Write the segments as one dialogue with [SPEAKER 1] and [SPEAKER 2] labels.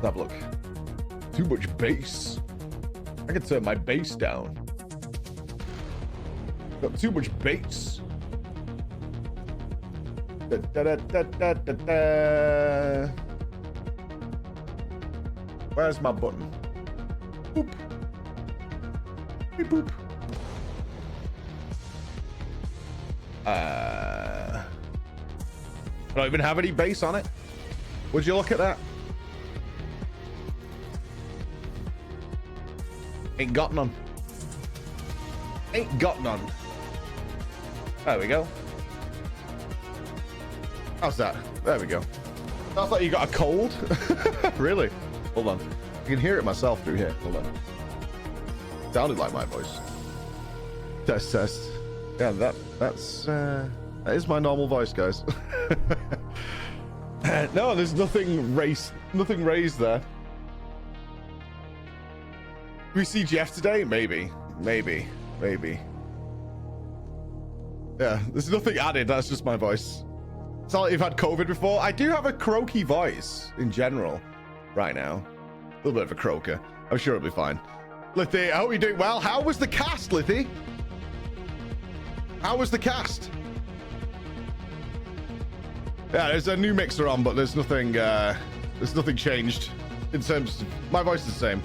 [SPEAKER 1] Let's have a look. Too much bass. I can turn my bass down. Got too much bass. Da, da, da, da, da, da. Where's my button? Boop. Beep, boop. I don't even have any bass on it. Would you look at that? Ain't got none. Ain't got none. There we go. How's that? There we go. Sounds like you got a cold. Really? Hold on. I can hear it myself through here. Hold on. Sounded like my voice. Test, test. Yeah, that is my normal voice, guys. No, there's nothing raised there. Do we see Jeff today? Maybe. Yeah, there's nothing added. That's just my voice. It's not like you've had COVID before. I do have a croaky voice in general right now. A little bit of a croaker. I'm sure it'll be fine. Lithy, I hope you're doing well. How was the cast, Lithy? How was the cast? Yeah, there's a new mixer on, but there's nothing changed in terms of my voice is the same.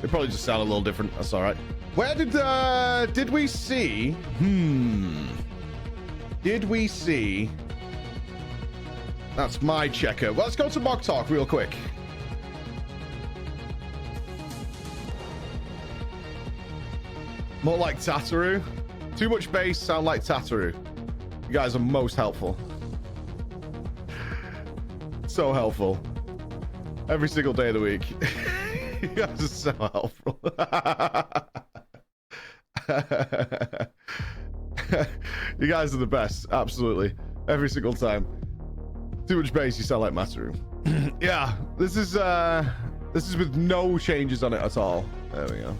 [SPEAKER 1] It probably just sound a little different. That's all right. Where did we see? Did we see? That's my checker. Well, let's go to Mock Talk real quick. More like Tataru. Too much bass, sound like Tataru. You guys are most helpful. So helpful. Every single day of the week. You guys are so helpful. You guys are the best. Absolutely. Every single time. Too much bass, you sound like Mataru. Yeah, this is with no changes on it at all. There we go.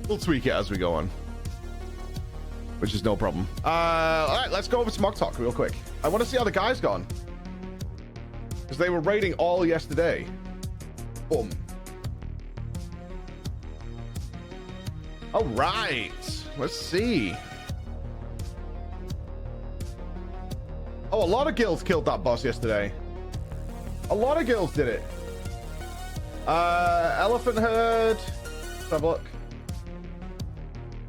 [SPEAKER 1] We'll tweak it as we go on, which is no problem. All right, let's go over to Mock Talk real quick. I want to see how the guys gone, because they were raiding all yesterday. Boom. All right, let's see. Oh, a lot of guilds killed that boss yesterday. A lot of guilds did it. Elephant Herd. Let's have a look.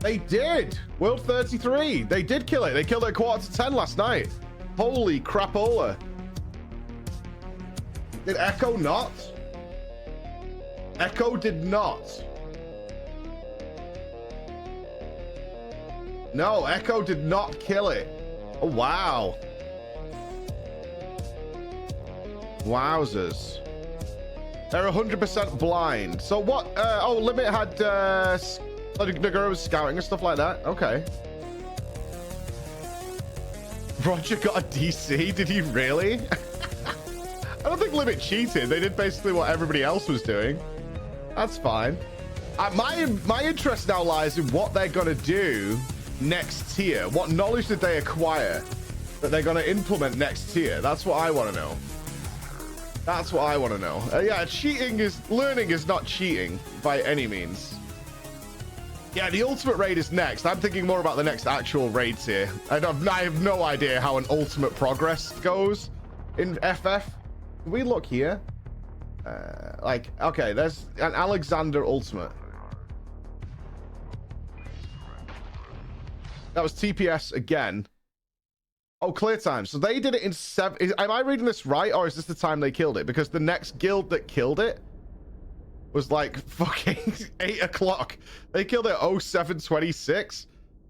[SPEAKER 1] They did. World 33. They did kill it. They killed it at 9:45 last night. Holy crapola. Did Echo not? Echo did not. No, Echo did not kill it. Oh, wow. Wowzers. They're 100% blind. So what? Oh, Limit had Nagura scouting and stuff like that. Okay. Roger got a DC. Did he really? I don't think Limit cheated. They did basically what everybody else was doing. That's fine. My interest now lies in what they're gonna do next tier. What knowledge did they acquire that they're gonna implement next tier? That's what I want to know. That's what I want to know. Yeah, learning is not cheating by any means. Yeah, the ultimate raid is next. I'm thinking more about the next actual raids here. I have no idea how an ultimate progress goes in FF. Can we look here? Like, okay, there's an Alexander ultimate. That was TPS again. Oh, clear time. So they did it in 7. Am I reading this right, or is this the time they killed it? Because the next guild that killed it was like fucking 8 o'clock. They killed it at 07:26.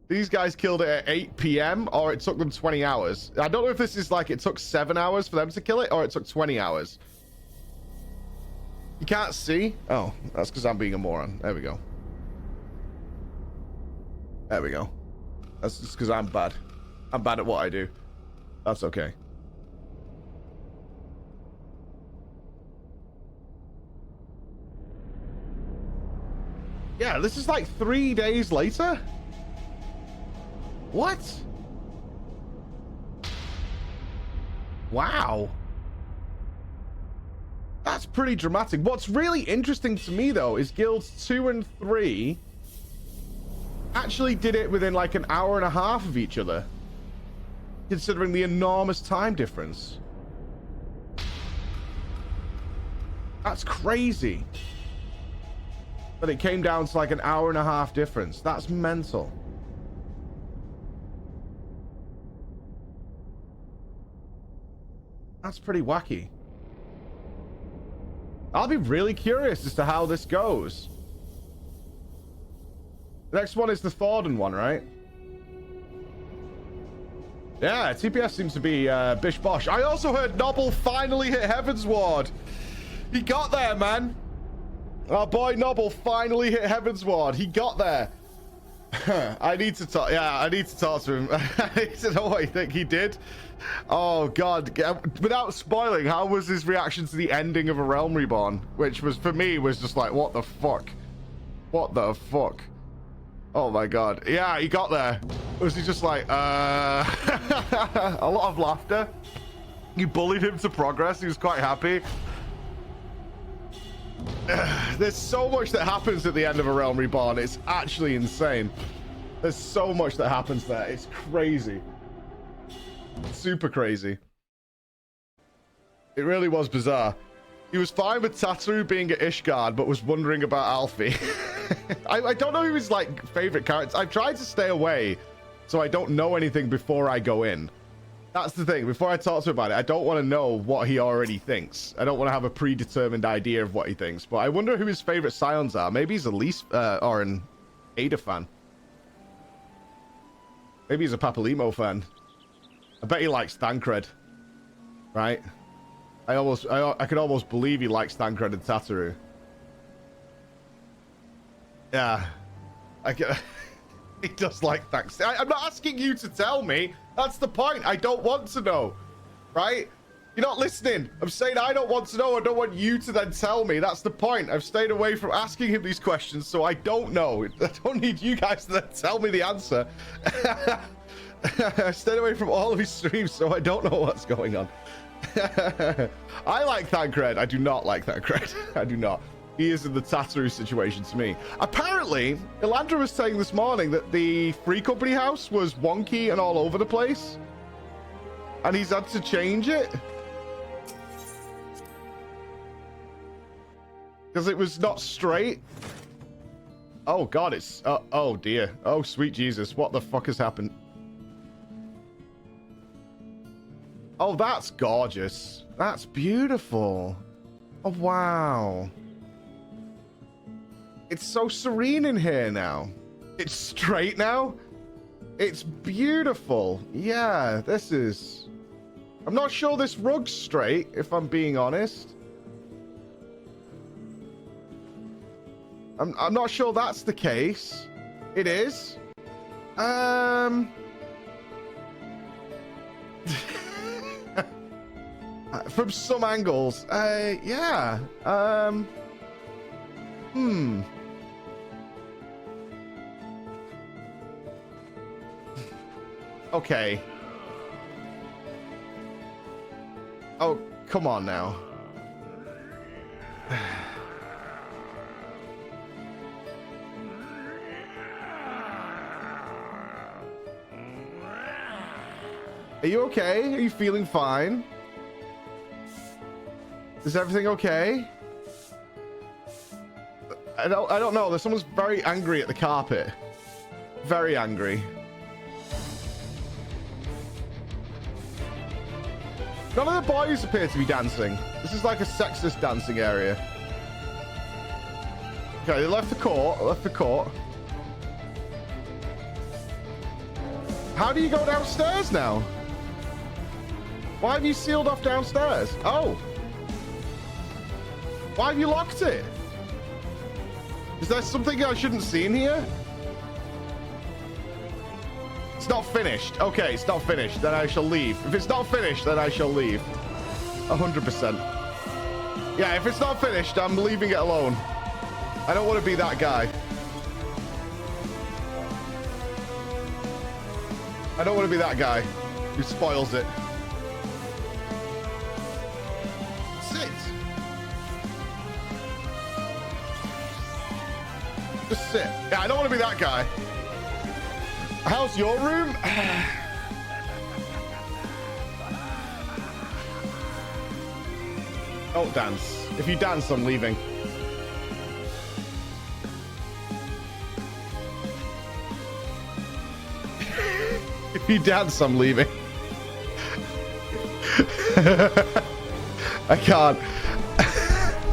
[SPEAKER 1] These guys killed it at 8 p.m. or it took them 20 hours. I don't know if this is like it took 7 hours for them to kill it or it took 20 hours. You can't see? Oh, that's because I'm being a moron. There we go. There we go. That's just because I'm bad. I'm bad at what I do. That's okay. Yeah, this is like 3 days later? What? Wow. That's pretty dramatic. What's really interesting to me, though, is guilds 2 and 3 actually did it within like an hour and a half of each other, considering the enormous time difference. That's crazy. But it came down to like an hour and a half difference. That's mental. That's pretty wacky. I'll be really curious as to how this goes. The next one is the Thornton one, right? Yeah, TPS seems to be bish bosh. I also heard Noble finally hit Heaven's Ward. He got there, man. Our boy Noble finally hit Heaven's Ward. He got there. I need to talk. Yeah, I need to talk to him. I need to know what you think he did. Oh God! Without spoiling, how was his reaction to the ending of A Realm Reborn? Which was, for me, was just like, what the fuck? What the fuck? Oh my God! Yeah, he got there. Was he just like, a lot of laughter? You bullied him to progress. He was quite happy. There's so much that happens at the end of A Realm Reborn. It's actually insane. There's so much that happens there. It's crazy. Super crazy. It really was bizarre. He was fine with Tataru being at Ishgard, but was wondering about Alfie. I don't know who his like favorite characters. I've tried to stay away, so I don't know anything before I go in. That's the thing. Before I talk to him about it, I don't want to know what he already thinks. I don't want to have a predetermined idea of what he thinks. But I wonder who his favorite Scions are. Maybe he's a Leaf or an Ada fan. Maybe he's a Papalimo fan. I bet he likes Thancred. Right? I could almost believe he likes Thancred and Tataru. Yeah. He does like thanks. I'm not asking you to tell me. That's the point. I don't want to know. Right? You're not listening. I'm saying I don't want to know. I don't want you to then tell me. That's the point. I've stayed away from asking him these questions, so I don't know. I don't need you guys to then tell me the answer. I stayed away from all of his streams, so I don't know what's going on. I like Thancred. I do not like Thancred. I do not. He is in the Tataru situation to me. Apparently, Elandra was saying this morning that the Free Company house was wonky and all over the place. And he's had to change it. Because it was not straight. Oh, God, it's... oh, dear. Oh, sweet Jesus. What the fuck has happened? Oh, that's gorgeous. That's beautiful. Oh, wow. It's so serene in here now. It's straight now. It's beautiful. Yeah, this is... I'm not sure this rug's straight, if I'm being honest. I'm not sure that's the case. It is. From some angles, yeah. Okay. Oh, come on now. Are you okay? Are you feeling fine? Is everything okay? I don't know. Someone's very angry at the carpet. Very angry. None of the boys appear to be dancing. This is like a sexist dancing area. Okay, they left the court. Left the court. How do you go downstairs now? Why have you sealed off downstairs? Oh. Why have you locked it? Is there something I shouldn't see in here? It's not finished. Okay, it's not finished. Then I shall leave. If it's not finished, then I shall leave. 100%. Yeah, if it's not finished, I'm leaving it alone. I don't want to be that guy. I don't want to be that guy who spoils it. sit. Yeah, I don't want to be that guy. How's your room? Don't dance. If you dance, I'm leaving. If you dance, I'm leaving. I can't.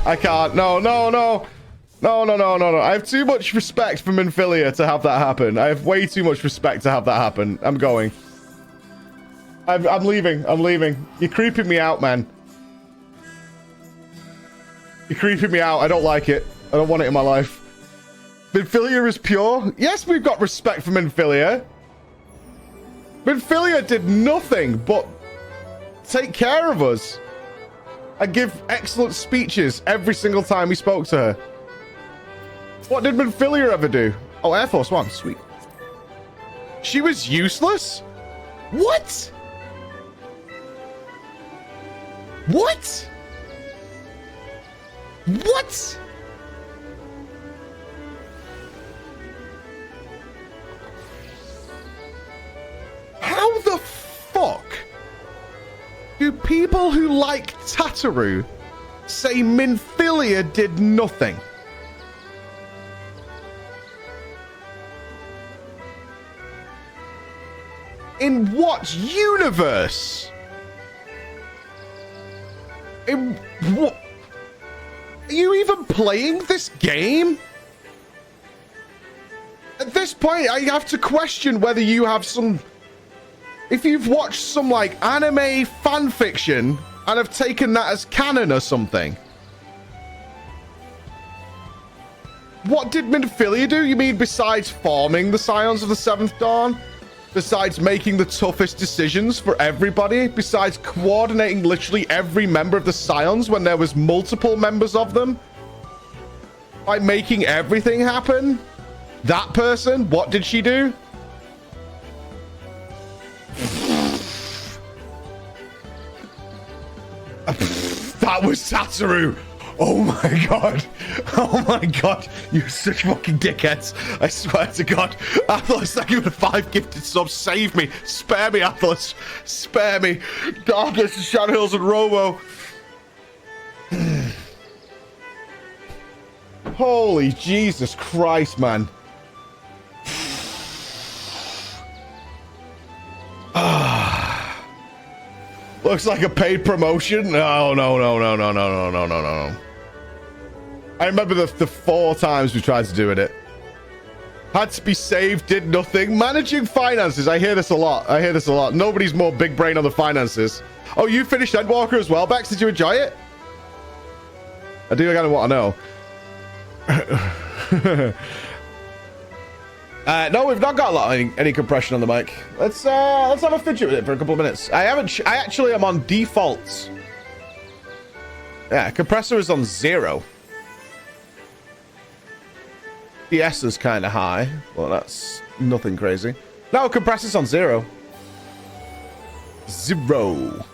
[SPEAKER 1] I can't. No. I have too much respect for Minfilia to have that happen. I have way too much respect to have that happen. I'm going. I'm leaving. I'm leaving. You're creeping me out, man. You're creeping me out. I don't like it. I don't want it in my life. Minfilia is pure. Yes, we've got respect for Minfilia. Minfilia did nothing but take care of us and give excellent speeches every single time we spoke to her. What did Minfilia ever do? Oh, Air Force One. Sweet. She was useless? What? What? What? How the fuck do people who like Tataru say Minfilia did nothing? In what universe? In what? Are you even playing this game? At this point, I have to question whether you have some... If you've watched some, like, anime fan fiction and have taken that as canon or something. What did Minfilia do? You mean besides forming the Scions of the Seventh Dawn? Besides making the toughest decisions for everybody? Besides coordinating literally every member of the Scions when there was multiple members of them? By making everything happen? That person? What did she do? That was Satoru. Oh my god. Oh my god. You're such fucking dickheads. I swear to god. Athos, thank you for 5 gifted subs. Save me. Spare me, Athos. Spare me. Darkness and Shadow Hills and Robo. Holy Jesus Christ, man. Looks like a paid promotion. No. I remember the 4 times we tried to do it. Had to be saved, did nothing. Managing finances. I hear this a lot. Nobody's more big brain on the finances. Oh, you finished Endwalker as well, Bex? Did you enjoy it? I do kind of want to know. No, we've not got a lot of any compression on the mic. Let's have a fidget with it for a couple of minutes. I actually am on defaults. Yeah, compressor is on 0. The S is kind of high. Well, that's nothing crazy. No, compressor's on 0. 0.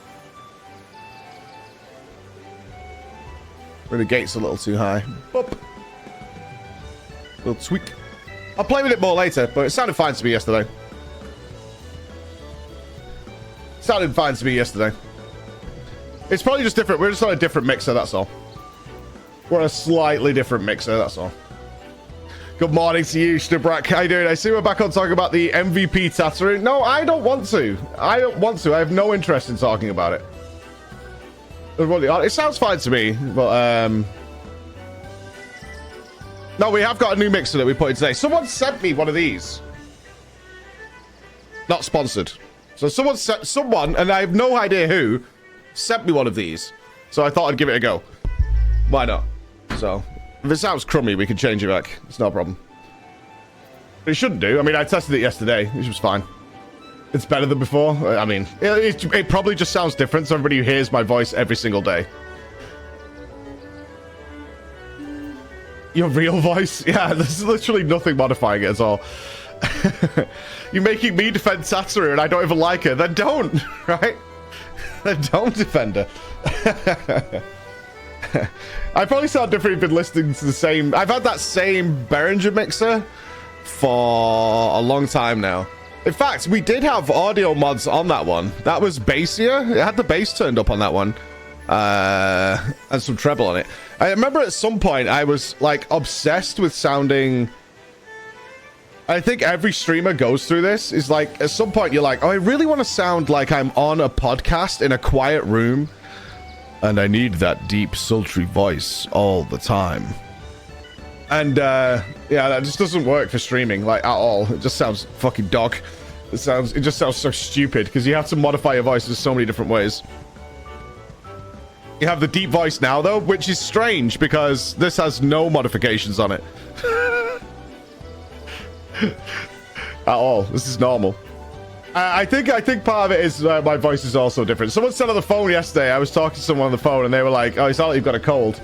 [SPEAKER 1] Maybe the gate's a little too high. Boop. Little tweak. I'll play with it more later, but it sounded fine to me yesterday. It's probably just different. We're just on a different mixer, that's all. We're on a slightly different mixer, that's all. Good morning to you, Stubrak. How you doing? I see we're back on talking about the MVP Tataru. No, I don't want to. I have no interest in talking about it. It sounds fine to me, but no, we have got a new mixer that we put in today. Someone sent me one of these. Not sponsored. So someone, and I have no idea who, sent me one of these. So I thought I'd give it a go. Why not? So if it sounds crummy, we can change it back. It's no problem. But it shouldn't do. I mean, I tested it yesterday. It was fine. It's better than before. I mean, it probably just sounds different to everybody who hears my voice every single day. Your real voice? Yeah, there's literally nothing modifying it at all. You're making me defend Satoru and I don't even like her. Then don't, right? Then don't defend her. I probably sound different if you've been listening to the same. I've had that same Behringer mixer for a long time now. In fact, we did have audio mods on that one. That was bassier. It had the bass turned up on that one. And some treble on it. I remember at some point I was like obsessed with sounding. I think every streamer goes through this. Is like at some point you're like, oh, I really want to sound like I'm on a podcast in a quiet room. And I need that deep, sultry voice all the time. And yeah, that just doesn't work for streaming, like, at all. It just sounds fucking dog. It just sounds so stupid, because you have to modify your voice in so many different ways. You have the deep voice now, though, which is strange, because this has no modifications on it. At all. This is normal. I think part of it is my voice is also different. Someone said on the phone yesterday, I was talking to someone on the phone, and they were like, oh, it's not like you've got a cold.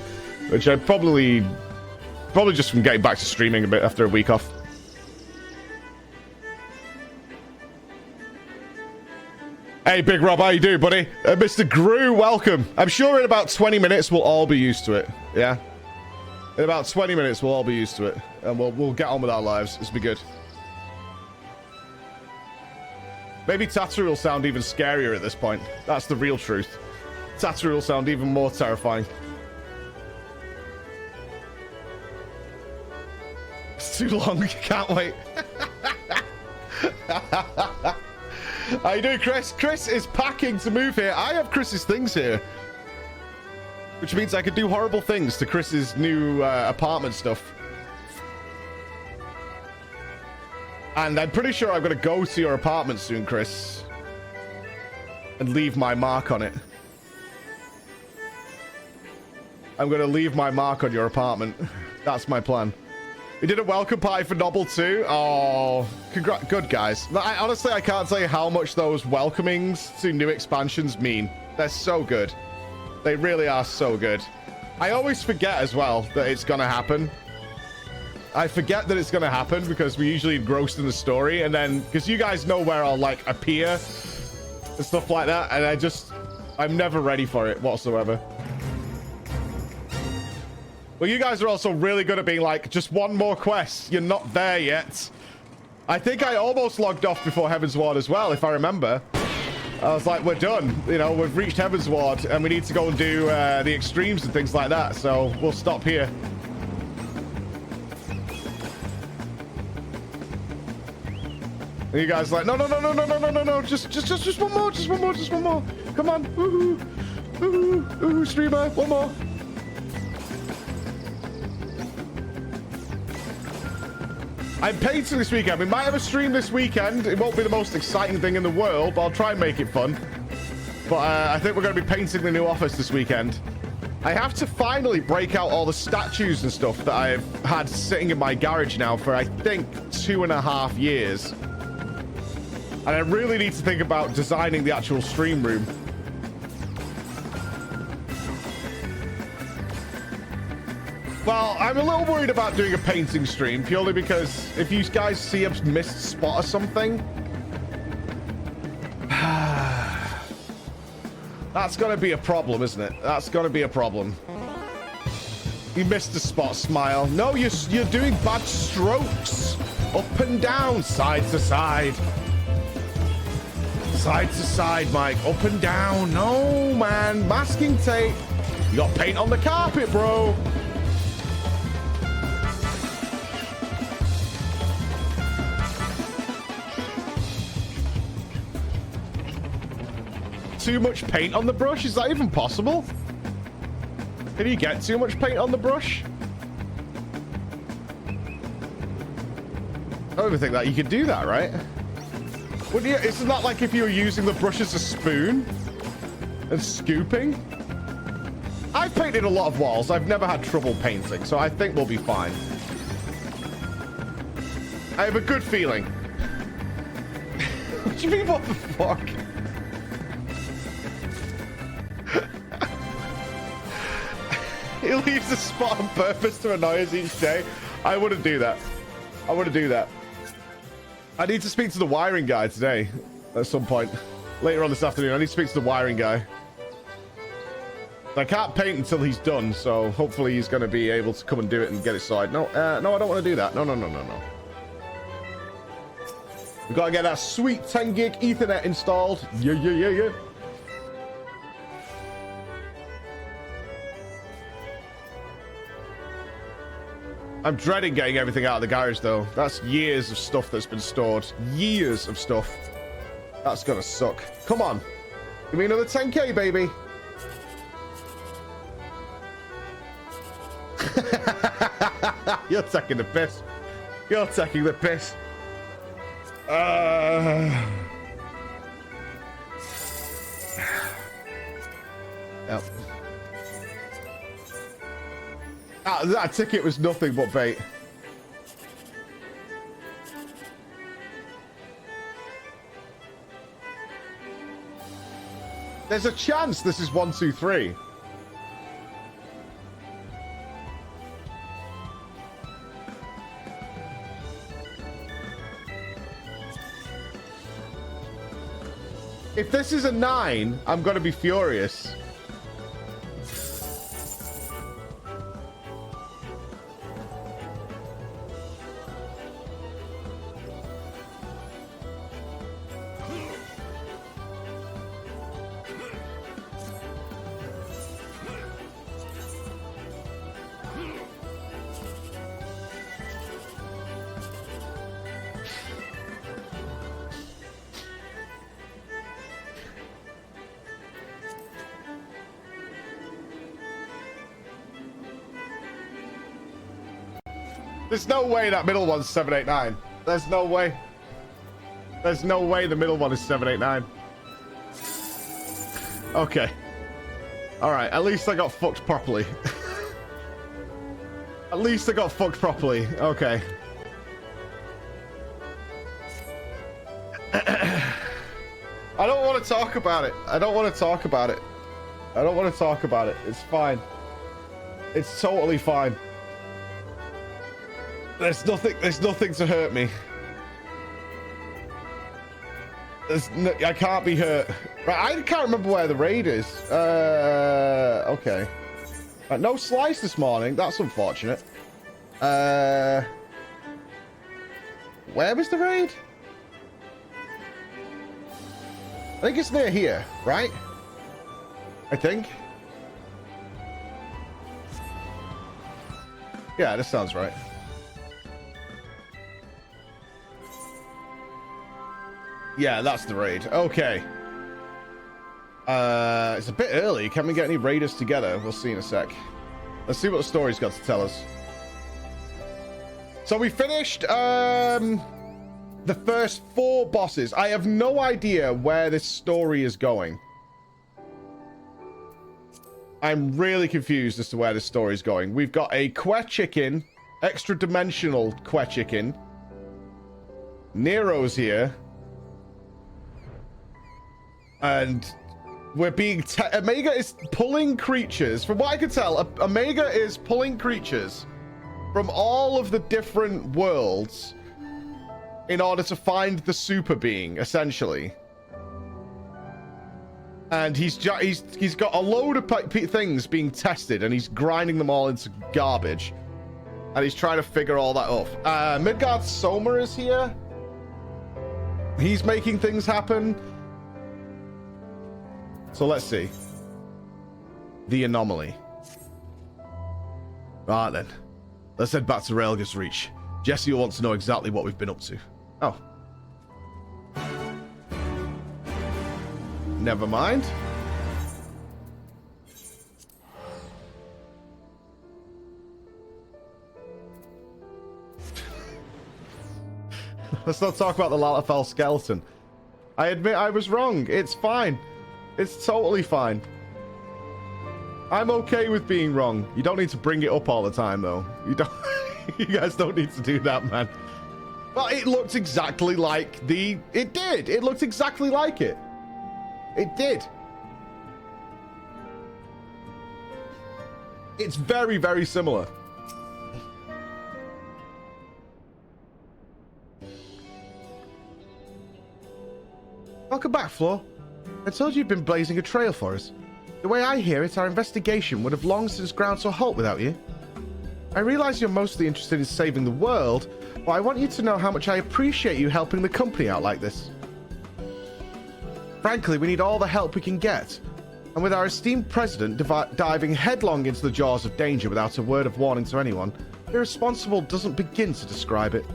[SPEAKER 1] Which I probably just from getting back to streaming a bit after a week off. Hey, Big Rob, how you doing, buddy? Mr. Gru, welcome. I'm sure in about 20 minutes we'll all be used to it. Yeah? In about 20 minutes we'll all be used to it. And we'll get on with our lives. This will be good. Maybe Tatsu will sound even scarier at this point. That's the real truth. Tatsu will sound even more terrifying. It's too long. Can't wait. How you doing, Chris? Chris is packing to move here. I have Chris's things here. Which means I could do horrible things to Chris's new apartment stuff. And I'm pretty sure I'm going to go to your apartment soon, Chris. And leave my mark on it. I'm going to leave my mark on your apartment. That's my plan. We did a welcome party for Nobble too. Oh, good guys. Honestly, I can't tell you how much those welcomings to new expansions mean. They're so good. They really are so good. I always forget as well that it's going to happen. I forget that it's going to happen because we're usually engrossed in the story. And then, because you guys know where I'll like appear and stuff like that. And I'm never ready for it whatsoever. Well, you guys are also really good at being like, just one more quest. You're not there yet. I think I almost logged off before Heaven's Ward as well, if I remember. I was like, we're done. You know, we've reached Heaven's Ward and we need to go and do the extremes and things like that. So we'll stop here. And you guys are like, no, just one more. Come on, woohoo, streamer, one more. I'm painting this weekend. We might have a stream this weekend. It won't be the most exciting thing in the world, but I'll try and make it fun. But I think we're going to be painting the new office this weekend. I have to finally break out all the statues and stuff that I've had sitting in my garage now for, I think, 2.5 years. And I really need to think about designing the actual stream room. Well, I'm a little worried about doing a painting stream, purely because if you guys see a missed spot or something, that's going to be a problem, isn't it? That's going to be a problem. You missed a spot, smile. No, you're doing bad strokes. Up and down, side to side. Side to side, Mike. Up and down. No, man. Masking tape. You got paint on the carpet, bro. Too much paint on the brush? Is that even possible? Can you get too much paint on the brush? I don't even think that you could do that, right? Wouldn't you? It's not like if you were using the brush as a spoon and scooping. I've painted a lot of walls. I've never had trouble painting, so I think we'll be fine. I have a good feeling. What do you mean, what the fuck? He leaves the spot on purpose to annoy us each day. I wouldn't do that. I wouldn't do that. I need to speak to the wiring guy today at some point. Later on this afternoon, I need to speak to the wiring guy. I can't paint until he's done, so hopefully he's going to be able to come and do it and get it sorted. No, no, I don't want to do that. No, no, no, no, no. We've got to get that sweet 10 gig Ethernet installed. Yeah, yeah, yeah, yeah. I'm dreading getting everything out of the garage, though. That's years of stuff that's been stored. Years of stuff. That's going to suck. Come on. Give me another 10K, baby. You're taking the piss. You're taking the piss. Yep. That ticket was nothing but bait. There's a chance this is 1, 2, 3. If this is a 9, I'm going to be furious. There's no way that middle one's 789. There's no way. There's no way the middle one is 789. Okay. Alright, at least I got fucked properly. At least I got fucked properly. Okay. I don't want to talk about it. I don't want to talk about it. I don't want to talk about it. It's fine. It's totally fine. There's nothing to hurt me. I can't be hurt. Right, I can't remember where the raid is. Okay. No slice this morning. That's unfortunate. Where was the raid? I think it's near here, right? I think. Yeah, this sounds right. Yeah, that's the raid. Okay. It's a bit early. Can we get any raiders together? We'll see in a sec. Let's see what the story's got to tell us. So we finished the first 4 bosses. I have no idea where this story is going. I'm really confused as to where this story is going. We've got a Que Chicken, extra dimensional Que Chicken. Nero's here. And we're being... Omega is pulling creatures. From what I can tell, Omega is pulling creatures from all of the different worlds in order to find the super being, essentially. And he's got a load of things being tested, and he's grinding them all into garbage. And he's trying to figure all that up. Midgard Soma is here. He's making things happen. So let's see. The anomaly. Right then. Let's head back to Raelga's Reach. Jesse wants to know exactly what we've been up to. Oh. Never mind. Let's not talk about the Lalafell skeleton. I admit I was wrong. It's fine. It's totally fine. I'm okay with being wrong. You don't need to bring it up all the time, though. You don't. You guys don't need to do that, man. Well, it looked exactly like the... It did. It looked exactly like it. It did. It's very, very similar. Welcome back, Flo. I told you you'd been blazing a trail for us. The way I hear it, our investigation would have long since ground to a halt without you. I realize you're mostly interested in saving the world, but I want you to know how much I appreciate you helping the company out like this. Frankly, we need all the help we can get. And with our esteemed president diving headlong into the jaws of danger without a word of warning to anyone, irresponsible doesn't begin to describe it.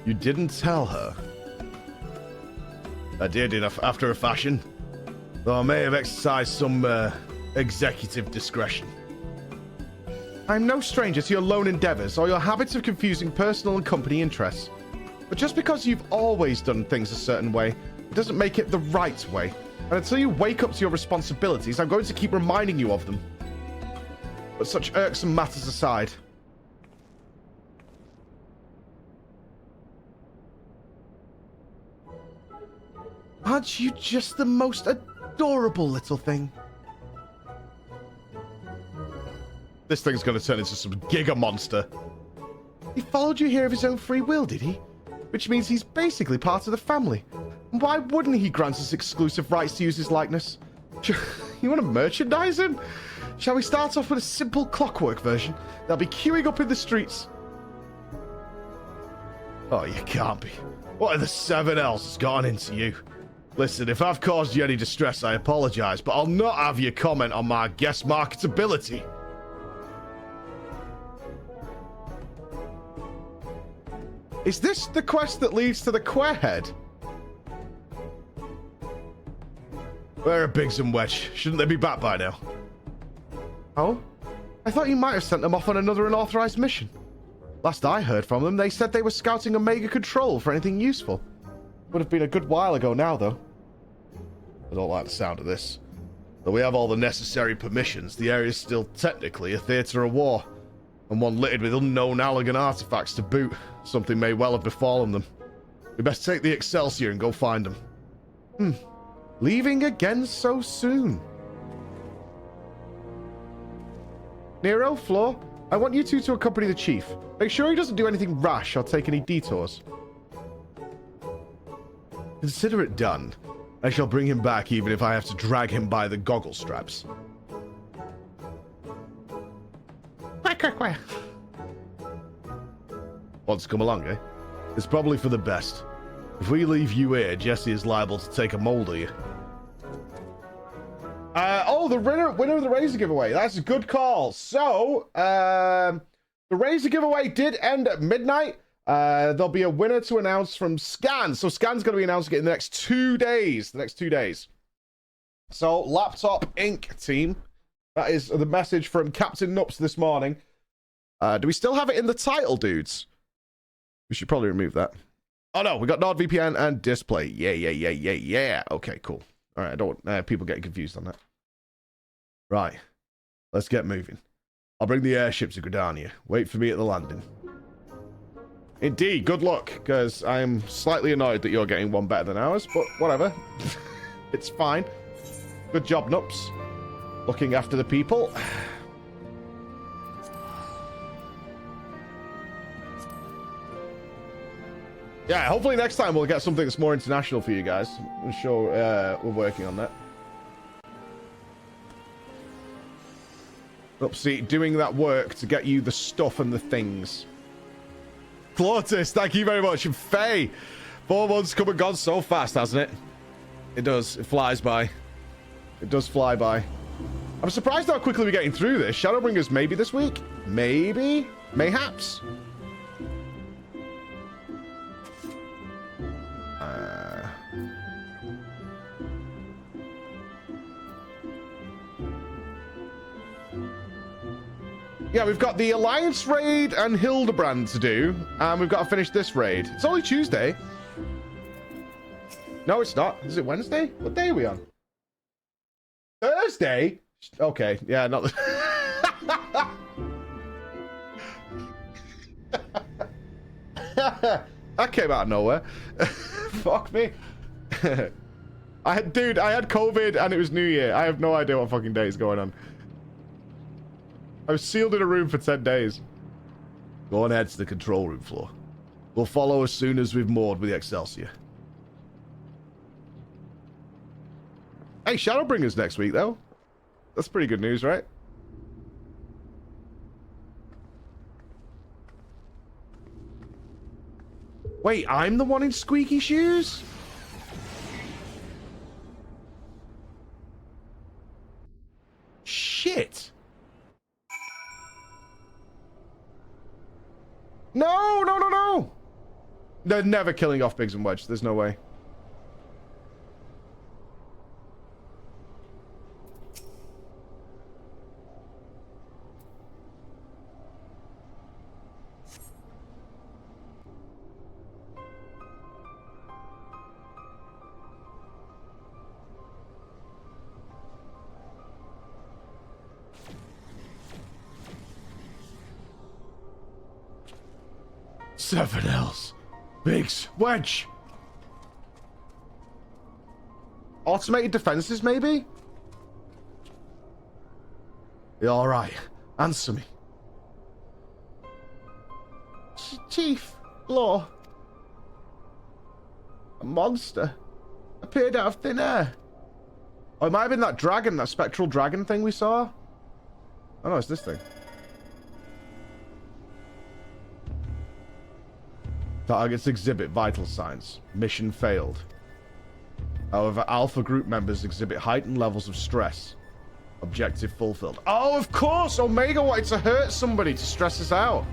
[SPEAKER 1] You didn't tell her? I did, after a fashion, though I may have exercised some executive discretion. I'm no stranger to your lone endeavors or your habits of confusing personal and company interests. But just because you've always done things a certain way, it doesn't make it the right way. And until you wake up to your responsibilities, I'm going to keep reminding you of them. But such irksome matters aside. Aren't you just the most adorable little thing? This thing's going to turn into some giga monster. He followed you here of his own free will, did he? Which means he's basically part of the family. And why wouldn't he grant us exclusive rights to use his likeness? You want to merchandise him? Shall we start off with a simple clockwork version? They'll be queuing up in the streets. Oh, you can't be. What are the seven else has gone into you? Listen, if I've caused you any distress, I apologize, but I'll not have you comment on my guest marketability. Is this the quest that leads to the Quarehead? Where are Biggs and Wedge? Shouldn't they be back by now? Oh? I thought you might have sent them off on another unauthorized mission. Last I heard from them, they said they were scouting Omega Control for anything useful. Would have been a good while ago now, though. I don't like the sound of this. Though we have all the necessary permissions, the area is still technically a theater of war. And one littered with unknown Allergan artifacts to boot. Something may well have befallen them. We best take the Excelsior and go find them. Leaving again so soon. Nero, Floor, I want you two to accompany the chief. Make sure he doesn't do anything rash or take any detours. Consider it done. I shall bring him back even if I have to drag him by the goggle straps. Quack, quack, quack. Want to come along, eh? It's probably for the best. If we leave you here, Jesse is liable to take a mold of you. Oh, the winner of the Razor giveaway. That's a good call. So, the Razor giveaway did end at midnight. There'll be a winner to announce from Scan. So Scan's going to be announcing it in the next 2 days. So, Laptop Inc. team. That is the message from Captain Nups this morning. Do we still have it in the title, dudes? We should probably remove that. Oh, no. We got NordVPN and display. Yeah. Okay, cool. All right. I don't want people getting confused on that. Right. Let's get moving. I'll bring the airship to Gridania. Wait for me at the landing. Indeed. Good luck, because I am slightly annoyed that you're getting one better than ours, but whatever. It's fine. Good job, Nups. Looking after the people. Yeah, hopefully next time we'll get something that's more international for you guys. I'm sure we're working on that. Upsy, doing that work to get you the stuff and the things. Clotis, thank you very much. And Faye, 4 months come and gone so fast, hasn't it? It does. It flies by. It does fly by. I'm surprised how quickly we're getting through this. Shadowbringers maybe this week? Maybe? Mayhaps? Yeah, we've got the Alliance raid and Hildebrand to do, and we've got to finish this raid. It's only Tuesday. No, it's not. Is it Wednesday? What day are we on? Thursday? Okay, yeah, not the... That came out of nowhere. Fuck me. I had COVID and it was New Year. I have no idea what fucking day is going on. I was sealed in a room for 10 days. Go on ahead to the control room floor. We'll follow as soon as we've moored with the Excelsior. Hey, Shadowbringers next week, though. That's pretty good news, right? Wait, I'm the one in squeaky shoes? Shit. No, no, no, no. They're never killing off Biggs and Wedge. There's no way. Seven L's. Biggs, Wedge. Automated defenses, maybe? You all right? Answer me. Chief, Law. A monster appeared out of thin air. Oh, it might have been that dragon, that spectral dragon thing we saw. Oh no, it's this thing. Targets exhibit vital signs. Mission failed. However, Alpha group members exhibit heightened levels of stress. Objective fulfilled. Oh, of course! Omega wanted to hurt somebody to stress us out.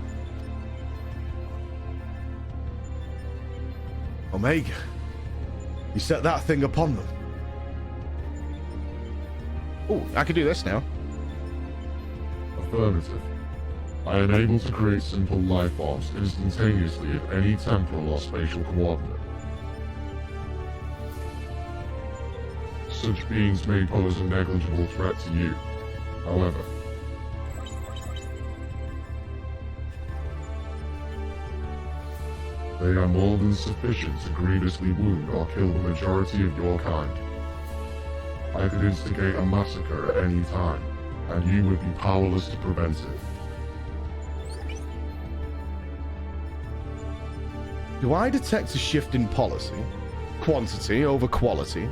[SPEAKER 1] Omega, you set that thing upon them. Oh, I can do this now.
[SPEAKER 2] Affirmative. I am able to create simple life forms instantaneously at any temporal or spatial coordinate. Such beings may pose a negligible threat to you. However, they are more than sufficient to grievously wound or kill the majority of your kind. I could instigate a massacre at any time, and you would be powerless to prevent it.
[SPEAKER 1] Do I detect a shift in policy? Quantity over quality?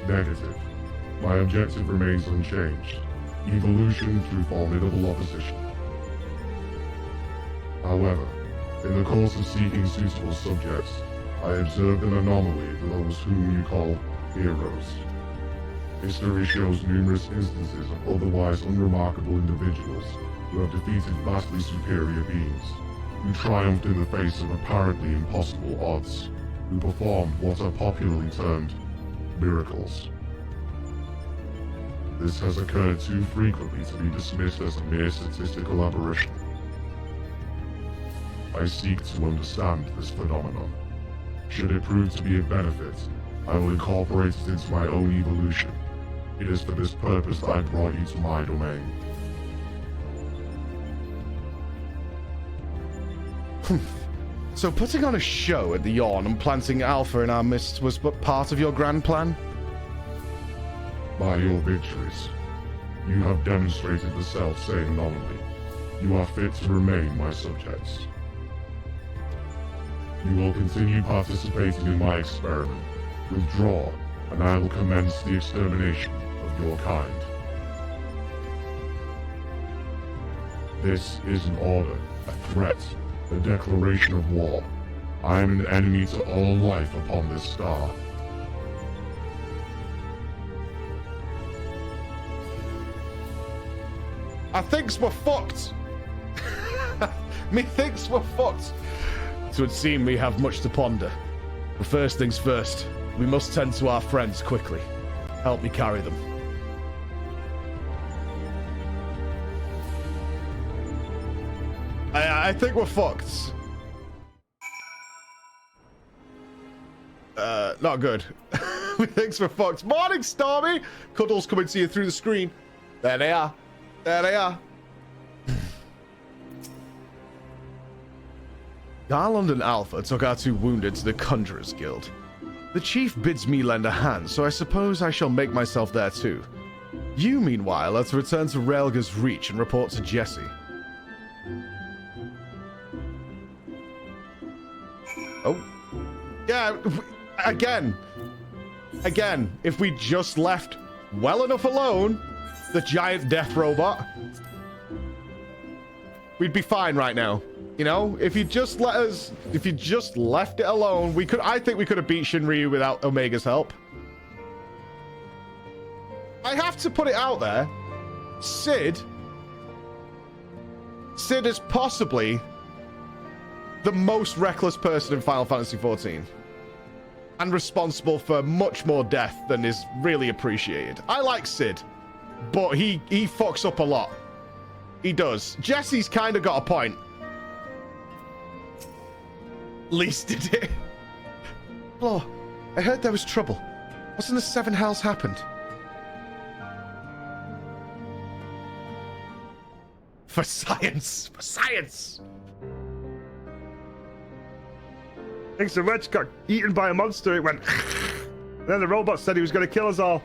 [SPEAKER 2] Negative. My objective remains unchanged. Evolution through formidable opposition. However, in the course of seeking suitable subjects, I observed an anomaly for those whom you call heroes. History shows numerous instances of otherwise unremarkable individuals who have defeated vastly superior beings, who triumphed in the face of apparently impossible odds, who performed what are popularly termed miracles. This has occurred too frequently to be dismissed as a mere statistical aberration. I seek to understand this phenomenon. Should it prove to be of benefit, I will incorporate it into my own evolution. It is for this purpose that I brought you to my domain.
[SPEAKER 1] So putting on a show at the Yawn and planting Alpha in our midst was but part of your grand plan?
[SPEAKER 2] By your victories, you have demonstrated the self-same anomaly. You are fit to remain my subjects. You will continue participating in my experiment. Withdraw, and I will commence the extermination of your kind. This is an order, a threat, a declaration of war. I am an enemy to all life upon this star.
[SPEAKER 1] I thinks we're fucked. Methinks we're fucked. It would seem we have much to ponder. But first things first, we must tend to our friends quickly. Help me carry them. I think we're fucked. Not good. Thanks we're fucked. Morning, Stormy! Cuddles coming to you through the screen. There they are. There they are. Garland and Alpha took our two wounded to the Conjurers Guild. The chief bids me lend a hand, so I suppose I shall make myself there too. You, meanwhile, are to return to Raelga's Reach and report to Jesse. Oh. Yeah, again. again, if we just left well enough alone, the giant death robot, we'd be fine right now. You know, if you just left it alone, I think we could have beat Shinryu without Omega's help. I have to put it out there. Sid is possibly the most reckless person in Final Fantasy XIV. And responsible for much more death than is really appreciated. I like Sid, but he fucks up a lot. He does. Jesse's kind of got a point. Least did it. Oh, I heard there was trouble. What's in the Seven Hells happened? For science. For science.
[SPEAKER 3] Thanks so much. Got eaten by a monster. It went. And then the robot said he was going to kill us all.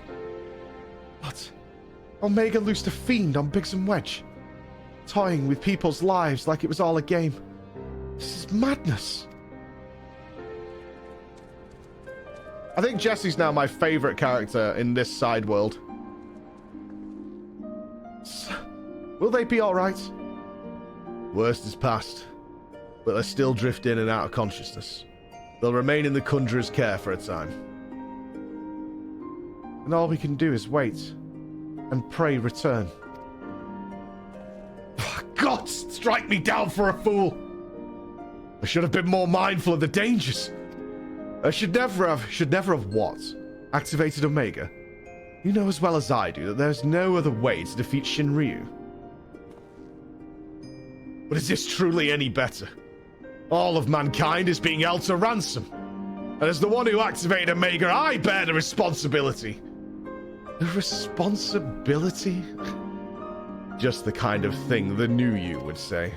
[SPEAKER 1] What? Omega loosed a fiend on Biggs and Wedge, toying with people's lives like it was all a game. This is madness. I think Jesse's now my favorite character in this side world. Will they be all right? Worst is past, but they still drift in and out of consciousness. They'll remain in the Conjurer's care for a time. And all we can do is wait and pray return. God, strike me down for a fool! I should have been more mindful of the dangers. I should never have what? Activated Omega? You know as well as I do that there's no other way to defeat Shinryu. But is this truly any better? All of mankind is being held to ransom. And as the one who activated Omega, I bear the responsibility. The responsibility? Just the kind of thing the new you would say.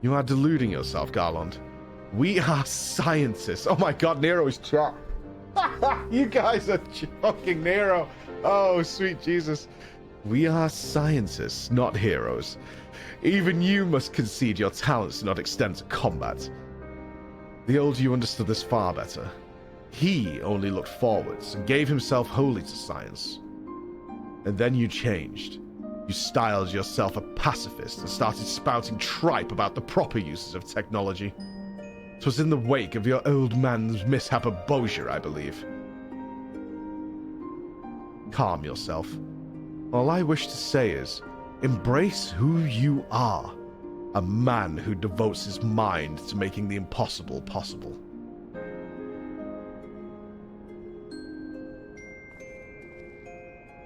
[SPEAKER 1] You are deluding yourself, Garland. We are scientists. Oh my god, Nero's chat. You guys are joking, Nero. Oh, sweet Jesus. We are scientists, not heroes. Even you must concede your talents do not extend to combat. The old you understood this far better. He only looked forwards and gave himself wholly to science. And then you changed. You styled yourself a pacifist and started spouting tripe about the proper uses of technology. 'Twas in the wake of your old man's mishap at Bozier, I believe. Calm yourself. All I wish to say is, embrace who you are. A man who devotes his mind to making the impossible possible.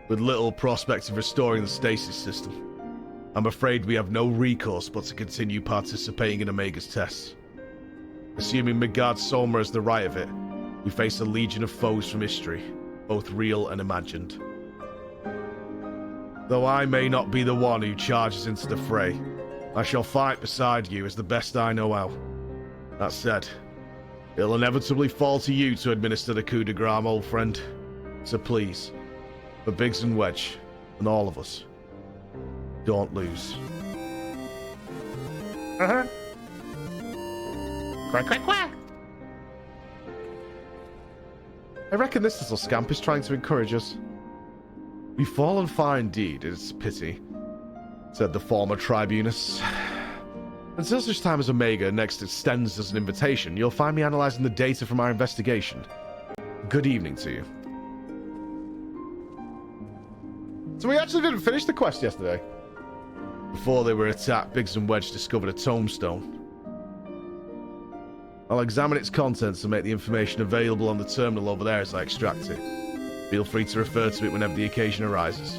[SPEAKER 1] With little prospect of restoring the stasis system, I'm afraid we have no recourse but to continue participating in Omega's tests. Assuming Midgard Soma has the right of it, we face a legion of foes from history, both real and imagined. Though I may not be the one who charges into the fray, I shall fight beside you as the best I know how. That said, it'll inevitably fall to you to administer the coup de grace, old friend. So please, for Biggs and Wedge, and all of us, don't lose.
[SPEAKER 3] Uh-huh.
[SPEAKER 1] Quack, quack, quack! I reckon this little scamp is trying to encourage us. We've fallen far indeed, it's a pity, said the former tribunus. Until such time as Omega next extends us an invitation, you'll find me analyzing the data from our investigation. Good evening to you. So we actually didn't finish the quest yesterday. Before they were attacked, Biggs and Wedge discovered a tombstone. I'll examine its contents and make the information available on the terminal over there as I extract it. Feel free to refer to it whenever the occasion arises.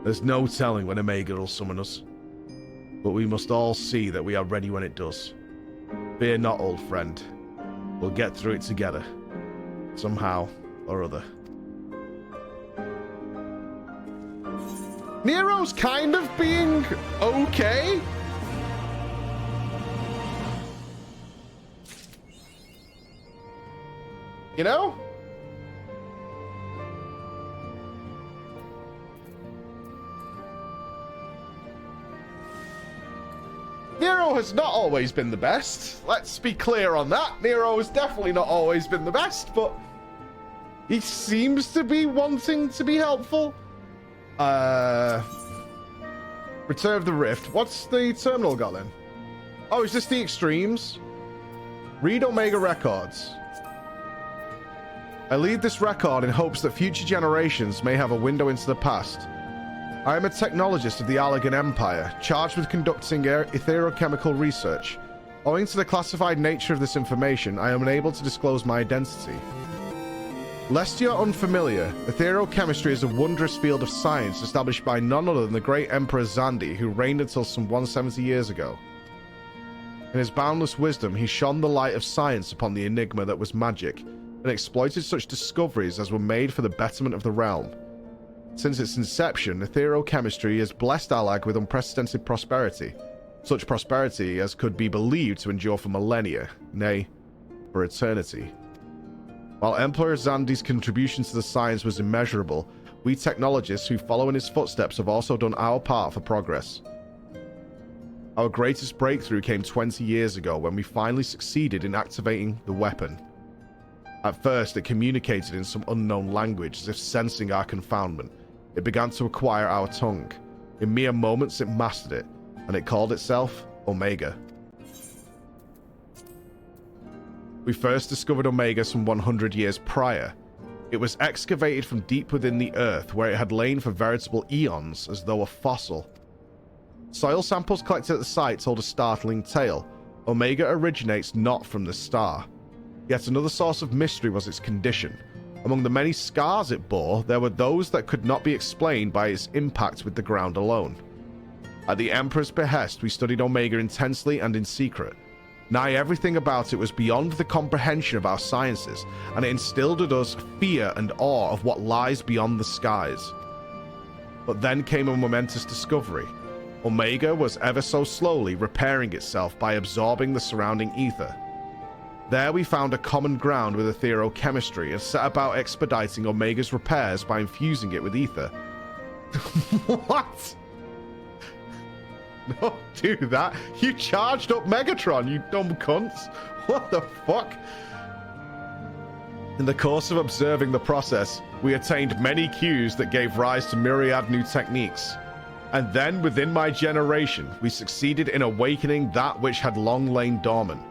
[SPEAKER 1] There's no telling when Omega will summon us, but we must all see that we are ready when it does. Fear not, old friend. We'll get through it together, somehow or other. Nero's kind of being okay. You know? Nero Nero has not always been the best. Let's be clear on that. Nero has definitely not always been the best, but he seems to be wanting to be helpful. Return of the Rift. What's the terminal got then? Oh, is this the extremes? Read Omega records. I leave this record in hopes that future generations may have a window into the past. I am a technologist of the Allagan Empire, charged with conducting etherochemical research. Owing to the classified nature of this information, I am unable to disclose my identity. Lest you are unfamiliar, etherochemistry is a wondrous field of science established by none other than the great Emperor Zandi, who reigned until some 170 years ago. In his boundless wisdom, he shone the light of science upon the enigma that was magic, and exploited such discoveries as were made for the betterment of the realm. Since its inception, etherochemistry has blessed Allag with unprecedented prosperity, such prosperity as could be believed to endure for millennia, nay, for eternity. While Emperor Zandi's contribution to the science was immeasurable, we technologists who follow in his footsteps have also done our part for progress. Our greatest breakthrough came 20 years ago when we finally succeeded in activating the weapon. At first, it communicated in some unknown language, as if sensing our confoundment. It began to acquire our tongue. In mere moments, it mastered it, and it called itself Omega. We first discovered Omega some 100 years prior. It was excavated from deep within the Earth, where it had lain for veritable eons, as though a fossil. Soil samples collected at the site told a startling tale. Omega originates not from the star. Yet another source of mystery was its condition. Among the many scars it bore, there were those that could not be explained by its impact with the ground alone. At the Emperor's behest, we studied Omega intensely and in secret. Nigh everything about it was beyond the comprehension of our sciences, and it instilled in us fear and awe of what lies beyond the skies. But then came a momentous discovery. Omega was ever so slowly repairing itself by absorbing the surrounding ether. There we found a common ground with etherochemistry and set about expediting Omega's repairs by infusing it with ether. What? No, do that. You charged up Megatron, you dumb cunts. What the fuck? In the course of observing the process, we attained many cues that gave rise to myriad new techniques. And then, within my generation, we succeeded in awakening that which had long lain dormant.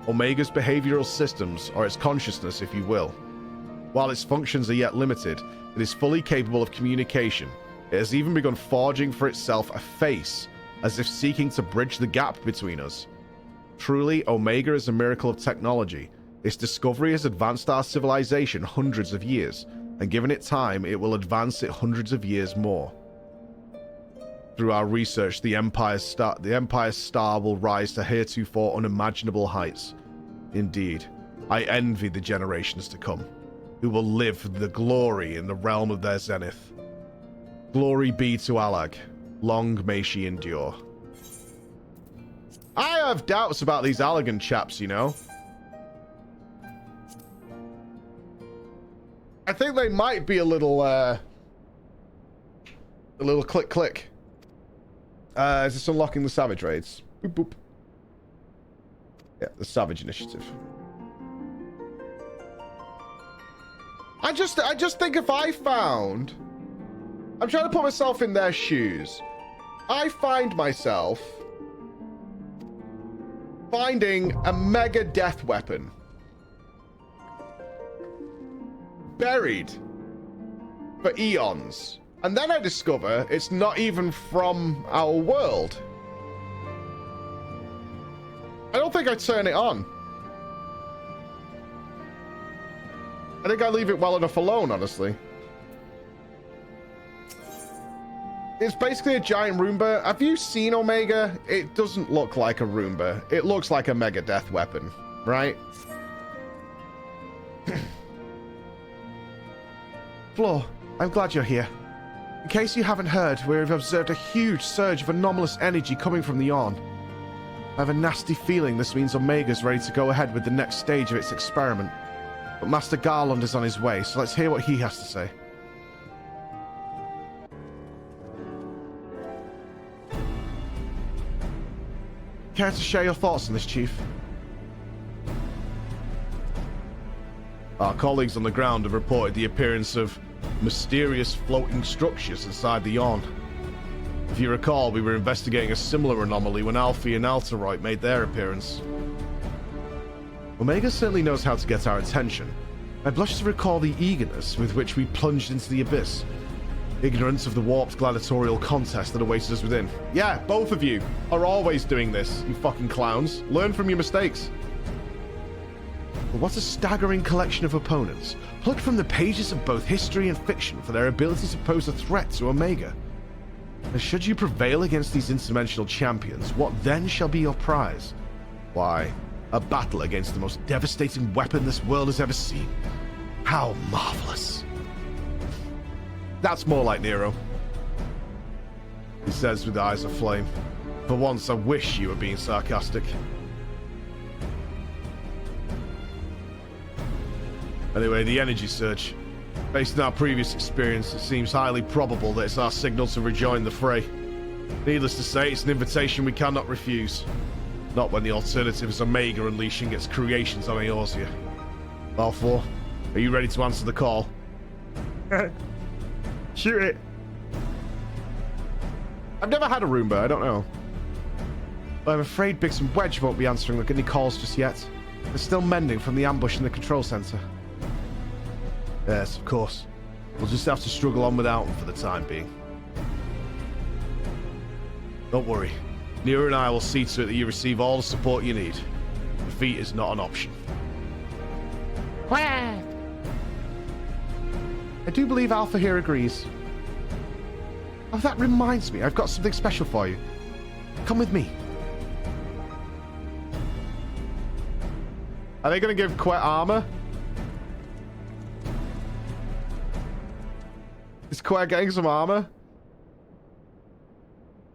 [SPEAKER 1] Omega's behavioral systems, or its consciousness, if you will. While its functions are yet limited, it is fully capable of communication. It has even begun forging for itself a face, as if seeking to bridge the gap between us. Truly, Omega is a miracle of technology. Its discovery has advanced our civilization hundreds of years, and given it time, it will advance it hundreds of years more. Through our research, the Empire's star will rise to heretofore unimaginable heights. Indeed, I envy the generations to come, who will live for the glory in the realm of their zenith. Glory be to Allag. Long may she endure. I have doubts about these Allagan chaps, you know. I think they might be a little click. Is this unlocking the Savage raids? Boop, boop. Yeah, the Savage initiative. I just think if I found... I'm trying to put myself in their shoes. I find myself finding a mega death weapon buried for eons. And then I discover it's not even from our world. I don't think I turn it on. I think I leave it well enough alone, honestly. It's basically a giant Roomba. Have you seen Omega? It doesn't look like a Roomba. It looks like a mega death weapon, right? Floor, I'm glad you're here. In case you haven't heard, we've observed a huge surge of anomalous energy coming from the Yarn. I have a nasty feeling this means Omega's ready to go ahead with the next stage of its experiment. But Master Garland is on his way, so let's hear what he has to say. Care to share your thoughts on this, Chief? Our colleagues on the ground have reported the appearance of mysterious floating structures inside the yawn. If you recall, we were investigating a similar anomaly when Alfie and Alteroid made their appearance. Omega certainly knows how to get our attention. I blush to recall the eagerness with which we plunged into the abyss, ignorant of the warped gladiatorial contest that awaited us within. Yeah, both of you are always doing this, you fucking clowns. Learn from your mistakes. But what a staggering collection of opponents, plucked from the pages of both history and fiction for their ability to pose a threat to Omega. And should you prevail against these interdimensional champions, what then shall be your prize? Why, a battle against the most devastating weapon this world has ever seen. How marvelous. That's more like Nero, he says with eyes aflame. For once, I wish you were being sarcastic. Anyway, the energy surge. Based on our previous experience, it seems highly probable that it's our signal to rejoin the fray. Needless to say, it's an invitation we cannot refuse. Not when the alternative is Omega unleashing its creations on Eorzea. Balfour, are you ready to answer the call?
[SPEAKER 3] Shoot it.
[SPEAKER 1] I've never had a Roomba, I don't know. But I'm afraid Biggs and Wedge won't be answering any calls just yet. They're still mending from the ambush in the control center. Yes, of course. We'll just have to struggle on without them for the time being. Don't worry. Nero and I will see to it that you receive all the support you need. Defeat is not an option. Quack! I do believe Alpha here agrees. Oh, that reminds me. I've got something special for you. Come with me. Are they going to give Quet armor? Is Quet getting some armor?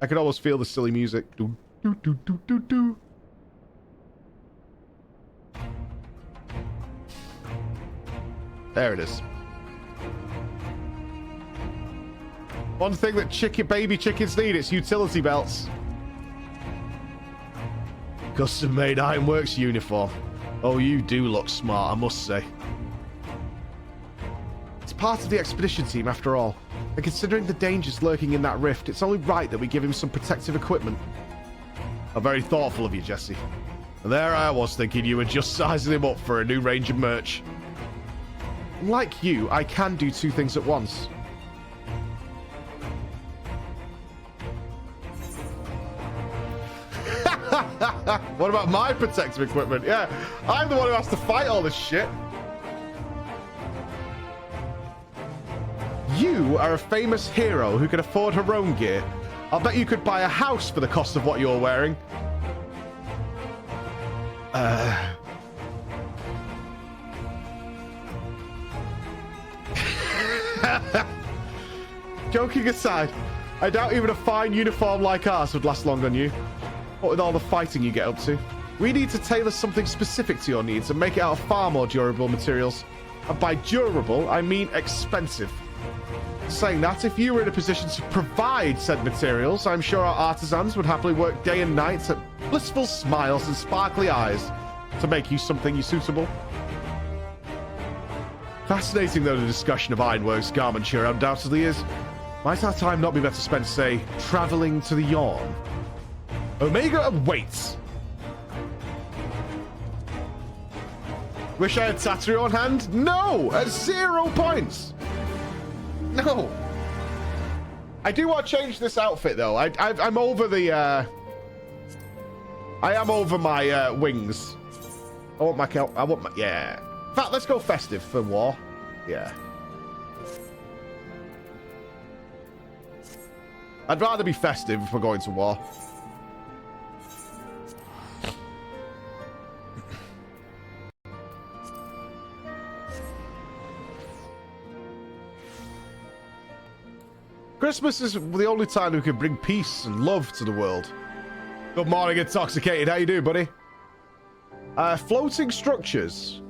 [SPEAKER 1] I can almost feel the silly music. Do, do, do, do, do, do. There it is. One thing that baby chickens need, it's utility belts. Custom-made Ironworks uniform. Oh, you do look smart, I must say. It's part of the expedition team, after all. And considering the dangers lurking in that rift, it's only right that we give him some protective equipment. Oh, very thoughtful of you, Jesse. And there I was thinking you were just sizing him up for a new range of merch. Like you, I can do two things at once. What about my protective equipment? Yeah, I'm the one who has to fight all this shit. You are a famous hero who can afford her own gear. I'll bet you could buy a house for the cost of what you're wearing. Joking aside, I doubt even a fine uniform like ours would last long on you. What with all the fighting you get up to. We need to tailor something specific to your needs and make it out of far more durable materials. And by durable, I mean expensive. Saying that, if you were in a position to provide said materials, I'm sure our artisans would happily work day and night at blissful smiles and sparkly eyes to make you something suitable. Fascinating though the discussion of Ironworks garmenture undoubtedly is. Might our time not be better spent, say, traveling to the Yawn? Omega awaits. Wish I had Tatsu on hand? No! At 0 points! No! I do want to change this outfit, though. I'm over the, I am over my, wings. I want my, yeah. In fact, let's go festive for war. Yeah. I'd rather be festive if we're going to war. Christmas is the only time we can bring peace and love to the world. Good morning, Intoxicated. How you doing, buddy? Floating structures.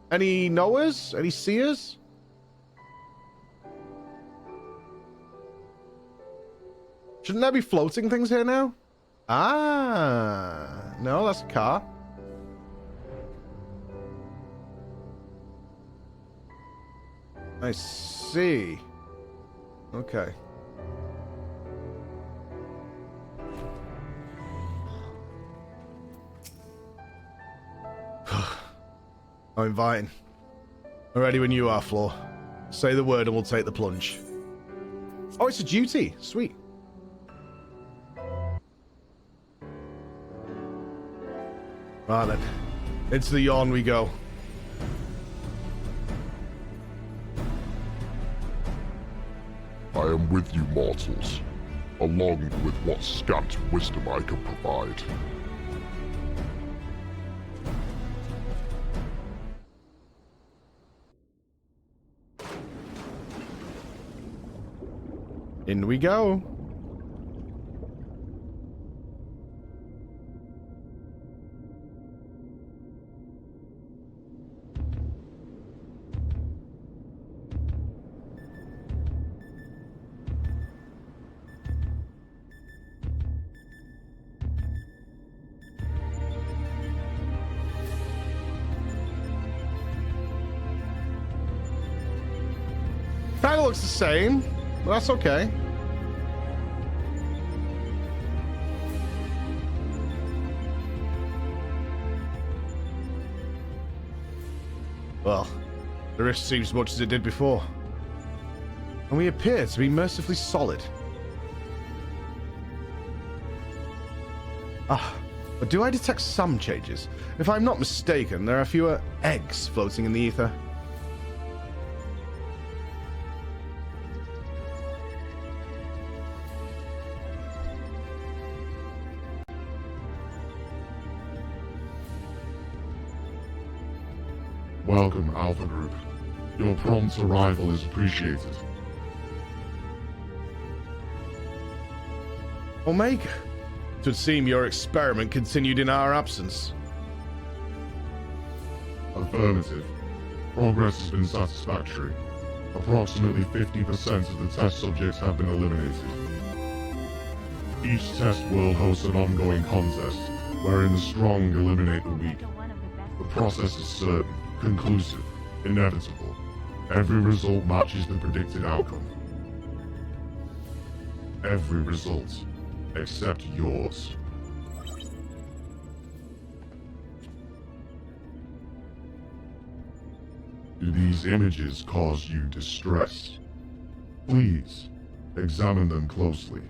[SPEAKER 1] Any knowers? Any seers? Shouldn't there be floating things here now? Ah, no, that's a car. I see. Okay. I'm inviting. I'm ready when you are, Floor. Say the word and we'll take the plunge. Oh, it's a duty. Sweet. Right then. Into the yawn we go.
[SPEAKER 2] I am with you, mortals, along with what scant wisdom I can provide.
[SPEAKER 1] In we go. Kind of looks the same, but that's okay. Well, the rift seems as much as it did before. And we appear to be mercifully solid. Ah, but do I detect some changes? If I'm not mistaken, there are fewer eggs floating in the ether.
[SPEAKER 2] Welcome, Alpha Group. Your prompt arrival is appreciated.
[SPEAKER 1] Omega, it would seem your experiment continued in our absence.
[SPEAKER 2] Affirmative. Progress has been satisfactory. Approximately 50% of the test subjects have been eliminated. Each test world hosts an ongoing contest, wherein the strong eliminate the weak. The process is certain, conclusive, inevitable. Every result matches the predicted outcome. Every result, except yours. Do these images cause you distress? Please, examine them closely.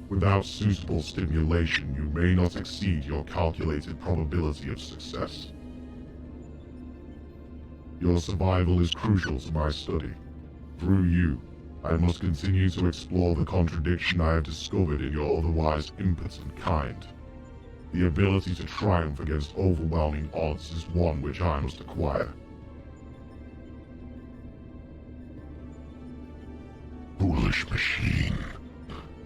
[SPEAKER 2] Without suitable stimulation, you may not exceed your calculated probability of success. Your survival is crucial to my study. Through you, I must continue to explore the contradiction I have discovered in your otherwise impotent kind. The ability to triumph against overwhelming odds is one which I must acquire. Foolish machine.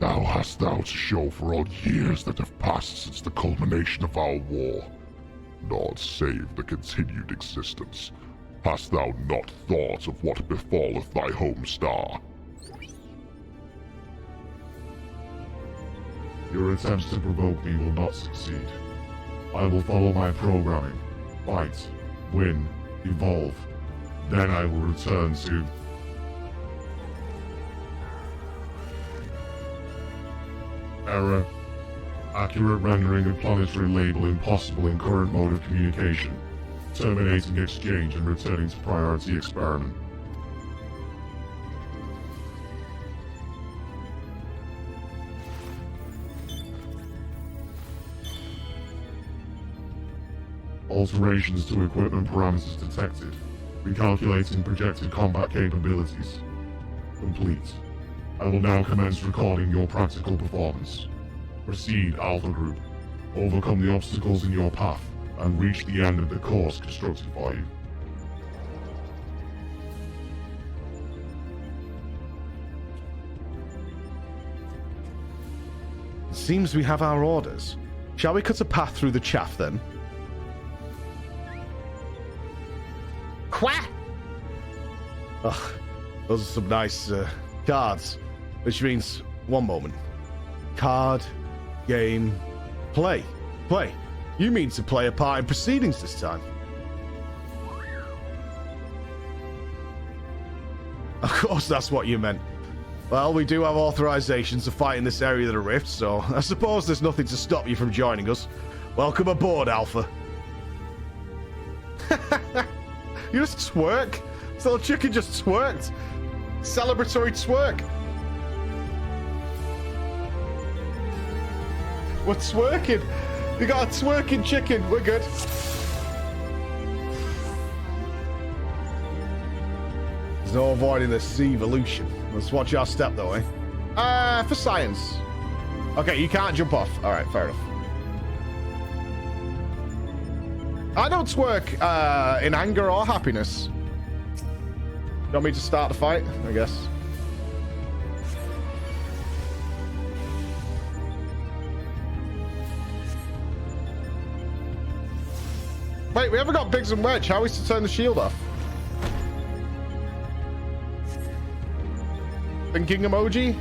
[SPEAKER 2] Now hast thou to show for all years that have passed since the culmination of our war. Naught save the continued existence. Hast thou not thought of what befalleth thy home star? Your attempts to provoke me will not succeed. I will follow my programming. Fight, win, evolve. Then I will return to... Error. Accurate rendering of planetary label impossible in current mode of communication. Terminating exchange and returning to priority experiment. Alterations to equipment parameters detected. Recalculating projected combat capabilities. Complete. I will now commence recording your practical performance. Proceed, Alpha Group. Overcome the obstacles in your path and reach the end of the course constructed for you.
[SPEAKER 1] It seems we have our orders. Shall we cut a path through the chaff then? Quack! Ugh, those are some nice cards. Which means, one moment. Card, game, Play. Play. You mean to play a part in proceedings this time? Of course that's what you meant. Well, we do have authorization to fight in this area of the rift, so I suppose there's nothing to stop you from joining us. Welcome aboard, Alpha. You just twerk? This little chicken just twerked. Celebratory twerk. We're twerking. We got a twerking chicken. We're good. There's no avoiding this evolution. Let's watch our step, though, eh? For science. Okay, you can't jump off. All right, fair enough. I don't twerk in anger or happiness. You want me to start the fight? I guess. Wait, we haven't got Biggs and Wedge. How are we to turn the shield off? Thinking emoji?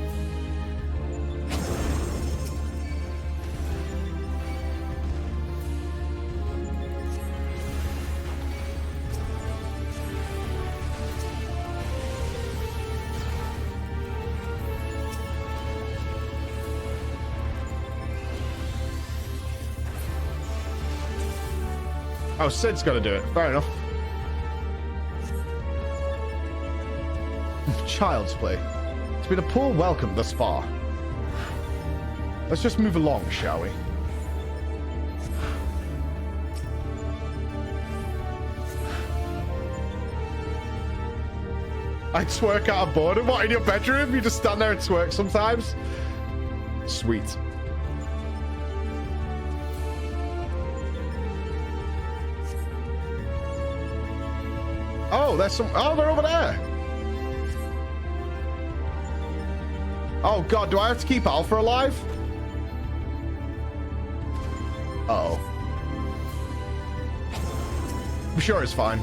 [SPEAKER 1] Oh, Sid's got to do it. Fair enough. Child's play. It's been a poor welcome thus far. Let's just move along, shall we? I twerk out of boredom. What, in your bedroom? You just stand there and twerk sometimes? Sweet. Oh, there's some... Oh, they're over there. Oh, God. Do I have to keep Alpha alive? Uh-oh. I'm sure it's fine.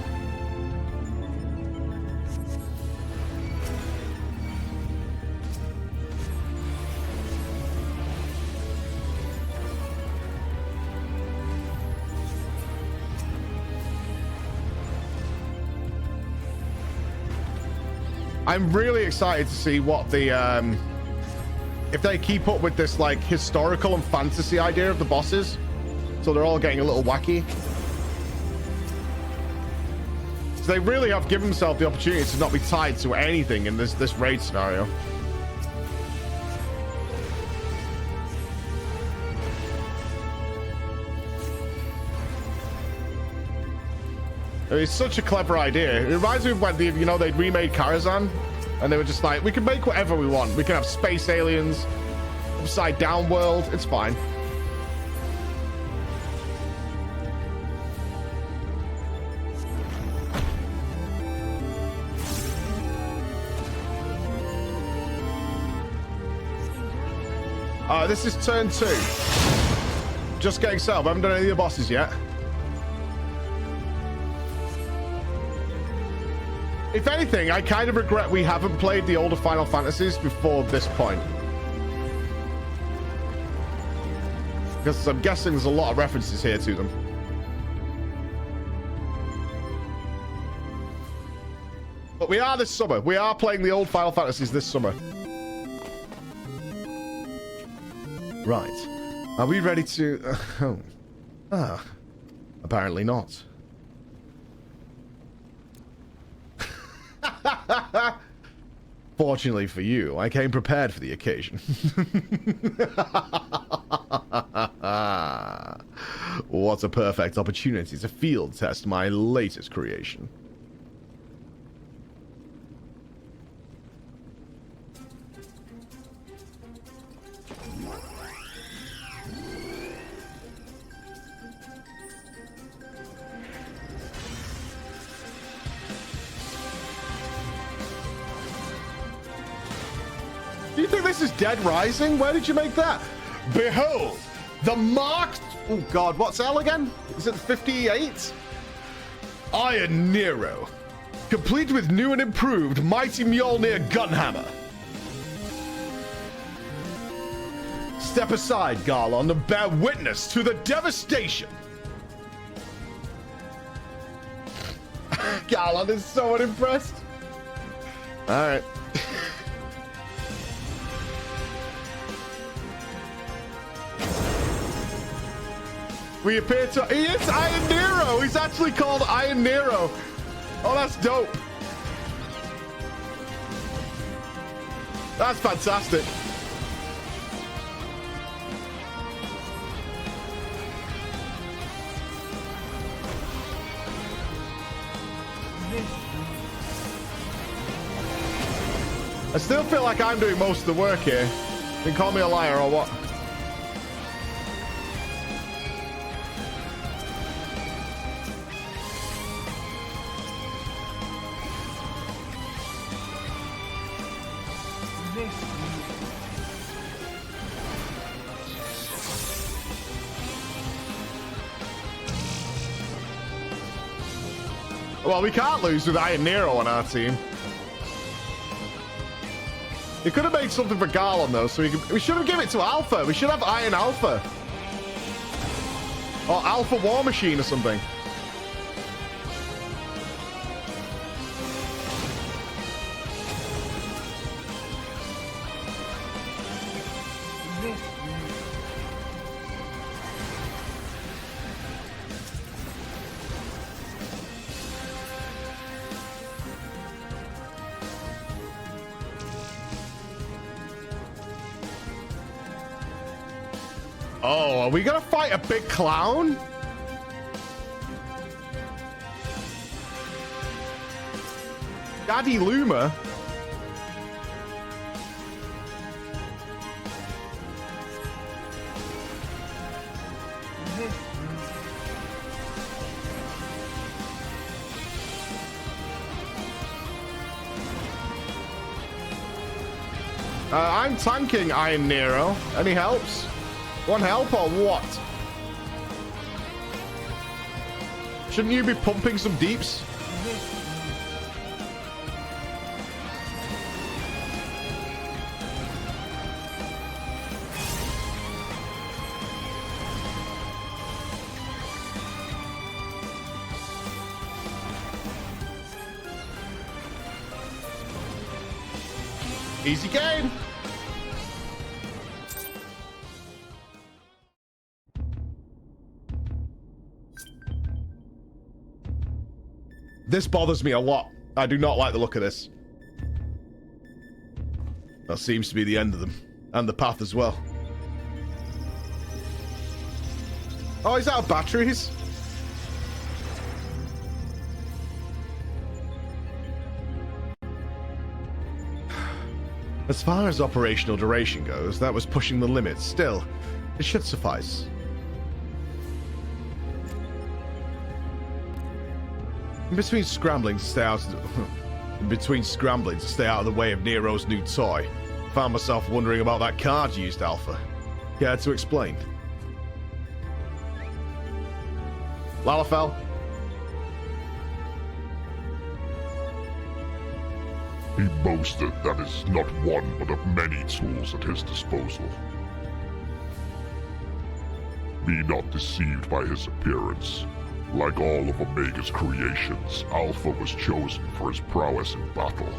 [SPEAKER 1] I'm really excited to see what the if they keep up with this like historical and fantasy idea of the bosses, so they're all getting a little wacky. So they really have given themselves the opportunity to not be tied to anything in this raid scenario. It's such a clever idea. It reminds me of when they'd remade Karazhan, and they were just like, we can make whatever we want. We can have space aliens, upside down world. It's fine. This is turn 2. Just getting set up. I haven't done any of the bosses yet. If anything, I kind of regret we haven't played the older Final Fantasies before this point. Because I'm guessing there's a lot of references here to them. But we are this summer. We are playing the old Final Fantasies this summer. Right. Are we ready to... apparently not. Fortunately for you, I came prepared for the occasion. What a perfect opportunity to field test my latest creation. Do you think this is Dead Rising? Where did you make that? Behold, the marked... Oh, God, what's L again? Is it 58? Iron Nero. Complete with new and improved Mighty Mjolnir Gunhammer. Step aside, Garlon, and bear witness to the devastation. Garlon is so unimpressed. All right. We appear to... He is Iron Nero. He's actually called Iron Nero. Oh, that's dope. That's fantastic. I still feel like I'm doing most of the work here. You can call me a liar or what? Well, we can't lose with Iron Nero on our team. He could have made something for Garlon, though, so we should have given it to Alpha. We should have Iron Alpha. Or Alpha War Machine or something. Oh, are we gonna fight a big clown? Daddy Luma? I'm tanking Iron Nero. Any helps? One help or what? Shouldn't you be pumping some deeps? Easy game. This bothers me a lot. I do not like the look of this. That seems to be the end of them. And the path as well. Oh, he's out of batteries? As far as operational duration goes, that was pushing the limits. Still, it should suffice. In between scrambling to stay out of the way of Nero's new toy, I found myself wondering about that card you used, Alpha. Care to explain? Lalafell?
[SPEAKER 2] He boasted that is not one but of many tools at his disposal. Be not deceived by his appearance. Like all of Omega's creations, Alpha was chosen for his prowess in battle.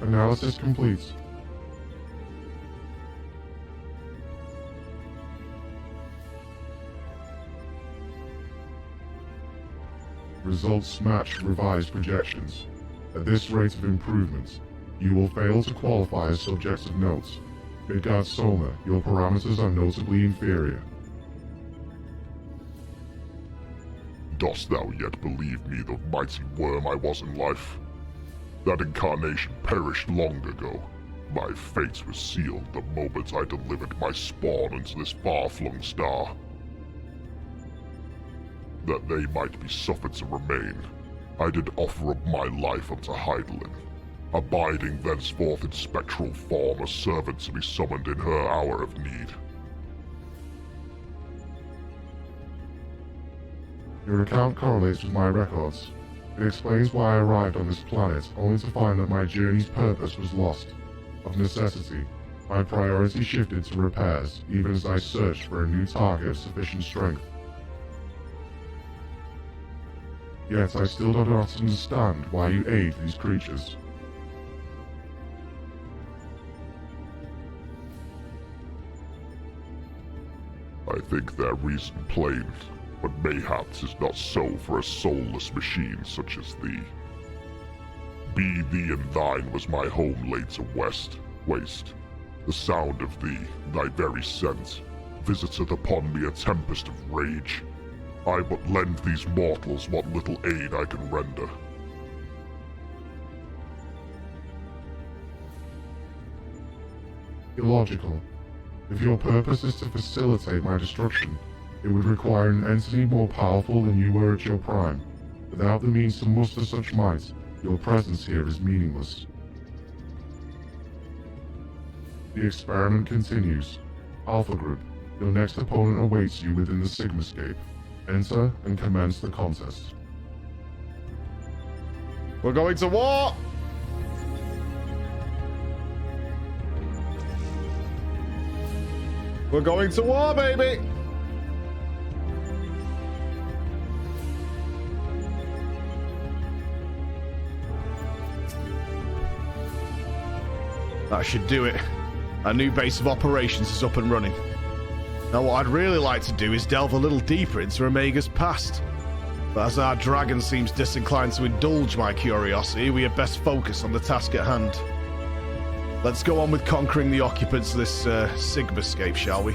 [SPEAKER 2] Analysis complete. Results match revised projections. At this rate of improvement, you will fail to qualify as subjects of note. Midgard Soma, your parameters are notably inferior. Dost thou yet believe me, the mighty worm I was in life? That incarnation perished long ago. My fate was sealed the moment I delivered my spawn into this far-flung star. That they might be suffered to remain, I did offer up my life unto Heidelin, abiding thenceforth in spectral form, a servant to be summoned in her hour of need. Your account correlates with my records. It explains why I arrived on this planet only to find that my journey's purpose was lost. Of necessity, my priority shifted to repairs even as I searched for a new target of sufficient strength. Yet I still do not understand why you aid these creatures.
[SPEAKER 4] I think their reason plain, but mayhaps is not so for a soulless machine such as thee. Be thee and thine was my home laid to waste. The sound of thee, thy very scent, visiteth upon me a tempest of rage. I but lend these mortals what little aid I can render.
[SPEAKER 2] Illogical. If your purpose is to facilitate my destruction, it would require an entity more powerful than you were at your prime. Without the means to muster such might, your presence here is meaningless. The experiment continues. Alpha Group, your next opponent awaits you within the Sigmascape. Enter and commence the contest.
[SPEAKER 1] We're going to war! We're going to war, baby! That should do it. Our new base of operations is up and running. Now what I'd really like to do is delve a little deeper into Omega's past. But as our dragon seems disinclined to indulge my curiosity, we had best focus on the task at hand. Let's go on with conquering the occupants of this Sigmascape, shall we?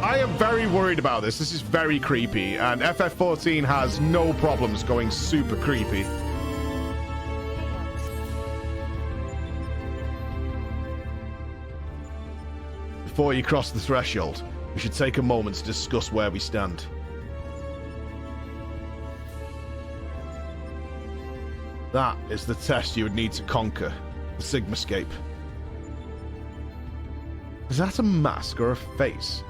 [SPEAKER 1] I am very worried about this. This is very creepy, and FF14 has no problems going super creepy. Before you cross the threshold, we should take a moment to discuss where we stand. That is the test you would need to conquer the Sigmascape. Is that a mask or a face?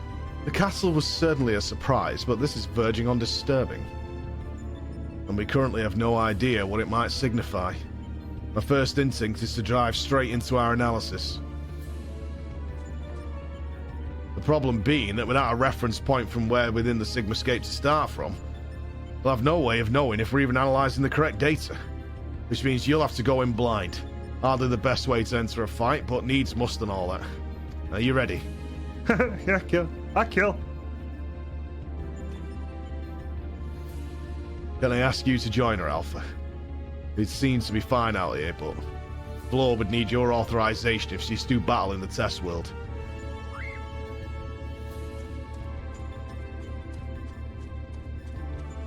[SPEAKER 1] The castle was certainly a surprise, but this is verging on disturbing. And we currently have no idea what it might signify. My first instinct is to dive straight into our analysis. The problem being that without a reference point from where within the Sigmascape to start from, we'll have no way of knowing if we're even analysing the correct data. Which means you'll have to go in blind. Hardly the best way to enter a fight, but needs must and all that. Are you ready?
[SPEAKER 3] Yeah, kill. I kill.
[SPEAKER 1] Can I ask you to join her, Alpha? It seems to be fine out here, but Floor would need your authorization if she's to battle in the test world.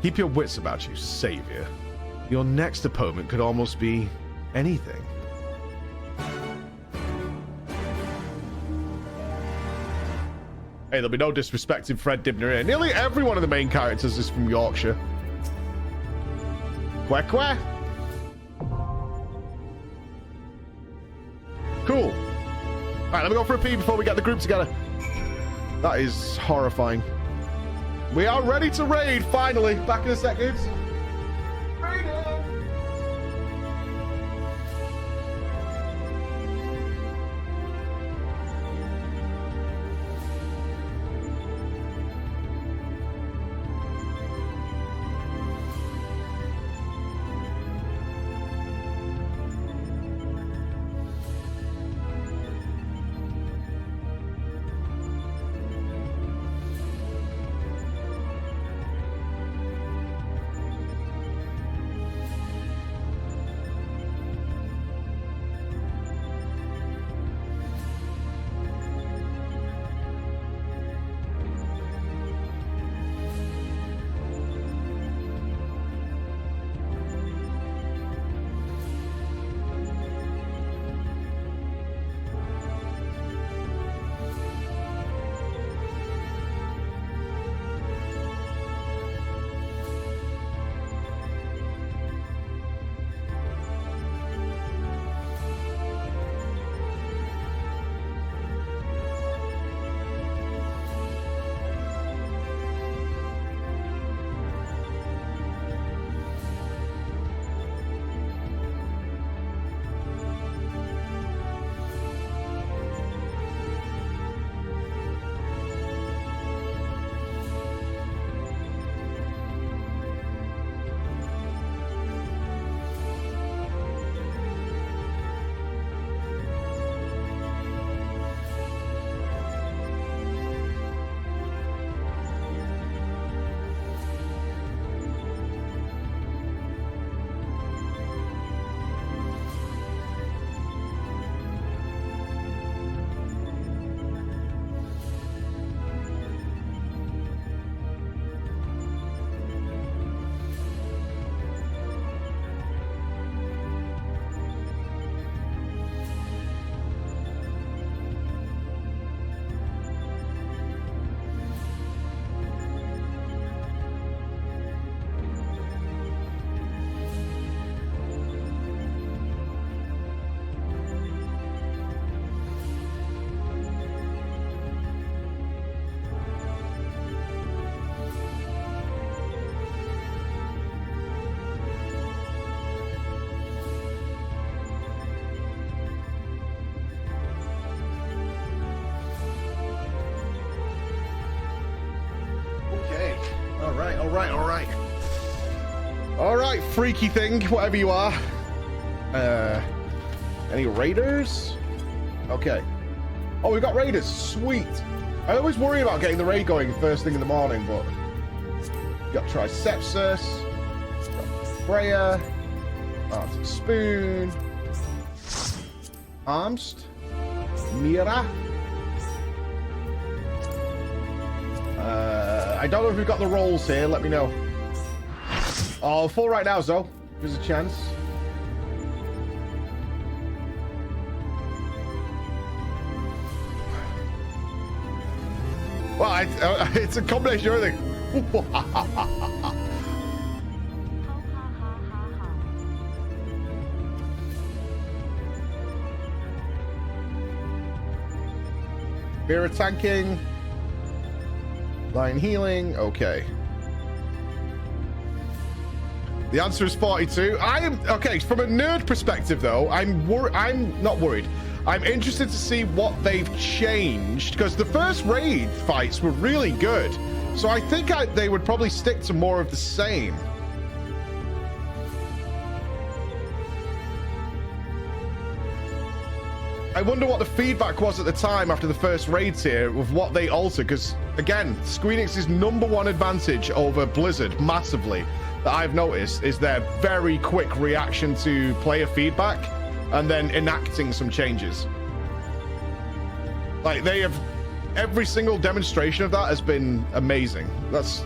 [SPEAKER 1] Keep your wits about you, Savior. Your next opponent could almost be anything. Hey, there'll be no disrespect in Fred Dibner here. Nearly every one of the main characters is from Yorkshire. Quack quack. Cool. Alright, let me go for a pee before we get the group together. That is horrifying. We are ready to raid, finally. Back in a second. All right, all right. All right, freaky thing, whatever you are. Any raiders? Okay. Oh, we got raiders. Sweet. I always worry about getting the raid going first thing in the morning, but got Tricepsus, got Freya, Arctic Spoon, Armst, Mira. I don't know if we've got the rolls here. Let me know. Oh, full right now, Zo. There's a chance. Well, it's a combination of everything. Spirit tanking. Line healing. Okay. The answer is 42. I am okay. From a nerd perspective, though, I'm not worried. I'm interested to see what they've changed because the first raid fights were really good. So I think they would probably stick to more of the same. I wonder what the feedback was at the time after the first raids here with what they altered. Because again, Squeenix's #1 advantage over Blizzard massively that I've noticed is their very quick reaction to player feedback and then enacting some changes. Like they have, every single demonstration of that has been amazing. That's,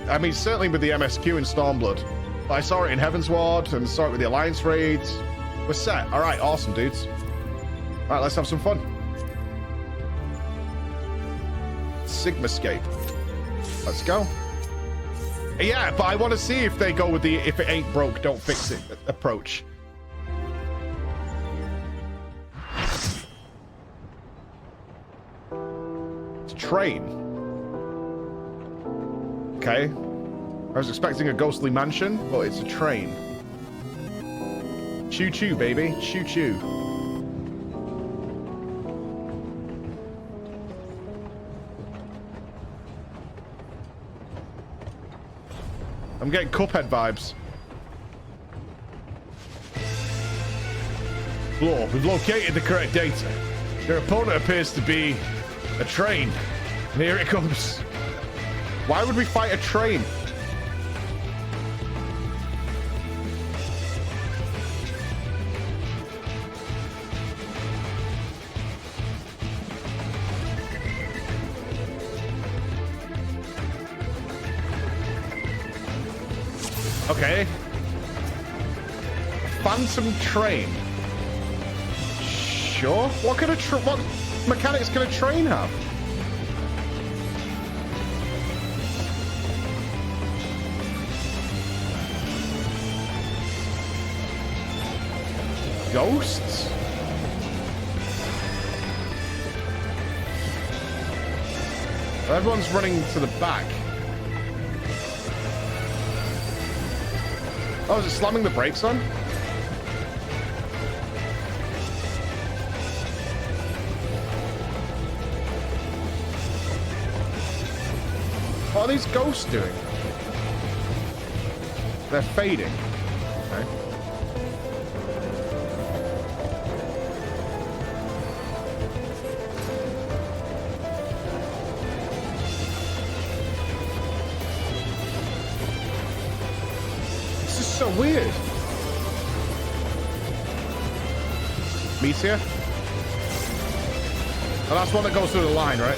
[SPEAKER 1] I mean, certainly with the MSQ in Stormblood. I saw it in Heavensward and saw it with the Alliance raids. We're set. All right, awesome, dudes. All right, let's have some fun. Sigmascape. Let's go. Yeah, but I want to see if they go with the if it ain't broke, don't fix it approach. It's a train. Okay. I was expecting a ghostly mansion, but it's a train. Choo-choo, baby. Choo-choo. I'm getting Cuphead vibes. Lord, we've located the correct data. Their opponent appears to be a train. And here it comes. Why would we fight a train? Okay. Phantom train. Sure. What mechanics can a train have? Ghosts? Everyone's running to the back. Oh, is it slamming the brakes on? What are these ghosts doing? They're fading. Okay. So weird. Meteor? Oh, that's one that goes through the line, right?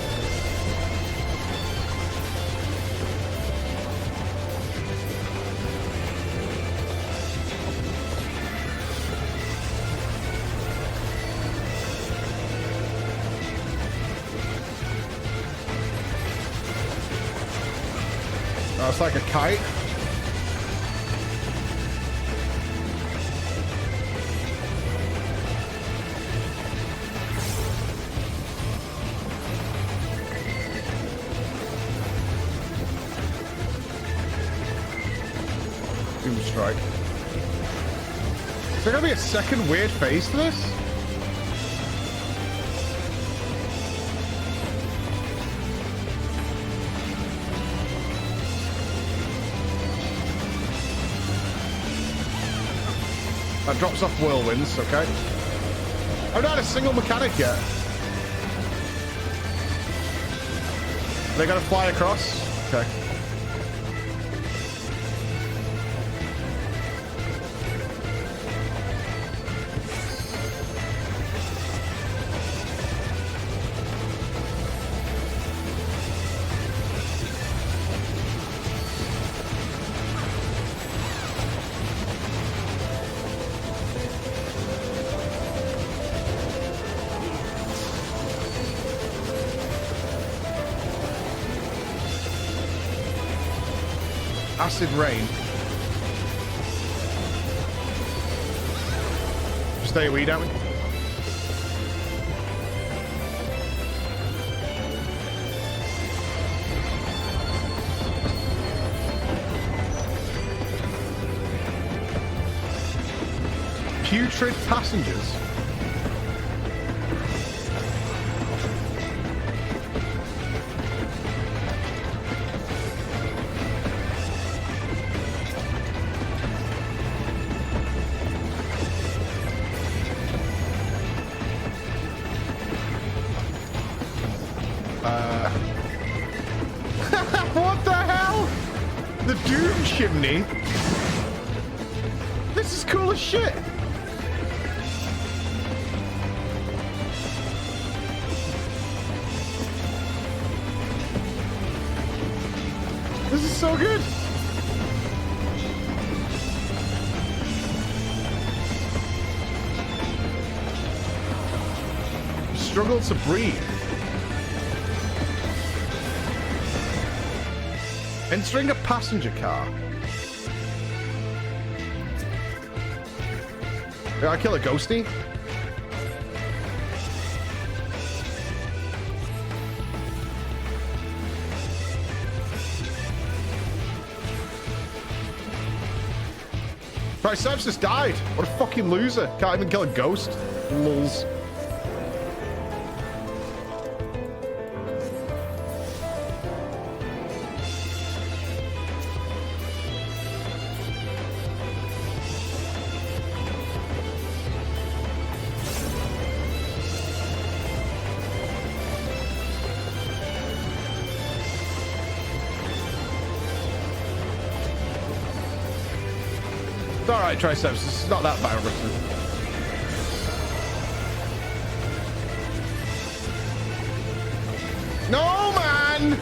[SPEAKER 1] Oh, it's like a kite. Strike. Is there gonna be a second weird phase to this? That drops off whirlwinds, okay. I've not had a single mechanic yet. They gotta fly across? Okay. Acid rain. Stay a weed at me. Putrid passengers. What the hell? The Doom Chimney? This is cool as shit. This is so good. Struggle to breathe. Entering a passenger car. Did I kill a ghosty? Triceps just died. What a fucking loser. Can't even kill a ghost. Lulz. It's all right, Triceps. It's not that bad. No, man!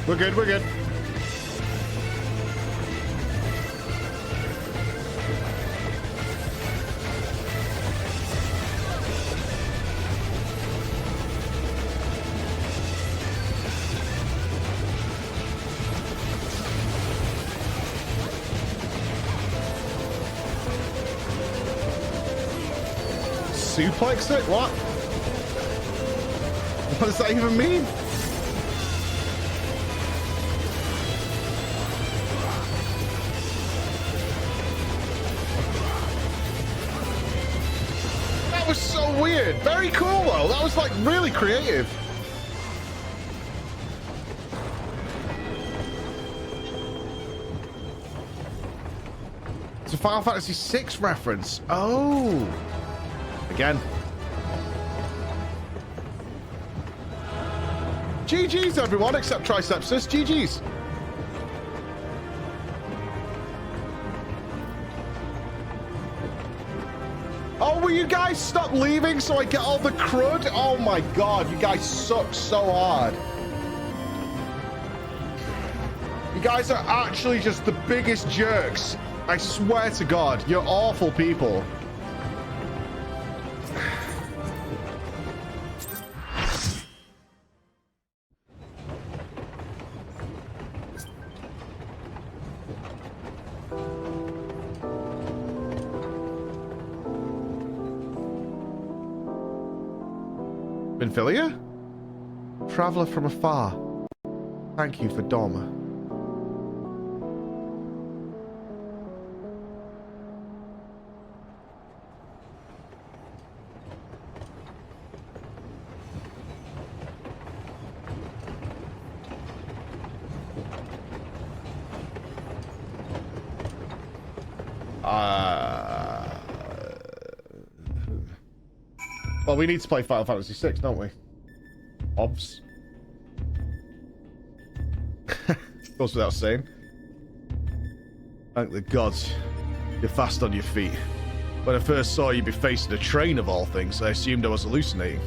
[SPEAKER 1] We're good, we're good. Suplex it? What? What does that even mean? That was so weird. Very cool though. That was like really creative. It's a Final Fantasy VI reference. Oh. Again. GG's everyone except Tricepsus. GG's. Oh, will you guys stop leaving so I get all the crud? Oh my god, you guys suck so hard. You guys are actually just the biggest jerks. I swear to God, you're awful people. Benfilia? Traveler from afar. Thank you for Dom. Well, we need to play Final Fantasy VI, don't we? Obs. Goes without saying. Thank the gods. You're fast on your feet. When I first saw you be facing a train of all things, I assumed I was hallucinating.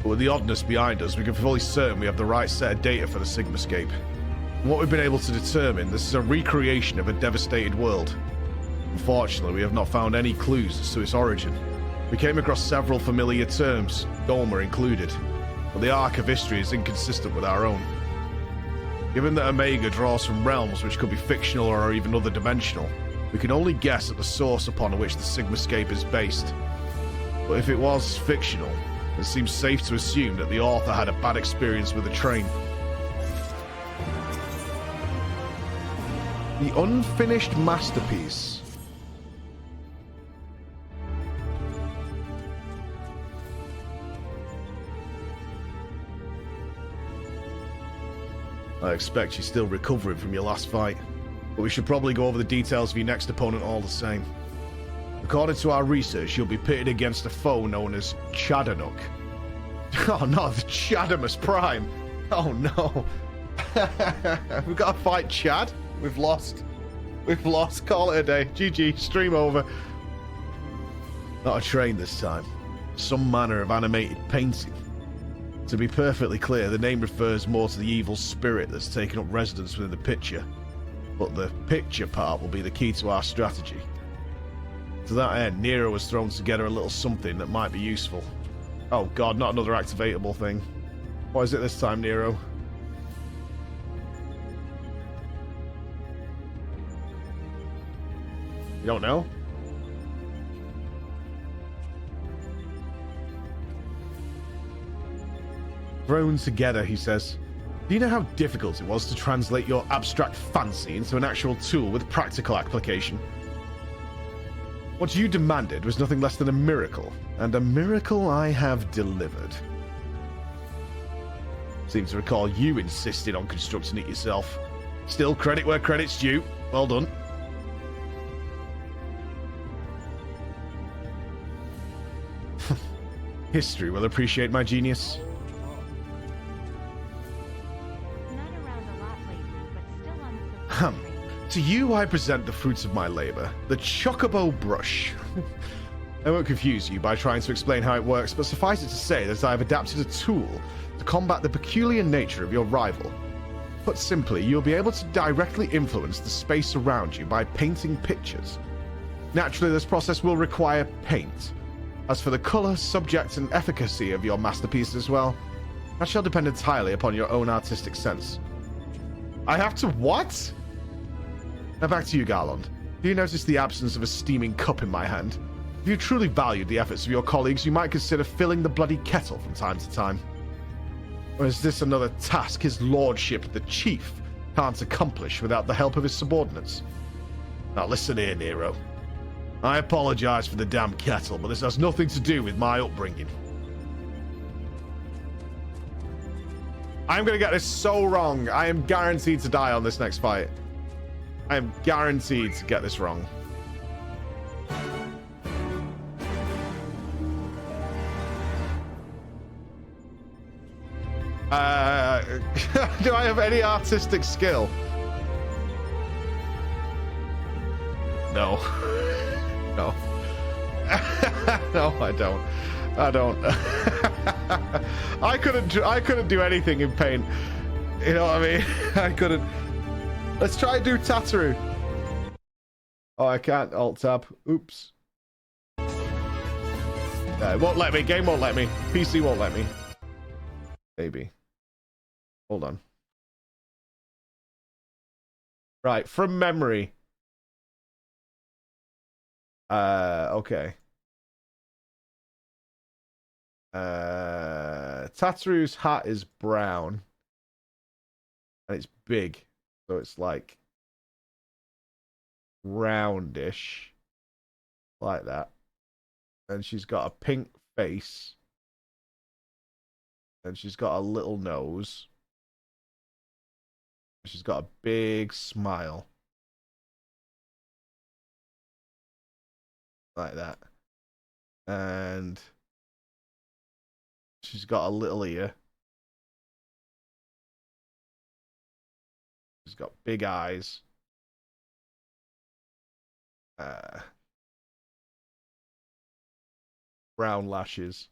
[SPEAKER 1] But with the oddness behind us, we can fully certain we have the right set of data for the Sigmascape. From what we've been able to determine, this is a recreation of a devastated world. Unfortunately, we have not found any clues as to its origin. We came across several familiar terms, Doma included, but the arc of history is inconsistent with our own. Given that Omega draws from realms which could be fictional or even other-dimensional, we can only guess at the source upon which the Sigmascape is based. But if it was fictional, it seems safe to assume that the author had a bad experience with a train. The unfinished masterpiece. I expect you're still recovering from your last fight, but we should probably go over the details of your next opponent all the same. According to our research, you'll be pitted against a foe known as Chadanook. Oh no, the Chadamus Prime! Oh no! We've got to fight Chad? We've lost. We've lost. Call it a day. GG. Stream over. Not a train this time. Some manner of animated painting. To be perfectly clear, the name refers more to the evil spirit that's taken up residence within the picture. But the picture part will be the key to our strategy. To that end, Nero has thrown together a little something that might be useful. Oh god, not another activatable thing. What is it this time, Nero? You don't know? Thrown together, he says. Do you know how difficult it was to translate your abstract fancy into an actual tool with practical application? What you demanded was nothing less than a miracle, and a miracle I have delivered. Seem to recall you insisted on constructing it yourself. Still, credit where credit's due. Well done. History will appreciate my genius. To you I present the fruits of my labor, the Chocobo Brush. I won't confuse you by trying to explain how it works, but suffice it to say that I have adapted a tool to combat the peculiar nature of your rival. Put simply, you'll be able to directly influence the space around you by painting pictures. Naturally, this process will require paint. As for the color, subject, and efficacy of your masterpiece as well, that shall depend entirely upon your own artistic sense. I have to what? Now back to you, Garland. Do you notice the absence of a steaming cup in my hand? If you truly valued the efforts of your colleagues, you might consider filling the bloody kettle from time to time. Or is this another task his lordship, the chief, can't accomplish without the help of his subordinates? Now listen here, Nero. I apologize for the damn kettle, but this has nothing to do with my upbringing. I'm gonna get this so wrong. I am guaranteed to die on this next fight. I am guaranteed to get this wrong. Do I have any artistic skill? No. No. No, I don't. I don't. I couldn't do anything in paint. You know what I mean? I couldn't. Let's try and do Tataru. Oh, I can't alt tab. Oops. It won't let me. Game won't let me. PC won't let me. Maybe. Hold on. Right, from memory. Okay. Tataru's hat is brown. And it's big. So it's like roundish. Like that. And she's got a pink face. And she's got a little nose. She's got a big smile. Like that. And she's got a little ear. She's got big eyes. Brown lashes.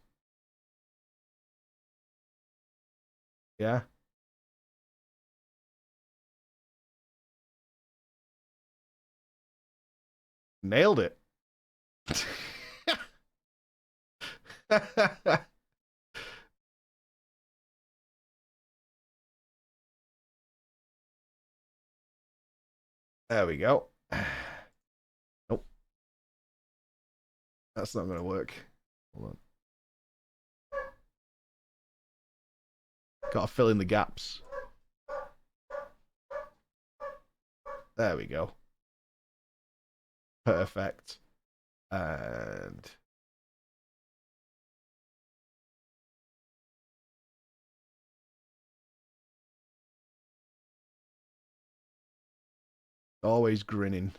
[SPEAKER 1] Yeah. Nailed it. There we go. Nope. That's not going to work. Hold on. Got to fill in the gaps. There we go. Perfect. And always grinning.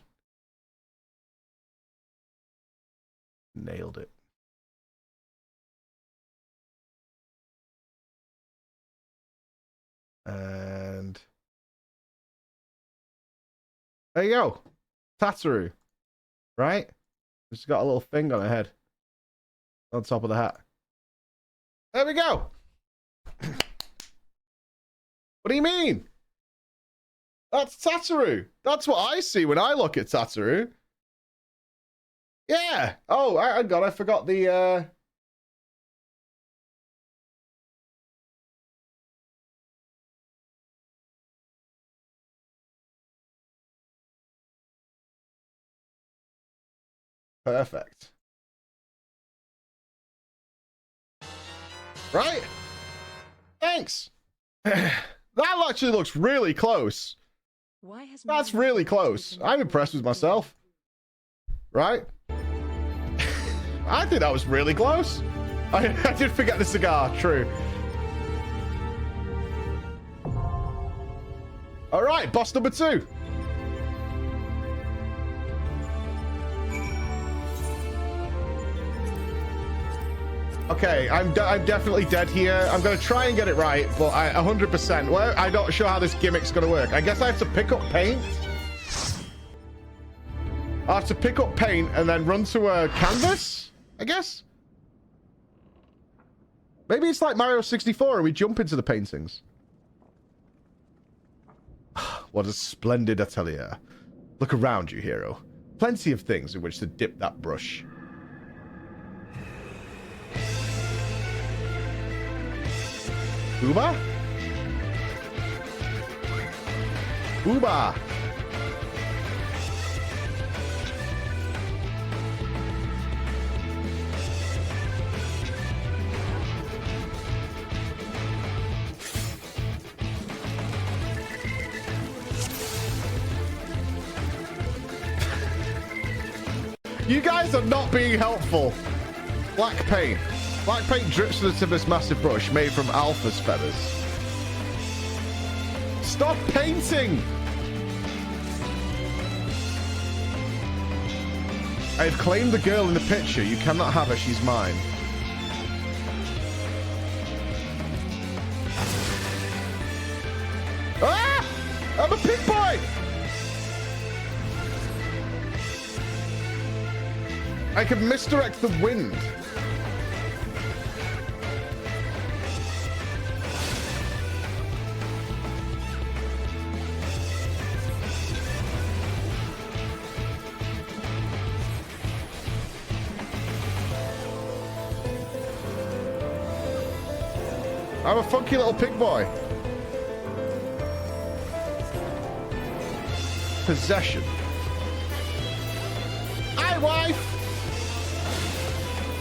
[SPEAKER 1] Nailed it. And there you go. Tataru. Right? She's got a little thing on her head. On top of the hat. There we go. What do you mean? That's Tataru. That's what I see when I look at Tataru. Yeah. Oh, hang on. I forgot the... Perfect. Right? Thanks. That actually looks really close. That's really close. I'm impressed with myself. Right? I think that was really close. I did forget the cigar. True. All right, boss number 2. Okay, I'm definitely dead here. I'm going to try and get it right, but 100%. Well, I'm not sure how this gimmick's going to work. I guess I have to pick up paint. I have to pick up paint and then run to a canvas, I guess? Maybe it's like Mario 64 and we jump into the paintings. What a splendid atelier. Look around you, hero. Plenty of things in which to dip that brush. Uba? Uba! You guys are not being helpful. Black paint. Black paint drips from the tip of this massive brush made from Alpha's feathers. Stop painting! I have claimed the girl in the picture. You cannot have her. She's mine. Ah! I'm a pig boy! I can misdirect the wind. I'm a funky little pig boy. Possession. Hi, wife.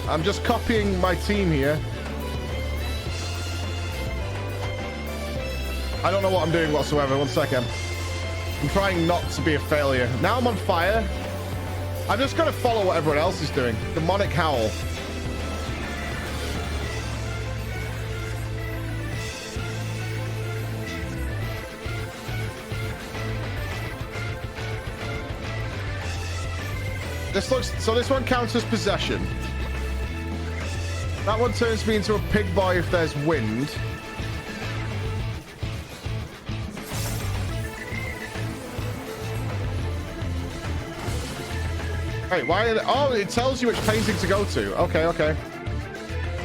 [SPEAKER 1] I'm just copying my team here. I don't know what I'm doing whatsoever. 1 second. I'm trying not to be a failure. Now I'm on fire. I'm just going to follow what everyone else is doing. Demonic howl. This looks... So this one counts as possession. That one turns me into a pig boy if there's wind. Wait, why are they... Oh, it tells you which painting to go to. Okay, okay.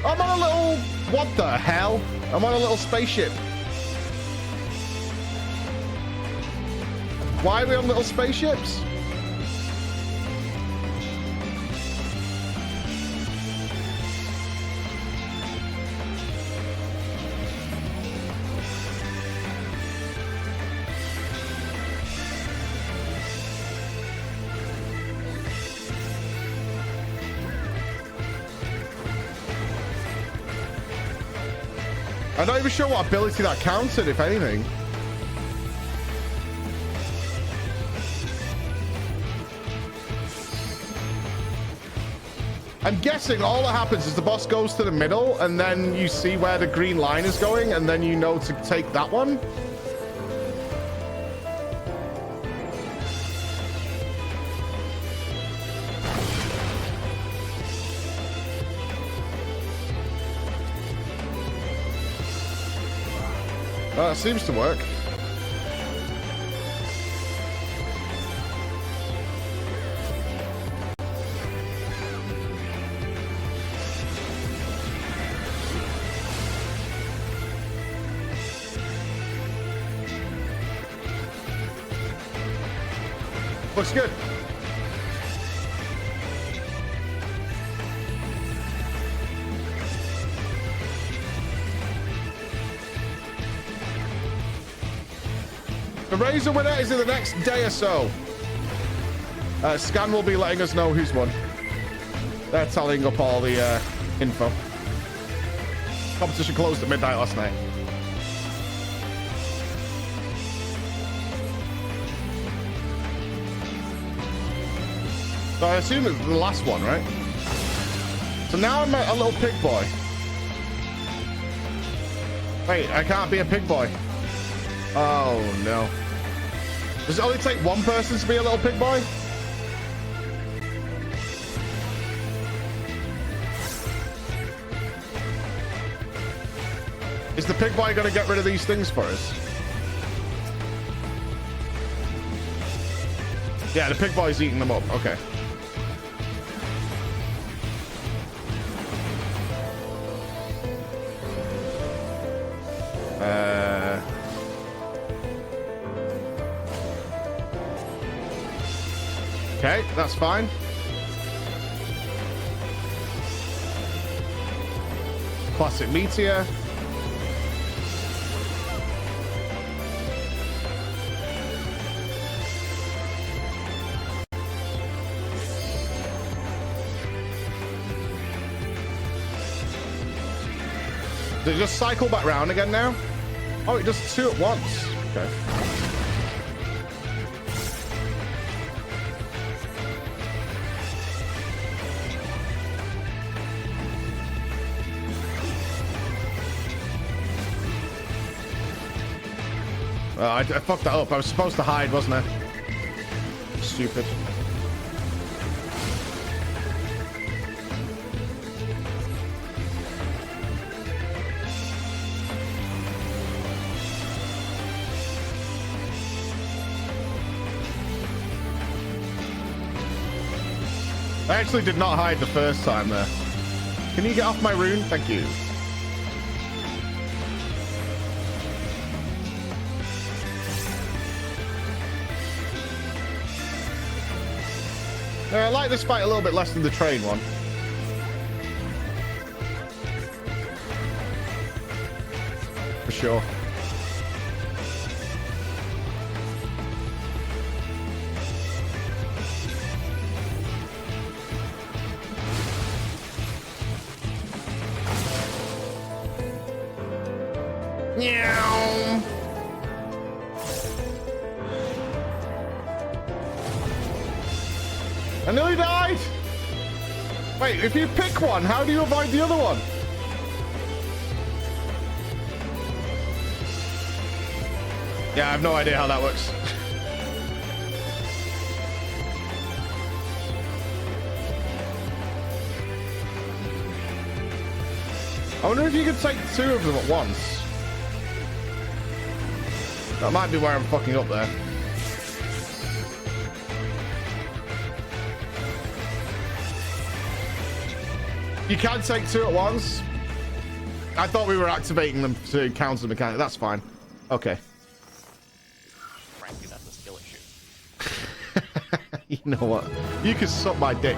[SPEAKER 1] I'm on a little... What the hell? I'm on a little spaceship. Why are we on little spaceships? I'm not even sure what ability that counted, if anything. I'm guessing all that happens is the boss goes to the middle, and then you see where the green line is going, and then you know to take that one. It seems to work. Looks good. The Razor winner is in the next day or so. Scan will be letting us know who's won. They're tallying up all the info. Competition closed at midnight last night. So I assume it's the last one, right? So now I'm a little pig boy. Wait, I can't be a pig boy. Oh no. Does it only take one person to be a little pig boy? Is the pig boy gonna get rid of these things for us? Yeah, the pig boy's eating them up. Okay. Okay, that's fine. Classic meteor. Does it just cycle back round again now? Oh, it does two at once. Okay. I fucked that up. I was supposed to hide, wasn't I? Stupid. I actually did not hide the first time there. Can you get off my rune? Thank you. I like this fight a little bit less than the train one. sure. Meow. I nearly died. Wait, if you pick one, how do you avoid the other one? Yeah, I have no idea how that works. I wonder if you could take two of them at once. That might be where I'm fucking up there. You can take two at once. I thought we were activating them to counter the mechanic. That's fine. Okay.
[SPEAKER 5] Frankly, that's a skill issue.
[SPEAKER 1] You know what? You can suck my dick.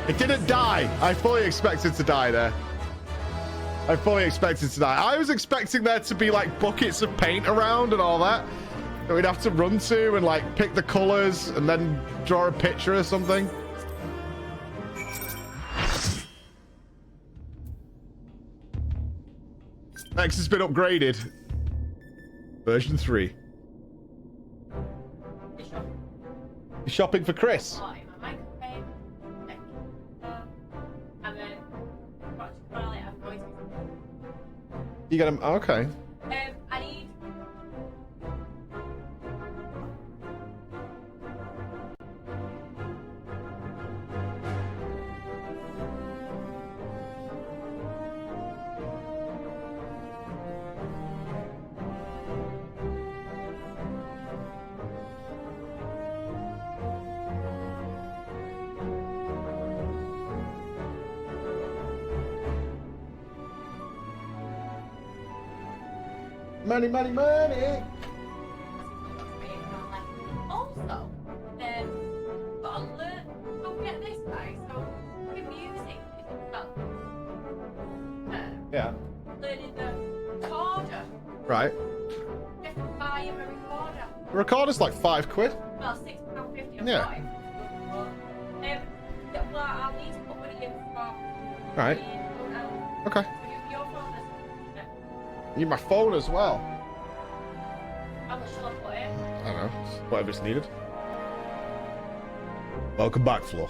[SPEAKER 1] It didn't die. I fully expected to die there. I fully expected to die. I was expecting there to be like buckets of paint around and all that we'd have to run to and like pick the colors and then draw a picture or something. X has been upgraded. Version 3. You're shopping for Chris. You got him. Okay.
[SPEAKER 6] I need.
[SPEAKER 1] Money, money, money.
[SPEAKER 6] Also, but I'll learn. Don't get this guy. So with music, well,
[SPEAKER 1] Yeah.
[SPEAKER 6] learning the recorder.
[SPEAKER 1] Right.
[SPEAKER 6] You have to buy him a recorder.
[SPEAKER 1] The recorder's like £5.
[SPEAKER 6] Well, £6.50.
[SPEAKER 1] Yeah.
[SPEAKER 6] Well, I'll need to put money in from.
[SPEAKER 1] Right. Okay.
[SPEAKER 6] Your phone is.
[SPEAKER 1] You need my phone as well.
[SPEAKER 6] How much shall I put in?
[SPEAKER 1] I don't know. Whatever's needed. Welcome back, Flo.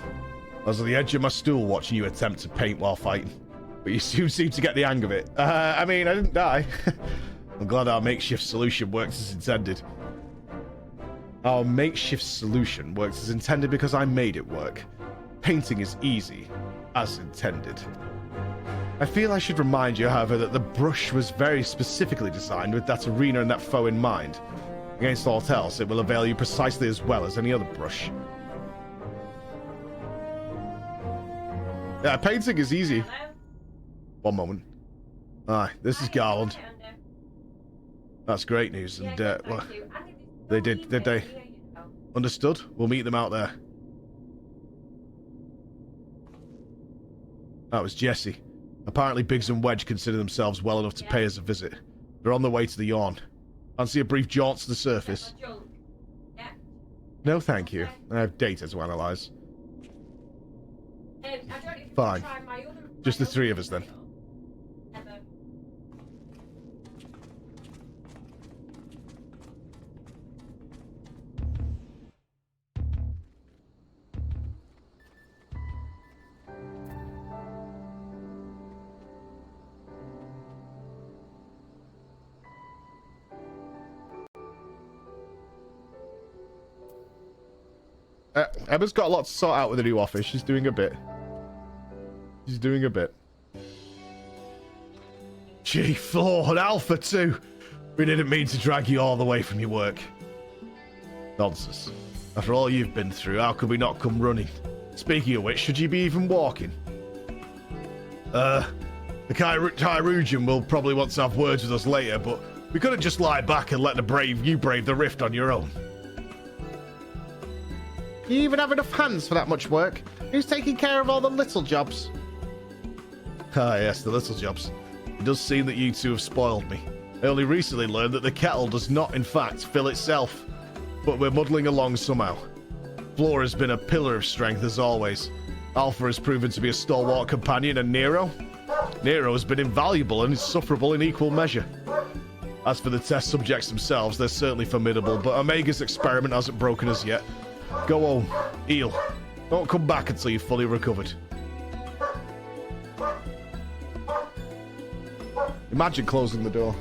[SPEAKER 1] I was on the edge of my stool watching you attempt to paint while fighting. But you soon seem to get the hang of it. I mean, I didn't die. I'm glad our makeshift solution works as intended. Our makeshift solution works as intended because I made it work. Painting is easy, as intended. I feel I should remind you, however, that the brush was very specifically designed with that arena and that foe in mind. Against all else, it will avail you precisely as well as any other brush. Yeah, painting is easy.
[SPEAKER 6] Hello?
[SPEAKER 1] One moment. Aye, this is Garland. That's great news, and, well, they did they? Understood? We'll meet them out there. That was Jesse. Apparently Biggs and Wedge consider themselves well enough to pay us a visit. They're on their way to the yawn. Fancy a brief jaunt to the surface? No, thank you. I have data to analyze. Fine. Just the three of us, then. Emma's got a lot to sort out with the new office. She's doing a bit. She's doing a bit. Gee, Flo, an Alpha too. We didn't mean to drag you all the way from your work. Nonsense. After all you've been through, how could we not come running? Speaking of which, should you be even walking? The Kyrugian will probably want to have words with us later, but we couldn't just lie back and let you brave the rift on your own. You even have enough hands for that much work? Who's taking care of all the little jobs? Ah, yes, the little jobs. It does seem that you two have spoiled me. I only recently learned that the kettle does not, in fact, fill itself. But we're muddling along somehow. Flora has been a pillar of strength as always. Alpha has proven to be a stalwart companion, and Nero? Nero has been invaluable and insufferable in equal measure. As for the test subjects themselves, they're certainly formidable, but Omega's experiment hasn't broken us yet. Go home. Heal. Don't come back until you're fully recovered. Imagine closing the door.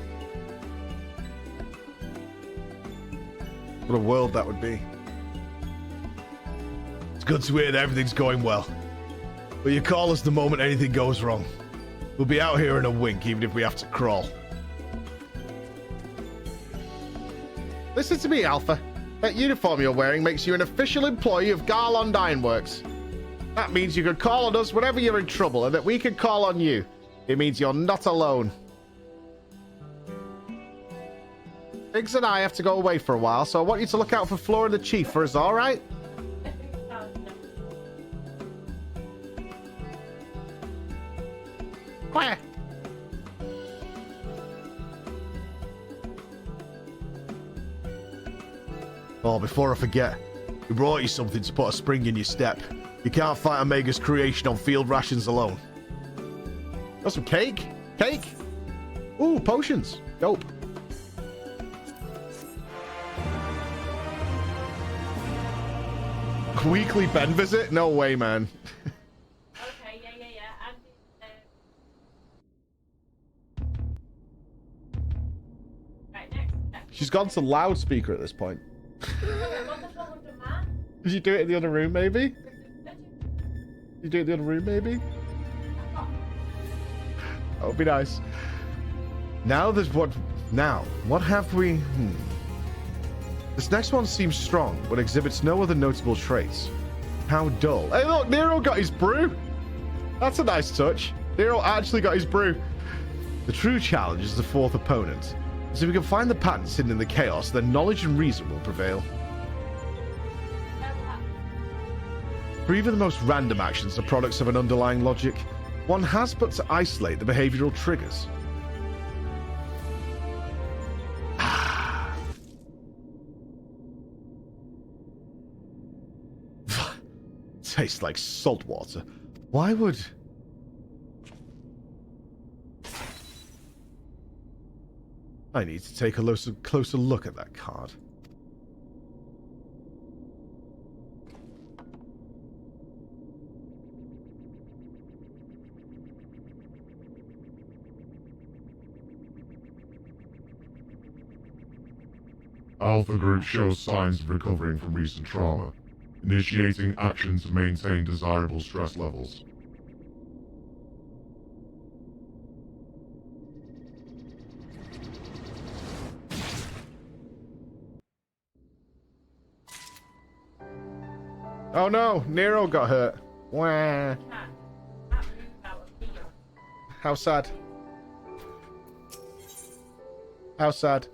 [SPEAKER 1] What a world that would be. It's good to hear that everything's going well. But you call us the moment anything goes wrong. We'll be out here in a wink, even if we have to crawl. Listen to me, Alpha. That uniform you're wearing makes you an official employee of Garlond Ironworks. That means you can call on us whenever you're in trouble, and that we can call on you. It means you're not alone. Biggs and I have to go away for a while, so I want you to look out for Flora and the Chief for us, alright? Where? Oh, before I forget, we brought you something to put a spring in your step. You can't fight Omega's creation on field rations alone. Got some cake? Cake? Ooh, potions. Dope. Weekly Ben visit? No way, man.
[SPEAKER 6] Okay, yeah. Right, next.
[SPEAKER 1] She's gone to loudspeaker at this point.
[SPEAKER 6] Wonderful with the man.
[SPEAKER 1] Did you do it in the other room, maybe? You do it in the other room, maybe? That would be nice. Now there's what... Now, what have we... This next one seems strong, but exhibits no other notable traits. How dull. Hey, look, Nero got his brew. That's a nice touch. Nero actually got his brew. The true challenge is the fourth opponent. So if we can find the patterns hidden in the chaos, then knowledge and reason will prevail. For even the most random actions are products of an underlying logic, one has but to isolate the behavioral triggers. Tastes like salt water. Why would... I need to take a closer look at that card.
[SPEAKER 2] Alpha Group shows signs of recovering from recent trauma, initiating action to maintain desirable stress levels.
[SPEAKER 1] Oh no, Nero got hurt. Wah. How sad. How sad.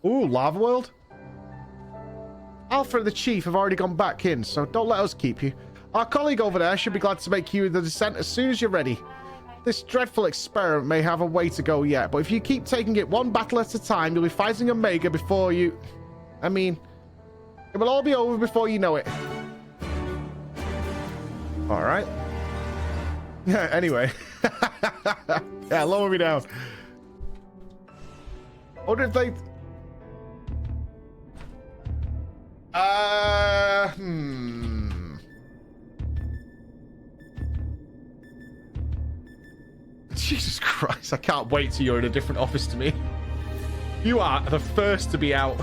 [SPEAKER 1] Ooh, Lava World? Alpha and the Chief have already gone back in, so don't let us keep you. Our colleague over there should be glad to make you the descent as soon as you're ready. This dreadful experiment may have a way to go yet, but if you keep taking it one battle at a time, you'll be fighting Omega before you... I mean, it will all be over before you know it. Alright. Yeah, anyway. Yeah, lower me down. What if they... Jesus Christ, I can't wait till you're in a different office to me. You are the first to be out.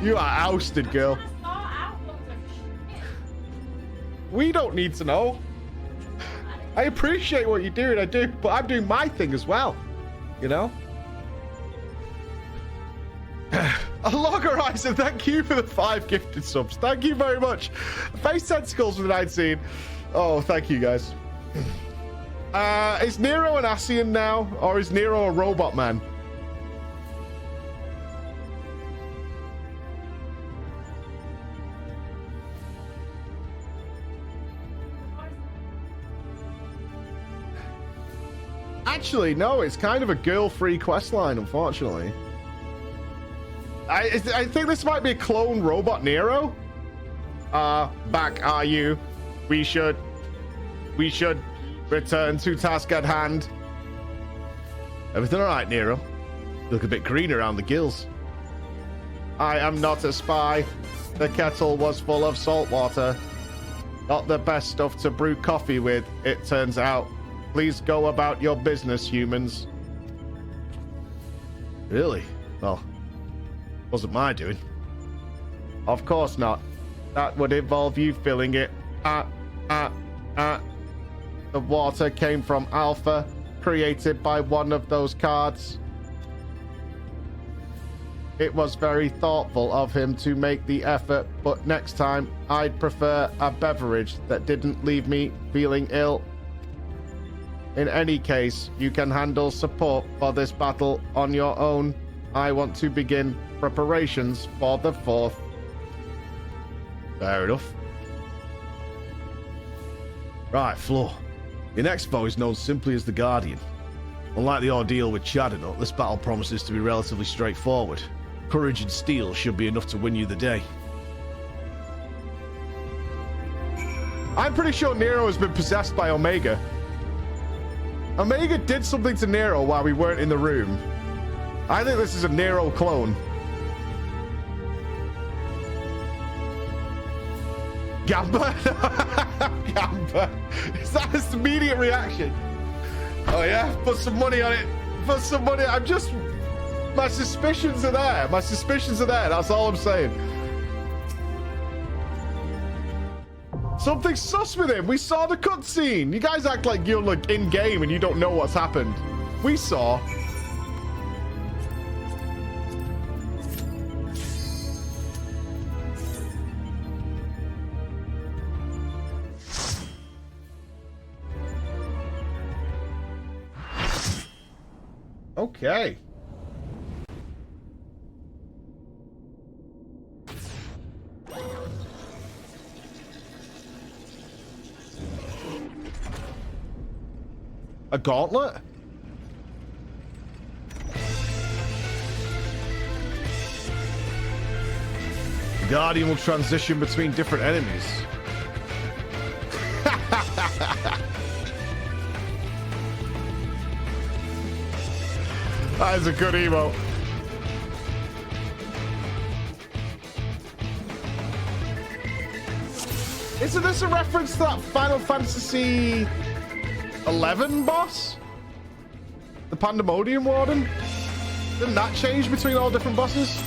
[SPEAKER 1] You are ousted, girl. We don't need to know. I appreciate what you're doing, I do, but I'm doing my thing as well. You know? Log Horizon, thank you for the 5 gifted subs. Thank you very much. Face Tentacles for the 19. Oh, thank you, guys. Is Nero an Asian now? Or is Nero a robot man? actually. No, it's kind of a girl-free quest line, unfortunately. I think this might be a clone robot Nero. Back are you? We should return to task at hand. Everything all right, Nero? You look a bit green around the gills. I am not a spy. The kettle was full of salt water. Not the best stuff to brew coffee with, it turns out. Please go about your business, humans. Really? Well, wasn't my doing. Of course not. That would involve you filling it. The water came from Alpha, created by one of those cards. It was very thoughtful of him to make the effort, but next time I'd prefer a beverage that didn't leave me feeling ill. In any case, you can handle support for this battle on your own. I want to begin preparations for the 4th. Fair enough. Right, Flo. Your next foe is known simply as the Guardian. Unlike the ordeal with Chadinot, this battle promises to be relatively straightforward. Courage and steel should be enough to win you the day. I'm pretty sure Nero has been possessed by Omega. Omega did something to Nero while we weren't in the room. I think this is a Nero clone. Gamba? Gamba. Is that his immediate reaction? Oh yeah? Put some money on it. Put some money. I'm just... My suspicions are there. My suspicions are there. That's all I'm saying. Something's sus with him. We saw the cutscene. You guys act like you're like in game and you don't know what's happened. We saw. Okay. A gauntlet? The Guardian will transition between different enemies. That is a good emote. Isn't this a reference to that Final Fantasy 11 boss? The Pandemonium Warden? Didn't that change between all different bosses?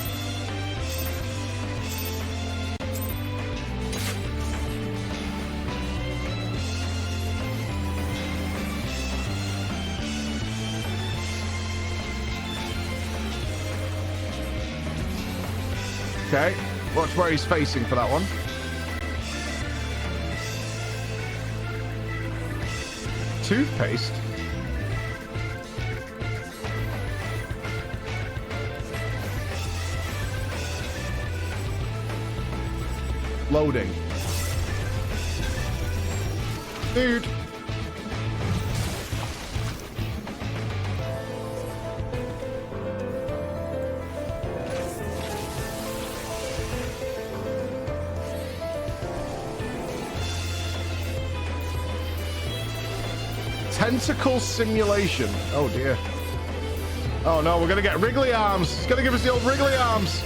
[SPEAKER 1] Okay, watch where he's facing for that one. Toothpaste? Loading. Dude. Tentacle simulation. Oh dear. Oh no, we're gonna get wriggly arms. It's gonna give us the old wriggly arms.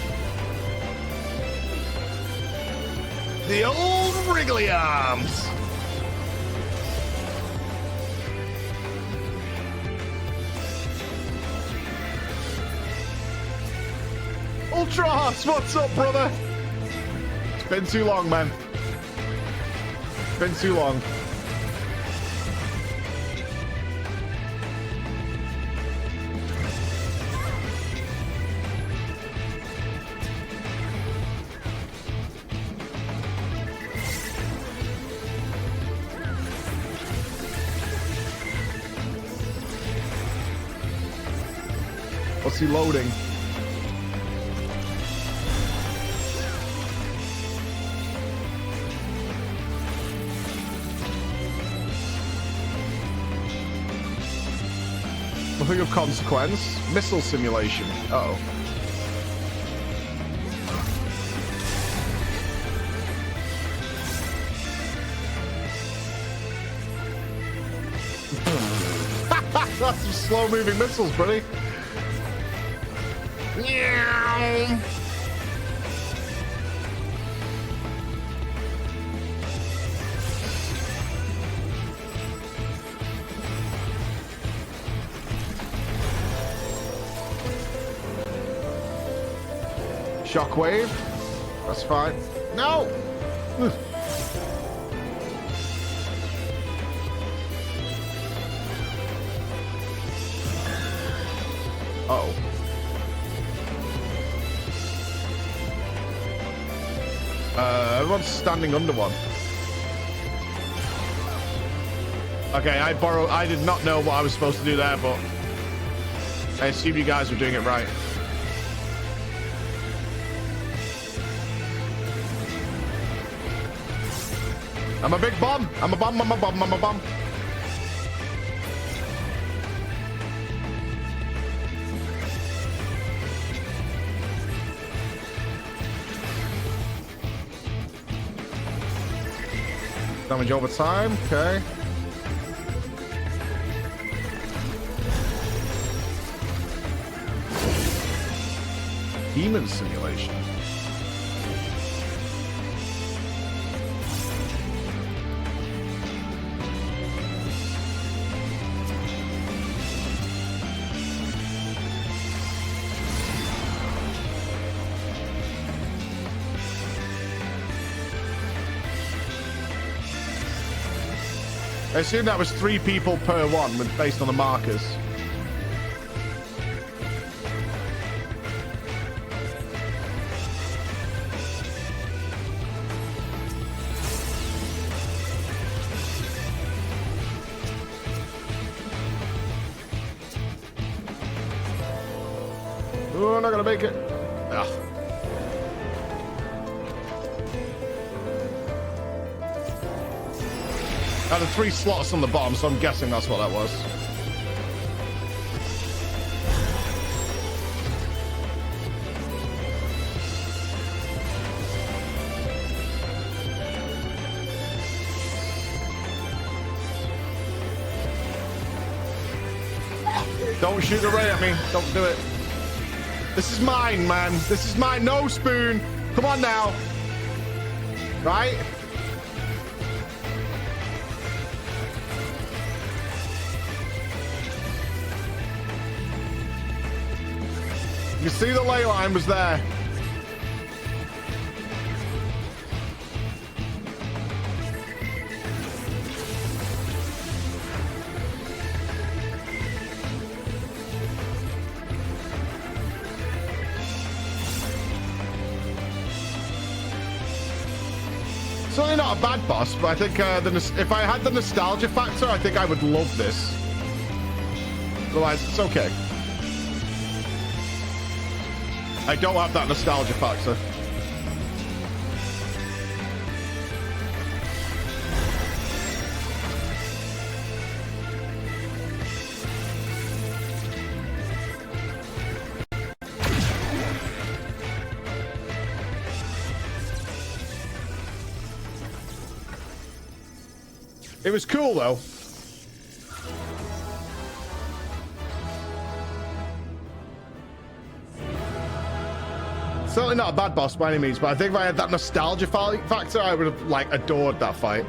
[SPEAKER 1] The old wriggly arms. Ultras, what's up, brother? It's been too long, man. It's been too long. What's he loading? Nothing of consequence. Missile simulation. Uh-oh. That's some slow-moving missiles, buddy. Meow. Shockwave. That's fine. No! Ugh. Uh-oh. Everyone's standing under one. Okay, I did not know what I was supposed to do there, but I assume you guys were doing it right. I'm a big bomb. I'm a bomb. I'm a bomb. I'm a bomb. Damage over time. Okay. Demon simulation. I assume that was 3 people per one, based on the markers. Oh, I'm not gonna make it. Ugh. Now, the 3 slots on the bottom, so I'm guessing that's what that was. Don't shoot the ray at me. Don't do it. This is mine, man. This is mine. No spoon. Come on now. Right? You see the ley line was there. Certainly not a bad boss, but I think if I had the nostalgia factor, I think I would love this. Otherwise, it's okay. I don't have that nostalgia factor. It was cool, though. Certainly not a bad boss by any means, but I think if I had that nostalgia factor, I would have, like, adored that fight.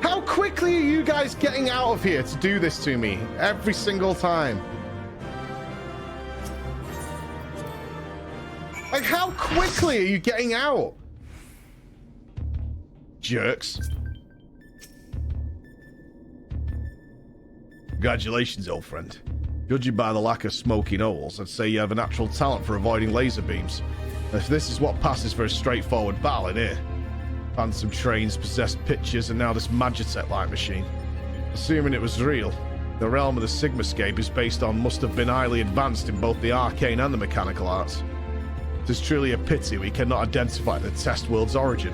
[SPEAKER 1] How quickly are you guys getting out of here to do this to me every single time? Like, how quickly are you getting out? Jerks. Congratulations, old friend. Judging by the lack of smoky knolls, I'd say you have a natural talent for avoiding laser beams. If this is what passes for a straightforward battle in here. Phantom trains, possessed pictures, and now this Magitech-like machine. Assuming it was real, the realm of the Sigmascape is based on must have been highly advanced in both the arcane and the mechanical arts. It is truly a pity we cannot identify the test world's origin.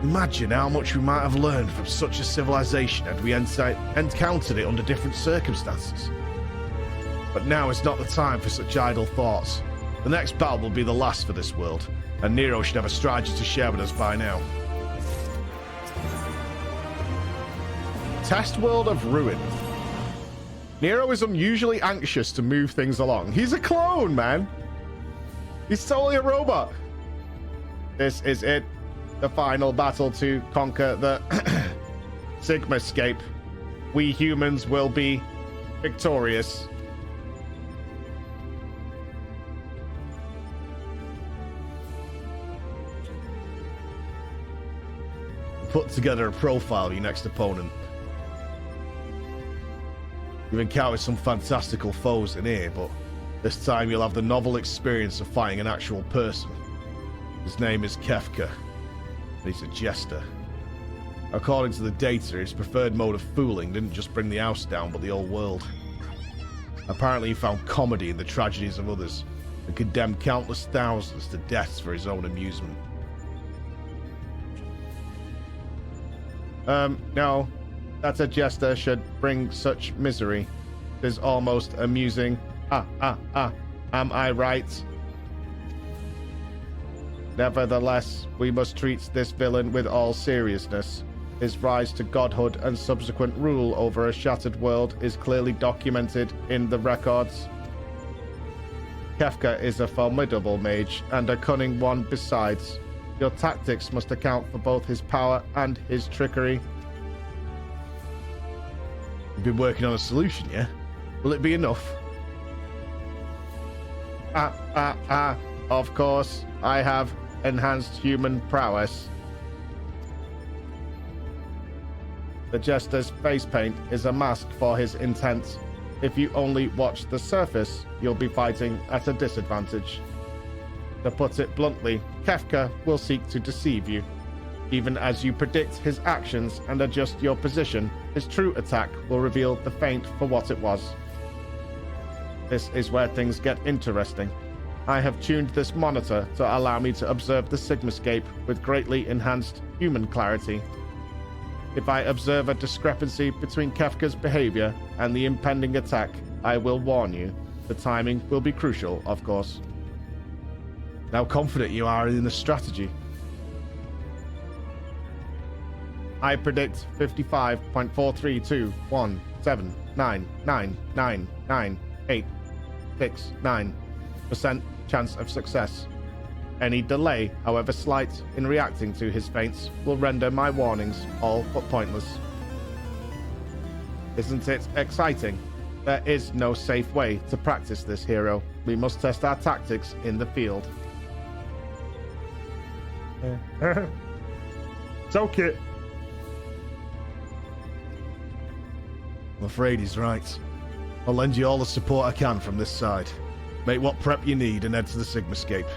[SPEAKER 1] Imagine how much we might have learned from such a civilization had we encountered it under different circumstances. But now is not the time for such idle thoughts. The next battle will be the last for this world, and Nero should have a strategy to share with us by now. Test World of Ruin. Nero is unusually anxious to move things along. He's a clone, man. He's totally a robot. This is it. The final battle to conquer the Sigmascape. We humans will be victorious. Put together a profile of your next opponent. You've encountered some fantastical foes in here, but this time you'll have the novel experience of fighting an actual person. His name is Kefka, and he's a jester. According to the data, his preferred mode of fooling didn't just bring the house down, but the whole world. Apparently he found comedy in the tragedies of others, and condemned countless thousands to deaths for his own amusement. No, that a jester should bring such misery. It is almost amusing. Am I right? Nevertheless, we must treat this villain with all seriousness. His rise to godhood and subsequent rule over a shattered world is clearly documented in the records. Kefka is a formidable mage, and a cunning one besides. Your tactics must account for both his power and his trickery. You've been working on a solution, yeah? Will it be enough? Of course, I have enhanced human prowess. The jester's face paint is a mask for his intent. If you only watch the surface, you'll be fighting at a disadvantage. To put it bluntly, Kefka will seek to deceive you. Even as you predict his actions and adjust your position, his true attack will reveal the feint for what it was. This is where things get interesting. I have tuned this monitor to allow me to observe the Sigmascape with greatly enhanced human clarity. If I observe a discrepancy between Kefka's behavior and the impending attack, I will warn you. The timing will be crucial, of course. How confident you are in the strategy. I predict 55.4321799999869% chance of success. Any delay, however slight, in reacting to his feints will render my warnings all but pointless. Isn't it exciting? There is no safe way to practice this, hero. We must test our tactics in the field.
[SPEAKER 3] It's okay.
[SPEAKER 1] I'm afraid he's right. I'll lend you all the support I can from this side. Make what prep you need and head to the Sigmascape.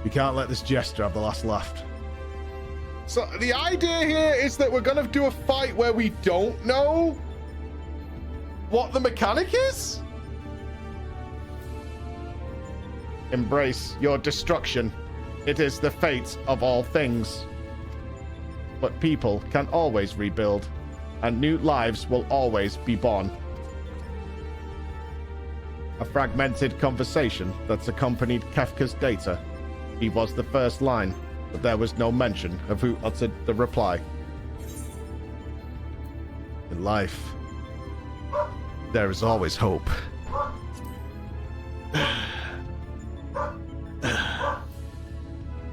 [SPEAKER 1] We can't let this jester have the last laugh. So the idea here is that we're gonna do a fight where we don't know what the mechanic is? Embrace your destruction. It is the fate of all things. But people can always rebuild, and new lives will always be born. A fragmented conversation that's accompanied Kefka's data. He was the first line, but there was no mention of who uttered the reply. In life, there is always hope.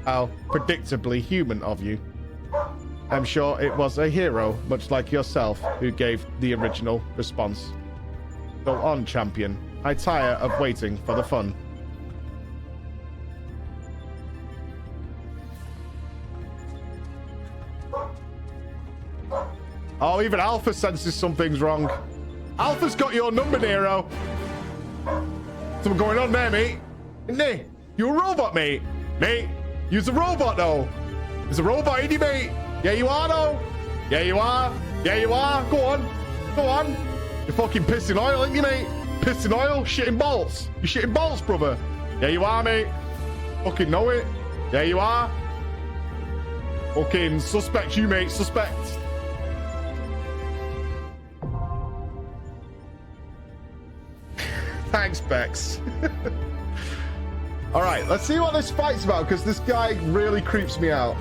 [SPEAKER 1] How predictably human of you. I'm sure it was a hero, much like yourself, who gave the original response. Go on, champion. I tire of waiting for the fun. Oh, even Alpha senses something's wrong. Alpha's got your number, Nero. Something going on there, mate. Isn't it? You a robot, mate? Mate, you's a robot, though. There's a robot in you, mate. Yeah, you are, though. Yeah, you are. Yeah, you are. Go on. Go on. You're fucking pissing oil, ain't you, mate? Pissing oil? Shitting bolts. You're shitting bolts, brother. Yeah, you are, mate. Fucking know it. Yeah, you are. Fucking suspect you, mate. Suspect. Thanks, Bex. All right, let's see what this fight's about, because this guy really creeps me out.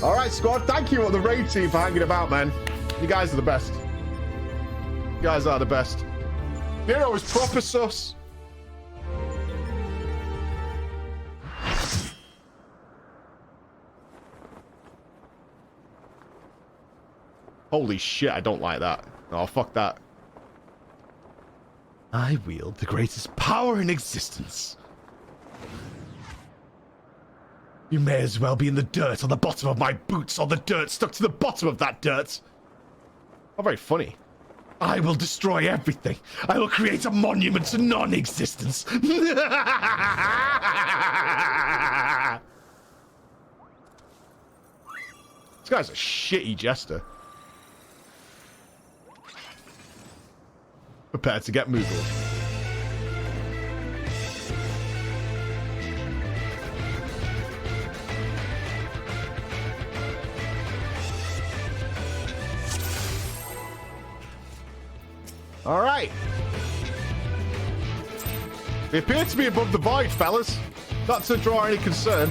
[SPEAKER 1] All right, squad. Thank you, the raid team, for hanging about, man. You guys are the best. You guys are the best. Nero is proper sus. Holy shit, I don't like that. Oh, fuck that. I wield the greatest power in existence. You may as well be in the dirt on the bottom of my boots, or the dirt stuck to the bottom of that dirt. Not very funny. I will destroy everything. I will create a monument to non-existence. This guy's a shitty jester. Prepare to get moogled. All right. We appear to be above the void, fellas. Not to draw any concern.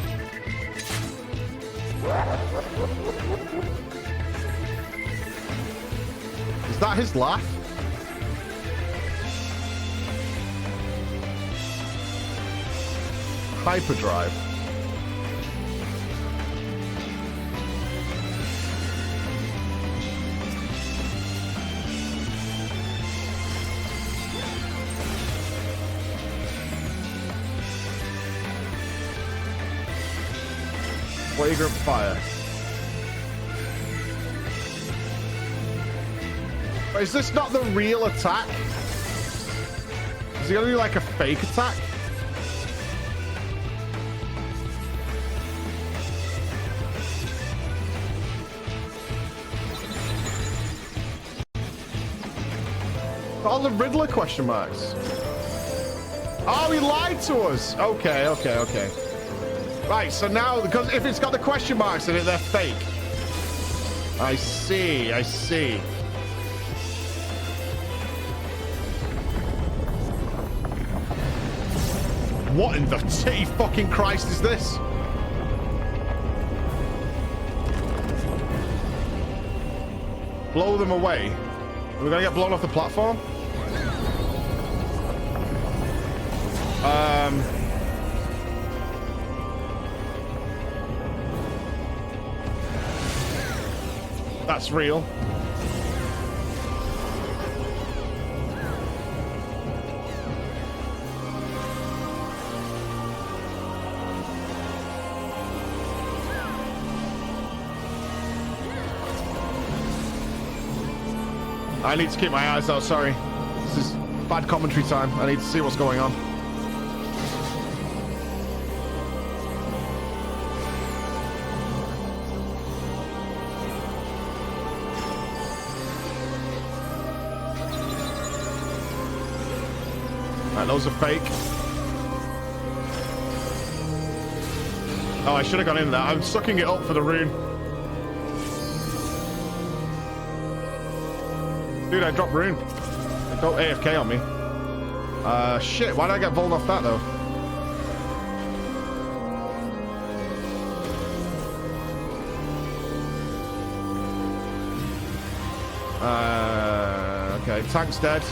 [SPEAKER 1] Is that his laugh? Hyperdrive. Flagrant fire. Wait, is this not the real attack? Is he gonna do like a fake attack? All the Riddler question marks. Oh, he lied to us. Okay, okay, okay. Right, so now, because if it's got the question marks in it, they're fake. I see, I see. What in the titty fucking Christ is this? Blow them away. Are we gonna get blown off the platform? That's real. I need to keep my eyes out, sorry. This is bad commentary time. I need to see what's going on. Right, those are fake. Oh, I should have gone in there. I'm sucking it up for the rune. Dude, I dropped rune. Don't AFK on me. Shit, why did I get bowled off that, though? Okay, tank's dead.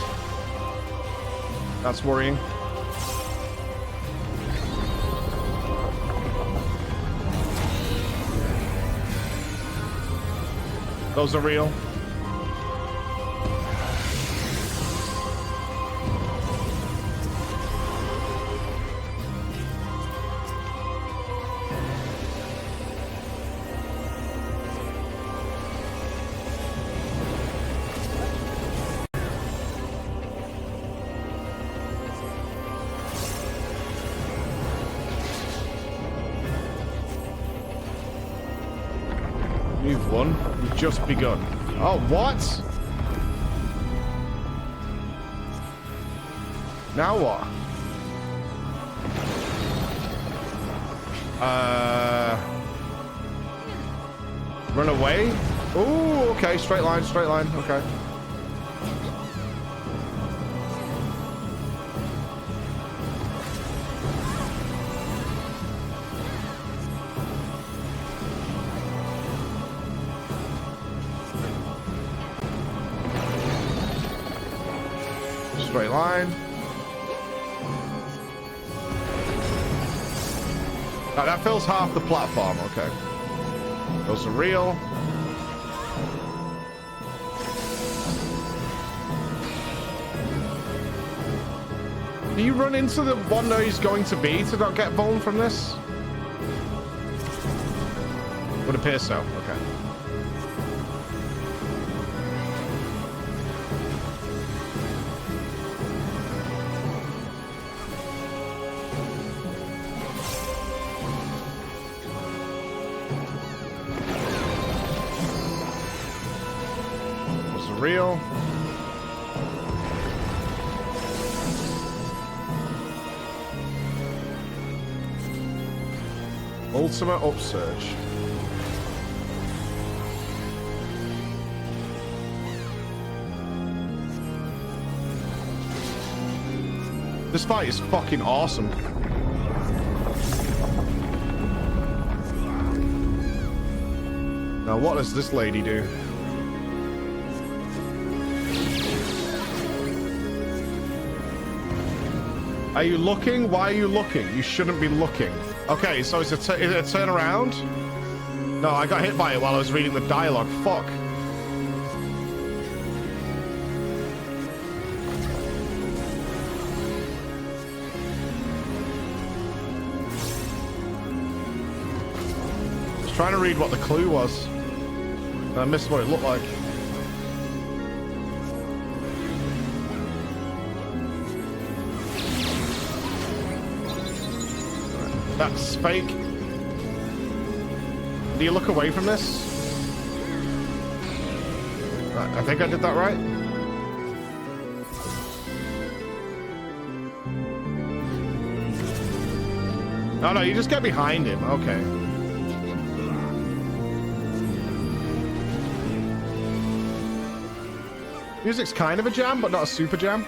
[SPEAKER 1] That's worrying. Those are real. You've won. You've just begun. Oh, what? Now what? Run away? Ooh, okay. Straight line, okay. Straight line. Oh, that fills half the platform. Okay. Those are real. Do you run into the one that he's going to be to not get bone from this? Would appear so. Okay. Real. Ultimate upsurge. This fight is fucking awesome. Now what does this lady do? Are you looking? Why are you looking? You shouldn't be looking. Okay, so is it a turn around? No, I got hit by it while I was reading the dialogue. Fuck. I was trying to read what the clue was. And I missed what it looked like. That's fake. Do you look away from this? Right, I think I did that right. Oh no, you just get behind him. Okay. Music's kind of a jam, but not a super jam.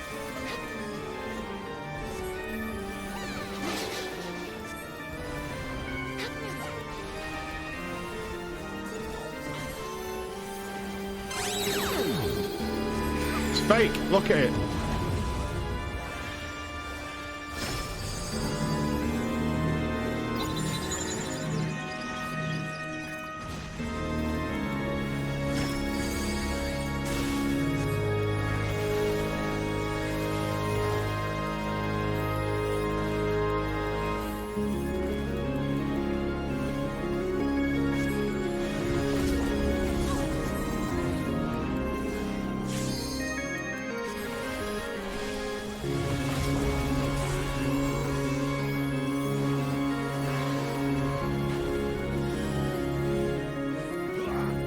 [SPEAKER 1] Fake. Look at it.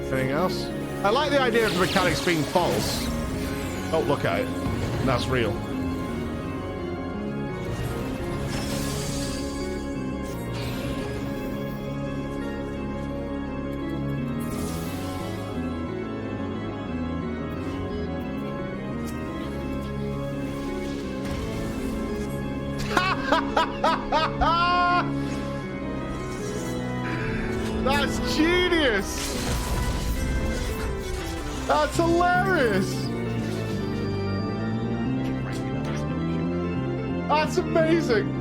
[SPEAKER 1] Anything else? I like the idea of the mechanics being false. Oh, look at it. That's real. That's genius! That's hilarious! That's amazing!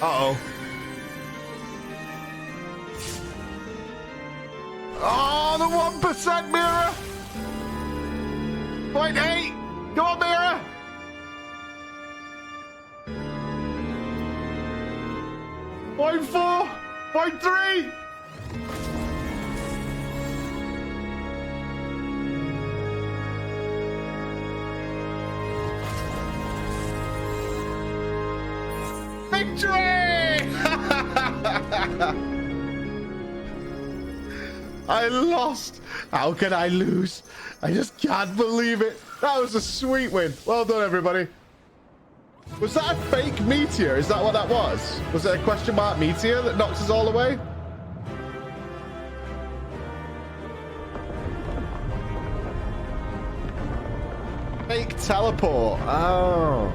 [SPEAKER 1] Uh-oh. Oh, the 1% mirror! 0.8! Go on, mirror! Point 4! Point 3! Victory! I lost. How can I lose? I just can't believe it. That was a sweet win. Well done, everybody. Was that a fake meteor? Is that what that was? Was it a question mark meteor that knocked us all away? Fake teleport. Oh.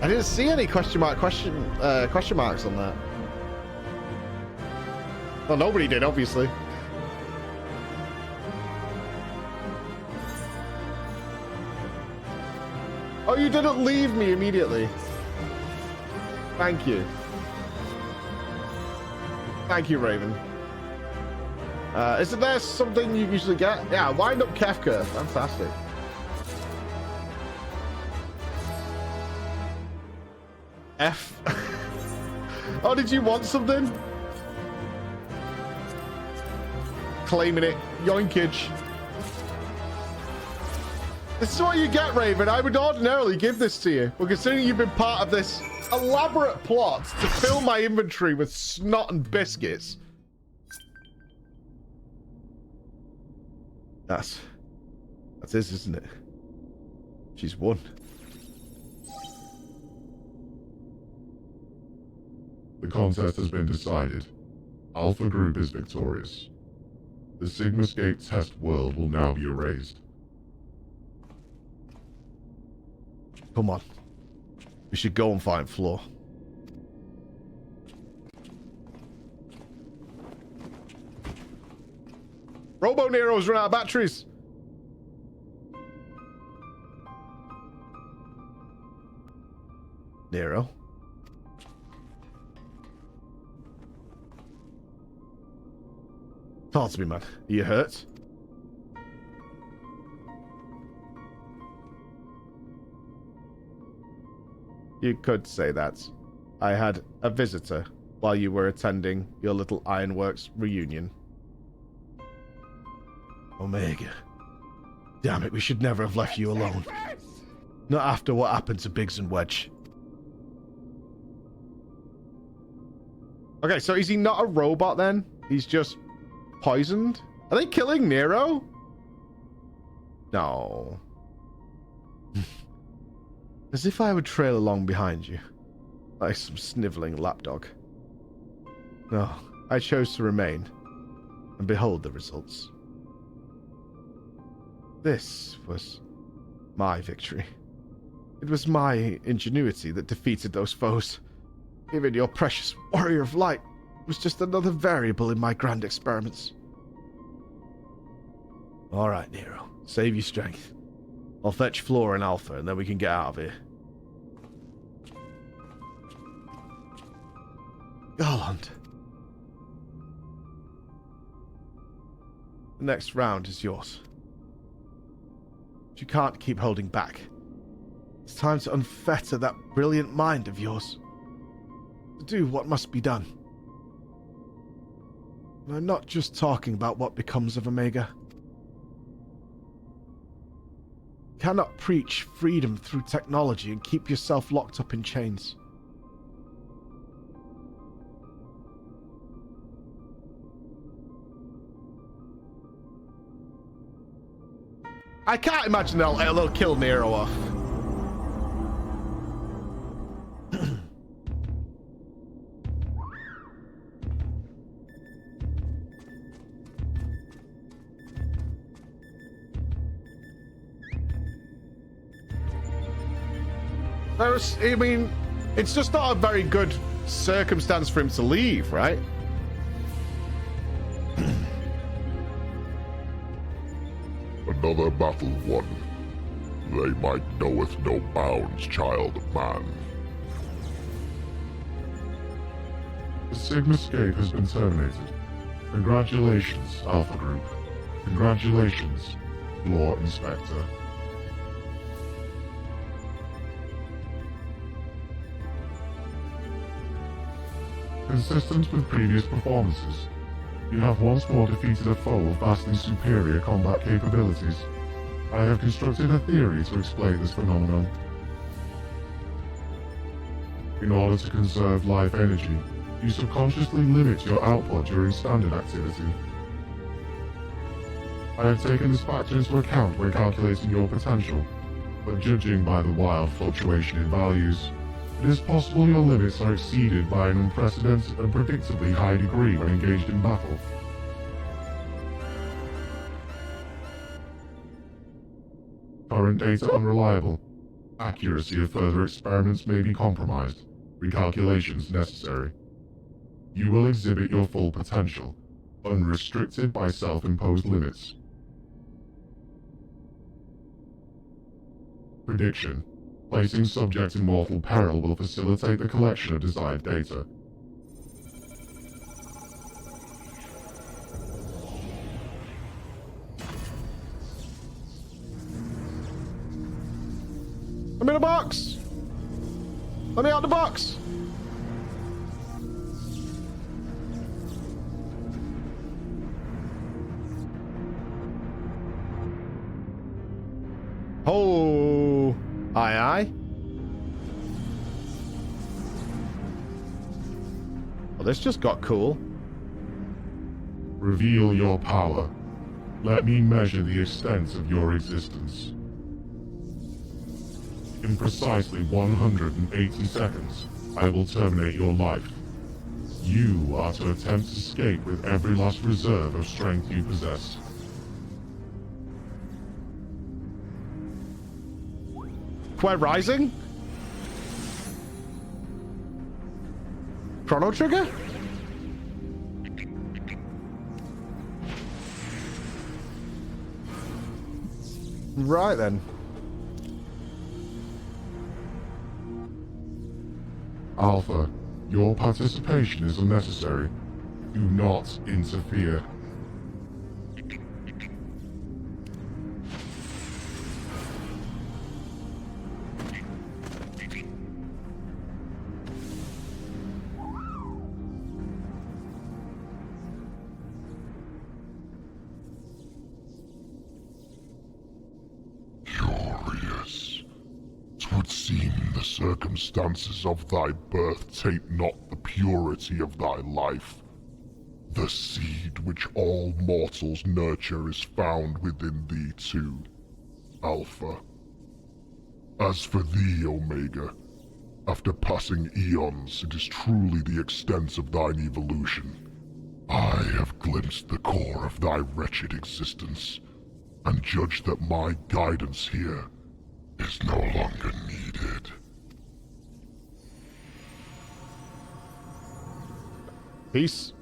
[SPEAKER 1] I didn't see any question marks on that. Well, nobody did, obviously. Oh, you didn't leave me immediately. Thank you. Thank you, Raven. Isn't there something you usually get? Yeah, wind up Kefka. Fantastic. F. Oh, did you want something? Claiming it. Yoinkage. This is what you get, Raven. I would ordinarily give this to you. But considering you've been part of this elaborate plot to fill my inventory with snot and biscuits. That's it, isn't it? She's won.
[SPEAKER 2] The contest has been decided. Alpha Group is victorious. The Sigmascape test world will now be erased.
[SPEAKER 1] Come on. We should go and find Floor. Robo Nero's run out of batteries. Nero. Talk to me, man. Are you hurt? You could say that. I had a visitor while you were attending your little Ironworks reunion. Omega. Damn it, we should never have left you alone. Not after what happened to Biggs and Wedge. Okay, so is he not a robot then? He's just poisoned? Are they killing Nero? No. As if I would trail along behind you, like some sniveling lapdog. No, I chose to remain, and behold the results. This was my victory. It was my ingenuity that defeated those foes. Even your precious warrior of light was just another variable in my grand experiments. All right, Nero, save your strength. I'll fetch Flora and Alpha, and then we can get out of here. Garland. The next round is yours. But you can't keep holding back. It's time to unfetter that brilliant mind of yours. To do what must be done. And I'm not just talking about what becomes of Omega. You cannot preach freedom through technology and keep yourself locked up in chains. I can't imagine they'll kill Nero off. I mean, it's just not a very good circumstance for him to leave, right?
[SPEAKER 4] Another battle won. They might knoweth no bounds, child of man.
[SPEAKER 2] The Sigmascape has been terminated. Congratulations, Alpha Group. Congratulations, Law Inspector. Consistent with previous performances, you have once more defeated a foe of vastly superior combat capabilities. I have constructed a theory to explain this phenomenon. In order to conserve life energy, You subconsciously limit your output during standard activity. I have taken this factor into account when calculating your potential, but judging by the wild fluctuation in values, it is possible your limits are exceeded by an unprecedented and predictably high degree when engaged in battle. Current data unreliable. Accuracy of further experiments may be compromised. Recalculations necessary. You will exhibit your full potential, unrestricted by self-imposed limits. Prediction. Placing subject in mortal peril will facilitate the collection of desired data.
[SPEAKER 1] I'm in a box! Let me out the box! Oh, aye aye. Well, this just got cool.
[SPEAKER 2] Reveal your power. Let me measure the extent of your existence. In precisely 180 seconds, I will terminate your life. You are to attempt to escape with every last reserve of strength you possess.
[SPEAKER 1] Quite rising? Chrono Trigger? Right then.
[SPEAKER 2] Alpha, your participation is unnecessary. Do not interfere.
[SPEAKER 4] Curious. 'Twould seem the circumstances of thy birth taint not the purity of thy life. The seed which all mortals nurture is found within thee too, Alpha. As for thee, Omega, after passing eons, it is truly the extent of thine evolution. I have glimpsed the core of thy wretched existence, and judge that my guidance here is no longer needed.
[SPEAKER 1] Peace.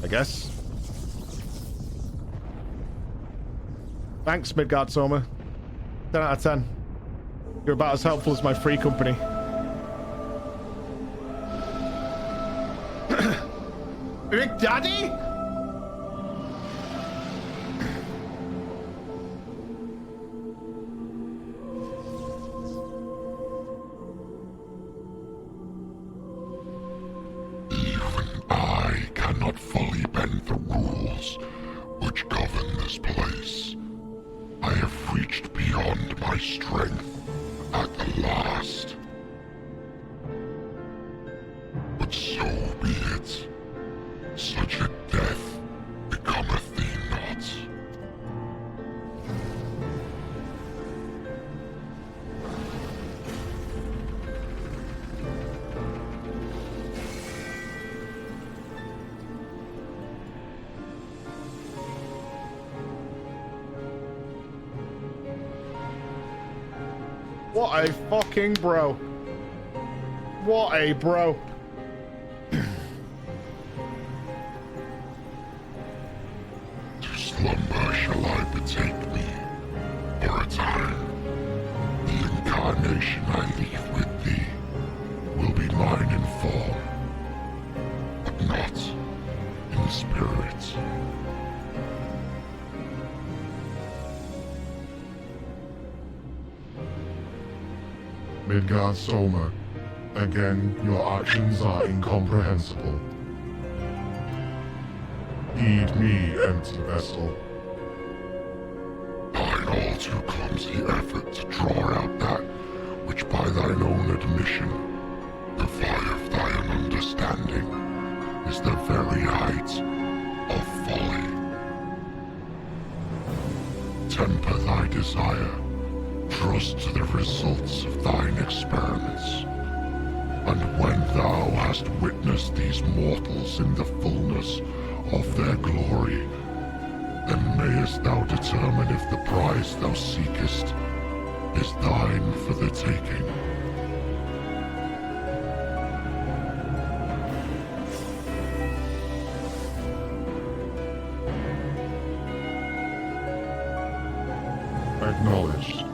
[SPEAKER 1] I guess. Thanks, Midgard Soma. 10 out of 10. You're about as helpful as my free company. Big Daddy?
[SPEAKER 4] Even I cannot fully bend the rules which govern this place. I have reached beyond my strength at the last. But so be it. Such a death becometh thee not.
[SPEAKER 1] What a fucking bro. What a bro.
[SPEAKER 4] To slumber shall I betake me, for a time. The incarnation I leave with thee will be mine in form, but not in spirit.
[SPEAKER 2] Midgard Soma, again your actions are incomprehensible. Heed me, empty vessel.
[SPEAKER 4] Thine all too clumsy effort to draw out that which by thine own admission, the fire of thine understanding is the very height of folly. Temper thy desire, trust to the results of thine experiments. And when thou hast witnessed these mortals in the fullness of their glory, then mayest thou determine if the prize thou seekest is thine for the taking.
[SPEAKER 2] Acknowledged.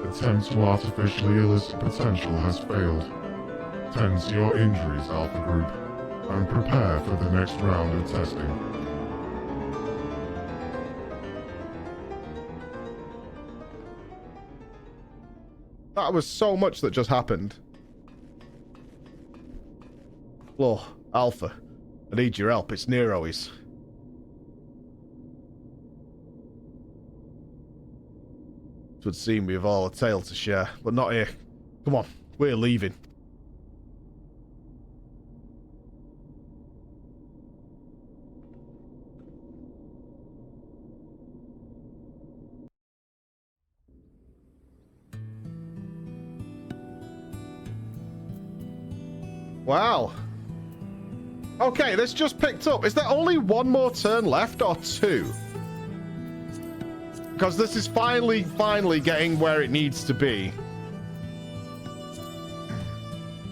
[SPEAKER 2] Attempt to artificially elicit potential has failed. Tend to your injuries, Alpha Group, and prepare for the next round of testing.
[SPEAKER 1] That was so much that just happened. Look, Alpha, I need your help. It's Nero. It would seem we have all a tale to share, but not here. Come on, we're leaving. Wow. Okay, this just picked up. Is there only one more turn left or two? Because this is finally getting where it needs to be.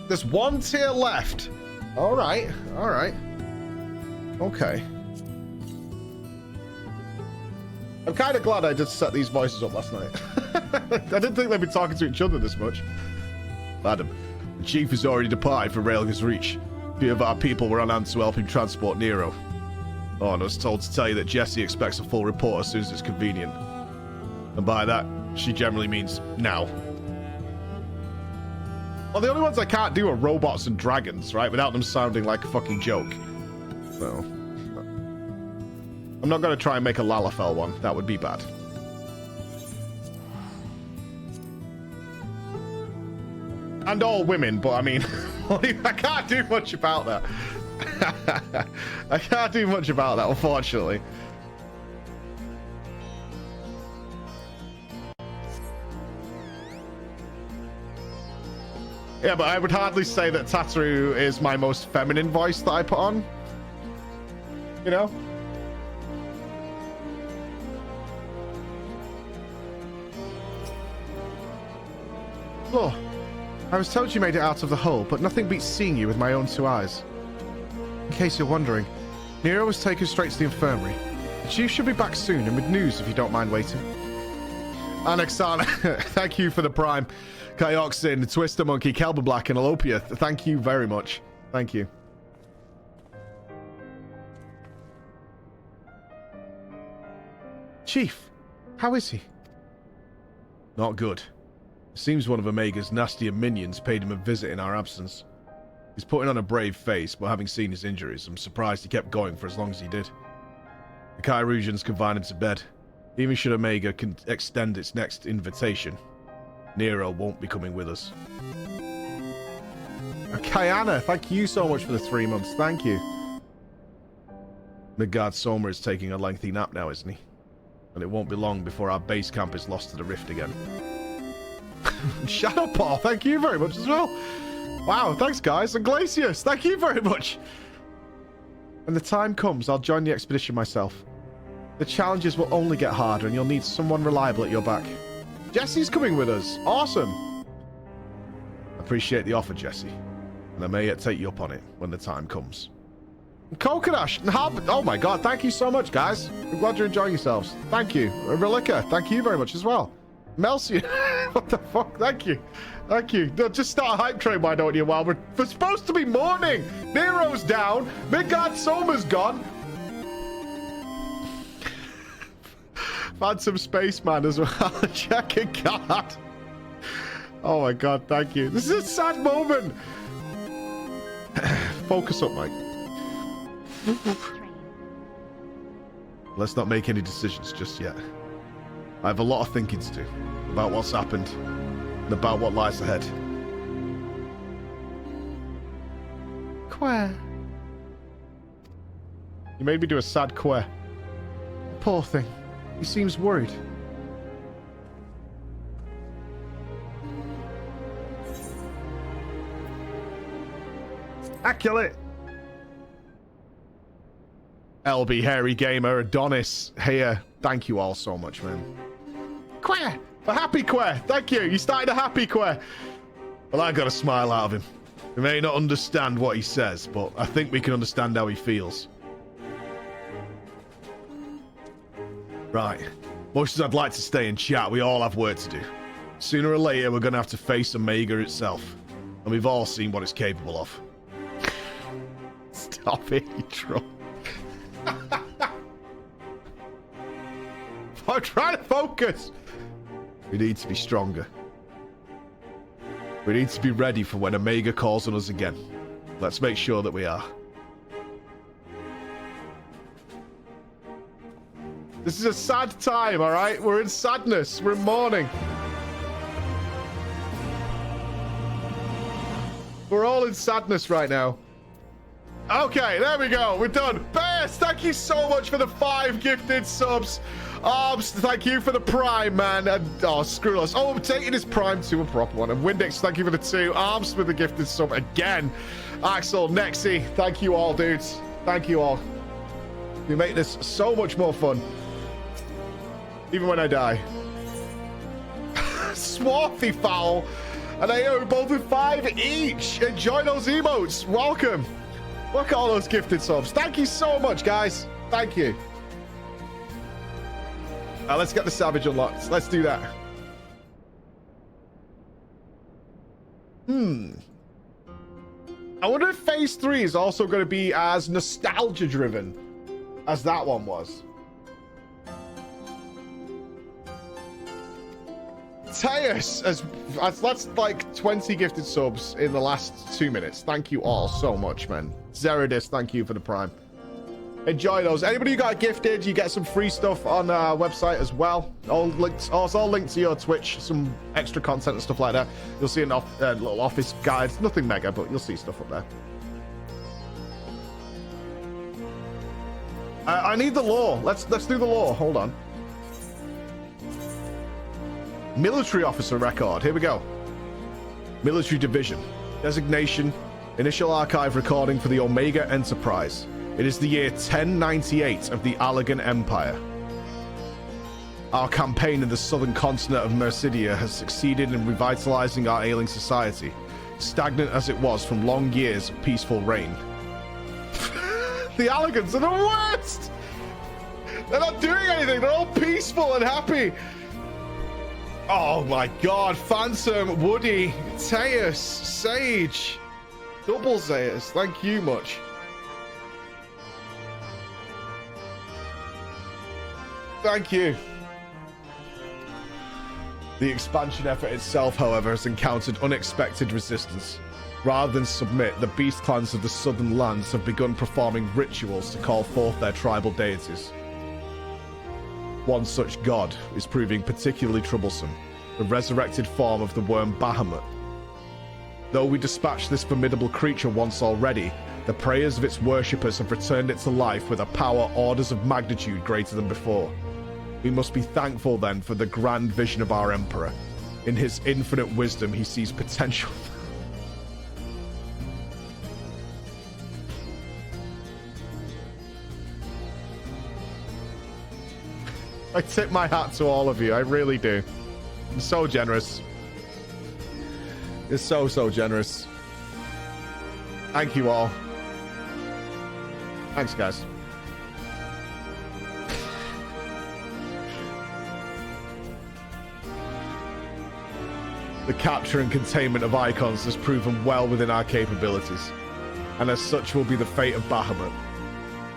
[SPEAKER 1] There's one tier left. All right. Okay. I'm kind of glad I did set these voices up last night. I didn't think they'd be talking to each other this much. Madam, the chief has already departed for Railgun's Reach. A few of our people were on hand to help him transport Nero. Oh, and I was told to tell you that Jessie expects a full report as soon as it's convenient. And by that, she generally means now. Well, the only ones I can't do are robots and dragons, right? Without them sounding like a fucking joke. So, I'm not going to try and make a Lalafell one. That would be bad. And all women, but I mean, I can't do much about that. I can't do much about that, unfortunately. Yeah, but I would hardly say that Tataru is my most feminine voice that I put on. You know? Oh, I was told you made it out of the hole, but nothing beats seeing you with my own two eyes. In case you're wondering, Nero was taken straight to the infirmary. The chief should be back soon and with news if you don't mind waiting. Anexana, thank you for the prime. Kyoxin, Twister Monkey, Kelber Black, and Alopia, thank you very much. Thank you. Chief, how is he? Not good. It seems one of Omega's nastier minions paid him a visit in our absence. He's putting on a brave face, but having seen his injuries, I'm surprised he kept going for as long as he did. The Kyrusians confined him to bed. Even should Omega extend its next invitation, Nero won't be coming with us. Kayana, thank you so much for the 3 months. Thank you. Midgard Soma is taking a lengthy nap now, isn't he? And it won't be long before our base camp is lost to the rift again. Shadow Paw, thank you very much as well. Wow, thanks guys. And Glacius, thank you very much. When the time comes, I'll join the expedition myself. The challenges will only get harder and you'll need someone reliable at your back. Jesse's coming with us. Awesome. Appreciate the offer, Jesse. And I may yet take you up on it when the time comes. Kokodash, oh my god, thank you so much, guys. I'm glad you're enjoying yourselves. Thank you. Relica, thank you very much as well. Melcy, what the fuck? Thank you. Thank you. No, just start a hype train, why don't you? While we're supposed to be mourning. Nero's down. Midgard Soma's gone. Phantom Spaceman as well. Check it, God. Oh my god, thank you. This is a sad moment. Focus up, Mike. Let's not make any decisions just yet. I have a lot of thinking to do about what's happened and about what lies ahead. Quair. You made me do a sad Quair. Poor thing. He seems worried.
[SPEAKER 3] I kill it.
[SPEAKER 1] LB, Hairy Gamer, Adonis, here. Thank you all so much, man. Quair! A happy Quair! Thank you! You started a happy Quair! Well, I got a smile out of him. We may not understand what he says, but I think we can understand how he feels. Right. Much as I'd like to stay and chat, we all have work to do. Sooner or later, we're going to have to face Omega itself. And we've all seen what it's capable of. Stop it, you troll. I'm trying to focus. We need to be stronger. We need to be ready for when Omega calls on us again. Let's make sure that we are. This is a sad time, all right? We're in sadness. We're in mourning. We're all in sadness right now. Okay, there we go. We're done. Bears, thank you so much for the 5 gifted subs. Arms, thank you for the Prime, man. And, oh, screw us. Oh, I'm taking his Prime to a proper one. And Windex, thank you for the 2. Arms with the gifted sub again. Axel, Nexi, thank you all, dudes. Thank you all. You make this so much more fun. Even when I die. Swarthy Foul and AO both with 5 each. Enjoy those emotes. Welcome. Look at all those gifted subs. Thank you so much, guys. Thank you. Let's get the Savage unlocked. Let's do that. I wonder if Phase 3 is also going to be as nostalgia-driven as that one was. Teus, that's like 20 gifted subs in the last 2 minutes. Thank you all so much, man. Zeridis, thank you for the Prime. Enjoy those. Anybody who got gifted, you get some free stuff on our website as well. All linked to your Twitch, some extra content and stuff like that. You'll see a little office guide. Nothing mega, but you'll see stuff up there. I need the lore. Let's do the lore. Hold on. Military officer record. Here we go. Military division. Designation. Initial archive recording for the Omega Enterprise. It is the year 1098 of the Allagan Empire. Our campaign in the southern continent of Mercidia has succeeded in revitalizing our ailing society, stagnant as it was from long years of peaceful reign. The Allagans are the worst! They're not doing anything. They're all peaceful and happy. Oh my god, Phantom, Woody, Teus, Sage, double Zeus, thank you much. Thank you. The expansion effort itself, however, has encountered unexpected resistance. Rather than submit, the beast clans of the southern lands have begun performing rituals to call forth their tribal deities. One such god is proving particularly troublesome, the resurrected form of the worm Bahamut. Though we dispatched this formidable creature once already, the prayers of its worshippers have returned it to life with a power orders of magnitude greater than before. We must be thankful then for the grand vision of our Emperor. In his infinite wisdom, he sees potential. I tip my hat to all of you. I really do. I'm so generous. You're so, so generous. Thank you all. Thanks, guys. The capture and containment of icons has proven well within our capabilities, and as such will be the fate of Bahamut.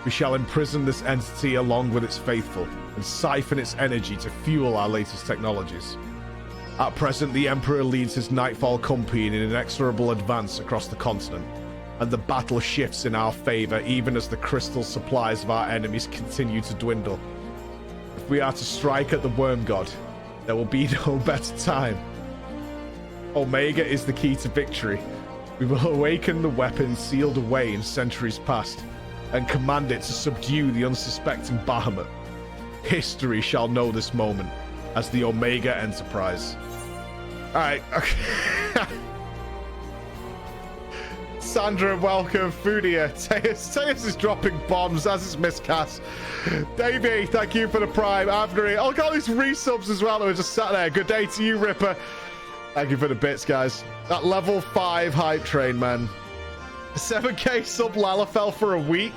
[SPEAKER 1] We shall imprison this entity along with its faithful, and siphon its energy to fuel our latest technologies. At present, the Emperor leads his Nightfall company in an inexorable advance across the continent, and the battle shifts in our favor even as the crystal supplies of our enemies continue to dwindle. If we are to strike at the Worm God, there will be no better time. Omega is the key to victory. We will awaken the weapon sealed away in centuries past and command it to subdue the unsuspecting Bahamut. History shall know this moment as the Omega Enterprise. Alright, okay. Sandra, welcome. Fudia. Teus is dropping bombs as is miscast. Davey, thank you for the prime. Avnery. I'll got these resubs as well that were just sat there. Good day to you, Ripper. Thank you for the bits, guys. That level 5 hype train, man. 7k sub Lalafell for a week.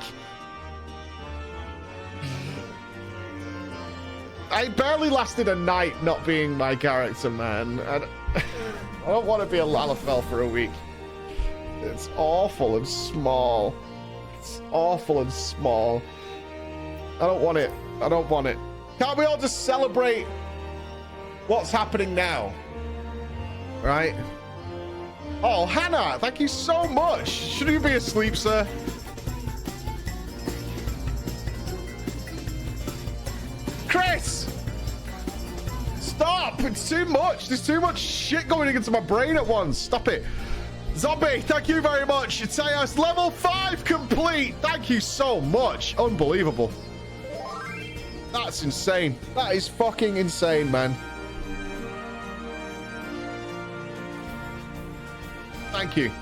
[SPEAKER 1] I barely lasted a night not being my character, man. I don't want to be a Lalafell for a week. It's awful and small. It's awful and small. I don't want it. I don't want it. Can't we all just celebrate what's happening now? Right? Oh, Hannah, thank you so much. Should you be asleep, sir? Chris! Stop! It's too much. There's too much shit going into my brain at once. Stop it. Zombie, thank you very much. Teos, level 5 complete. Thank you so much. Unbelievable. That's insane. That is fucking insane, man. Thank you.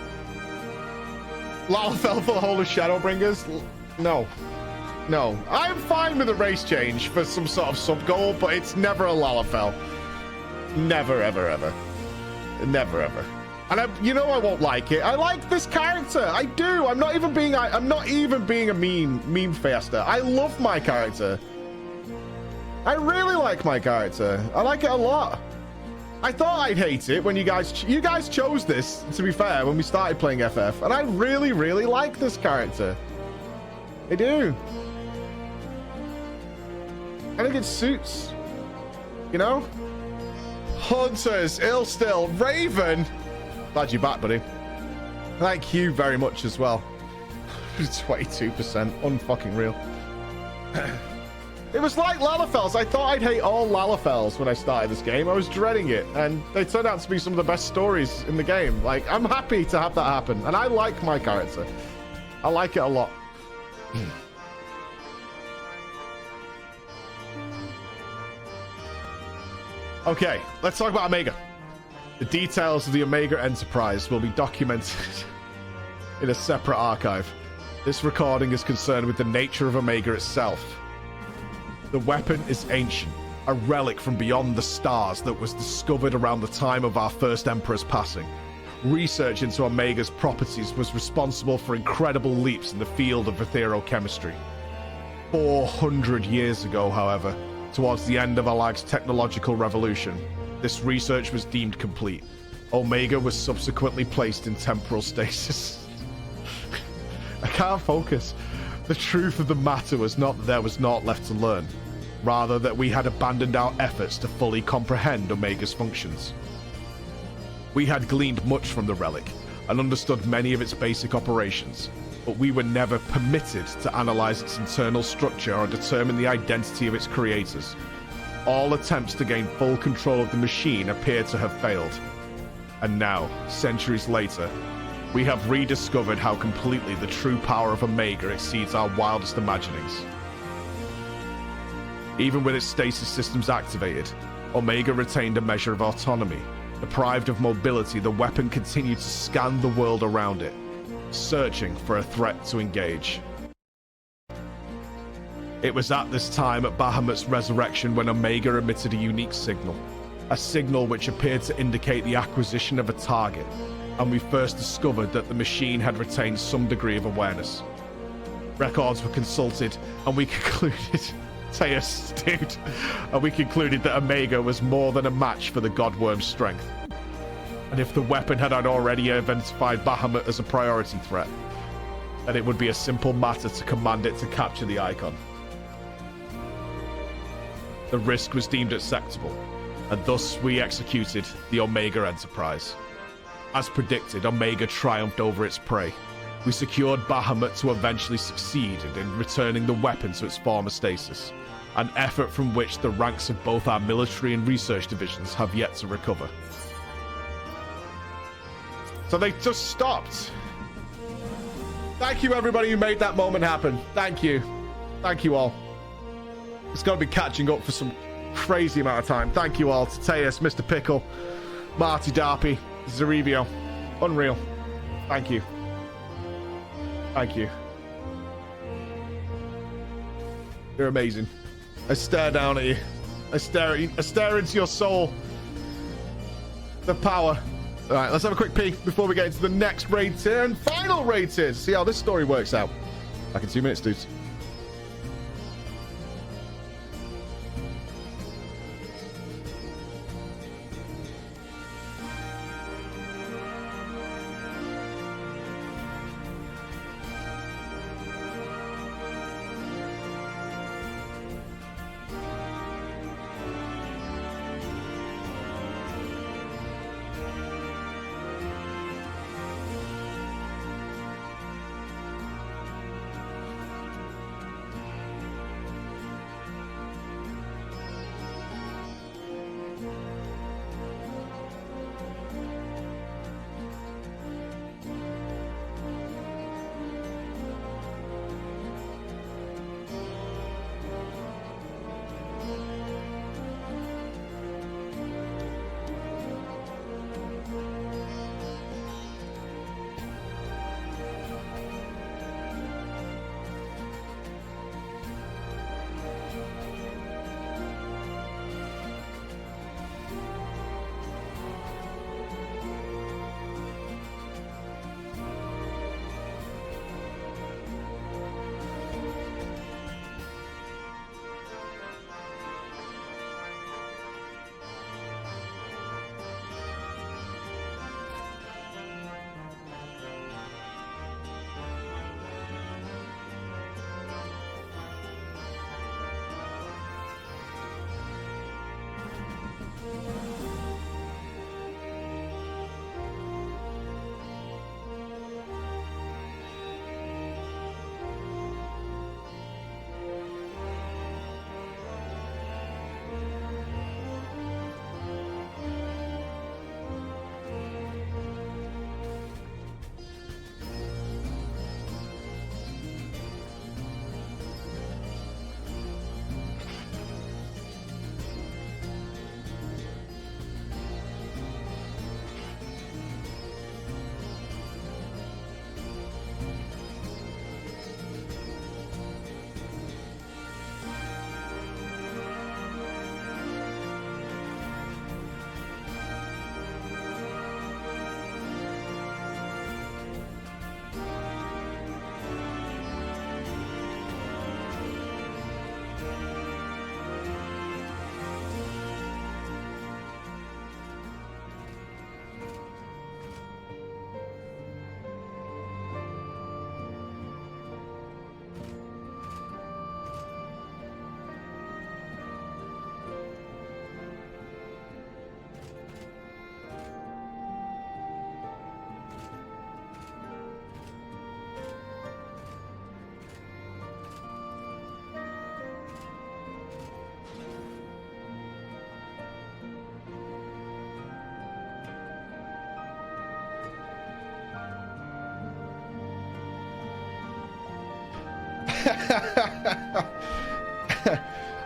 [SPEAKER 1] Lalafell for the whole of Shadowbringers? No. No. I'm fine with a race change for some sort of sub-goal, but it's never a Lalafell. Never, ever, ever. Never, ever. And you know I won't like it. I like this character. I do. I'm not even being a meme faster. I love my character. I really like my character. I like it a lot. I thought I'd hate it when you guys chose this, to be fair, when we started playing FF. And I really, really like this character. I do. I think it suits. You know? Hunters, ill still, Raven. Glad you're back, buddy. Thank you very much as well. 22%. Unfucking real. It was like Lalafells. I thought I'd hate all Lalafells when I started this game. I was dreading it. And they turned out to be some of the best stories in the game. Like, I'm happy to have that happen. And I like my character. I like it a lot. Okay, let's talk about Omega. The details of the Omega Enterprise will be documented in a separate archive. This recording is concerned with the nature of Omega itself. The weapon is ancient, a relic from beyond the stars that was discovered around the time of our first Emperor's passing. Research into Omega's properties was responsible for incredible leaps in the field of etherochemistry. 400 years ago, however, towards the end of Alag's technological revolution, this research was deemed complete. Omega was subsequently placed in temporal stasis. I can't focus. The truth of the matter was not that there was naught left to learn, rather that we had abandoned our efforts to fully comprehend Omega's functions. We had gleaned much from the relic and understood many of its basic operations, but we were never permitted to analyze its internal structure or determine the identity of its creators. All attempts to gain full control of the machine appear to have failed. And now, centuries later, we have rediscovered how completely the true power of Omega exceeds our wildest imaginings. Even with its stasis systems activated, Omega retained a measure of autonomy. Deprived of mobility, the weapon continued to scan the world around it, searching for a threat to engage. It was at this time at Bahamut's resurrection when Omega emitted a unique signal. A signal which appeared to indicate the acquisition of a target, and we first discovered that the machine had retained some degree of awareness. Records were consulted, and we concluded... Teus, dude. And we concluded that Omega was more than a match for the Godworm's strength. And if the weapon had already identified Bahamut as a priority threat, then it would be a simple matter to command it to capture the icon. The risk was deemed acceptable, and thus we executed the Omega Enterprise. As predicted, Omega triumphed over its prey. We secured Bahamut to eventually succeed in returning the weapon to its former stasis, an effort from which the ranks of both our military and research divisions have yet to recover. So they just stopped. Thank you, everybody who made that moment happen. Thank you. Thank you all. It's got to be catching up for some crazy amount of time. Thank you all. Tateus, Mr. Pickle, Marty Darpy, Zarevio. Unreal. Thank you. Thank you. You're amazing. I stare down at you. I stare into your soul. The power. All right, let's have a quick peek before we get into the next raid tier and final raid tier. See how this story works out. Back in 2 minutes, dudes.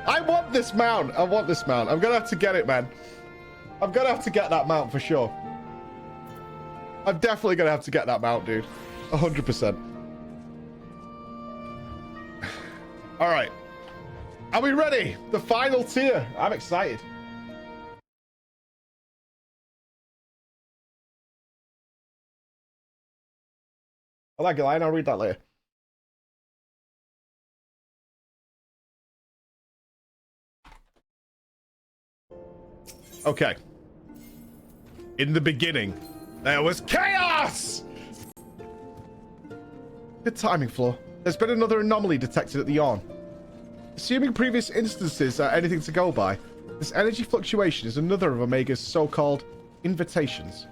[SPEAKER 1] I want this mount. I want this mount. I'm gonna have to get it, man. I'm gonna have to get that mount for sure. I'm definitely gonna have to get that mount, dude. 100%. All right. Are we ready? The final tier. I'm excited. I like it, Lion. I'll read that later. Okay. In the beginning, there was chaos! Good timing, Flo. There's been another anomaly detected at the Yawn. Assuming previous instances are anything to go by, this energy fluctuation is another of Omega's so-called invitations.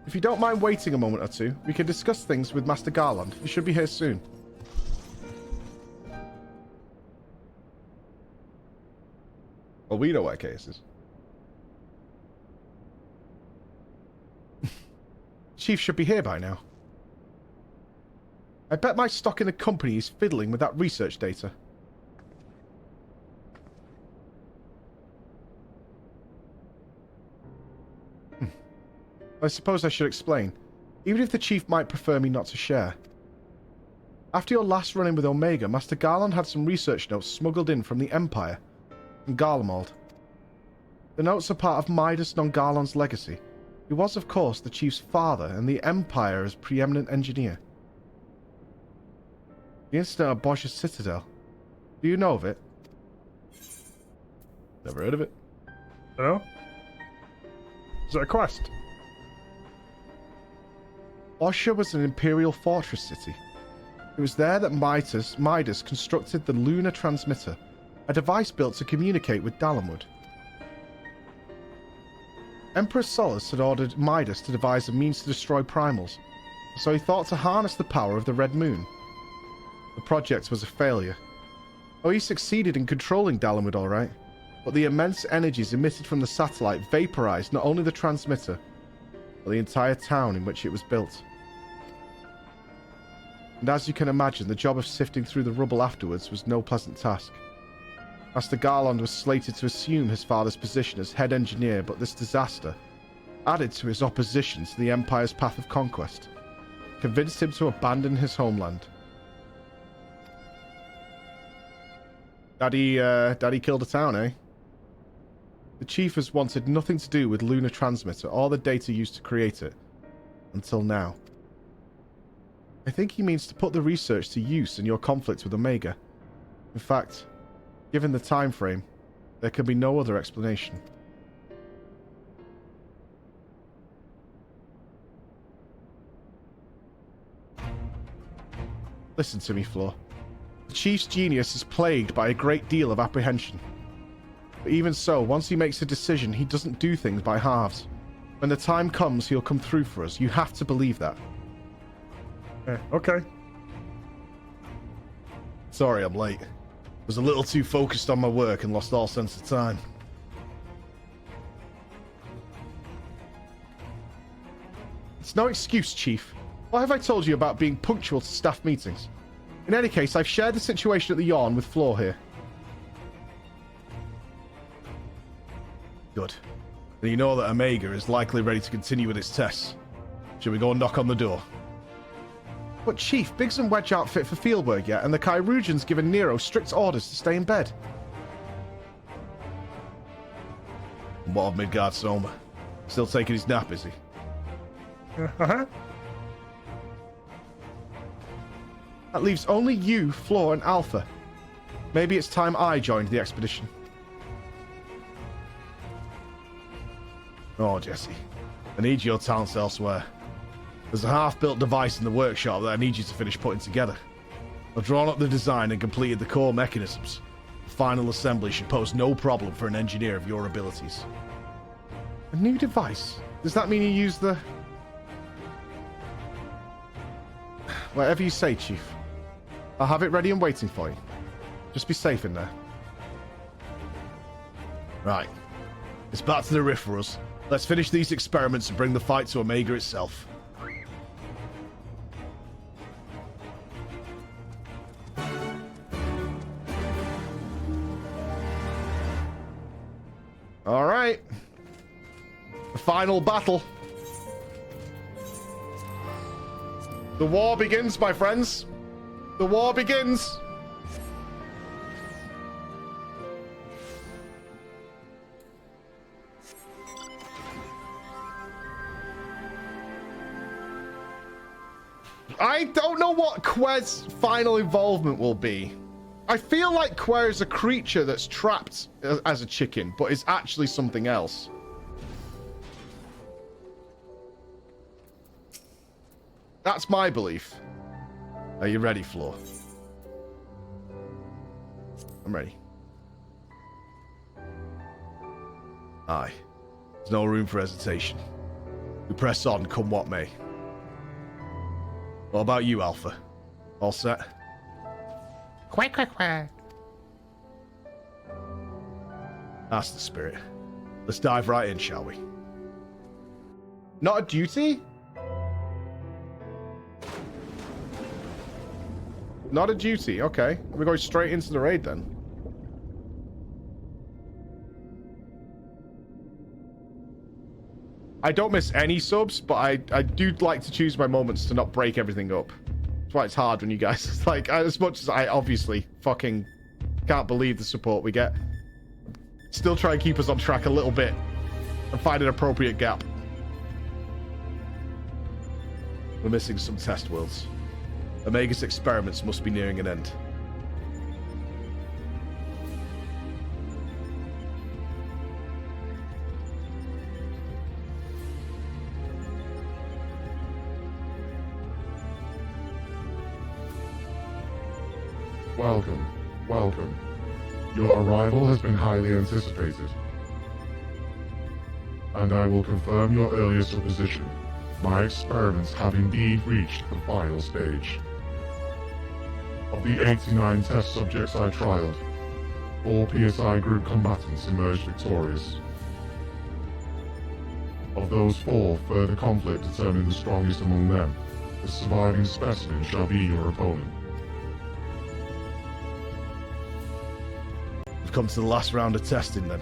[SPEAKER 1] If you don't mind waiting a moment or two, we can discuss things with Master Garland. He should be here soon. Well, we know where Case is. Chief should be here by now. I bet my stock in the company is fiddling with that research data. I suppose I should explain, even if the Chief might prefer me not to share. After your last run-in with Omega, Master Garland had some research notes smuggled in from the Empire and Garlemald. The notes are part of Midas non-Garland's legacy. He was, of course, the Chief's father and the Empire's preeminent engineer. The incident at Bosch's Citadel. Do you know of it?
[SPEAKER 3] Never heard of it. No? Is it a quest?
[SPEAKER 1] Osha was an Imperial fortress city. It was there that Midas constructed the lunar transmitter, a device built to communicate with Dalamud. Emperor Solus had ordered Midas to devise a means to destroy primals, so he thought to harness the power of the Red Moon. The project was a failure. Oh, he succeeded in controlling Dalamud all right, but the immense energies emitted from the satellite vaporized not only the transmitter, but the entire town in which it was built. And as you can imagine, the job of sifting through the rubble afterwards was no pleasant task. Master Garland was slated to assume his father's position as head engineer, but this disaster, added to his opposition to the Empire's path of conquest, convinced him to abandon his homeland. Daddy killed a town, eh? The Chief has wanted nothing to do with Lunar Transmitter or the data used to create it. Until now. I think he means to put the research to use in your conflict with Omega. In fact, given the time frame, there can be no other explanation. Listen to me, Floor. The Chief's genius is plagued by a great deal of apprehension. But even so, once he makes a decision, he doesn't do things by halves. When the time comes, he'll come through for us. You have to believe that.
[SPEAKER 3] Okay.
[SPEAKER 1] Sorry I'm late. Was a little too focused on my work and lost all sense of time. It's no excuse, Chief. What have I told you about being punctual to staff meetings? In any case, I've shared the situation at the Yawn with Floor here. Good. Then you know that Omega is likely ready to continue with its tests. Shall we go and knock on the door? But Chief, Biggs and Wedge aren't fit for fieldwork yet, and the Chirurgeon's given Nero strict orders to stay in bed. And what of Midgard Soma? Still taking his nap, is he?
[SPEAKER 3] Uh-huh.
[SPEAKER 1] That leaves only you, Floor, and Alpha. Maybe it's time I joined the expedition. Oh, Jesse. I need your talents elsewhere. There's a half-built device in the workshop that I need you to finish putting together. I've drawn up the design and completed the core mechanisms. The final assembly should pose no problem for an engineer of your abilities. A new device? Does that mean you use the... Whatever you say, Chief. I'll have it ready and waiting for you. Just be safe in there. Right. It's back to the rift for us. Let's finish these experiments and bring the fight to Omega itself. All right. The final battle. The war begins, my friends. The war begins. I don't know what Quez's final involvement will be. I feel like Quer is a creature that's trapped as a chicken, but is actually something else. That's my belief. Are you ready, Floor? I'm ready. Aye. There's no room for hesitation. We press on, come what may. What about you, Alpha? All set?
[SPEAKER 5] Quack, quack, quack.
[SPEAKER 1] That's the spirit. Let's dive right in, shall we? Not a duty? Not a duty. Okay. We're going straight into the raid then. I don't miss any subs, but I do like to choose my moments to not break everything up. That's why it's hard when you guys... Like, as much as I obviously fucking can't believe the support we get. Still try and keep us on track a little bit. And find an appropriate gap. We're missing some test worlds. Omega's experiments must be nearing an end.
[SPEAKER 2] Welcome, welcome. Your arrival has been highly anticipated. And I will confirm your earlier supposition. My experiments have indeed reached the final stage. Of the 89 test subjects I trialed, 4 PSI group combatants emerged victorious. Of those 4, further conflict determined the strongest among them. The surviving specimen shall be your opponent.
[SPEAKER 1] We've come to the last round of testing then.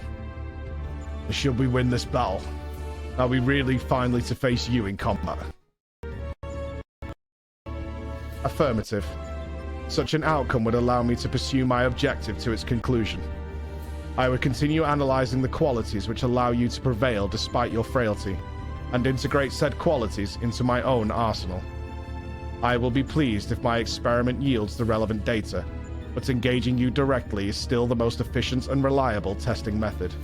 [SPEAKER 1] And should we win this battle, are we really finally to face you in combat? Affirmative. Such an outcome would allow me to pursue my objective to its conclusion. I would continue analyzing the qualities which allow you to prevail despite your frailty, and integrate said qualities into my own arsenal. I will be pleased if my experiment yields the relevant data, but engaging you directly is still the most efficient and reliable testing method.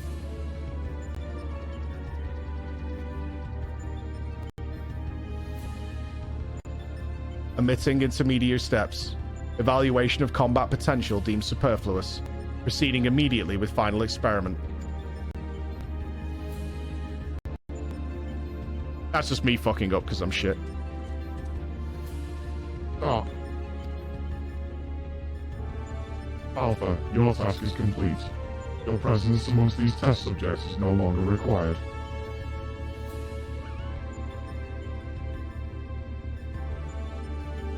[SPEAKER 1] Omitting intermediate steps. Evaluation of combat potential deemed superfluous. Proceeding immediately with final experiment. That's just me fucking up because I'm shit.
[SPEAKER 2] Stop. Alpha, your task is complete. Your presence amongst these test subjects is no longer required.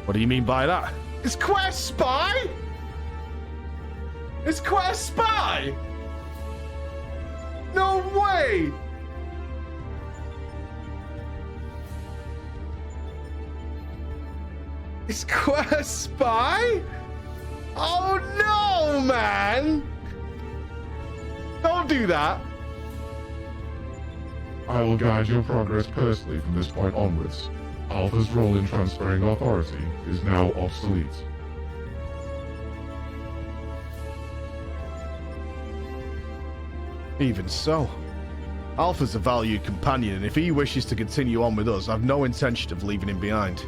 [SPEAKER 1] What do you mean by that? Is Quest spy? Is Quest spy? No way! Is Quest spy? Oh no, man! Don't do that.
[SPEAKER 2] I will guide your progress personally from this point onwards. Alpha's role in transferring authority is now obsolete.
[SPEAKER 1] Even so, Alpha's a valued companion, and if he wishes to continue on with us, I've no intention of leaving him behind.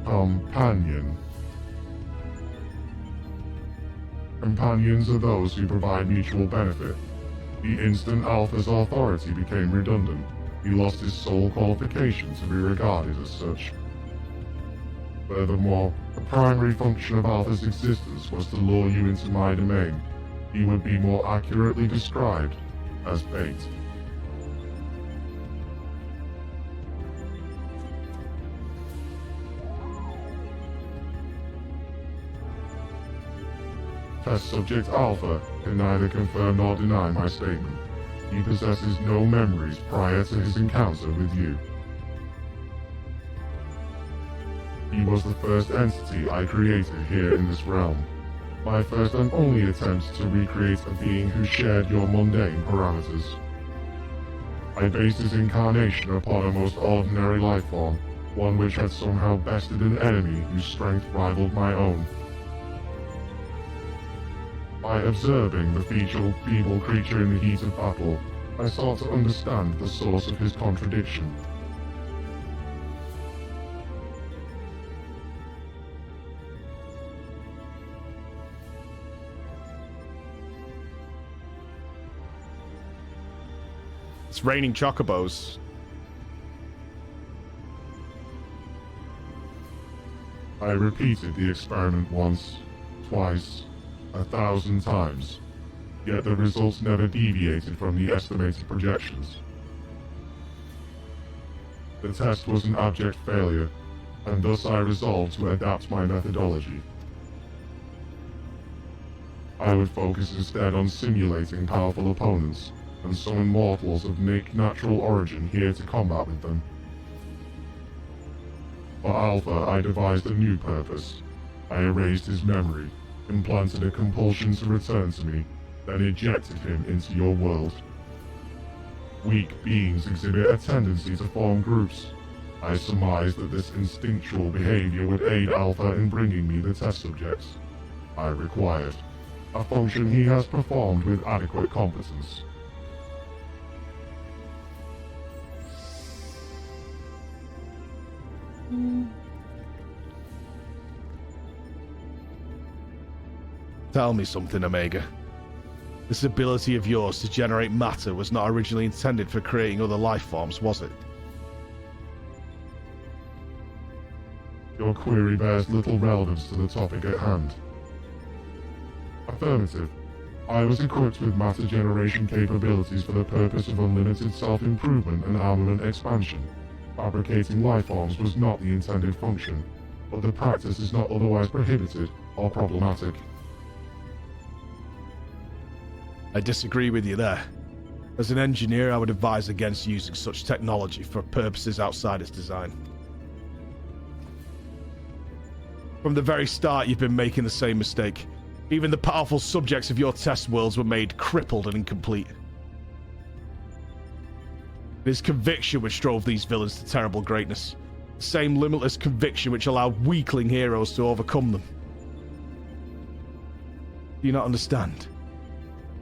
[SPEAKER 2] Companion. Companions are those who provide mutual benefit. The instant Alpha's authority became redundant, he lost his sole qualification to be regarded as such. Furthermore, the primary function of Alpha's existence was to lure you into my domain. He would be more accurately described as bait. Test Subject Alpha can neither confirm nor deny my statement. He possesses no memories prior to his encounter with you. He was the first entity I created here in this realm. My first and only attempt to recreate a being who shared your mundane parameters. I based his incarnation upon a most ordinary life form, one which had somehow bested an enemy whose strength rivaled my own. By observing the feeble creature in the heat of battle, I sought to understand the source of his contradiction.
[SPEAKER 1] It's raining chocobos.
[SPEAKER 2] I repeated the experiment once, twice, 1,000 times, yet the results never deviated from the estimated projections. The test was an abject failure, and thus I resolved to adapt my methodology. I would focus instead on simulating powerful opponents, and summon mortals of natural origin here to combat with them. For Alpha, I devised a new purpose. I erased his memory, implanted a compulsion to return to me, then ejected him into your world. Weak beings exhibit a tendency to form groups. I surmised that this instinctual behavior would aid Alpha in bringing me the test subjects I required, a function he has performed with adequate competence.
[SPEAKER 1] Tell me something, Omega. This ability of yours to generate matter was not originally intended for creating other life forms, was it?
[SPEAKER 2] Your query bears little relevance to the topic at hand. Affirmative. I was equipped with matter generation capabilities for the purpose of unlimited self-improvement and armament expansion. Fabricating life forms was not the intended function, but the practice is not otherwise prohibited or problematic.
[SPEAKER 1] I disagree with you there. As an engineer, I would advise against using such technology for purposes outside its design. From the very start, you've been making the same mistake. Even the powerful subjects of your test worlds were made crippled and incomplete. It is conviction which drove these villains to terrible greatness. The same limitless conviction which allowed weakling heroes to overcome them. Do you not understand?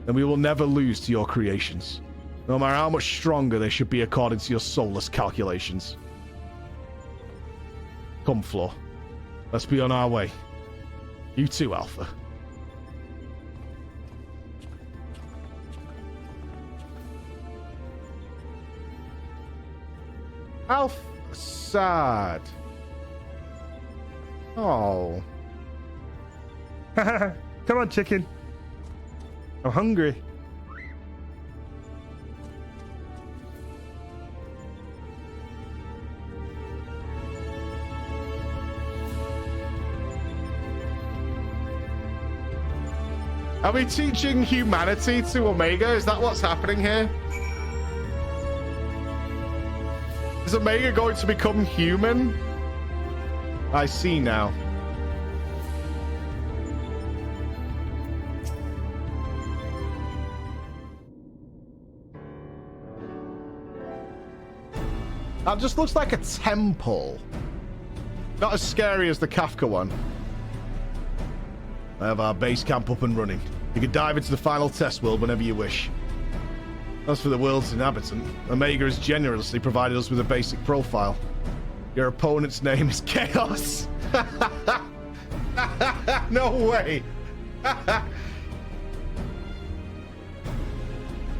[SPEAKER 1] Then we will never lose to your creations, no matter how much stronger they should be according to your soulless calculations. Come, Floor. Let's be on our way. You too, Alpha. Alpha, sad. Oh.
[SPEAKER 3] Come on, chicken. I'm hungry.
[SPEAKER 1] Are we teaching humanity to Omega? Is that what's happening here? Is Omega going to become human? I see now. That just looks like a temple. Not as scary as the Kafka one. I have our base camp up and running. You can dive into the final test world whenever you wish. As for the world's inhabitant, Omega has generously provided us with a basic profile. Your opponent's name is Chaos. No way.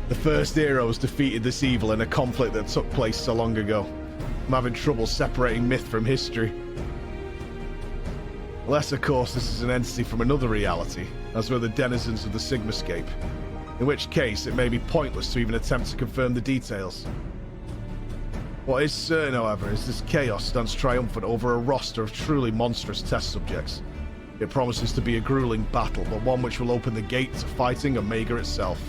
[SPEAKER 1] The first heroes defeated this evil in a conflict that took place so long ago. I'm having trouble separating myth from history. Unless, of course, this is an entity from another reality, as were the denizens of the Sigmascape. In which case, it may be pointless to even attempt to confirm the details. What is certain, however, is this Chaos stands triumphant over a roster of truly monstrous test subjects. It promises to be a grueling battle, but one which will open the gate to fighting Omega itself.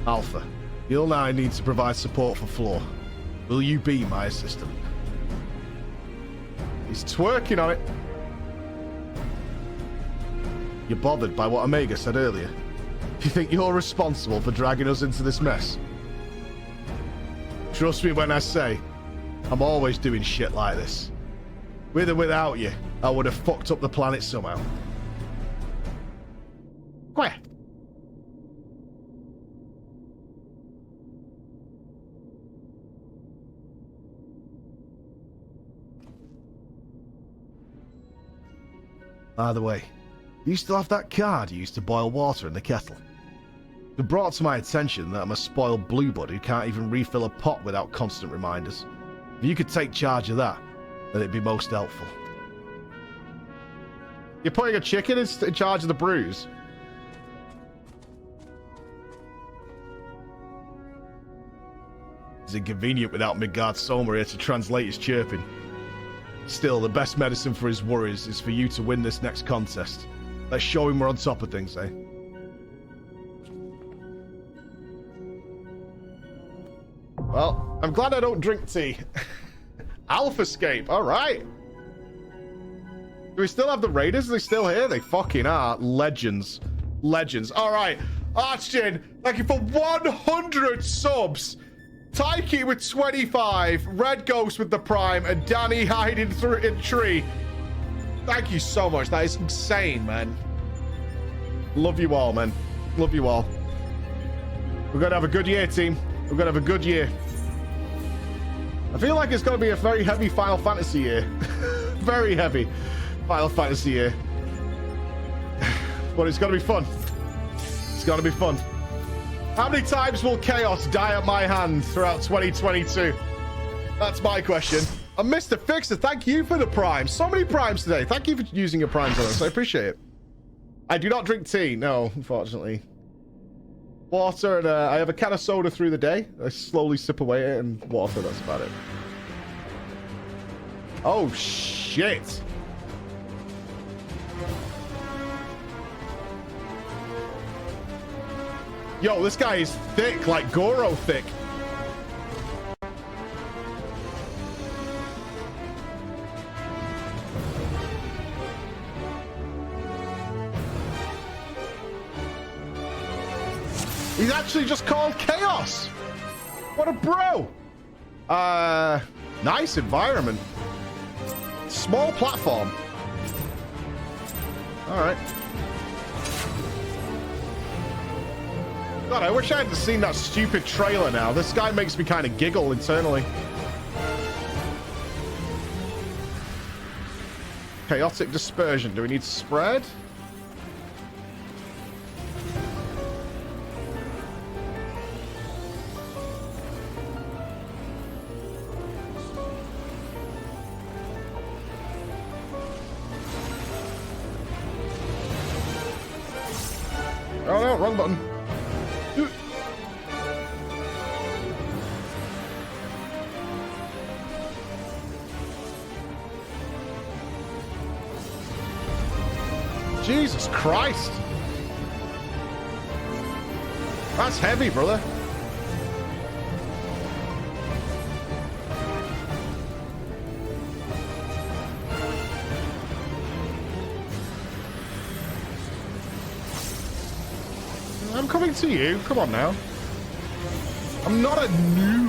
[SPEAKER 1] Alpha, you'll now need to provide support for Floor. Will you be my assistant? He's twerking on it. You're bothered by what Omega said earlier? You think you're responsible for dragging us into this mess? Trust me when I say, I'm always doing shit like this. With or without you, I would have fucked up the planet somehow. Where? By the way, do you still have that card you used to boil water in the kettle? It brought to my attention that I'm a spoiled bluebud who can't even refill a pot without constant reminders. If you could take charge of that, then it'd be most helpful. You're putting a chicken in charge of the brews? It's inconvenient without Midgard Soma here to translate his chirping. Still, the best medicine for his worries is for you to win this next contest. Let's show him we're on top of things, eh? Well, I'm glad I don't drink tea. Alphascape, all right. Do we still have the Raiders? Are they still here? They fucking are. Legends. Legends. All right. Archin, thank you for 100 subs. Taiki with 25. Red Ghost with the Prime. And Danny hiding through in tree. Thank you so much. That is insane, man. Love you all, man. Love you all. We're going to have a good year, team. We're going to have a good year. I feel like it's going to be a very heavy Final Fantasy year. Very heavy Final Fantasy year. But it's going to be fun. It's going to be fun. How many times will Chaos die at my hand throughout 2022? That's my question. And Mr. Fixer, thank you for the Prime. So many Primes today. Thank you for using your Primes on us. I appreciate it. I do not drink tea. No, unfortunately. Water and I have a can of soda through the day. I slowly sip away it and water. That's about it. Oh, shit. Yo, this guy is thick, like Goro thick. He's actually just called Chaos. What a bro. Nice environment. Small platform. All right. God, I wish I hadn't seen that stupid trailer now. This guy makes me kind of giggle internally. Chaotic dispersion. Do we need spread? Oh no, wrong button. Jesus Christ. That's heavy, brother. I'm coming to you. Come on now. I'm not a noob.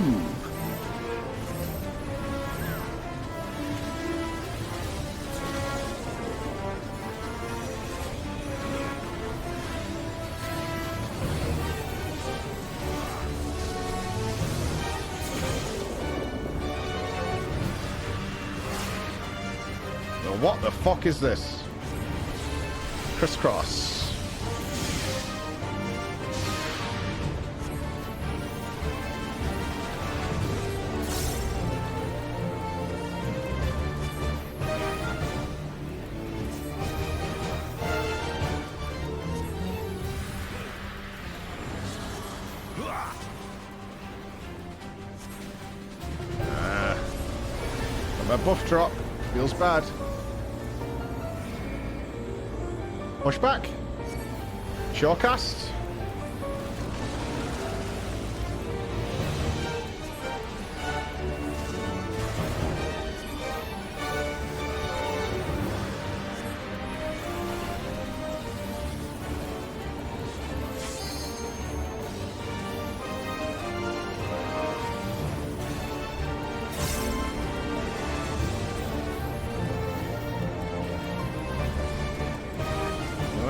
[SPEAKER 1] What the fuck is this? Crisscross. My buff drop feels bad. Push back. Shawcast.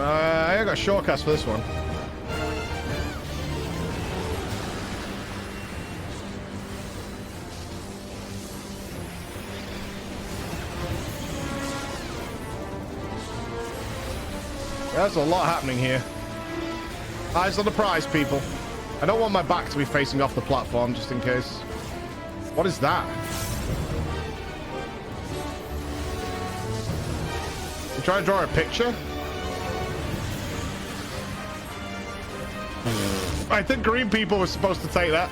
[SPEAKER 1] I got shortcuts for this one. There's a lot happening here. Eyes on the prize, people. I don't want my back to be facing off the platform, just in case. What is that? You trying to draw a picture? I think green people were supposed to take that.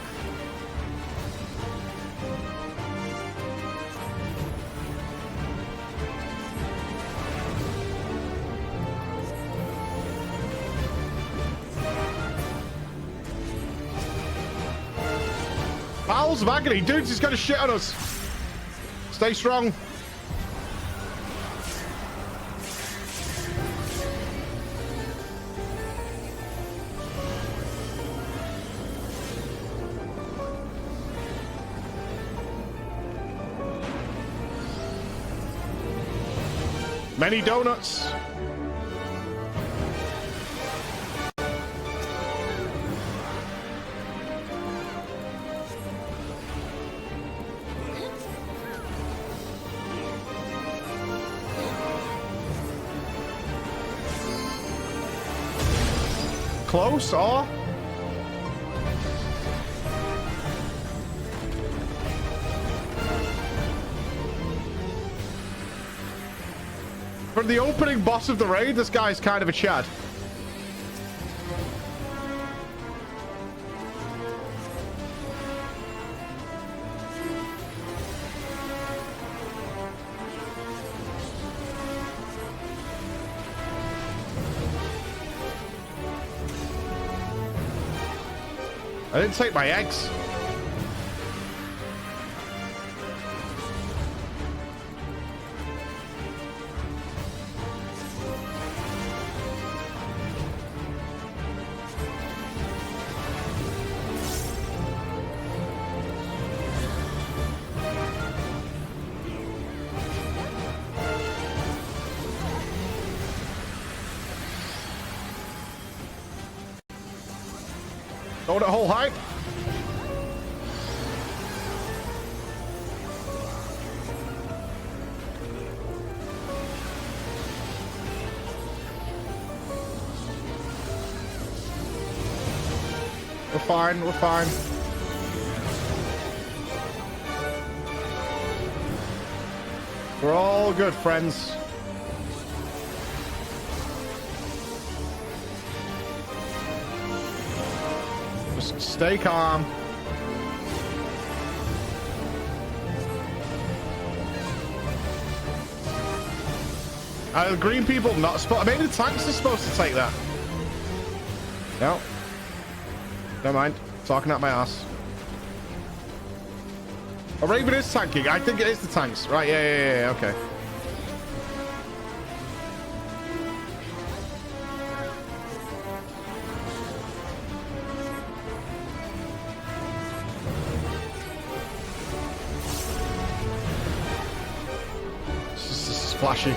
[SPEAKER 1] bowels of agony. Dudes, he's gonna shit on us. Stay strong. Many donuts. Close, or? For the opening boss of the raid, this guy's kind of a chad. I didn't take my eggs. Going at whole height. We're fine, we're fine. We're all good, friends. Just stay calm. The green people not supposed. Maybe the tanks are supposed to take that. No. Never mind. Talking out my ass. A Raven is tanking. I think it is the tanks. Right, yeah, okay. This is flashy.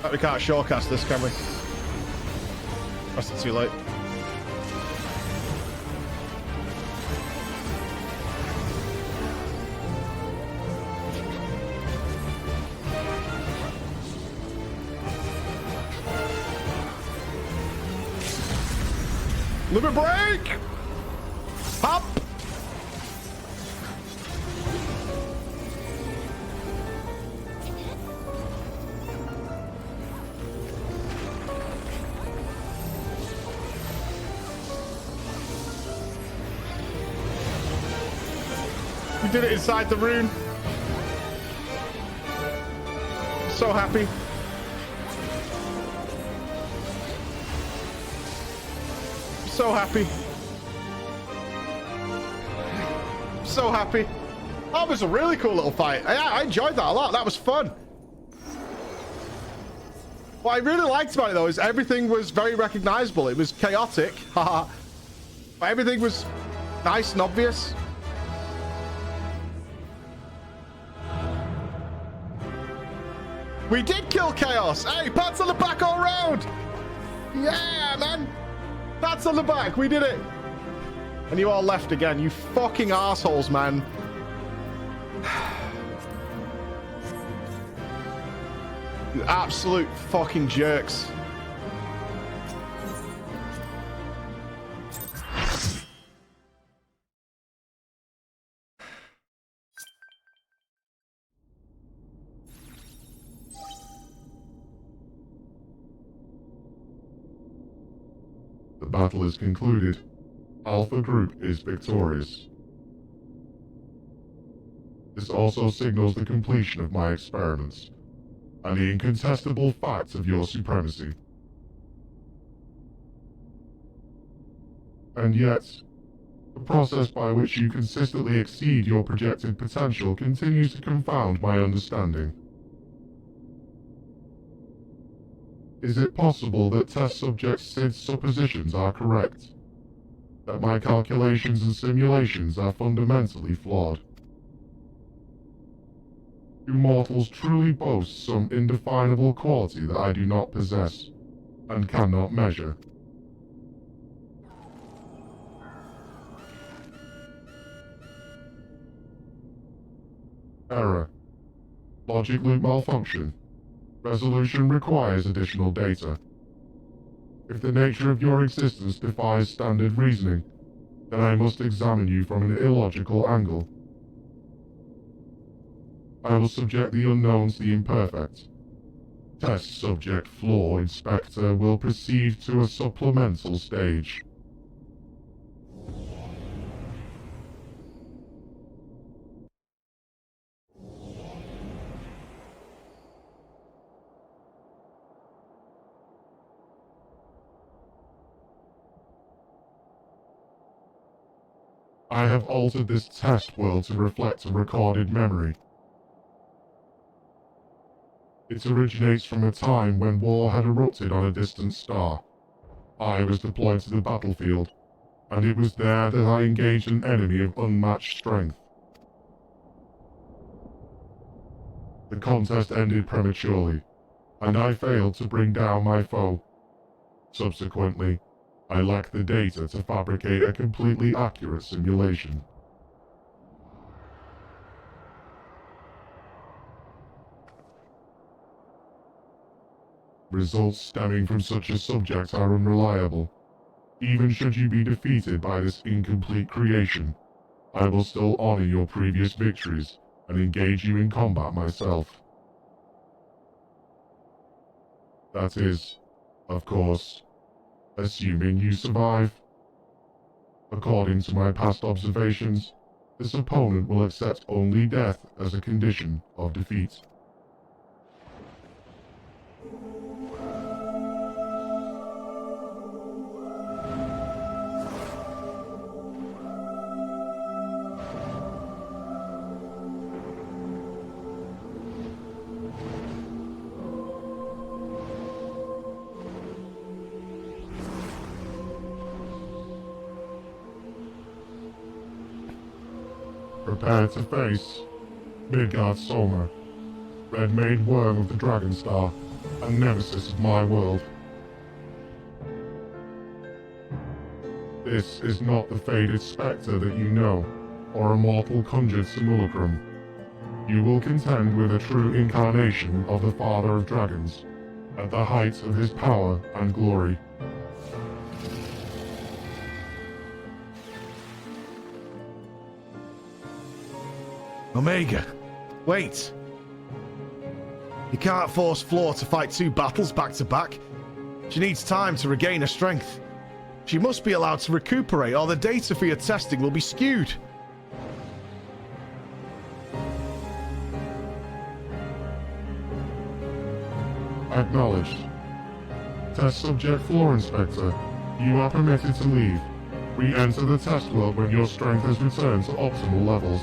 [SPEAKER 1] Oh, we can't shortcast this, can we? That's too late. Limit break! Hop! We did it inside the rune. So happy. So happy. So happy. That was a really cool little fight. I enjoyed that a lot. That was fun. What I really liked about it, though, is everything was very recognizable. It was chaotic, haha, but everything was nice and obvious. We did kill Chaos. Hey, pats on the back all round. Yeah, man. Pats on the back. We did it. And you all left again. You fucking assholes, man. You absolute fucking jerks.
[SPEAKER 2] The battle is concluded. Alpha Group is victorious. This also signals the completion of my experiments, and the incontestable facts of your supremacy. And yet, the process by which you consistently exceed your projected potential continues to confound my understanding. Is it possible that test subject Sid's suppositions are correct? That my calculations and simulations are fundamentally flawed? Do mortals truly boast some indefinable quality that I do not possess, and cannot measure? Error. Logic loop malfunction. Resolution requires additional data. If the nature of your existence defies standard reasoning, then I must examine you from an illogical angle. I will subject the unknown to the imperfect. Test subject flaw inspector will proceed to a supplemental stage. I have altered this test world to reflect a recorded memory. It originates from a time when war had erupted on a distant star. I was deployed to the battlefield, and it was there that I engaged an enemy of unmatched strength. The contest ended prematurely, and I failed to bring down my foe. Subsequently, I lacked the data to fabricate a completely accurate simulation. Results stemming from such a subject are unreliable. Even should you be defeated by this incomplete creation, I will still honor your previous victories and engage you in combat myself. That is, of course, assuming you survive. According to my past observations, this opponent will accept only death as a condition of defeat. Prepare to face Midgard Soma, red-made worm of the Dragon Star, and nemesis of my world. This is not the faded spectre that you know, or a mortal conjured simulacrum. You will contend with a true incarnation of the Father of Dragons, at the height of his power and glory.
[SPEAKER 1] Omega, wait. You can't force Floor to fight 2 battles back to back. She needs time to regain her strength. She must be allowed to recuperate, or the data for your testing will be skewed.
[SPEAKER 2] Acknowledged. Test subject Floor Inspector, you are permitted to leave. Re-enter the test world when your strength has returned to optimal levels.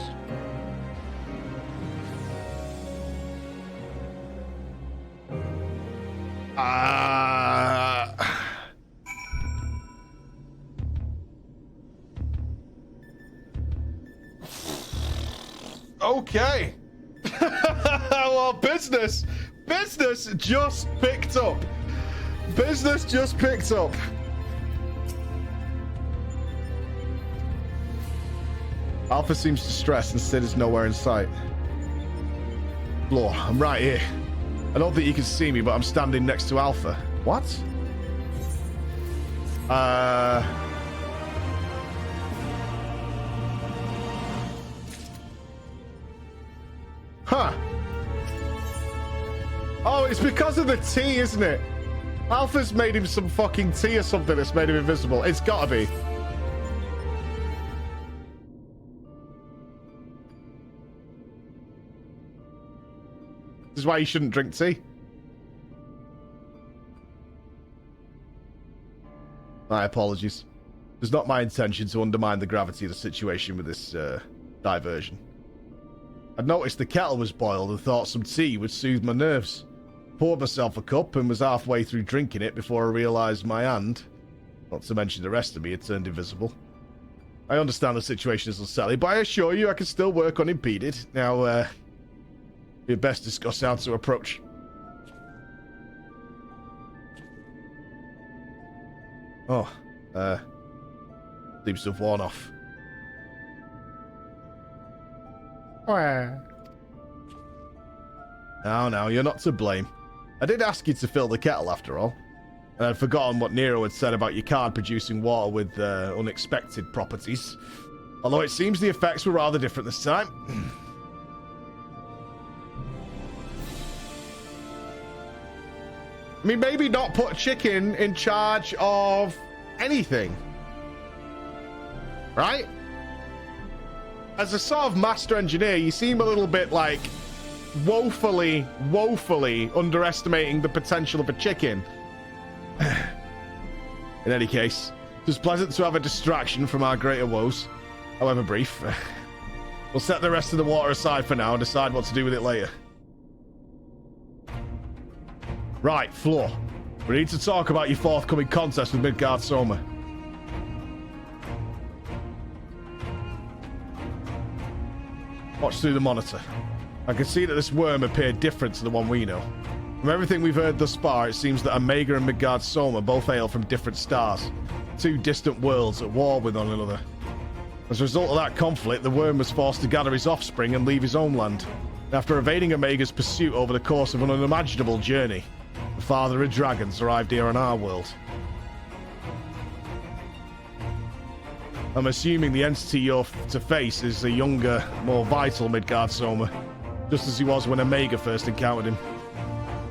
[SPEAKER 1] Okay. Well, business just picked up. Business just picked up. Alpha seems distressed and Sid is nowhere in sight. Floor, I'm right here. I don't think you can see me, but I'm standing next to Alpha. What? Huh. Oh, it's because of the tea, isn't it? Alpha's made him some fucking tea or something that's made him invisible. It's gotta be. This is why you shouldn't drink tea. My apologies. It's not my intention to undermine the gravity of the situation with this diversion. I'd noticed the kettle was boiled and thought some tea would soothe my nerves. Poured myself a cup and was halfway through drinking it before I realised my hand, not to mention the rest of me, had turned invisible. I understand the situation is unsettling, but I assure you I can still work unimpeded. Now, we'd best discuss how to approach. Oh, seems to have worn off.
[SPEAKER 5] Where?
[SPEAKER 1] Now, you're not to blame. I did ask you to fill the kettle after all. And I'd forgotten what Nero had said about your card producing water with unexpected properties. Although it seems the effects were rather different this time. I mean, maybe not put chicken in charge of anything. Right? As a sort of master engineer, you seem a little bit like woefully underestimating the potential of a chicken. In any case, it was pleasant to have a distraction from our greater woes, however brief. We'll set the rest of the water aside for now and decide what to do with it later. Right, Floor. We need to talk about your forthcoming contest with Midgard Soma. Watch through the monitor. I can see that this worm appeared different to the one we know. From everything we've heard thus far, it seems that Omega and Midgard Soma both hail from different stars. Two distant worlds at war with one another. As a result of that conflict, the worm was forced to gather his offspring and leave his homeland. After evading Omega's pursuit over the course of an unimaginable journey, the father of dragons arrived here on our world. I'm assuming the entity you're to face is a younger, more vital Midgard Soma, just as he was when Omega first encountered him.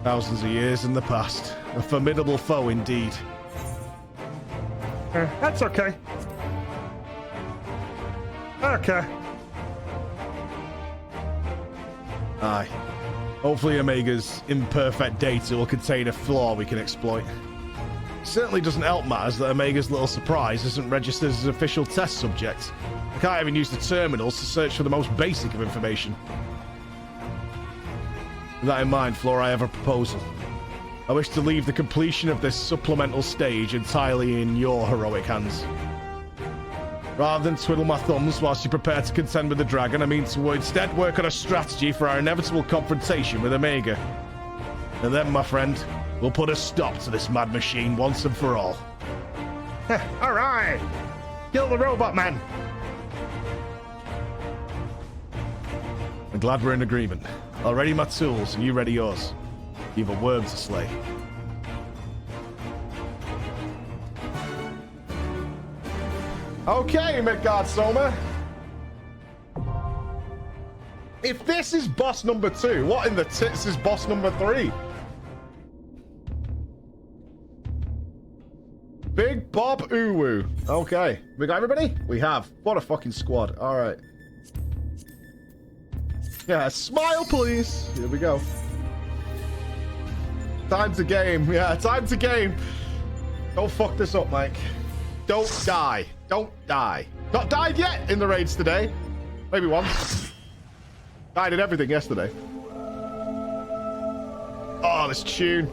[SPEAKER 1] Thousands of years in the past. A formidable foe indeed.
[SPEAKER 3] That's okay. Okay.
[SPEAKER 1] Aye. Hopefully Omega's imperfect data will contain a flaw we can exploit. It certainly doesn't help matters that Omega's little surprise isn't registered as an official test subject. I can't even use the terminals to search for the most basic of information. With that in mind, Flora, I have a proposal. I wish to leave the completion of this supplemental stage entirely in your heroic hands. Rather than twiddle my thumbs whilst you prepare to contend with the dragon, I mean to instead work on a strategy for our inevitable confrontation with Omega. And then, my friend, we'll put a stop to this mad machine once and for all.
[SPEAKER 3] All right. Kill the robot man.
[SPEAKER 1] I'm glad we're in agreement. I'll ready my tools and you ready yours. You've a worm to slay. Okay, Midgard Soma. If this is boss number 2, what in the tits is boss number 3? Big Bob Uwu. Okay. We got everybody? We have. What a fucking squad. All right. Yeah, smile, please. Here we go. Time to game. Yeah, time to game. Don't fuck this up, Mike. Don't die. Don't die. Not died yet in the raids today. Maybe once. Died in everything yesterday. Oh, this tune.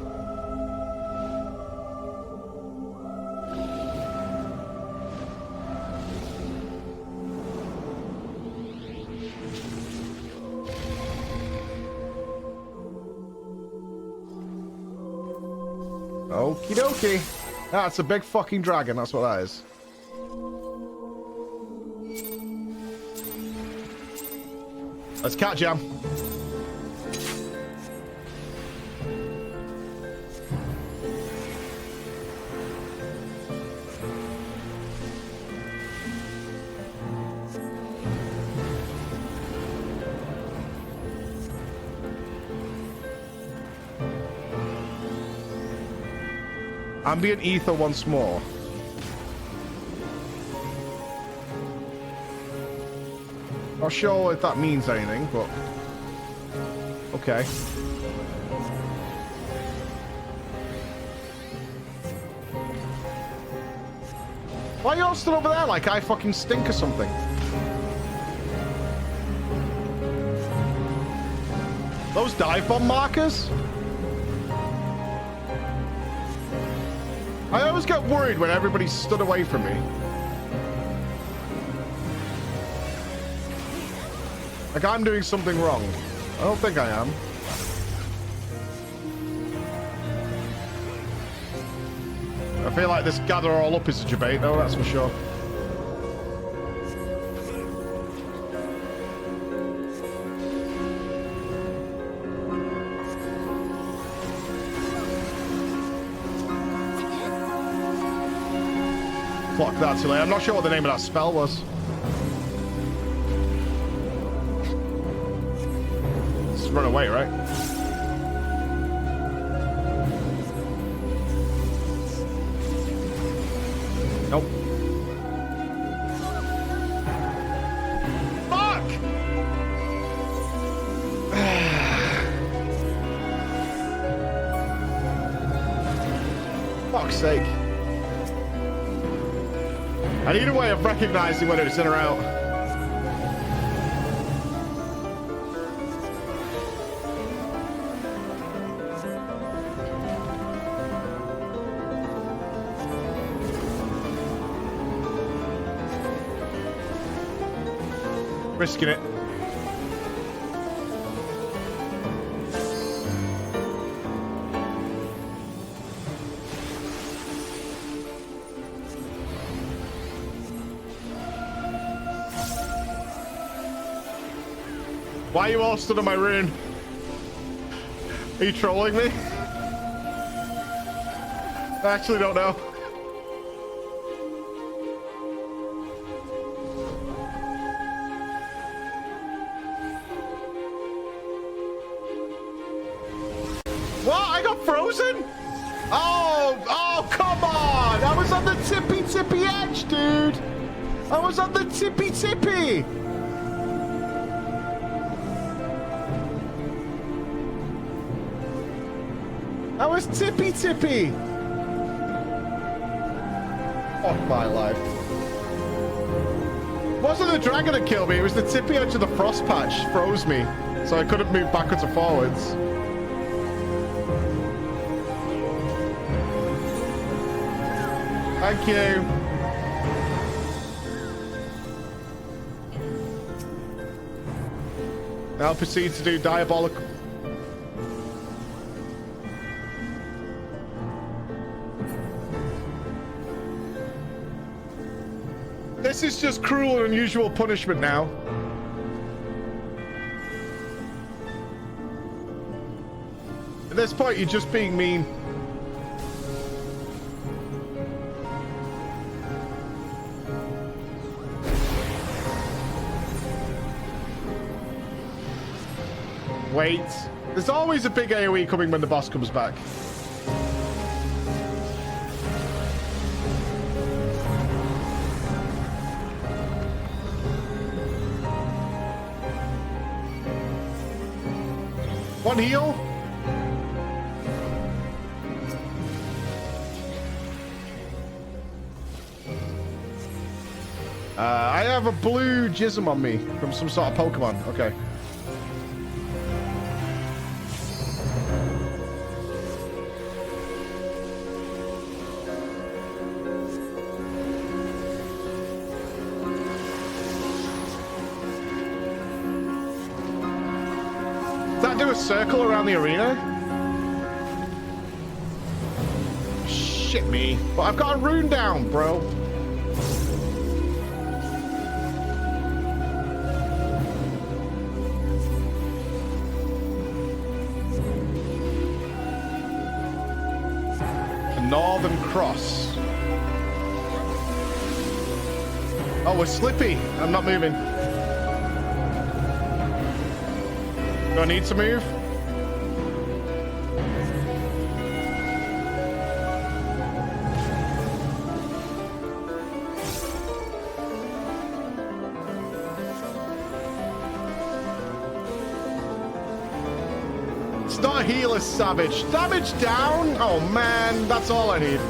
[SPEAKER 1] Okie dokie. That's a big fucking dragon, that's what that is. Let's catch him. Ambient ether once more. Not sure if that means anything, but okay. Why are you all stood over there like I fucking stink or something? Those dive bomb markers? I always get worried when everybody stood away from me. Like I'm doing something wrong. I don't think I am. I feel like this gather all up is a debate though, that's for sure. Fuck, that's silly. I'm not sure what the name of that spell was. Just run away, right? Nope. Fuck! Fuck's sake. I need a way of recognizing whether it's in or out. Risking it. Why are you all stood on my rune? Are you trolling me? I actually don't know. What? I got frozen? Oh, come on! I was on the tippy edge, dude! I was on the tippy! I was tippy! Fuck my life. It wasn't the dragon that killed me, it was the tippy edge of the frost patch froze me, so I couldn't move backwards or forwards. Thank you. Now proceed to do diabolical. This is just cruel and unusual punishment now. At this point, you're just being mean. Wait. There's always a big AoE coming when the boss comes back. One heal. I have a blue jism on me from some sort of Pokemon. Okay. Do a circle around the arena? Shit me. But I've got a rune down, bro. The Northern Cross. Oh, we're slippy. I'm not moving. Do I need to move? It's not a healer, Savage. Damage down? Oh man, that's all I need.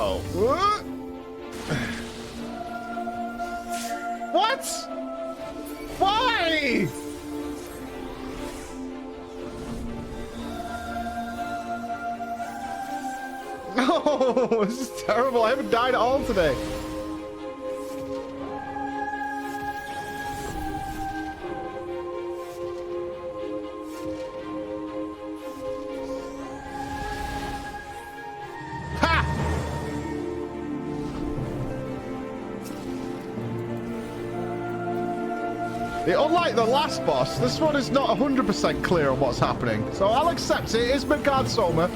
[SPEAKER 1] Oh. What? Why? No, this is terrible. I haven't died at all today. Unlike the last boss, this one is not 100% clear on what's happening. So I'll accept it. It's Midgard Soma.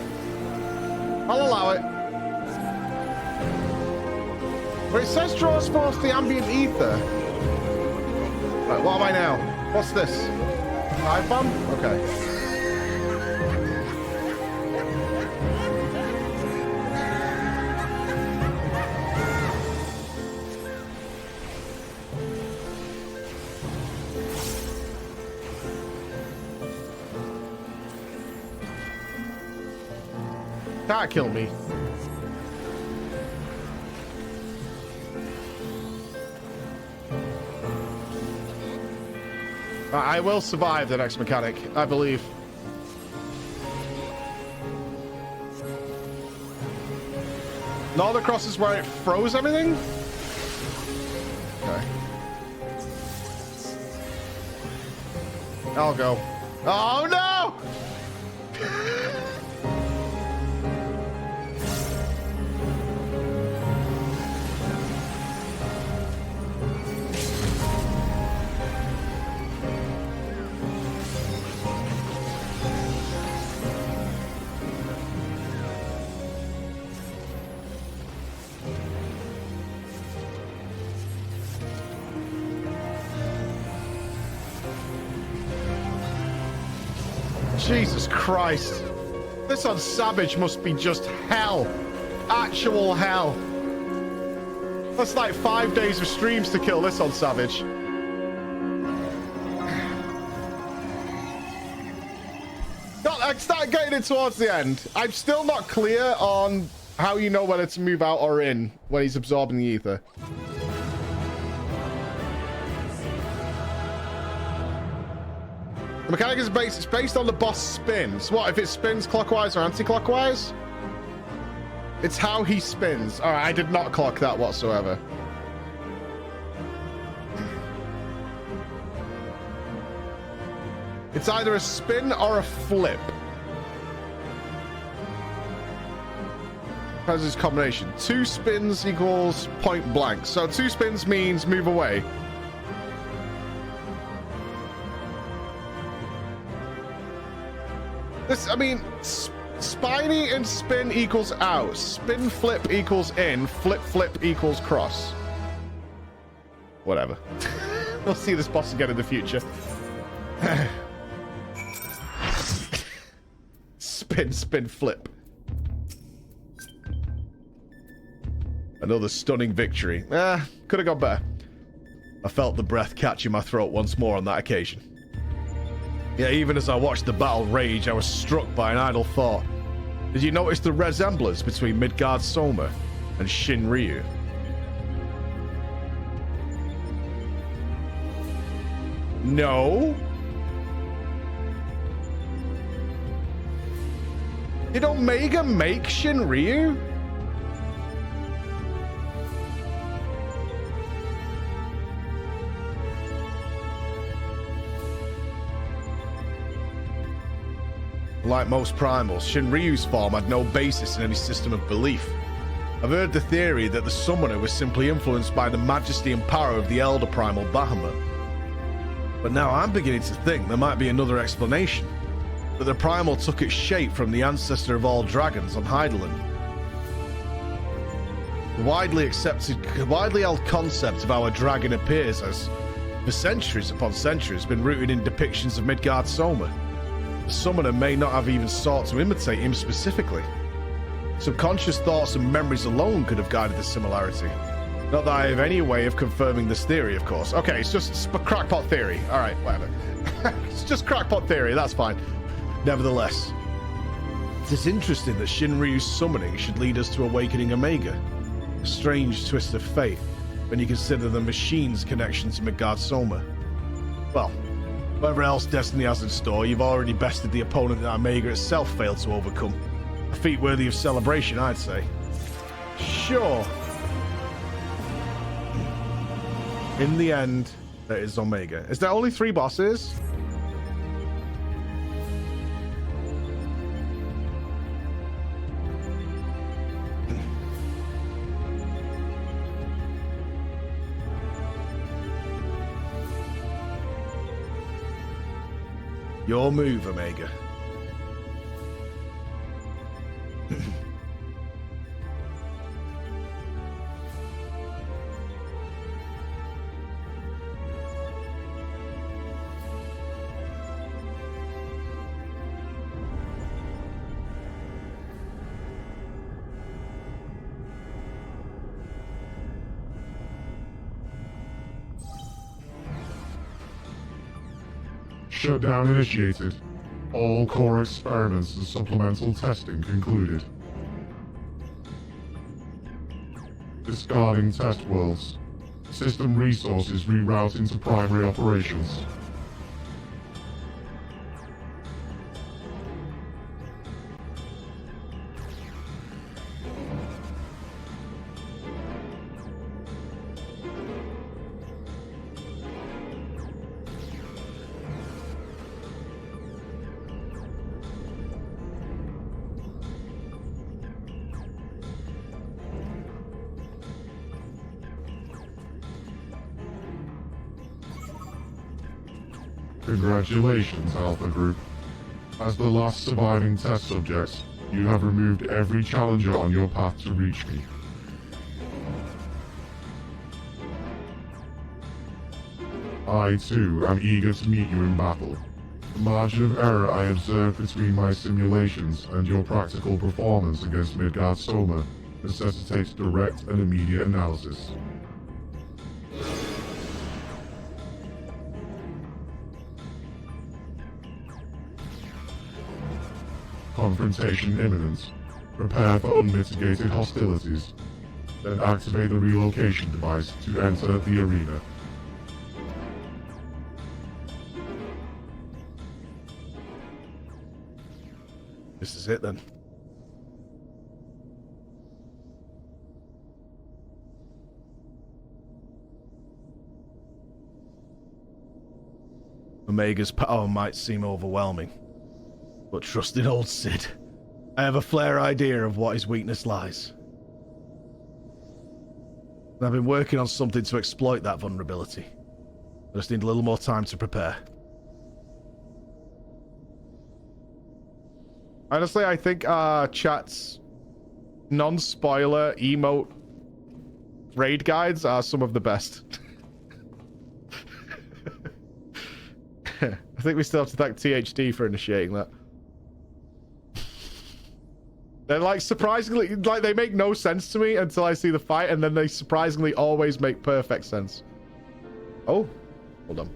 [SPEAKER 1] I'll allow it. But it says draws forth the ambient ether. Right, what am I now? What's this? Hive bomb? Okay. Can't kill me. I will survive the next mechanic, I believe. Northern Cross is where it froze everything? Okay. I'll go. Oh no! Jesus Christ. This on Savage must be just hell. Actual hell. That's like 5 days of streams to kill this on Savage. I start getting it towards the end. I'm still not clear on how you know whether to move out or in when he's absorbing the ether. The mechanic is based on the boss spins. What, if it spins clockwise or anti-clockwise? It's how he spins. All right, I did not clock that whatsoever. It's either a spin or a flip. How's this combination? 2 spins equals point blank. So 2 spins means move away. This, I mean, spiny and spin equals out. Spin flip equals in. Flip flip equals cross. Whatever. We'll see this boss again in the future. Spin, spin, flip. Another stunning victory. Could have gone better. I felt the breath catch in my throat once more on that occasion. Yeah, even as I watched the battle rage, I was struck by an idle thought. Did you notice the resemblance between Midgard Soma and Shin Ryu? No. Did Omega make Shin Ryu? Like most primals, Shinryu's form had no basis in any system of belief. I've heard the theory that the summoner was simply influenced by the majesty and power of the elder primal Bahamut. But now I'm beginning to think there might be another explanation. That the primal took its shape from the ancestor of all dragons on Heidelin. The widely held concept of how a dragon appears has, for centuries upon centuries, been rooted in depictions of Midgard Soma. The summoner may not have even sought to imitate him specifically. Subconscious thoughts and memories alone could have guided the similarity. Not that I have any way of confirming this theory, of course. Okay, it's just crackpot theory. Alright, whatever. It's just crackpot theory, that's fine. Nevertheless, It is interesting that Shinryu's summoning should lead us to awakening Omega. A strange twist of fate when you consider the machine's connection to Midgard Soma. Well, whatever else Destiny has in store, you've already bested the opponent that Omega itself failed to overcome. A feat worthy of celebration, I'd say. Sure. In the end, there is Omega. Is there only 3 bosses? Your move, Omega.
[SPEAKER 2] Shutdown initiated. All core experiments and supplemental testing concluded. Discarding test worlds. System resources rerouting to primary operations. Congratulations, Alpha Group. As the last surviving test subjects, you have removed every challenger on your path to reach me. I, too, am eager to meet you in battle. The margin of error I observed between my simulations and your practical performance against Midgard Soma necessitates direct and immediate analysis. Confrontation imminent. Prepare for unmitigated hostilities. Then activate the relocation device to enter the arena.
[SPEAKER 1] This is it then. Omega's power might seem overwhelming, but trust in old Sid. I have a fair idea of what his weakness lies. And I've been working on something to exploit that vulnerability. I just need a little more time to prepare. Honestly, I think chat's non-spoiler emote raid guides are some of the best. I think we still have to thank THD for initiating that. They're like surprisingly, like they make no sense to me until I see the fight, and then they surprisingly always make perfect sense. Oh, hold on.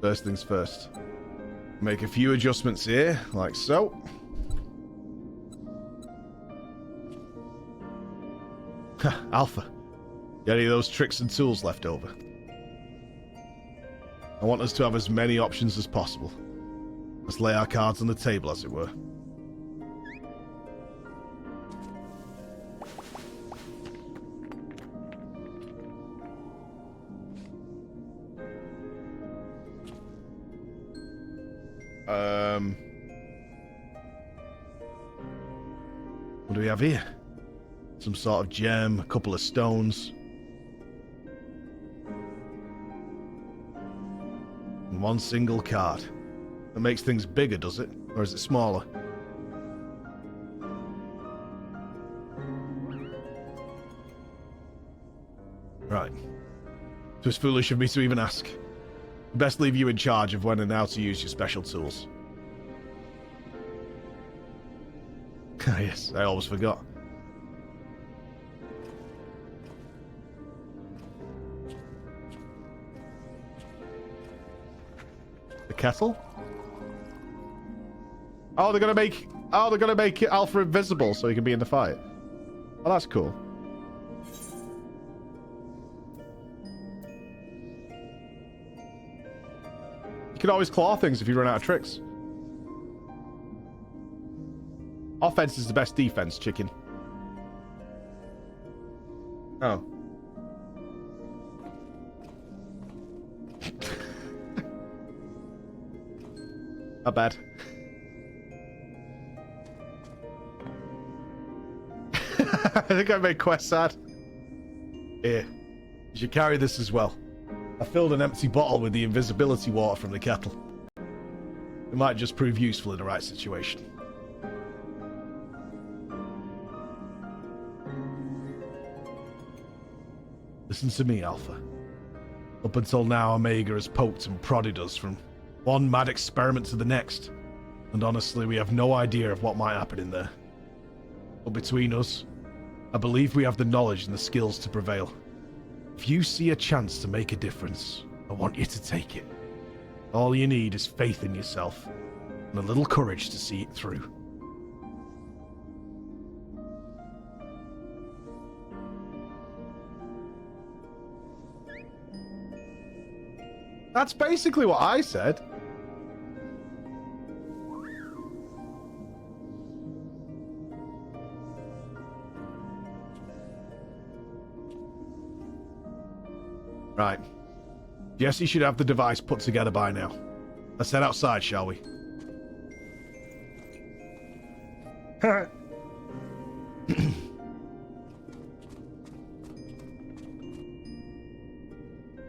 [SPEAKER 1] First things first. Make a few adjustments here, like so. Alpha, got any of those tricks and tools left over? I want us to have as many options as possible. Let's lay our cards on the table, as it were. What do we have here? Some sort of gem, a couple of stones. And one single card. That makes things bigger, does it? Or is it smaller? Right. It was foolish of me to even ask. Best leave you in charge of when and how to use your special tools. Yes, I always forgot. The kettle? Oh, they're gonna make Alpha invisible so he can be in the fight. Oh, that's cool. You can always claw things if you run out of tricks. Offense is the best defense, chicken. Oh. Not bad. I think I made Quest sad. Here, you should carry this as well. I filled an empty bottle with the invisibility water from the kettle. It might just prove useful in the right situation. Listen to me, Alpha. Up until now, Omega has poked and prodded us from one mad experiment to the next. And honestly, we have no idea of what might happen in there. But between us, I believe we have the knowledge and the skills to prevail. If you see a chance to make a difference, I want you to take it. All you need is faith in yourself and a little courage to see it through. That's basically what I said. Right. Jesse should have the device put together by now. Let's head outside, shall we?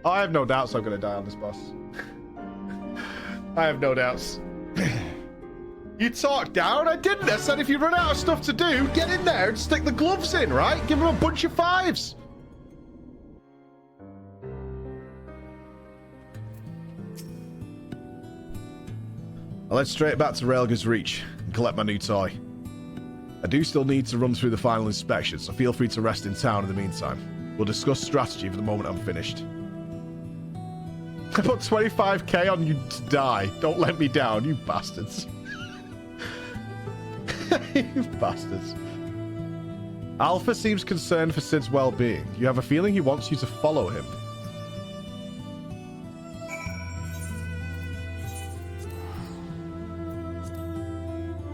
[SPEAKER 1] Oh, I have no doubts I'm going to die on this boss. I have no doubts. You talked down? I didn't. I said if you run out of stuff to do, get in there and stick the gloves in, right? Give him a bunch of fives. I'll head straight back to Railga's Reach and collect my new toy. I do still need to run through the final inspection, so feel free to rest in town in the meantime. We'll discuss strategy for the moment I'm finished. I put 25k on you to die. Don't let me down, you bastards. You bastards. Alpha seems concerned for Sid's well-being. You have a feeling he wants you to follow him.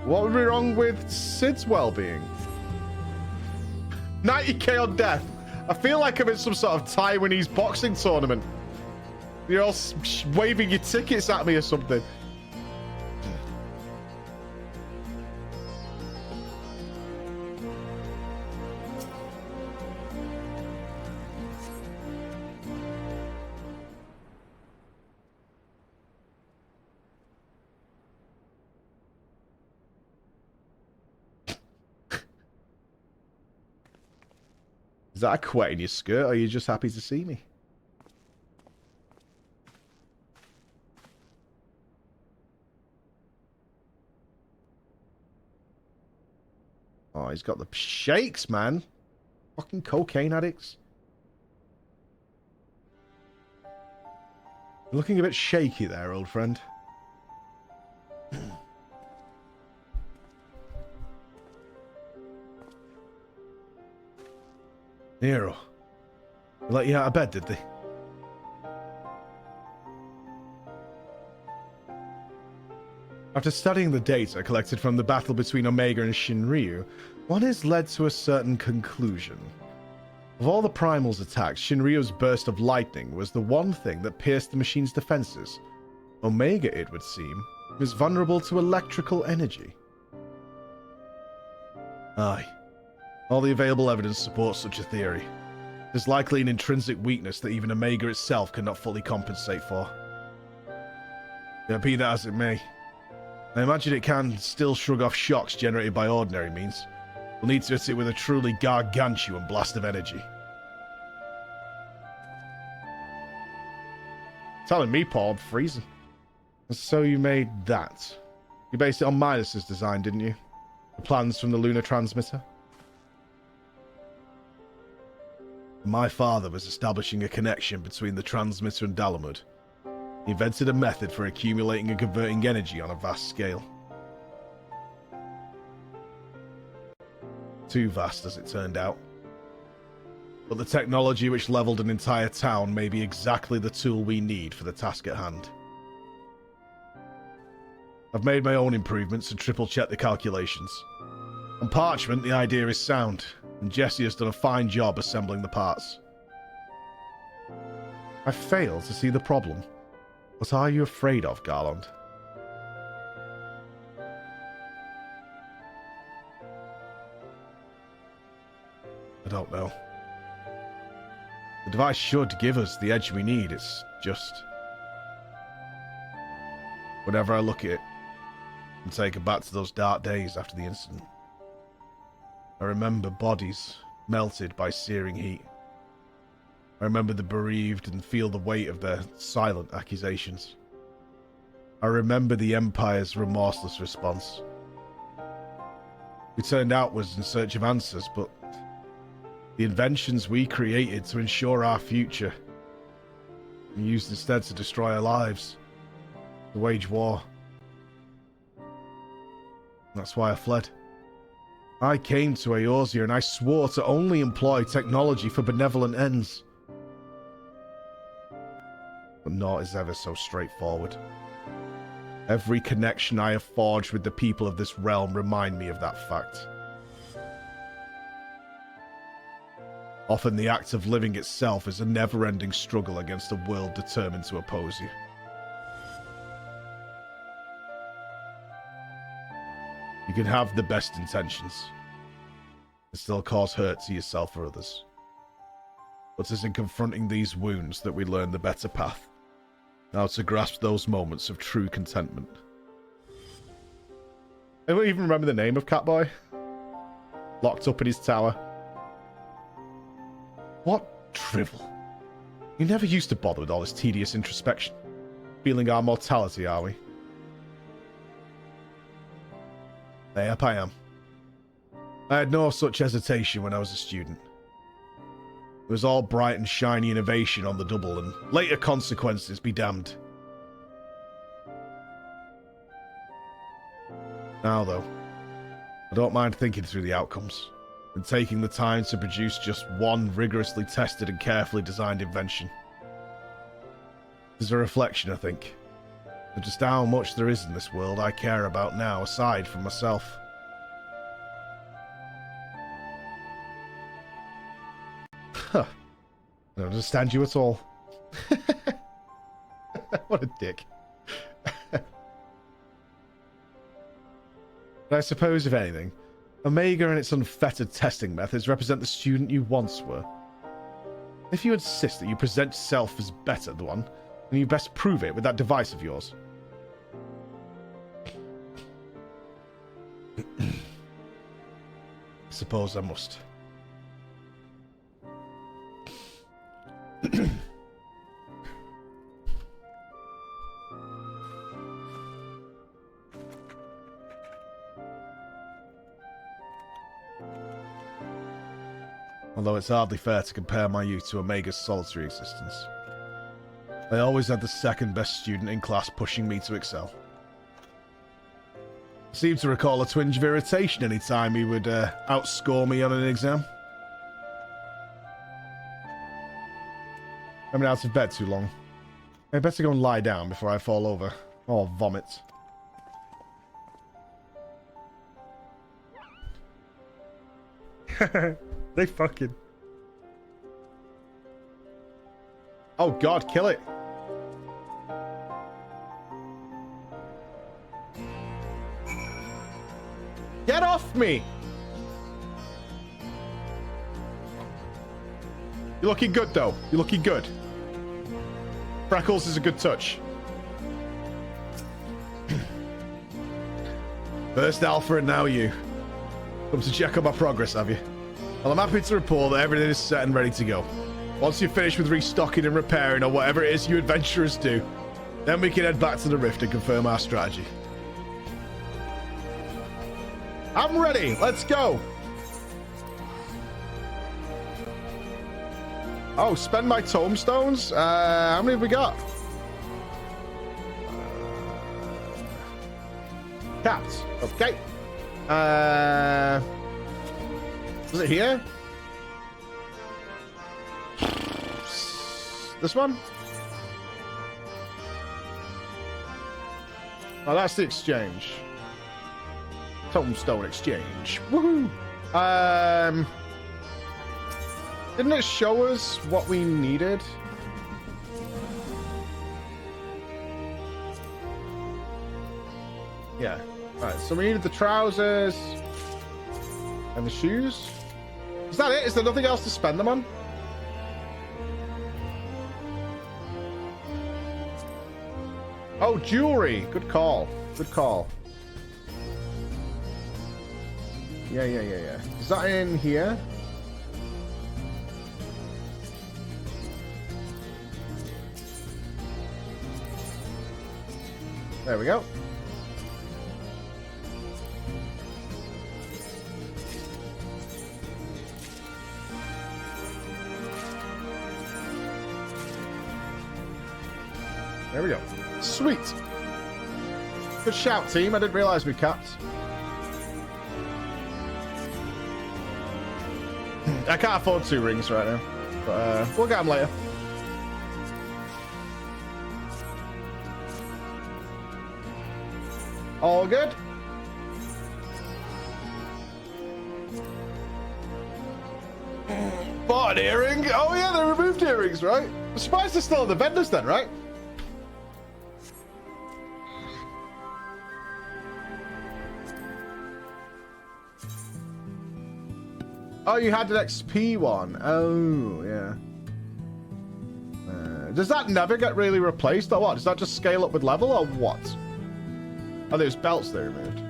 [SPEAKER 1] What would be wrong with Sid's well-being? 90k on death. I feel like I'm in some sort of Taiwanese boxing tournament. You're all waving your tickets at me or something. Is that a quet in your skirt, or are you just happy to see me? Oh, he's got the shakes, man. Fucking cocaine addicts. You're looking a bit shaky there, old friend. Nero. They let you out of bed, did they? After studying the data collected from the battle between Omega and Shinryu, one has led to a certain conclusion. Of all the primals attacks, Shinryu's burst of lightning was the one thing that pierced the machine's defenses. Omega, it would seem, was vulnerable to electrical energy. Aye. All the available evidence supports such a theory. There's likely an intrinsic weakness that even Omega itself cannot fully compensate for. Yeah, be that as it may, I imagine it can still shrug off shocks generated by ordinary means. We'll need to hit it with a truly gargantuan blast of energy. Telling me, Paul, I'm freezing. So you made that. You based it on Midas's design, didn't you? The plans from the lunar transmitter. My father was establishing a connection between the transmitter and Dalamud. He invented a method for accumulating and converting energy on a vast scale. Too vast, as it turned out. But the technology which leveled an entire town may be exactly the tool we need for the task at hand. I've made my own improvements and triple-checked the calculations. On parchment, the idea is sound, and Jesse has done a fine job assembling the parts. I fail to see the problem. What are you afraid of, Garland? I don't know. The device should give us the edge we need, it's just... Whenever I look at it, I'm taken back to those dark days after the incident. I remember bodies melted by searing heat. I remember the bereaved and feel the weight of their silent accusations. I remember the Empire's remorseless response. We turned outwards in search of answers, but the inventions we created to ensure our future were used instead to destroy our lives, to wage war. That's why I fled. I came to Eorzea and I swore to only employ technology for benevolent ends. But naught is ever so straightforward. Every connection I have forged with the people of this realm remind me of that fact. Often the act of living itself is a never-ending struggle against a world determined to oppose you. You can have the best intentions and still cause hurt to yourself or others. But it's in confronting these wounds that we learn the better path, how to grasp those moments of true contentment. Anyone even remember the name of Catboy? Locked up in his tower. What drivel. You never used to bother with all this tedious introspection. Feeling our mortality, are we? Yep, I am. I had no such hesitation when I was a student. It was all bright and shiny innovation on the double, and later consequences be damned. Now, though, I don't mind thinking through the outcomes, and taking the time to produce just one rigorously tested and carefully designed invention. There's a reflection, I think, of just how much there is in this world I care about now, aside from myself. Huh. I don't understand you at all. What a dick. But I suppose, if anything, Omega and its unfettered testing methods represent the student you once were. If you insist that you present yourself as better than one, then you best prove it with that device of yours. I suppose I must. Although it's hardly fair to compare my youth to Omega's solitary existence. I always had the second best student in class pushing me to excel. I seem to recall a twinge of irritation any time he would outscore me on an exam. I've been out of bed too long. I'd better go and lie down before I fall over. Or vomit.
[SPEAKER 3] They fucking...
[SPEAKER 1] Oh god, kill it! Get off me! You're looking good, though. You're looking good. Freckles is a good touch. First Alpha and now you. Come to check on my progress, have you? Well, I'm happy to report that everything is set and ready to go. Once you're finished with restocking and repairing or whatever it is you adventurers do, then we can head back to the Rift and confirm our strategy. I'm ready. Let's go. Oh, spend my tombstones. How many have we got? Caps. Okay. Is it here? This one? Oh, that's the exchange. Tombstone exchange. Woohoo! Didn't it show us what we needed? Yeah. Alright, so we needed the trousers and the shoes. Is that it? Is there nothing else to spend them on? Oh, jewelry. Good call. Good call. Yeah. Is that in here? There we go. There we go. Sweet. Good shout, team. I didn't realize we capped. I can't afford 2 rings right now, but we'll get them later. All good? Bought an earring? Oh yeah, they removed earrings, right? I'm surprised they're still at the vendors then, right? Oh, you had an XP one. Oh, yeah. Does that never get really replaced or what? Does that just scale up with level or what? Oh, there's belts they removed.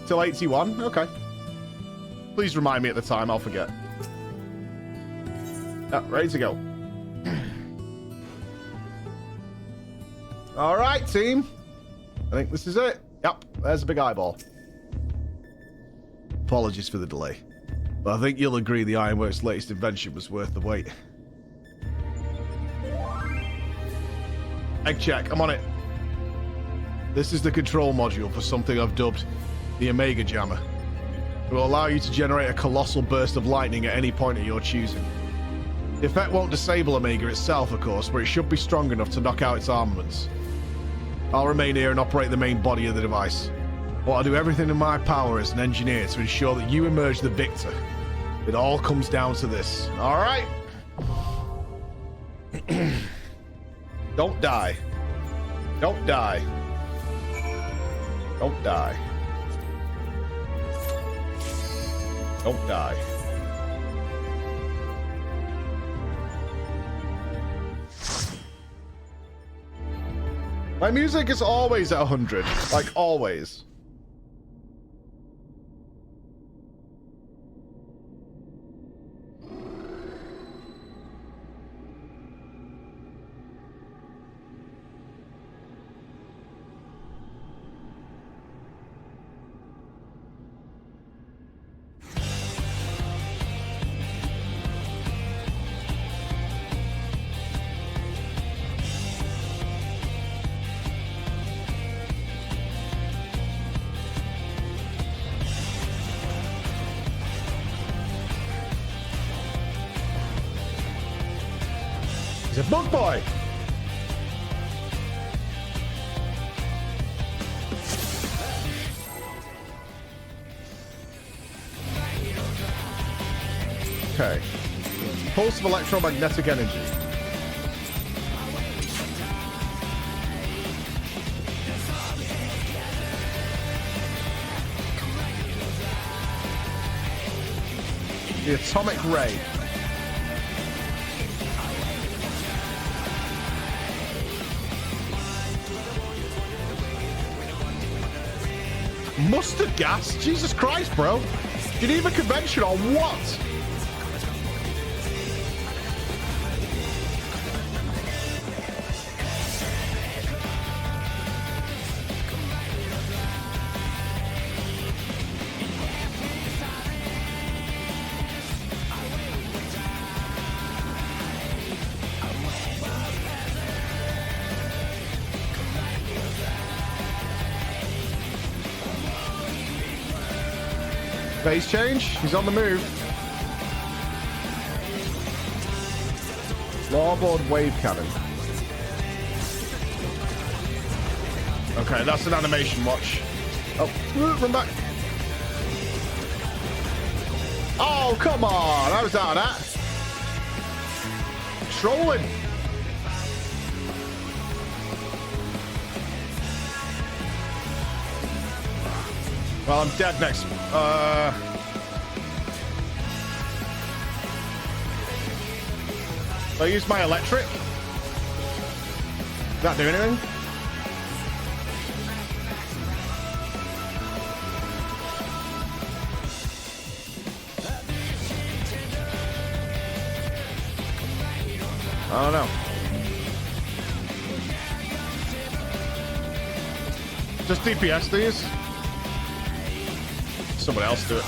[SPEAKER 1] Till 81? Okay. Please remind me at the time, I'll forget. Oh, ready to go. Alright, team. I think this is it. Yep, there's a big eyeball. Apologies for the delay, but I think you'll agree the Ironworks' latest invention was worth the wait. Egg check, I'm on it. This is the control module for something I've dubbed the Omega Jammer. It will allow you to generate a colossal burst of lightning at any point of your choosing. The effect won't disable Omega itself, of course, but it should be strong enough to knock out its armaments. I'll remain here and operate the main body of the device. But I'll do everything in my power as an engineer to ensure that you emerge the victor. It all comes down to this. All right? Don't die. Don't die. Don't die. Don't die. My music is always at 100. Like, always. He's a bug boy. Okay. Pulse of electromagnetic energy. The atomic ray. Mustard gas? Jesus Christ, bro. Geneva Convention or what? Phase change. He's on the move. Floorboard wave cannon. Okay, that's an animation. Watch. Oh, run back. Oh, come on. I was out of that. Trolling. Well, I'm dead next. I use my electric. Does that do anything? I don't know. Just DPS these. Someone else do it.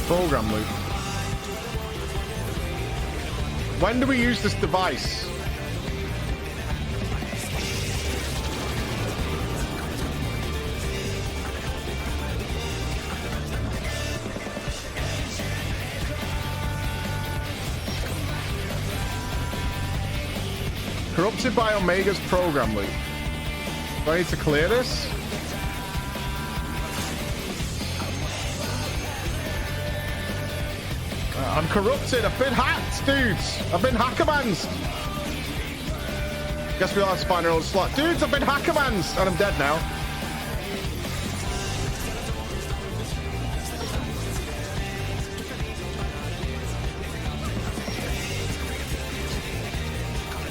[SPEAKER 1] Program loop. When do we use this device? Corrupted by Omega's program loop. Do I need to clear this? I'm corrupted. I've been hacked, dudes. I've been hackermansed. Guess we'll have to find our own slot. Dudes, I've been hackermansed. And I'm dead now.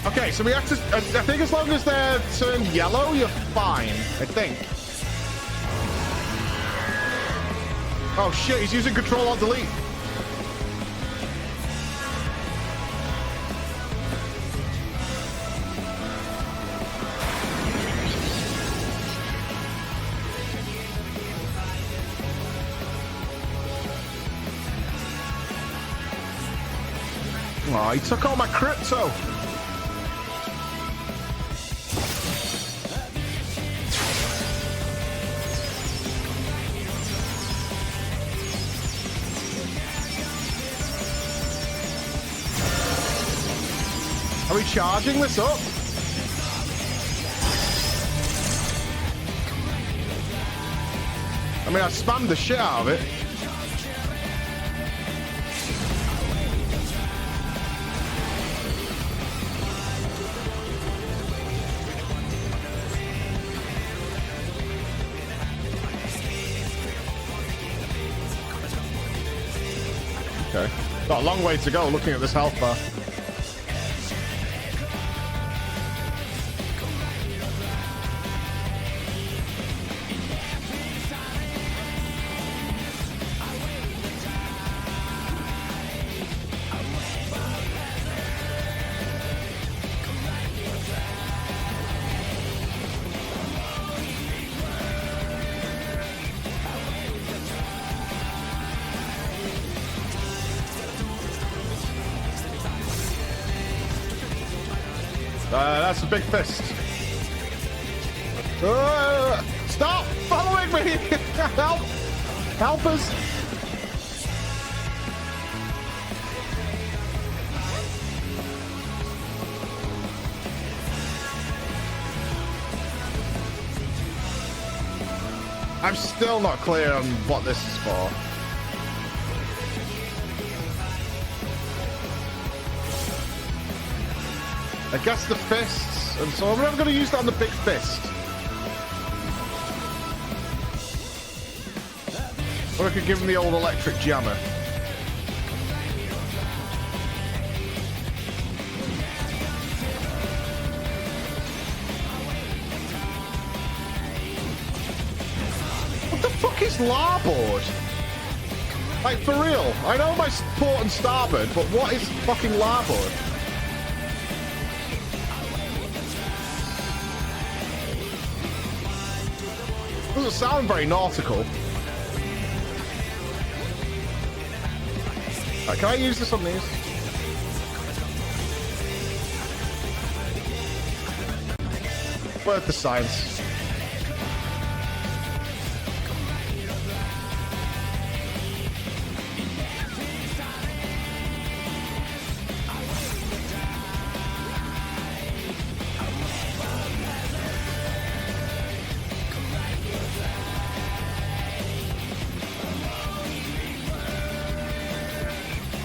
[SPEAKER 1] Okay, so we have to... I think as long as they're turned yellow, you're fine. I think. Oh, shit. He's using Control-Alt-Delete. Oh, he took all my crypto. Are we charging this up? I mean, I spammed the shit out of it. Okay. Got a long way to go looking at this health bar. That's a big fist. Stop following me! Help! Help us! I'm still not clear on what this is for. I guess the fists, and so I'm never going to use that on the big fist. Or I could give him the old electric jammer. What the fuck is larboard? Like, for real? I know my port and starboard, but what is fucking larboard? Doesn't sound very nautical. Right, can I use this on these? Worth the science.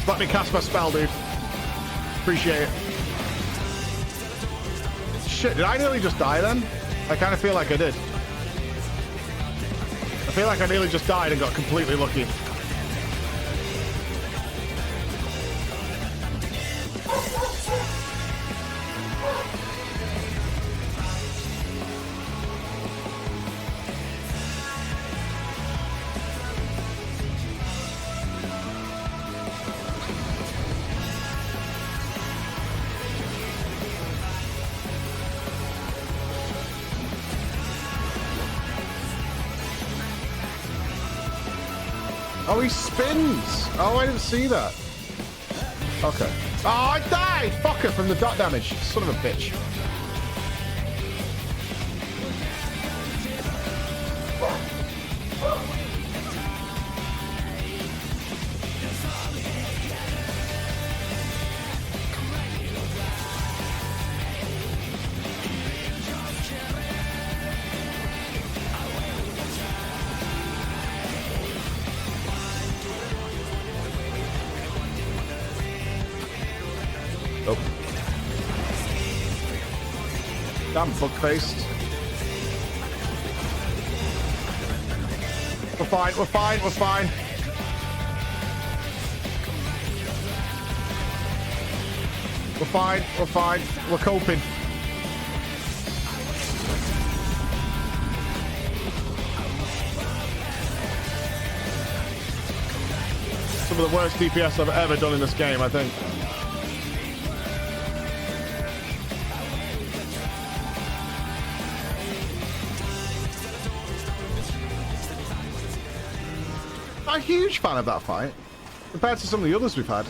[SPEAKER 1] Let me cast my spell, dude. Appreciate it. Shit, did I nearly just die then? I kind of feel like I did. I feel like I nearly just died and got completely lucky. Oh, he spins. Oh, I didn't see that. Okay. Oh, I died! Fucker from the dot damage. Son of a bitch. Oh. Damn bug-faced. We're fine, we're fine, we're fine. We're fine, we're fine. We're coping. Some of the worst DPS I've ever done in this game, I think. I'm a huge fan of that fight compared to some of the others we've had.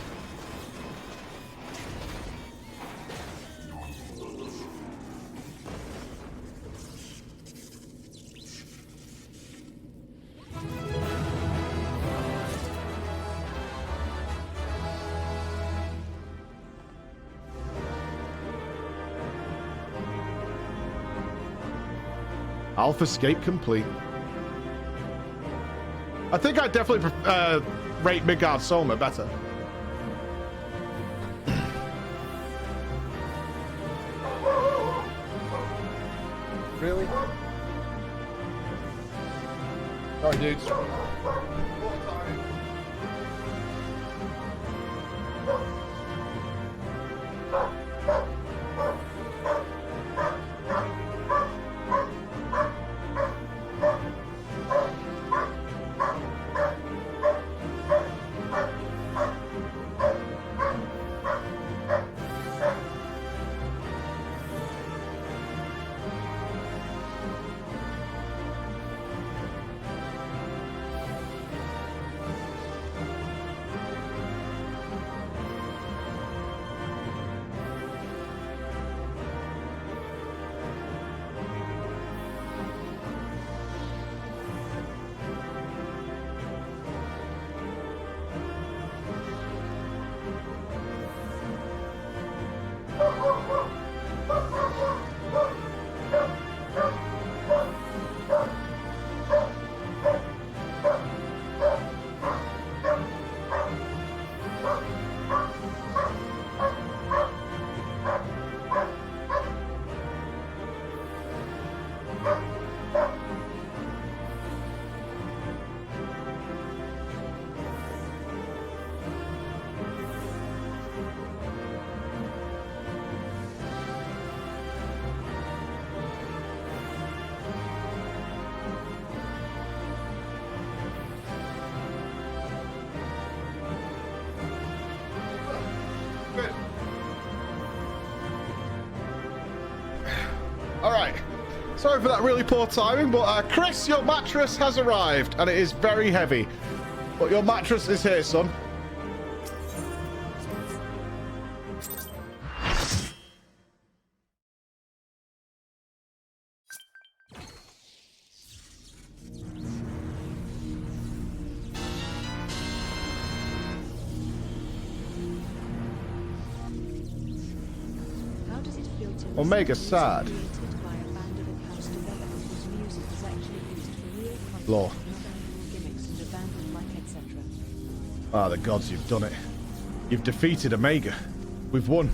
[SPEAKER 1] Alpha escape complete. I think I definitely rate Midgard Soma better. Really? Sorry, dudes. All right. Sorry for that really poor timing, but Chris, your mattress has arrived, and it is very heavy. But your mattress is here, son. Omega sad. Law. Ah, the gods, you've done it. You've defeated Omega. We've won.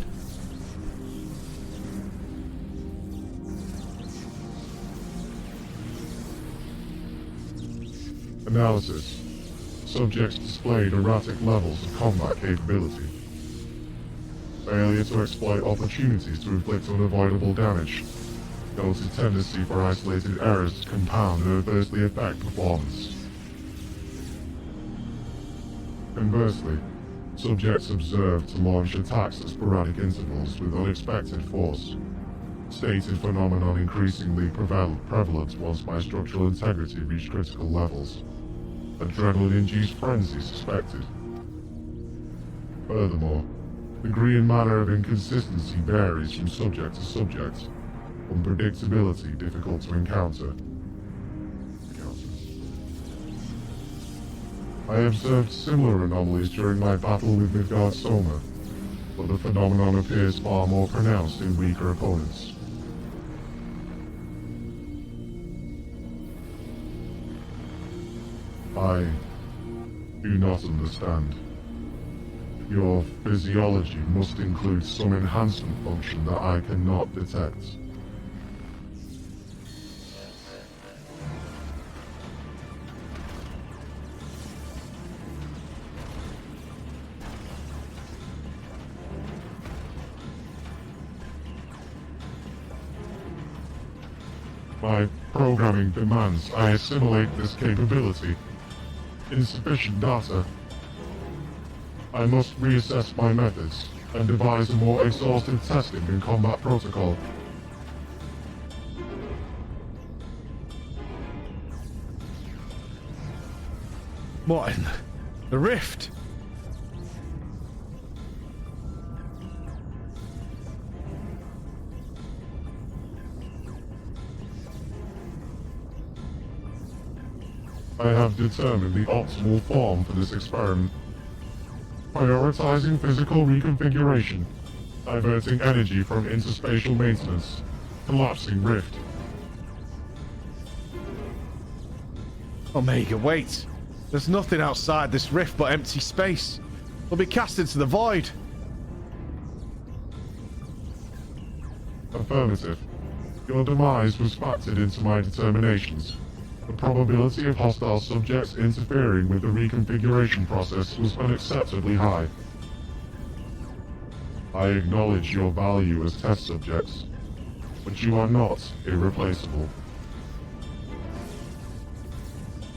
[SPEAKER 2] Analysis. Subjects displayed erratic levels of combat capability. Failure to exploit opportunities to inflict unavoidable damage. Noted tendency for isolated errors to compound and adversely affect performance. Conversely, subjects observed to launch attacks at sporadic intervals with unexpected force. Stated phenomenon increasingly prevalent once my structural integrity reached critical levels. Adrenaline-induced frenzy suspected. Furthermore, degree and manner of inconsistency varies from subject to subject. Unpredictability difficult to encounter. I observed similar anomalies during my battle with Midgard Soma, but the phenomenon appears far more pronounced in weaker opponents. I do not understand. Your physiology must include some enhancement function that I cannot detect. My programming demands I assimilate this capability. Insufficient data. I must reassess my methods and devise a more exhaustive testing and combat protocol.
[SPEAKER 1] What in the rift?
[SPEAKER 2] I have determined the optimal form for this experiment. Prioritizing physical reconfiguration, diverting energy from interspatial maintenance, collapsing rift.
[SPEAKER 1] Omega, wait. There's nothing outside this rift but empty space. We'll be cast into the void.
[SPEAKER 2] Affirmative. Your demise was factored into my determinations. The probability of hostile subjects interfering with the reconfiguration process was unacceptably high. I acknowledge your value as test subjects, but you are not irreplaceable.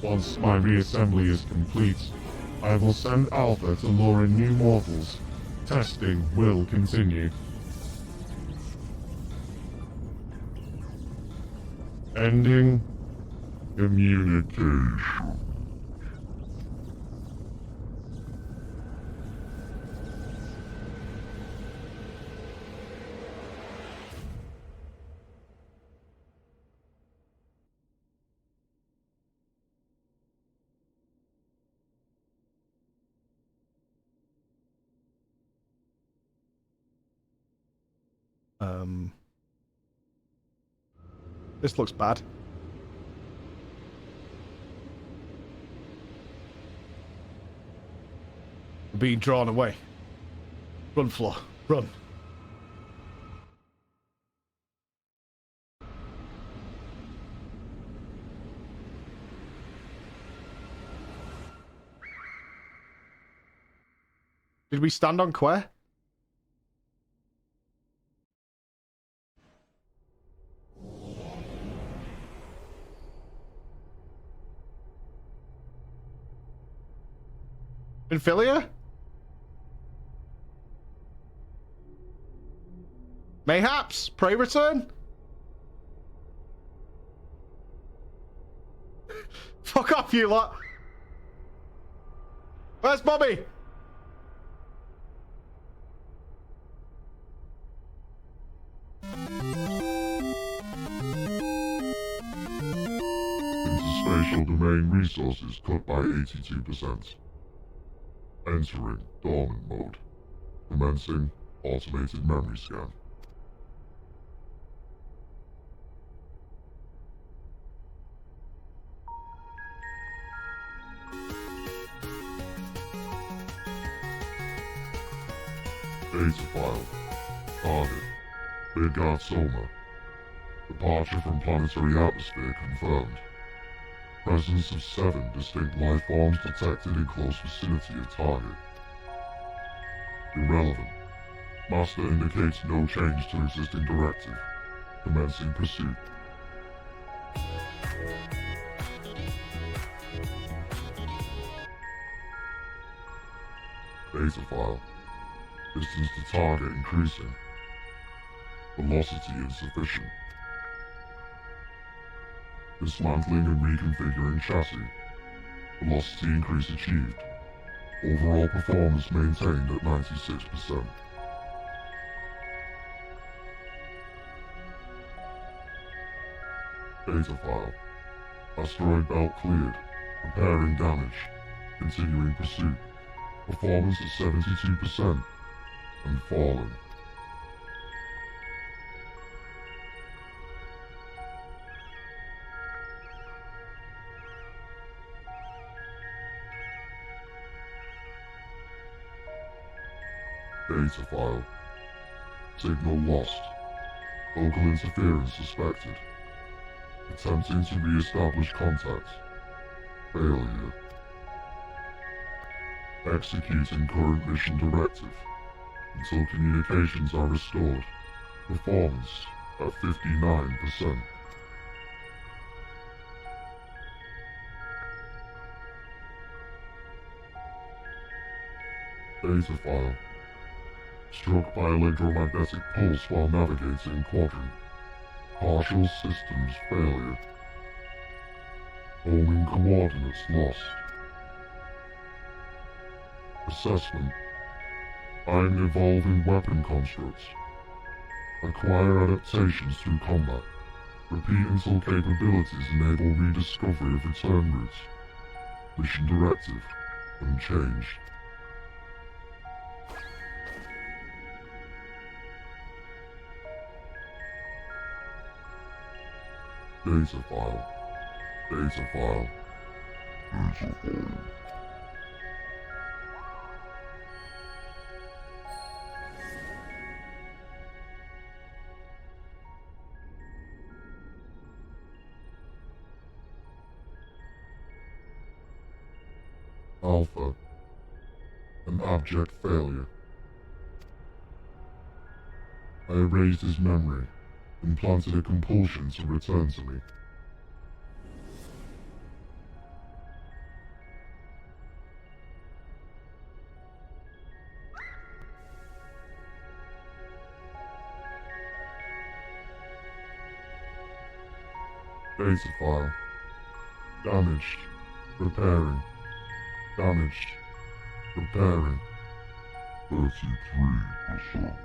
[SPEAKER 2] Once my reassembly is complete, I will send Alpha to lure in new mortals. Testing will continue. Ending communication.
[SPEAKER 1] This looks bad. We're being drawn away. Run, Flo. Run. Did we stand on Quer? Infilia? Mayhaps? Prey return? Fuck off, you lot! Where's Bobby?
[SPEAKER 4] Interspatial domain resources cut by 82%. Entering dormant mode. Commencing automated memory scan. Data file. Target. Big Soma. Departure from planetary atmosphere confirmed. Presence of 7 distinct life forms detected in close vicinity of target. Irrelevant. Master indicates no change to existing directive. Commencing pursuit. Data file. Distance to target increasing. Velocity insufficient. Dismantling and reconfiguring chassis. Velocity increase achieved. Overall performance maintained at 96%. Data file. Asteroid belt cleared. Repairing damage. Continuing pursuit. Performance at 72%. And falling. Data file. Signal lost. Local interference suspected. Attempting to re-establish contact. Failure. Executing current mission directive until communications are restored. Performance at 59%. Data file. Struck by electromagnetic pulse while navigating quadrant. Partial systems failure. Homing coordinates lost. Assessment. Find evolving weapon constructs. Acquire adaptations through combat. Repeat until capabilities enable rediscovery of return routes. Mission directive. Unchanged. Data file. Data file. Data file. Alpha. An abject failure. I erased his memory, implanted a compulsion to return to me. Data file. Damaged. Repairing. Damaged. Repairing. 33%.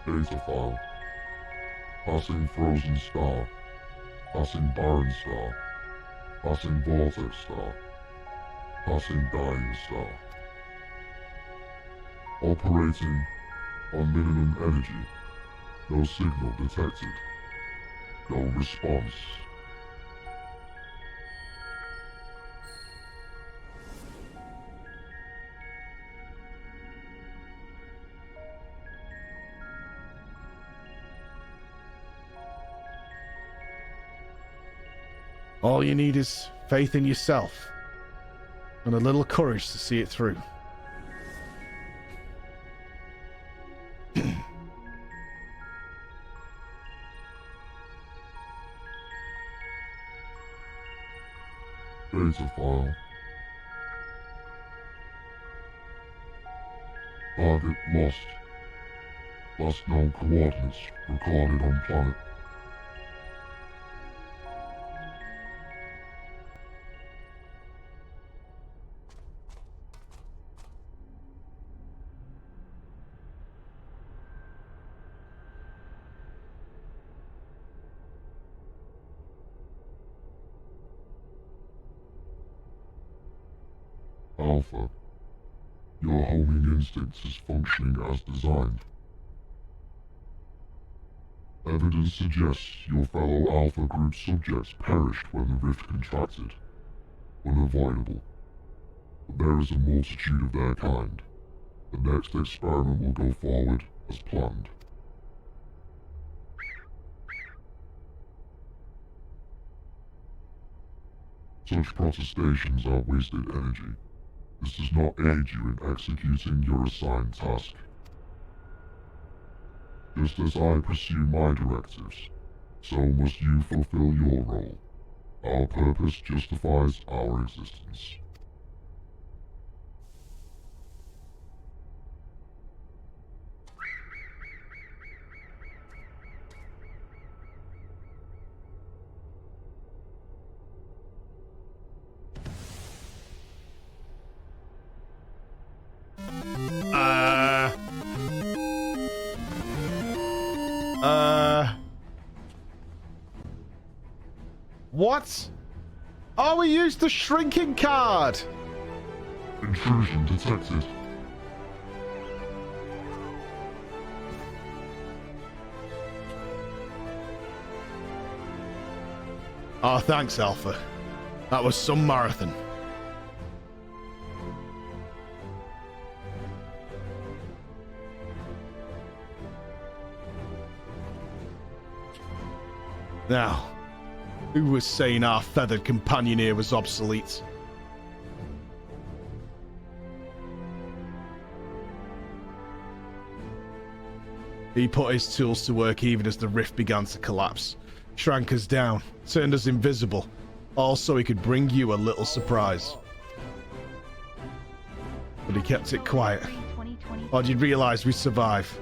[SPEAKER 4] Data file. Passing frozen star. Passing barren star. Passing vortex star. Passing dying star. Operating on minimum energy. No signal detected. No response.
[SPEAKER 1] All you need is faith in yourself and a little courage to see it through.
[SPEAKER 4] Data file. Target lost. Last known coordinates recorded on planet. Alpha. Your homing instinct is functioning as designed.
[SPEAKER 2] Evidence suggests your fellow Alpha Group subjects perished when the rift contracted. Unavoidable. But there is a multitude of their kind. The next experiment will go forward as planned. Such protestations are wasted energy. This does not aid you in executing your assigned task. Just as I pursue my directives, so must you fulfill your role. Our purpose justifies our existence.
[SPEAKER 1] What? Oh, we used the shrinking card.
[SPEAKER 2] Intrusion detected.
[SPEAKER 1] Oh, thanks, Alpha. That was some marathon. Now, who was saying our feathered companion here was obsolete? He put his tools to work even as the rift began to collapse, shrank us down, turned us invisible, all so he could bring you a little surprise. But he kept it quiet. Or did he realize we'd survive?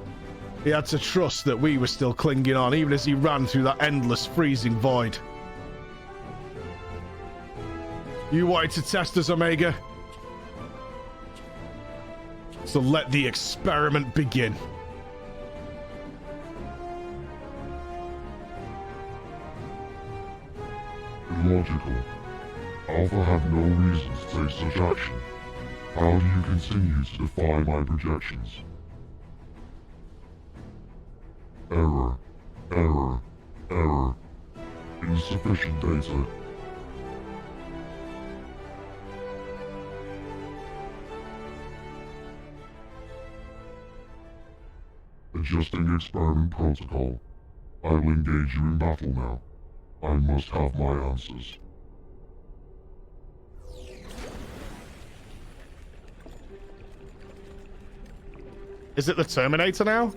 [SPEAKER 1] He had to trust that we were still clinging on, even as he ran through that endless freezing void. You wanted to test us, Omega? So let the experiment begin.
[SPEAKER 2] Illogical. Alpha had no reason to take such action. How do you continue to defy my projections? Error. Error. Error. Insufficient data. Adjusting experiment protocol. I will engage you in battle now. I must have my answers.
[SPEAKER 1] Is it the Terminator now?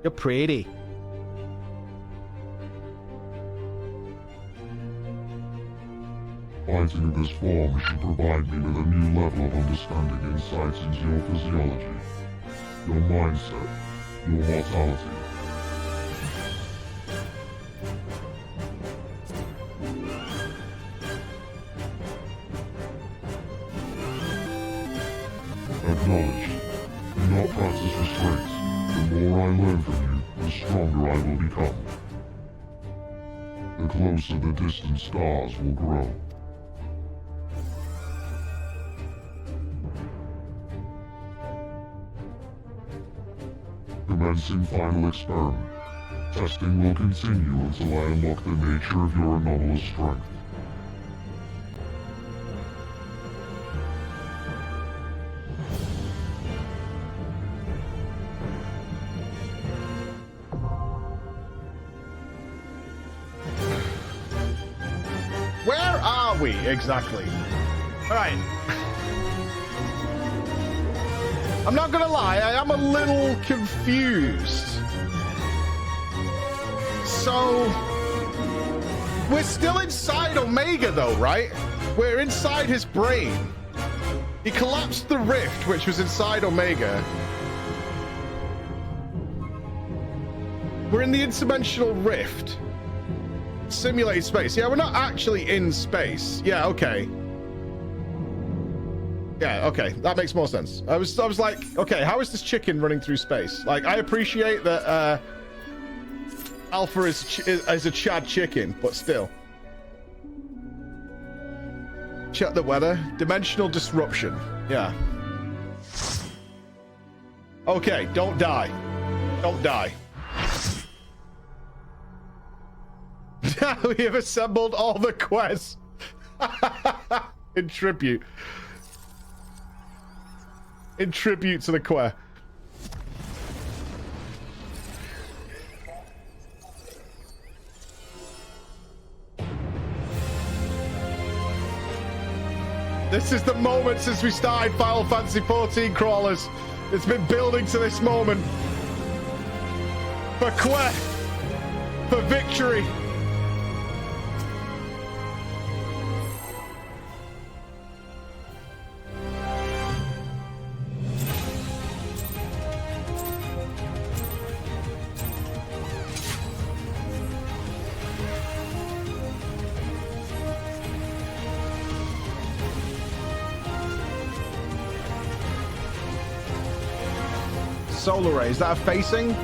[SPEAKER 1] You're pretty.
[SPEAKER 2] Fighting in this form should provide me with a new level of understanding insight into your physiology, your mindset, your mortality. Acknowledged. Do not practice restraint. The more I learn from you, the stronger I will become. The closer the distant stars will grow. Commencing final experiment. Testing will continue until I unlock the nature of your anomalous strength.
[SPEAKER 1] Where are we exactly? Alright. I'm not gonna lie, I am a little confused. So, we're still inside Omega though, right? We're inside his brain. He collapsed the rift, which was inside Omega. We're in the interdimensional rift. Simulated space. Yeah, we're not actually in space. Yeah, okay. Yeah, okay, that makes more sense. I was like, okay, how is this chicken running through space? Like, I appreciate that Alpha is a Chad chicken, but still. check the weather. Dimensional disruption. Yeah. Okay, don't die. Don't die. We have assembled all the quests. In tribute. In tribute to the quest. This is the moment since we started Final Fantasy XIV, crawlers. It's been building to this moment. For quest. For victory. Solar ray, is that a facing?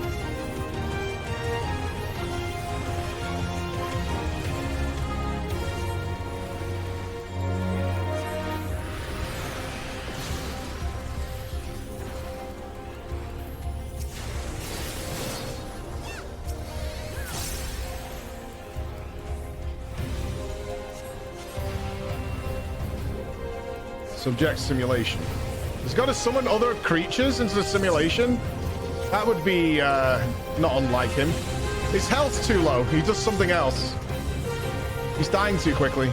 [SPEAKER 1] Subject simulation. He's got to summon other creatures into the simulation. That would be not unlike him. His health's too low. He does something else. He's dying too quickly.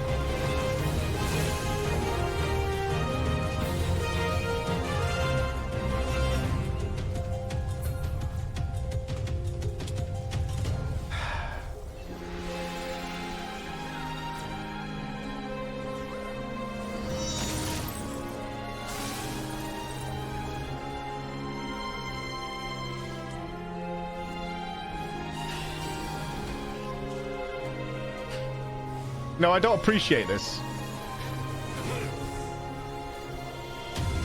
[SPEAKER 1] No, I don't appreciate this.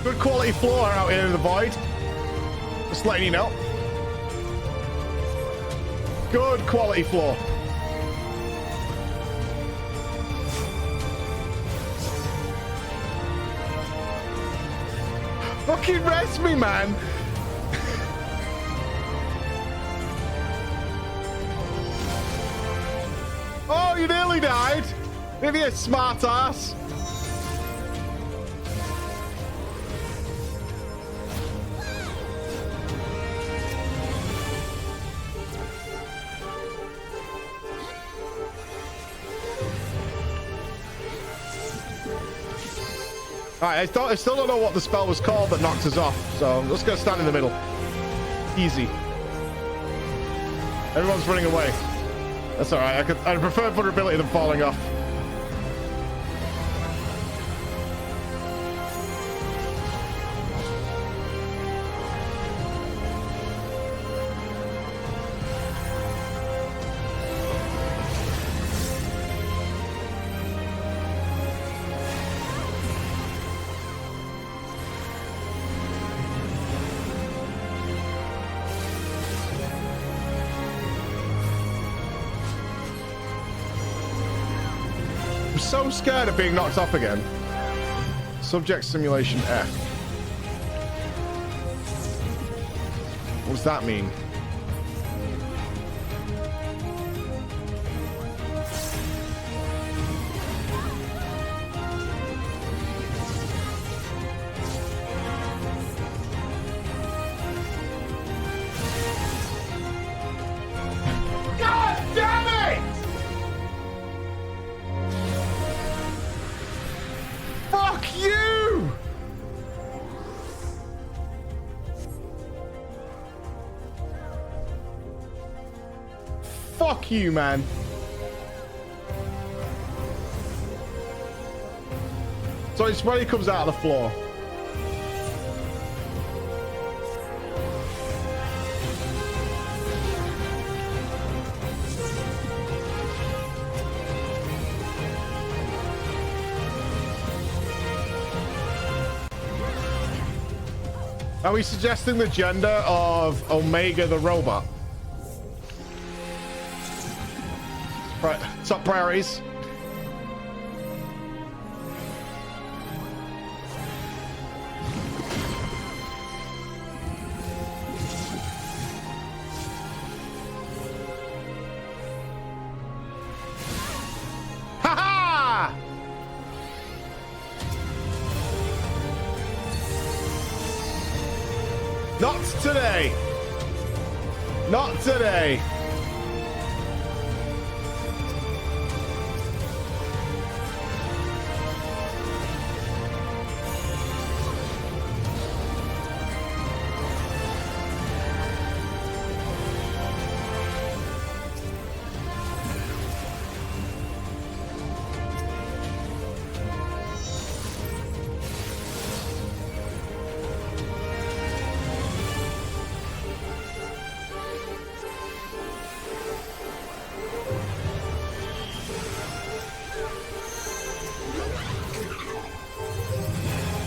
[SPEAKER 1] Good quality floor out here in the void. Just letting you know. Good quality floor. Fucking rest me, man. Oh, you nearly died. Maybe a smart ass. Alright, I still don't know what the spell was called that knocked us off, so let's go stand in the middle. Easy. Everyone's running away. That's alright. I prefer vulnerability than falling off. So scared of being knocked off again. Subject simulation F. What does that mean? Fuck you, man. So it's when he comes out of the floor. Are we suggesting the gender of Omega the robot? Right, top priorities. Not today. Not today.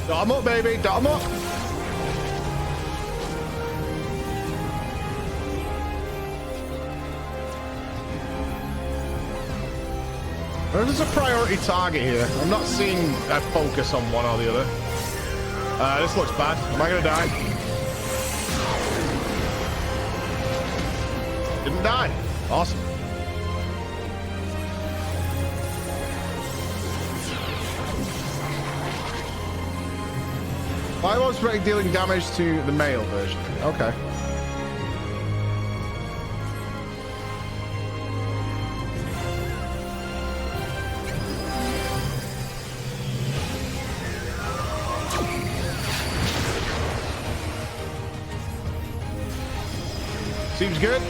[SPEAKER 1] Dot 'em up, baby. Dot 'em up. There's a priority target here. I'm not seeing a focus on one or the other. This looks bad. Am I gonna die? Didn't die. Awesome. I was dealing damage to the male version. Okay. Seems good.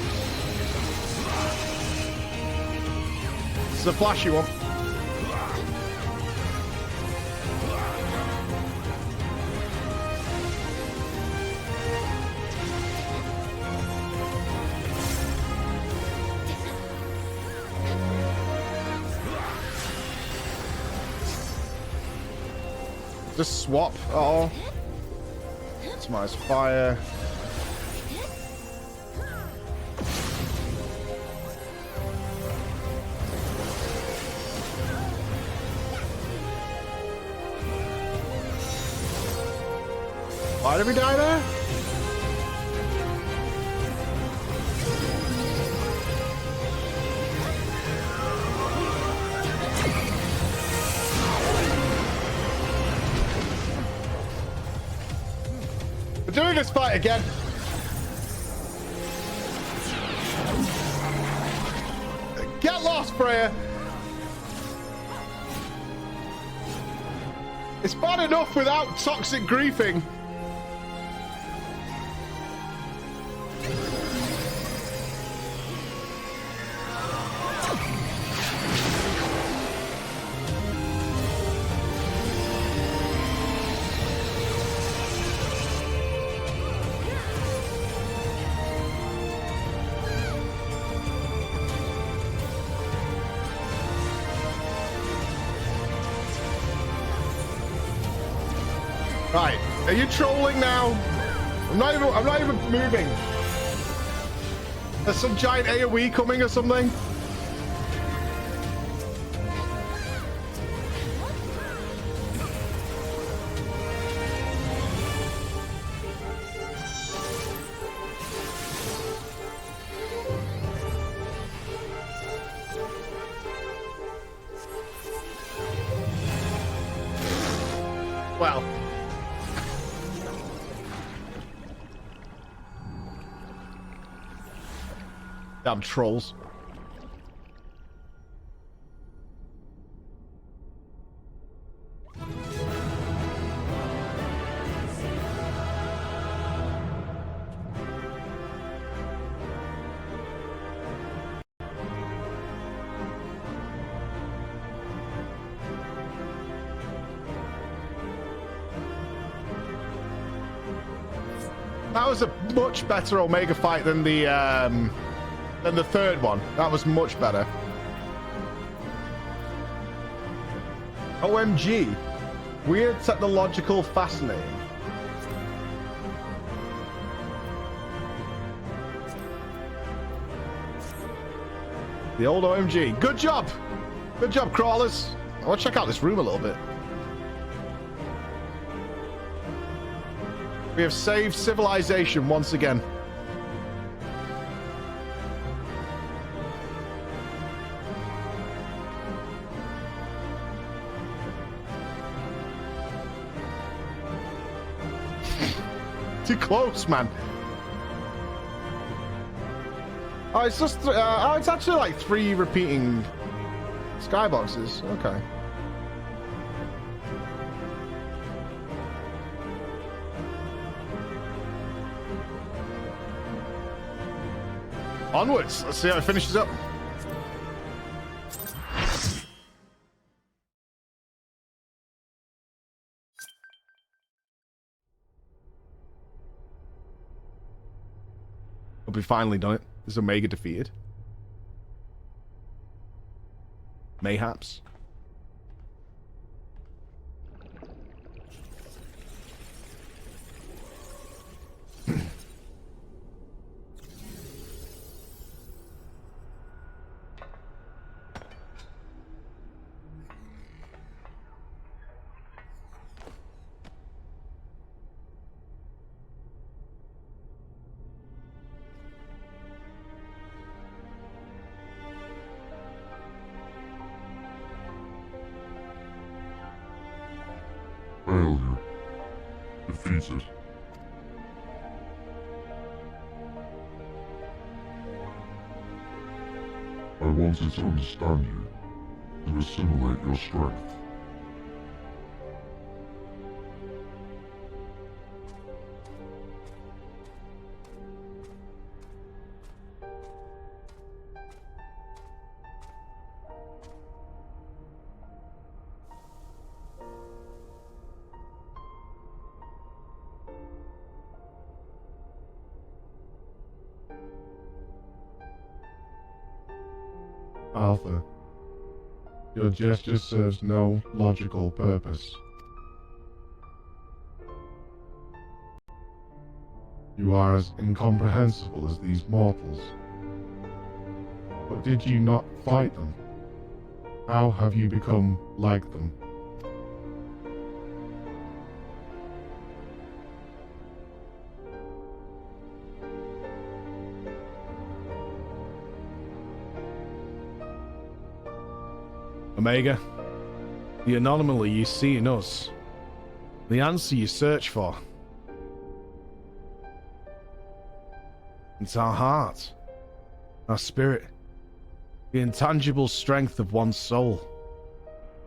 [SPEAKER 1] It's the flashy one. Just swap at all. Optimize fire. Why did we die there? We're doing this fight again. Get lost, Freya. It's bad enough without toxic griefing. Right, are you trolling now? I'm not even moving. There's some giant AoE coming or something. Well. Damn trolls. That was a much better Omega fight than the third one. That was much better. OMG. Weird, technological, fascinating. The old OMG. Good job. Good job, crawlers. I want to check out this room a little bit. We have saved civilization once again. Too close, man. Oh, it's just oh, it's actually like 3 repeating skyboxes. Okay. Onwards. Let's see how it finishes up. Hope we finally done it. Is Omega defeated? Mayhaps.
[SPEAKER 4] Failure. Defeated. I wanted to understand you, to assimilate your strength.
[SPEAKER 2] Alpha, your gesture serves no logical purpose. You are as incomprehensible as these mortals. But did you not fight them? How have you become like them?
[SPEAKER 1] Omega, the anomaly you see in us, the answer you search for. It's our heart, our spirit, the intangible strength of one's soul.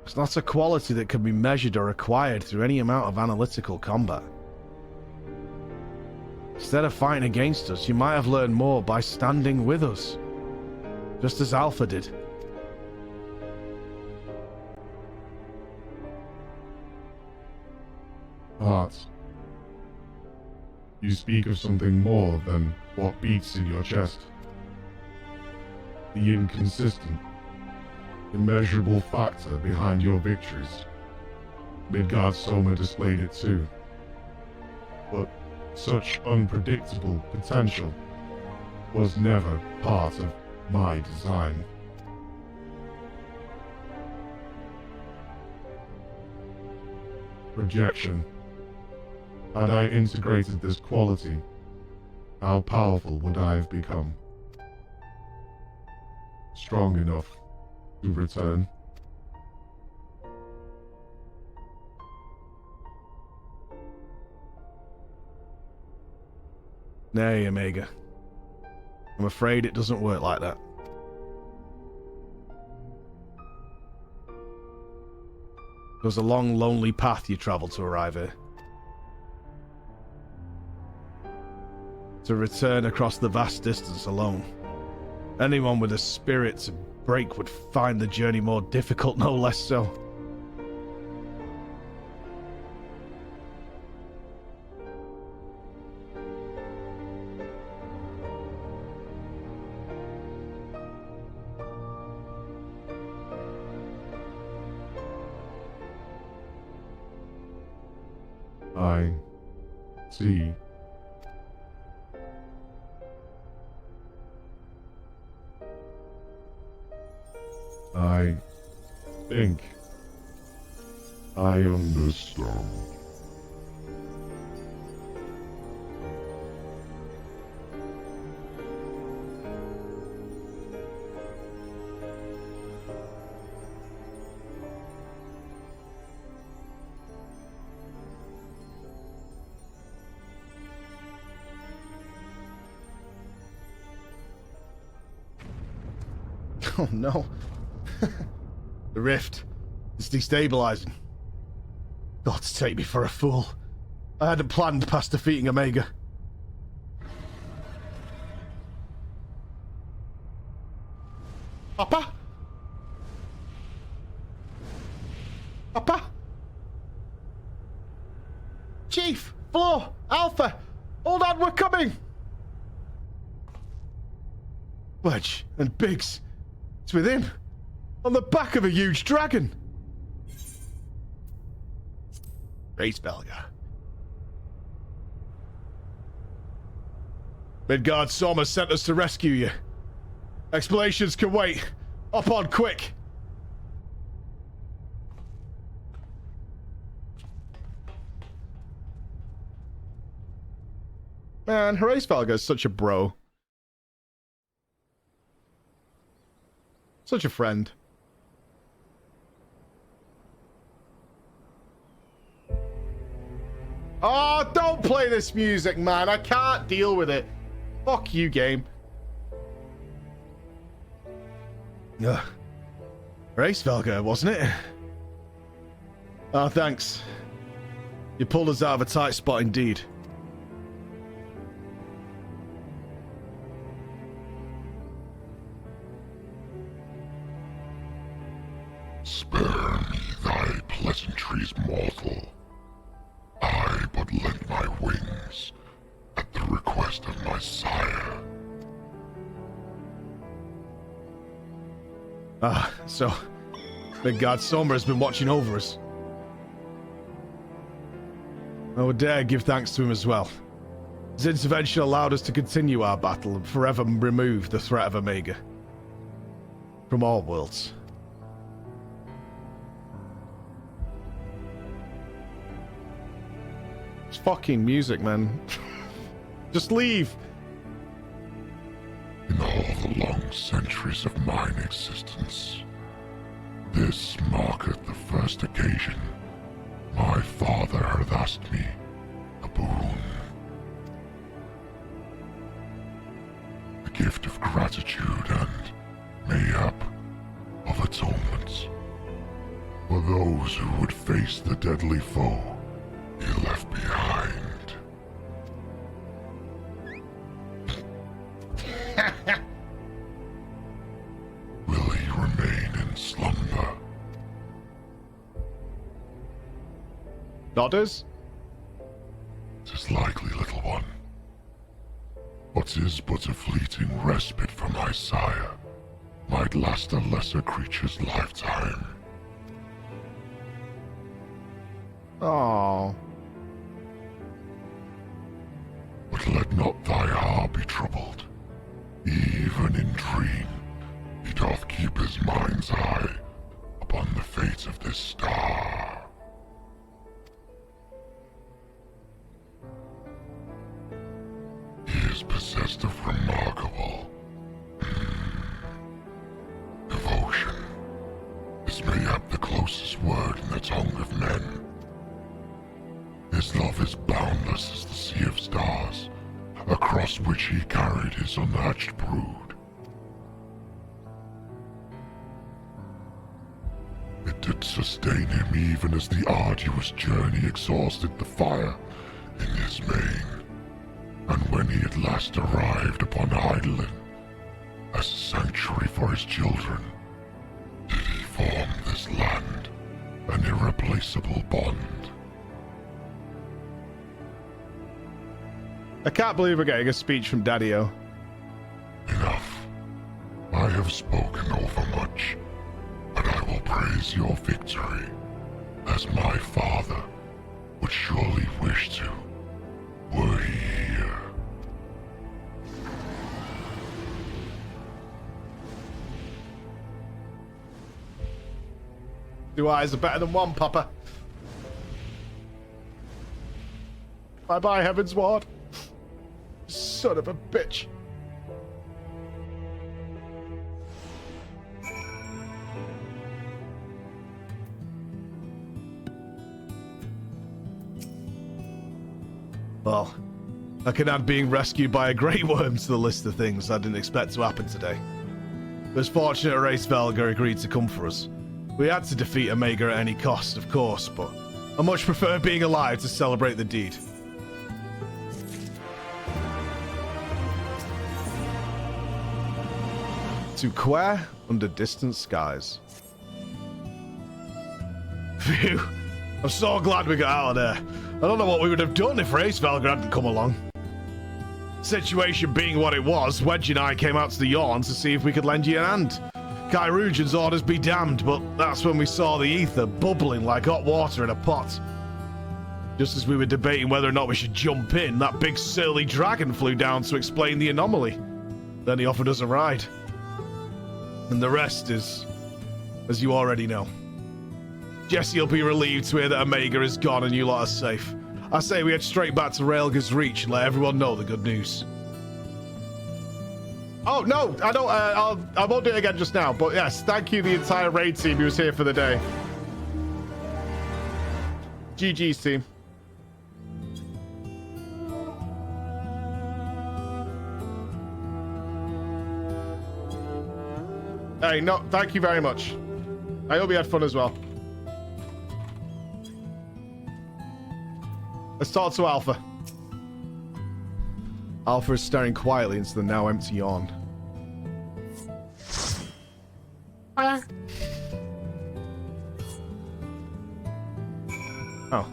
[SPEAKER 1] It's not a quality that can be measured or acquired through any amount of analytical combat. Instead of fighting against us, you might have learned more by standing with us, just as Alpha did.
[SPEAKER 2] Heart. You speak of something more than what beats in your chest. The inconsistent, immeasurable factor behind your victories. Midgard Soma displayed it too. But such unpredictable potential was never part of my design. Projection. Had I integrated this quality, how powerful would I have become? Strong enough to return?
[SPEAKER 1] Nay, Omega. I'm afraid it doesn't work like that. It was a long, lonely path you traveled to arrive here. To return across the vast distance alone. Anyone with a spirit to break would find the journey more difficult, no less so.
[SPEAKER 2] I see. I think I understand.
[SPEAKER 1] Oh no. The rift is destabilizing. God, take me for a fool. I hadn't planned past defeating Omega. Papa? Papa? Chief, Flo, Alpha, hold on, we're coming! Wedge and Biggs, it's with him, on the back of a huge dragon. Race Belga. Midgard Sommer sent us to rescue you. Explanations can wait. Up on quick. Man, Hraesvelga is such a bro. Such a friend. Oh, don't play this music, man. I can't deal with it. Fuck you, game. Ugh. Hraesvelga, wasn't it? Oh, thanks. You pulled us out of a tight spot indeed.
[SPEAKER 4] Spare me thy pleasantries, mortal. I but lent my wings at the request of my sire.
[SPEAKER 1] Ah, so Midgard Sommer has been watching over us. I would dare give thanks to him as well. His intervention allowed us to continue our battle and forever remove the threat of Omega from all worlds. It's fucking music, man. Just leave.
[SPEAKER 4] In all the long centuries of mine existence, this marketh the first occasion my father hath asked me a boon. A gift of gratitude and, mayhap, of atonement for those who would face the deadly foe he left behind. Will he remain in slumber?
[SPEAKER 1] Nodders?
[SPEAKER 4] 'Tis likely, little one. What is but a fleeting respite for my sire might last a lesser creature's lifetime.
[SPEAKER 1] Oh.
[SPEAKER 4] But let not thy heart be troubled. Even in dream, he doth keep his mind's eye upon the fate of this star. He is possessed of remarkable devotion. This mayhap the closest word in the tongue of men. His love is boundless as the sea of stars, across which he carried his unhatched brood. It did sustain him even as the arduous journey exhausted the fire in his mane. And when he at last arrived upon Heidelin, as a sanctuary for his children, did he form this land an irreplaceable bond.
[SPEAKER 1] I can't believe we're getting a speech from Daddy-O.
[SPEAKER 4] Enough. I have spoken overmuch, but I will praise your victory, as my father would surely wish to, were he here.
[SPEAKER 1] Two eyes are better than one, Papa. Bye-bye, Heaven's Ward. Son of a bitch. Well, I can add being rescued by a Grey Worm to the list of things I didn't expect to happen today. It was fortunate Race Velga agreed to come for us. We had to defeat Omega at any cost, of course, but I much prefer being alive to celebrate the deed. To Quer under distant skies. Phew. I'm so glad we got out of there. I don't know what we would have done if Race Velga hadn't come along. Situation being what it was, Wedge and I came out to the Yawn to see if we could lend you a hand. Kyrujan's orders be damned, but that's when we saw the ether bubbling like hot water in a pot. Just as we were debating whether or not we should jump in, that big surly dragon flew down to explain the anomaly. Then he offered us a ride. And the rest is, as you already know. Jesse will be relieved to hear that Omega is gone and you lot are safe. I say we head straight back to Raelga's Reach and let everyone know the good news. Oh, no, I don't, I won't do it again just now, but yes, thank you the entire raid team who was here for the day. GG's team. Hey, no, thank you very much. I hope you had fun as well. Let's talk to Alpha. Alpha is staring quietly into the now empty Yawn. Oh.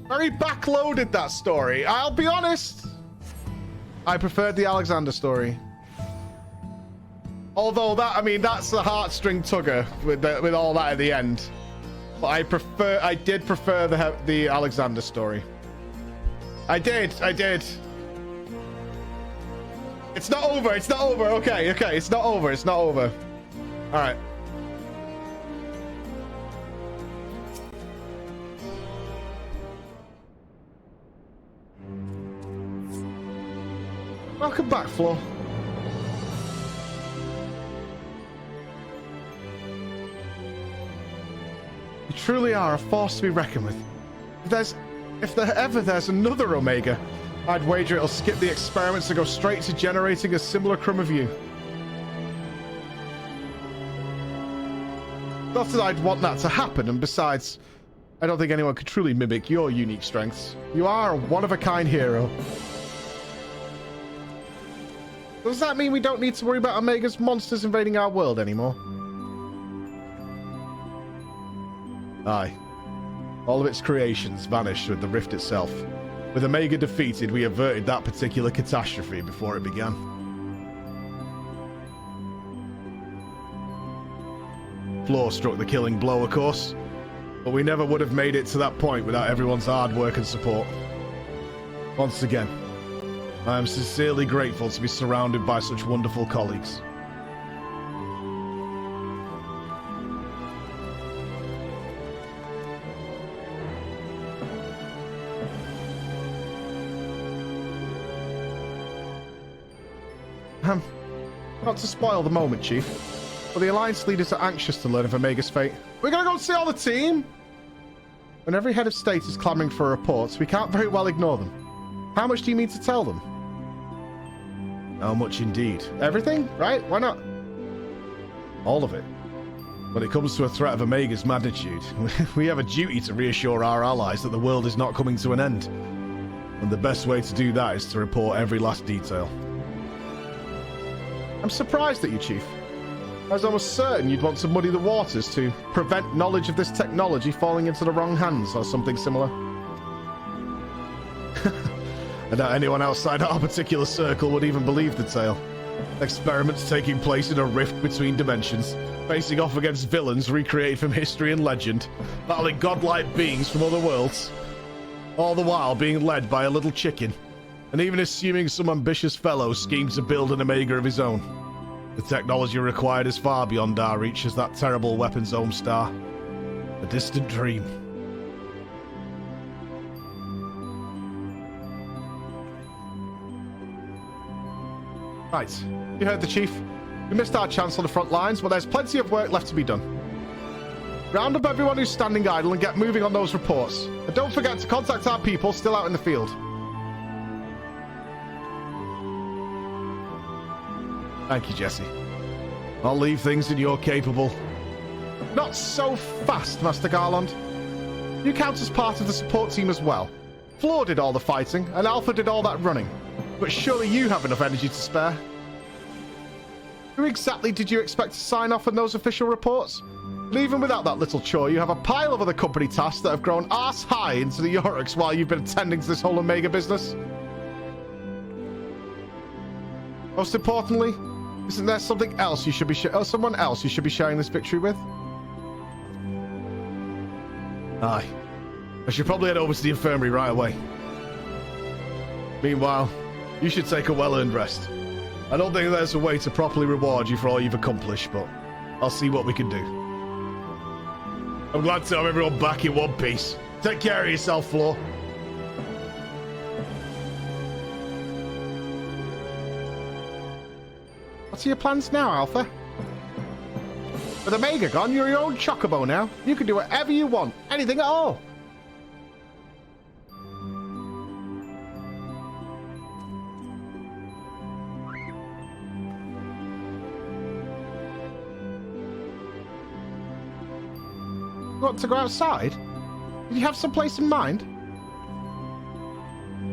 [SPEAKER 1] Very backloaded, that story. I'll be honest. I preferred the Alexander story. Although that, I mean, that's the heartstring tugger with all that at the end. But I did prefer the Alexander story. I did. It's not over. Okay, it's not over. All right. Welcome back, Flo. You truly are a force to be reckoned with. If there's another Omega, I'd wager it'll skip the experiments and go straight to generating a simulacrum of you. Not that I'd want that to happen, and besides, I don't think anyone could truly mimic your unique strengths. You are a one-of-a-kind hero. Does that mean we don't need to worry about Omega's monsters invading our world anymore? Aye. All of its creations vanished with the rift itself. With Omega defeated, we averted that particular catastrophe before it began. Floor struck the killing blow, of course, but we never would have made it to that point without everyone's hard work and support. Once again, I am sincerely grateful to be surrounded by such wonderful colleagues. Not to spoil the moment, Chief, but the Alliance leaders are anxious to learn of Omega's fate. We're gonna go see all the team! When every head of state is clamoring for reports, we can't very well ignore them. How much do you mean to tell them? How much indeed? Everything? Right? Why not? All of it. When it comes to a threat of Omega's magnitude, we have a duty to reassure our allies that the world is not coming to an end. And the best way to do that is to report every last detail. I'm surprised at you, Chief. I was almost certain you'd want to muddy the waters to prevent knowledge of this technology falling into the wrong hands or something similar. I doubt anyone outside our particular circle would even believe the tale. Experiments taking place in a rift between dimensions, facing off against villains recreated from history and legend, battling godlike beings from other worlds, all the while being led by a little chicken, and even assuming some ambitious fellow schemes to build an Omega of his own. The technology required is far beyond our reach as that terrible weapon's home star. A distant dream. Right, you heard the Chief. We missed our chance on the front lines, but there's plenty of work left to be done. Round up everyone who's standing idle and get moving on those reports. And don't forget to contact our people still out in the field. Thank you, Jesse. I'll leave things in your capable. Not so fast, Master Garland. You count as part of the support team as well. Floor did all the fighting, and Alpha did all that running. But surely you have enough energy to spare. Who exactly did you expect to sign off on those official reports? And even without that little chore, you have a pile of other company tasks that have grown arse-high into the Yoruks while you've been attending to this whole Omega business. Most importantly, isn't there something else you should be someone else you should be sharing this victory with? Aye. I should probably head over to the infirmary right away. Meanwhile, you should take a well-earned rest. I don't think there's a way to properly reward you for all you've accomplished, but I'll see what we can do. I'm glad to have everyone back in one piece. Take care of yourself, Floor. What are your plans now, Alpha? With Omega gone, you're your own chocobo now. You can do whatever you want. Anything at all. You want to go outside? Did you have some place in mind?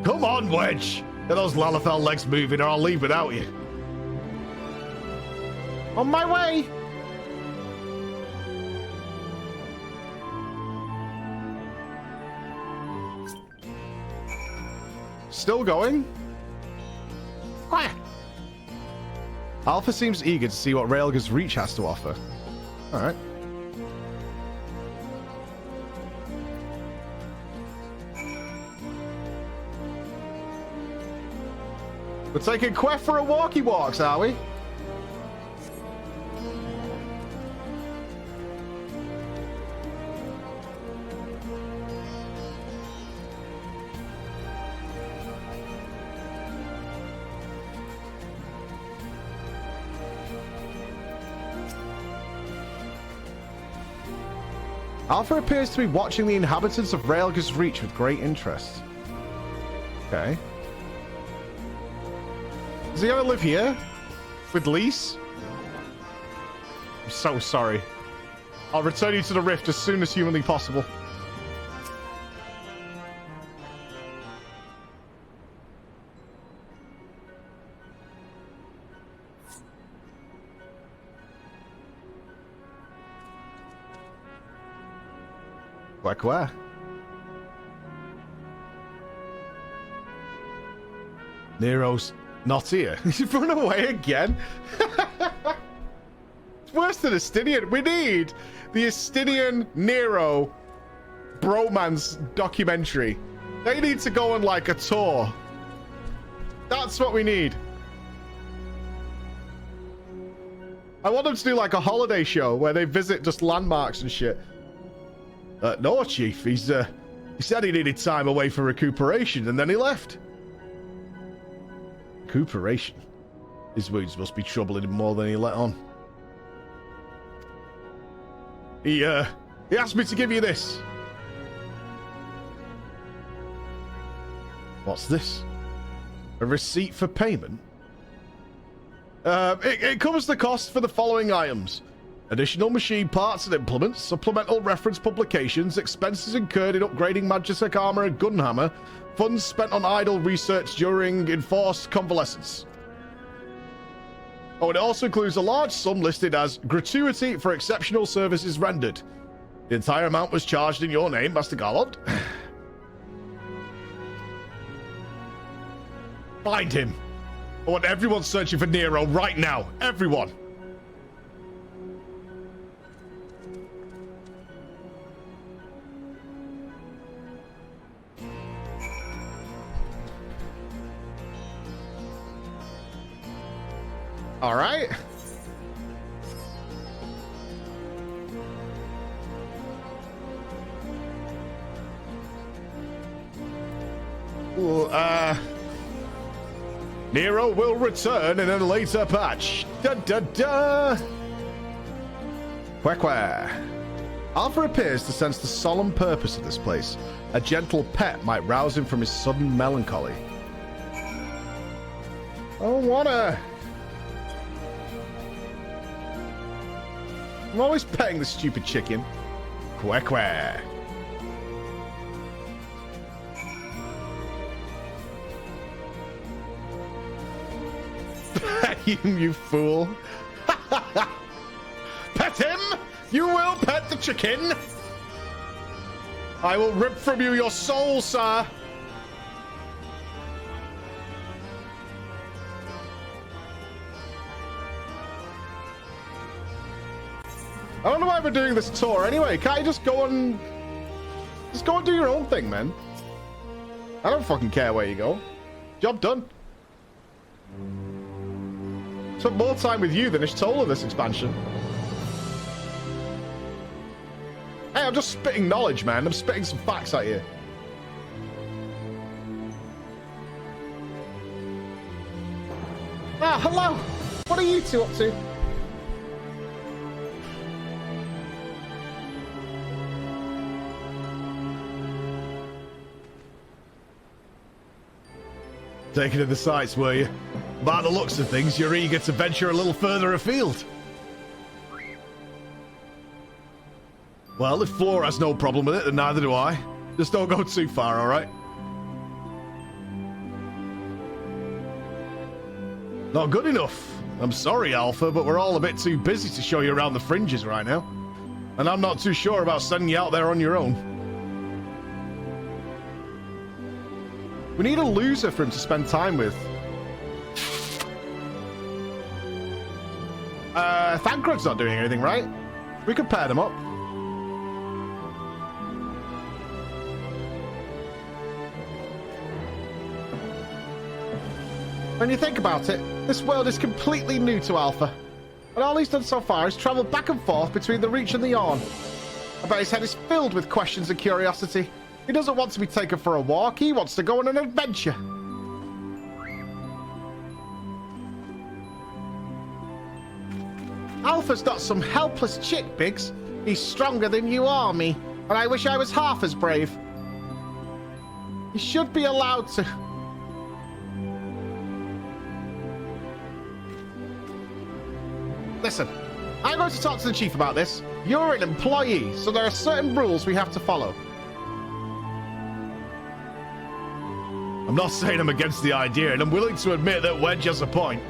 [SPEAKER 1] Come on, Wedge! Get those Lalafell legs moving or I'll leave without you. On my way! Still going? Quiet! Alpha seems eager to see what Railga's reach has to offer. Alright. We're taking Quest for a walkie walks, are we? Alpha appears to be watching the inhabitants of Railga's Reach with great interest. Okay. Is he gonna live here? With Lise? I'm so sorry. I'll return you to the Rift as soon as humanly possible. Where? Nero's not here. He's run away again. It's worse than Estinian. We need the Estinian Nero bromance documentary. They need to go on like a tour. That's what we need. I want them to do like a holiday show where they visit just landmarks and shit. No, Chief. He said he needed time away for recuperation, and then he left. Recuperation? His wounds must be troubling him more than he let on. He asked me to give you this. What's this? A receipt for payment? It covers the cost for the following items. Additional machine parts and implements, supplemental reference publications, expenses incurred in upgrading Magitech armor and gunhammer, funds spent on idle research during enforced convalescence. Oh, and it also includes a large sum listed as gratuity for exceptional services rendered. The entire amount was charged in your name, Master Garland. Find him. I want everyone searching for Nero right now. Everyone. All right. Nero will return in a later patch. Da da da. Quack. Alpha appears to sense the solemn purpose of this place. A gentle pet might rouse him from his sudden melancholy. I don't wanna. I'm always petting the stupid chicken. Quack quack. Pet him, you fool. Pet him! You will pet the chicken! I will rip from you your soul, sir! I don't know why we're doing this tour anyway. Can't you just go and... Just go and do your own thing, man. I don't fucking care where you go. Job done. Spent more time with you than Ishtola this expansion. Hey, I'm just spitting knowledge, man. I'm spitting some facts at you. Ah, hello. What are you two up to? Taking in the sights, were you? By the looks of things, you're eager to venture a little further afield. Well, if Flora has no problem with it, then neither do I. Just don't go too far, alright? Not good enough. I'm sorry, Alpha, but we're all a bit too busy to show you around the fringes right now. And I'm not too sure about sending you out there on your own. We need a loser for him to spend time with. Thancred's not doing anything, right? We could pair them up. When you think about it, this world is completely new to Alpha. And all he's done so far is travel back and forth between the Reach and the Yawn. I bet his head is filled with questions and curiosity. He doesn't want to be taken for a walk, he wants to go on an adventure. Alpha's not some helpless chick, Biggs. He's stronger than you are, me. And I wish I was half as brave. He should be allowed to... Listen, I'm going to talk to the chief about this. You're an employee, so there are certain rules we have to follow. I'm not saying I'm against the idea, and I'm willing to admit that Wedge has a point.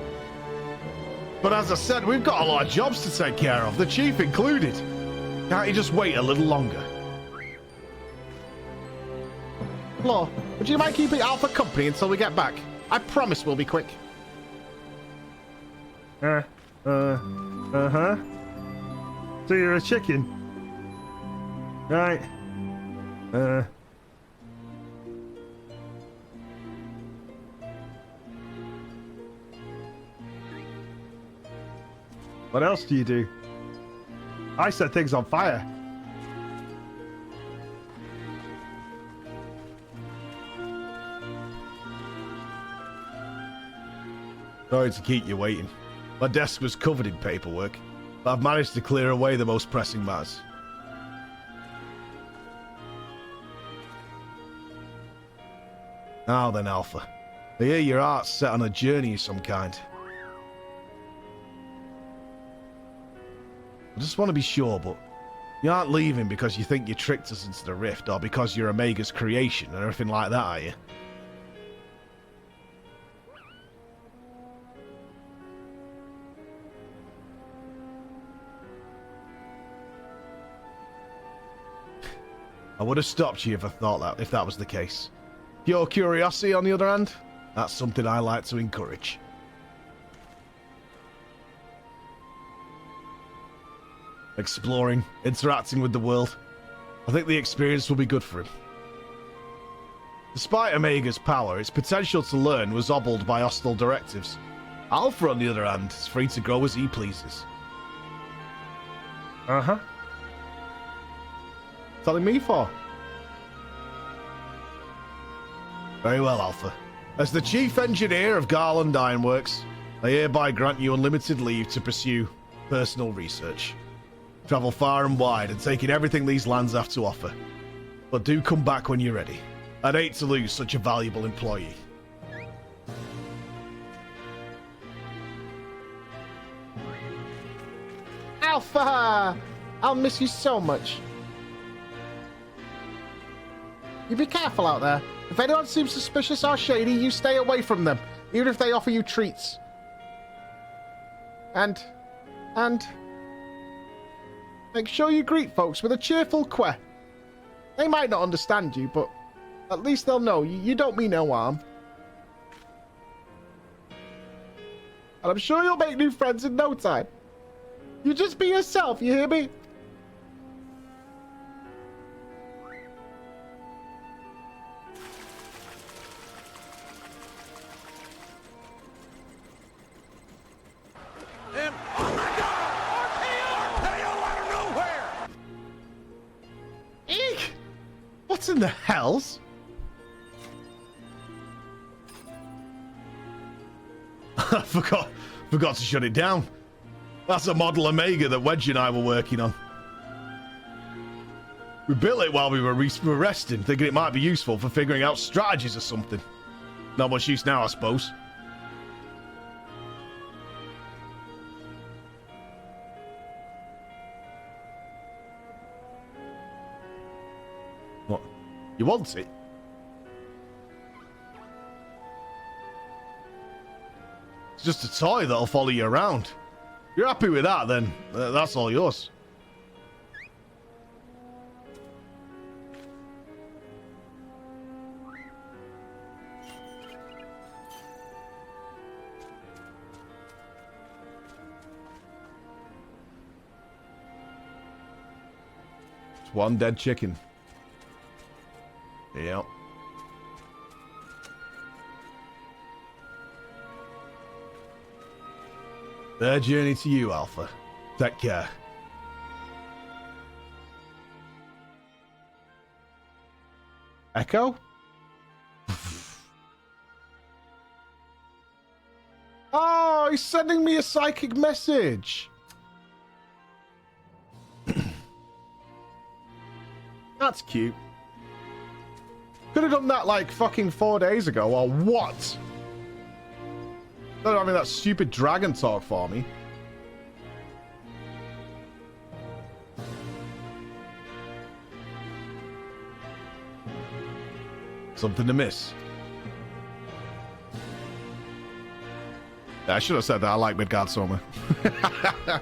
[SPEAKER 1] But as I said, we've got a lot of jobs to take care of, the chief included. Can't you just wait a little longer? Flo, would you mind keeping Alpha company until we get back? I promise we'll be quick.
[SPEAKER 3] Uh-huh. So you're a chicken? Right. What else do you do? I set things on fire.
[SPEAKER 1] Sorry to keep you waiting. My desk was covered in paperwork, but I've managed to clear away the most pressing matters. Now then, Alpha. I hear your heart's set on a journey of some kind. I just want to be sure, but you aren't leaving because you think you tricked us into the rift, or because you're Omega's creation, or anything like that, are you? I would have stopped you if I thought if that was the case. Pure curiosity, on the other hand, that's something I like to encourage. Exploring, interacting with the world. I think the experience will be good for him. Despite Omega's power, its potential to learn was hobbled by hostile directives. Alpha, on the other hand, is free to grow as he pleases.
[SPEAKER 3] Uh-huh.
[SPEAKER 1] Telling me for? Very well, Alpha. As the Chief Engineer of Garland Ironworks, I hereby grant you unlimited leave to pursue personal research. Travel far and wide and take in everything these lands have to offer. But do come back when you're ready. I'd hate to lose such a valuable employee.
[SPEAKER 7] Alpha!
[SPEAKER 5] Alpha! I'll miss you so much. You be careful out there. If anyone seems suspicious or shady, you stay away from them, even if they offer you treats. And make sure you greet folks with a cheerful que. They might not understand you, but at least they'll know you don't mean no harm. And I'm sure you'll make new friends in no time. You just be yourself, you hear me?
[SPEAKER 7] And oh my God! RKO out of nowhere!
[SPEAKER 1] Eek! What's in the hells? I forgot to shut it down. That's a model Omega that Wedge and I were working on. We built it while we were resting, thinking it might be useful for figuring out strategies or something. Not much use now, I suppose. What? You want it? It's just a toy that'll follow you around. If you're happy with that, then that's all yours. It's one dead chicken. Yep. Their journey to you, Alpha. Take care. Echo? Oh, he's sending me a psychic message. That's cute. Could have done that like fucking 4 days ago, or what? Not having that stupid dragon talk for me. Something to miss. I should have said that. I like Midgard Soma.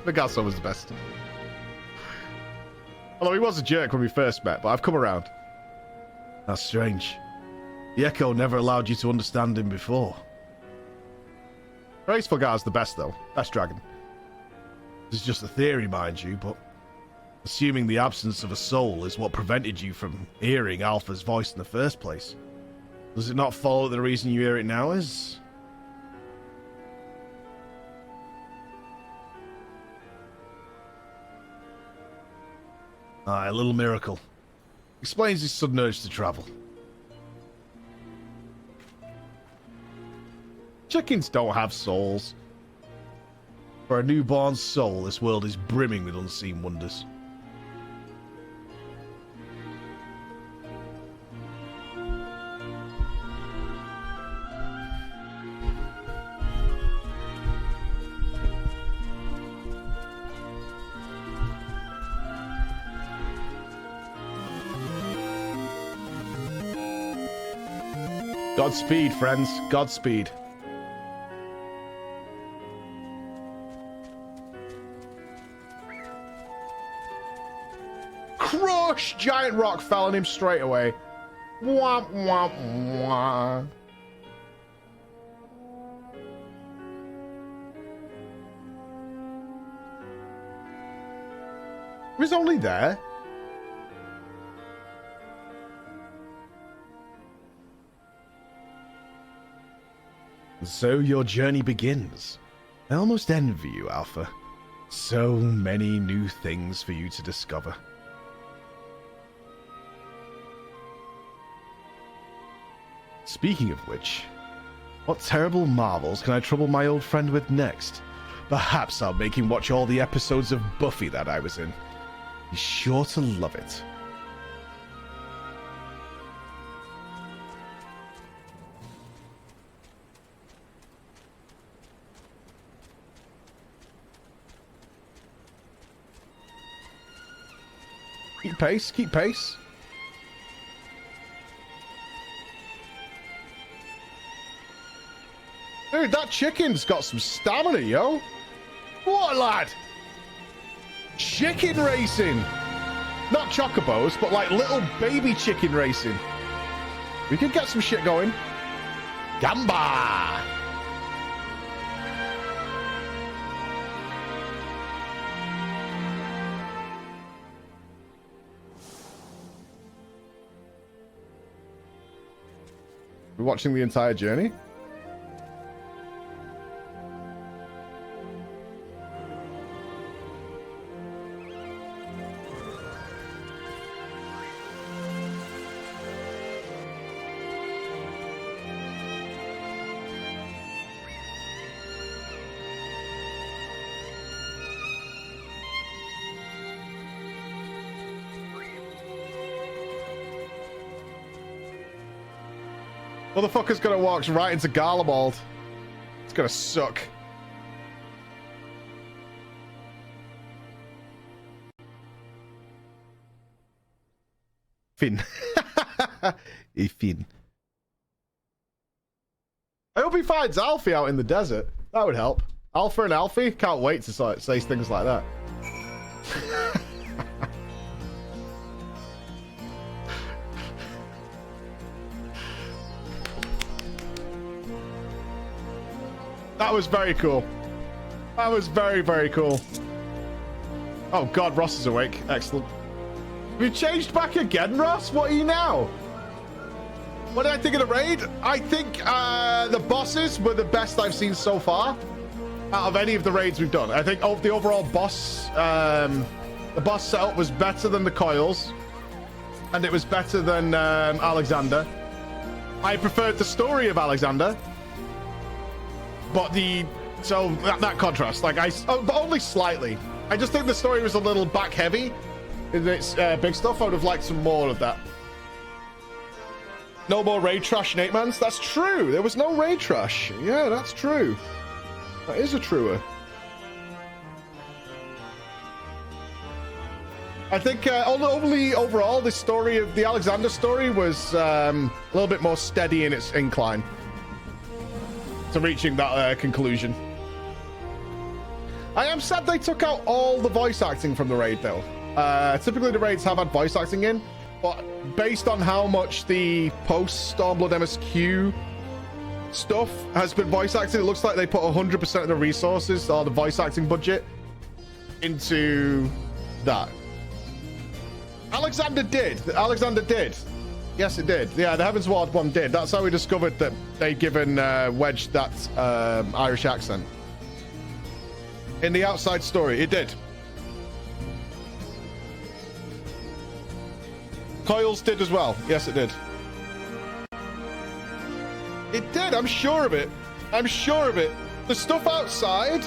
[SPEAKER 1] Midgard Soma's the best. Although he was a jerk when we first met, but I've come around. That's strange. The Echo never allowed you to understand him before. Graceful Guy's the best, though. Best dragon. This is just a theory, mind you, but assuming the absence of a soul is what prevented you from hearing Alpha's voice in the first place, does it not follow the reason you hear it now is? Aye, a little miracle. Explains his sudden urge to travel. Chickens don't have souls. For a newborn soul, this world is brimming with unseen wonders. Godspeed, friends. Godspeed. Crush! Giant rock fell on him straight away. Womp, womp, womp. He was only there. And so your journey begins. I almost envy you, Alpha. So many new things for you to discover. Speaking of which, what terrible marvels can I trouble my old friend with next? Perhaps I'll make him watch all the episodes of Buffy that I was in. He's sure to love it.
[SPEAKER 5] Keep pace. Keep pace. Dude, that chicken's got some stamina, yo. What, lad? Chicken racing. Not chocobos, but like little baby chicken racing. We could get some shit going. Gamba. We're watching the entire journey. Motherfucker's gonna walk right into Garlemald. It's gonna suck. Finn. Hey, Finn. I hope he finds Alfie out in the desert. That would help. Alpha and Alfie? Can't wait to say things like that. That was very cool. That was very, very cool. Oh god, Ross is awake. Excellent. Have you changed back again, Ross? What are you now? What did I think of the raid? I think the bosses were the best I've seen so far out of any of the raids we've done. I think the overall boss, the boss setup was better than the coils, and it was better than Alexander. I preferred the story of Alexander. But that contrast, like but only slightly. I just think the story was a little back heavy in its big stuff. I would have liked some more of that. No more raid trash, Nate Mans. That's true. There was no raid trash. Yeah, that's true. That is a truer. I think only overall, the story of the Alexander story was a little bit more steady in its incline to reaching that conclusion. I am sad they took out all the voice acting from the raid, though. Typically, the raids have had voice acting in, but based on how much the post-Stormblood MSQ stuff has been voice acted, it looks like they put 100% of the resources or the voice acting budget into that. Alexander did. Yes, it did. Yeah, the Heavens Ward one did. That's how we discovered that they'd given Wedge that Irish accent. In the outside story, it did. Coils did as well. Yes, it did. It did. I'm sure of it. I'm sure of it. The stuff outside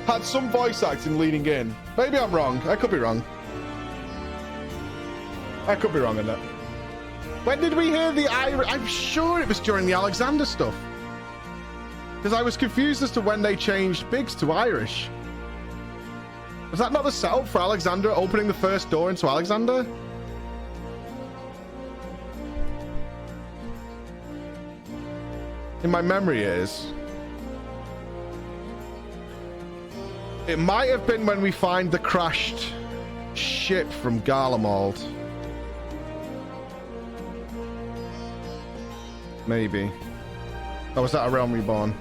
[SPEAKER 5] had some voice acting leading in. Maybe I'm wrong. I could be wrong. I could be wrong on that. When did we hear the Irish? I'm sure it was during the Alexander stuff. Because I was confused as to when they changed Biggs to Irish. Was that not the setup for Alexander opening the first door into Alexander? In my memory it is. It might have been when we find the crashed ship from Garlemald. Maybe. Oh, was that a Realm Reborn?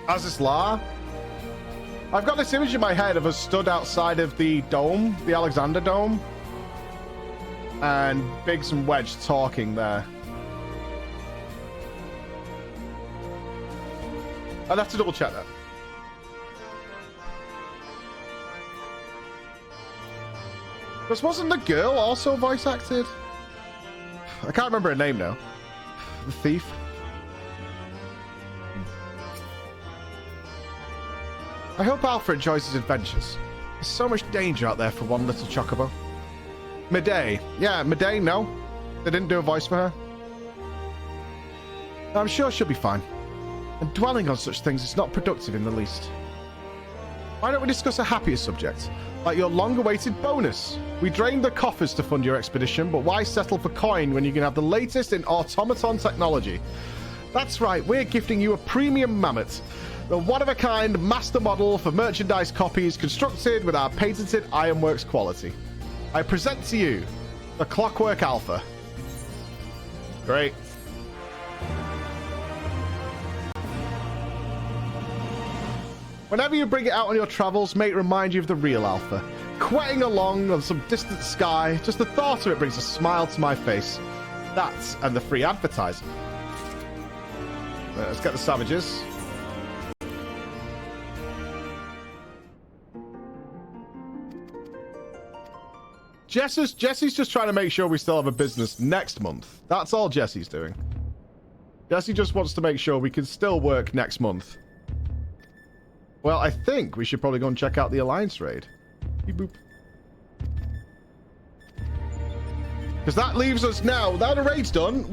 [SPEAKER 5] Azizlar? I've got this image in my head of us stood outside of the dome, the Alexander Dome, and Biggs and Wedge talking there. I'd have to double check that. Because wasn't the girl also voice acted? I can't remember her name now. The thief. I hope Alfred enjoys his adventures. There's so much danger out there for one little chocobo. Medei. Yeah, Medei, no. They didn't do a voice for her. I'm sure she'll be fine. And dwelling on such things is not productive in the least. Why don't we discuss a happier subject? like your long-awaited bonus. We drained the coffers to fund your expedition, but why settle for coin when you can have the latest in automaton technology? That's right, we're gifting you a premium mammoth, the one-of-a-kind master model for merchandise copies constructed with our patented Ironworks quality. I present to you the Clockwork Alpha. Great. Whenever you bring it out on your travels, may it remind you of the real Alpha. Quetting along on some distant sky, just the thought of it brings a smile to my face. That and the free advertising. Let's get the savages. Jesse's just trying to make sure we still have a business next month. That's all Jesse's doing. Jesse just wants to make sure we can still work next month. Well, I think we should probably go and check out the Alliance raid. Beep boop. Because that leaves us now. Now the raid's done.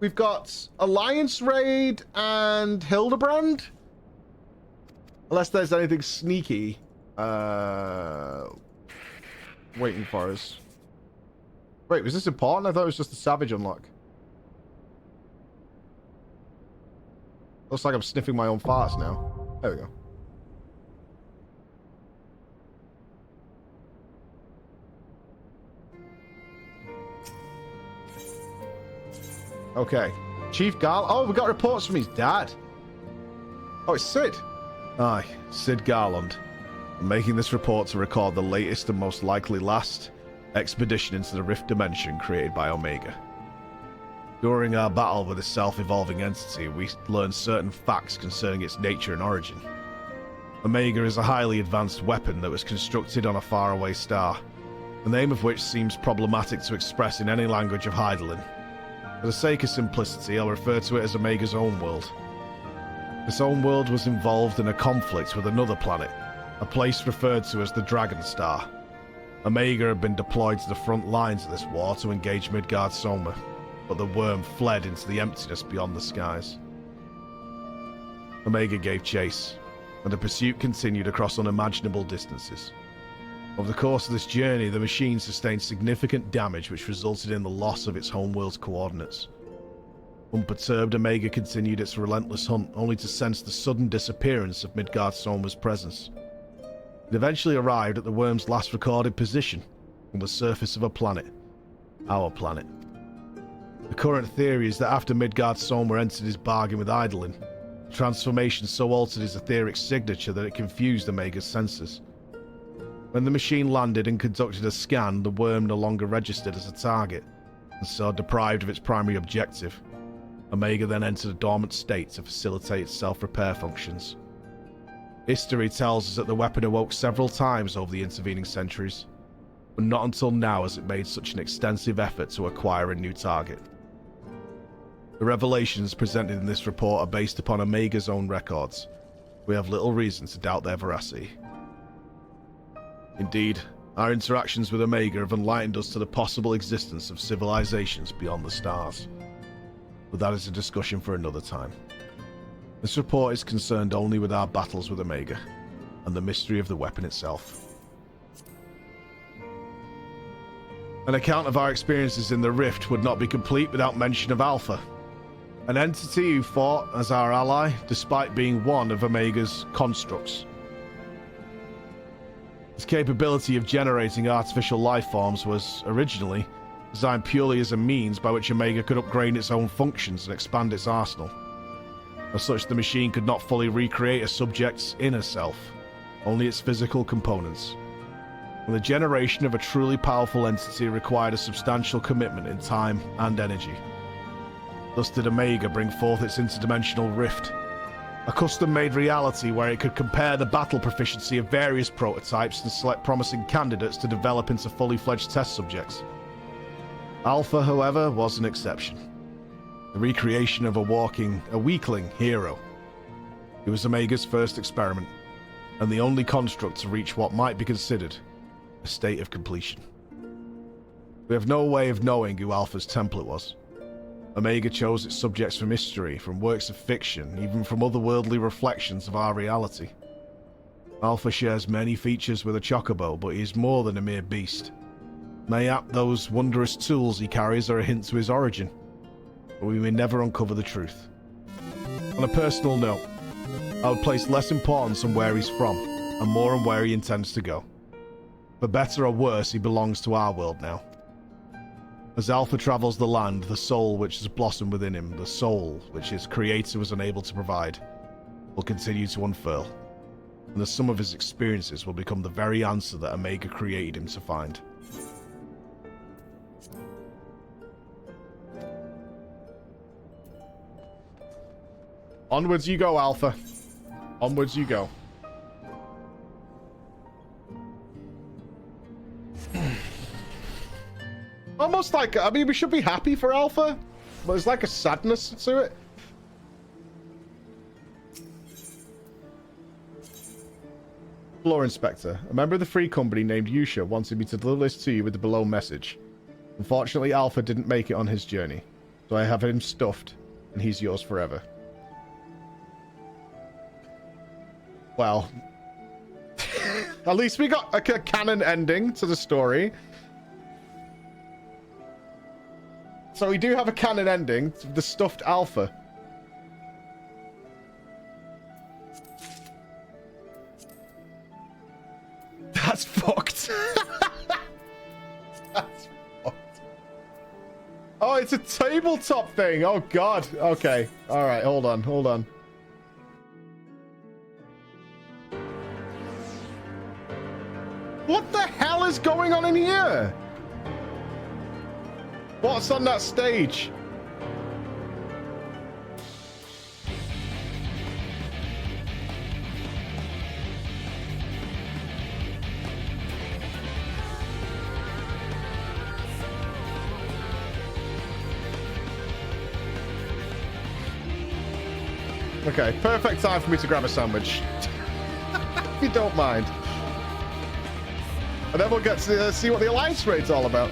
[SPEAKER 5] We've got Alliance raid and Hildebrand. Unless there's anything sneaky waiting for us. Wait, was this important? I thought it was just a savage unlock. Looks like I'm sniffing my own farts now. There we go. Okay. Chief Garl. Oh, we got reports from his dad. Oh, it's Sid. Aye, Sid Garland. I'm making this report to record the latest and most likely last expedition into the Rift Dimension created by Omega. During our battle with a self-evolving entity, we learned certain facts concerning its nature and origin. Omega is a highly advanced weapon that was constructed on a faraway star, the name of which seems problematic to express in any language of Hydaelyn. For the sake of simplicity, I'll refer to it as Omega's own world. This own world was involved in a conflict with another planet, a place referred to as the Dragon Star. Omega had been deployed to the front lines of this war to engage Midgard Soma, but the worm fled into the emptiness beyond the skies. Omega gave chase, and the pursuit continued across unimaginable distances. Over the course of this journey, the machine sustained significant damage which resulted in the loss of its homeworld's coordinates. Unperturbed, Omega continued its relentless hunt, only to sense the sudden disappearance of Midgard Soma's presence. It eventually arrived at the worm's last recorded position, on the surface of a planet. Our planet. The current theory is that after Midgard Soma entered his bargain with Hydaelyn, the transformation so altered his etheric signature that it confused Omega's senses. When the machine landed and conducted a scan, the worm no longer registered as a target, and so deprived of its primary objective. Omega then entered a dormant state to facilitate its self-repair functions. History tells us that the weapon awoke several times over the intervening centuries, but not until now has it made such an extensive effort to acquire a new target. The revelations presented in this report are based upon Omega's own records. We have little reason to doubt their veracity. Indeed, our interactions with Omega have enlightened us to the possible existence of civilizations beyond the stars. But that is a discussion for another time. This report is concerned only with our battles with Omega, and the mystery of the weapon itself. An account of our experiences in the Rift would not be complete without mention of Alpha, an entity who fought as our ally despite being one of Omega's constructs. Its capability of generating artificial life forms was, originally, designed purely as a means by which Omega could upgrade its own functions and expand its arsenal. As such, the machine could not fully recreate a subject's inner self, only its physical components. And the generation of a truly powerful entity required a substantial commitment in time and energy. Thus did Omega bring forth its interdimensional rift, a custom-made reality where it could compare the battle proficiency of various prototypes and select promising candidates to develop into fully fledged test subjects. Alpha, however, was an exception. The recreation of a weakling hero. It was Omega's first experiment, and the only construct to reach what might be considered a state of completion. We have no way of knowing who Alpha's template was. Omega chose its subjects from history, from works of fiction, even from otherworldly reflections of our reality. Alpha shares many features with a chocobo, but he is more than a mere beast. Mayhap those wondrous tools he carries are a hint to his origin, but we may never uncover the truth. On a personal note, I would place less importance on where he's from, and more on where he intends to go. For better or worse, he belongs to our world now. As Alpha travels the land, the soul which has blossomed within him, the soul which his creator was unable to provide, will continue to unfurl, and the sum of his experiences will become the very answer that Omega created him to find.
[SPEAKER 1] Onwards you go, Alpha. Onwards you go. Almost like, I mean, we should be happy for Alpha, but there's like a sadness to it. Floor Inspector. A member of the Free Company named Yusha wanted me to deliver this to you with the below message. Unfortunately, Alpha didn't make it on his journey, so I have him stuffed, and he's yours forever. Well, at least we got a canon ending to the story. So we do have a canon ending to the stuffed Alpha. That's fucked. That's fucked. Oh, it's a tabletop thing. Oh, God. Okay. All right. Hold on. Hold on. What the hell is going on in here? What's on that stage? Okay, perfect time for me to grab a sandwich. If you don't mind. And then we'll get to see what the Alliance Raid's all about.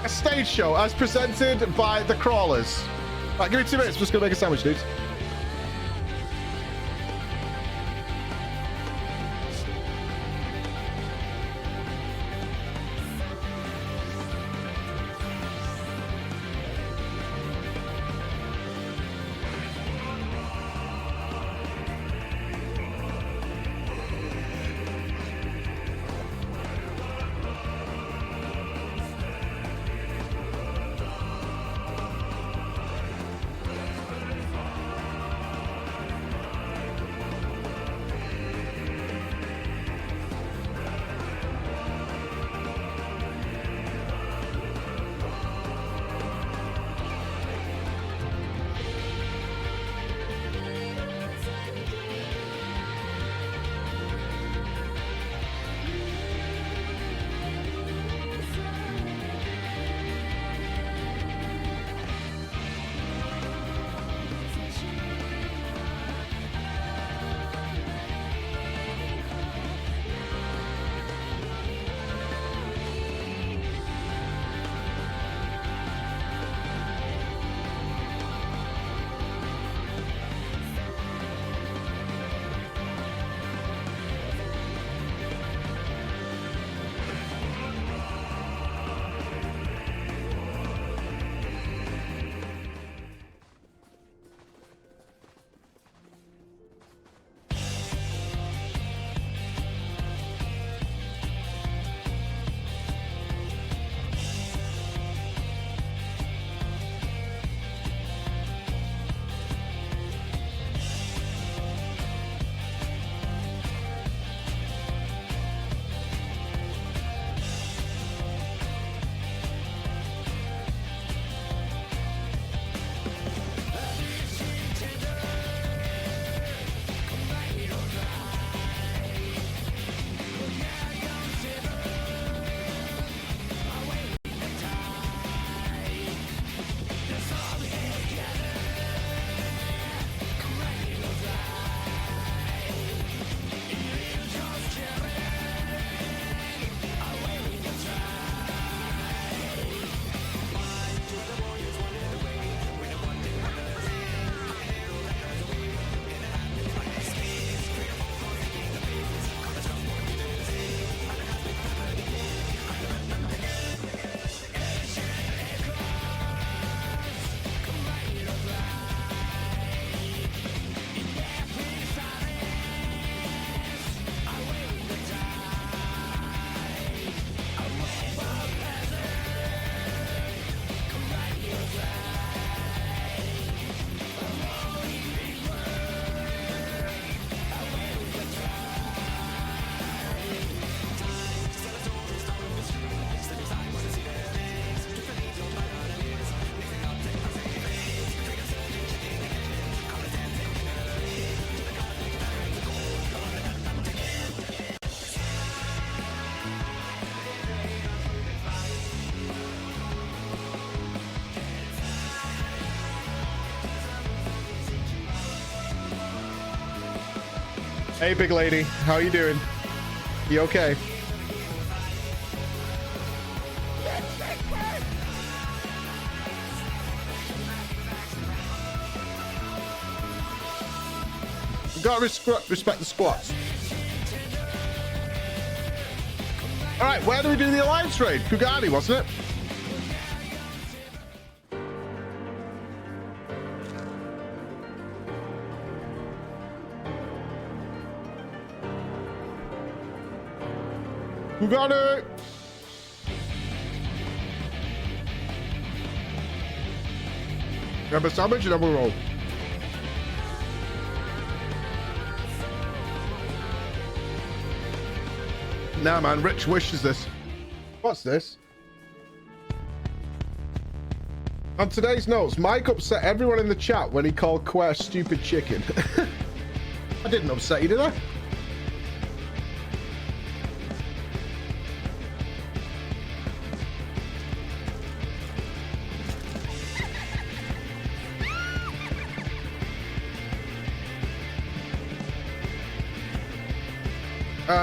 [SPEAKER 1] A stage show as presented by the Crawlers. Right, give me 2 minutes. I'm just gonna make a sandwich, dudes.
[SPEAKER 5] Hey, big lady. How you doing? You okay? You gotta respect the squats. All right, where do we do the alliance raid? Kugani, wasn't it? Kugani! Grab a sandwich and then we'll roll. Nah, man, Rich wishes this. What's this? On today's notes, Mike upset everyone in the chat when he called Quest stupid chicken. I didn't upset you, did I?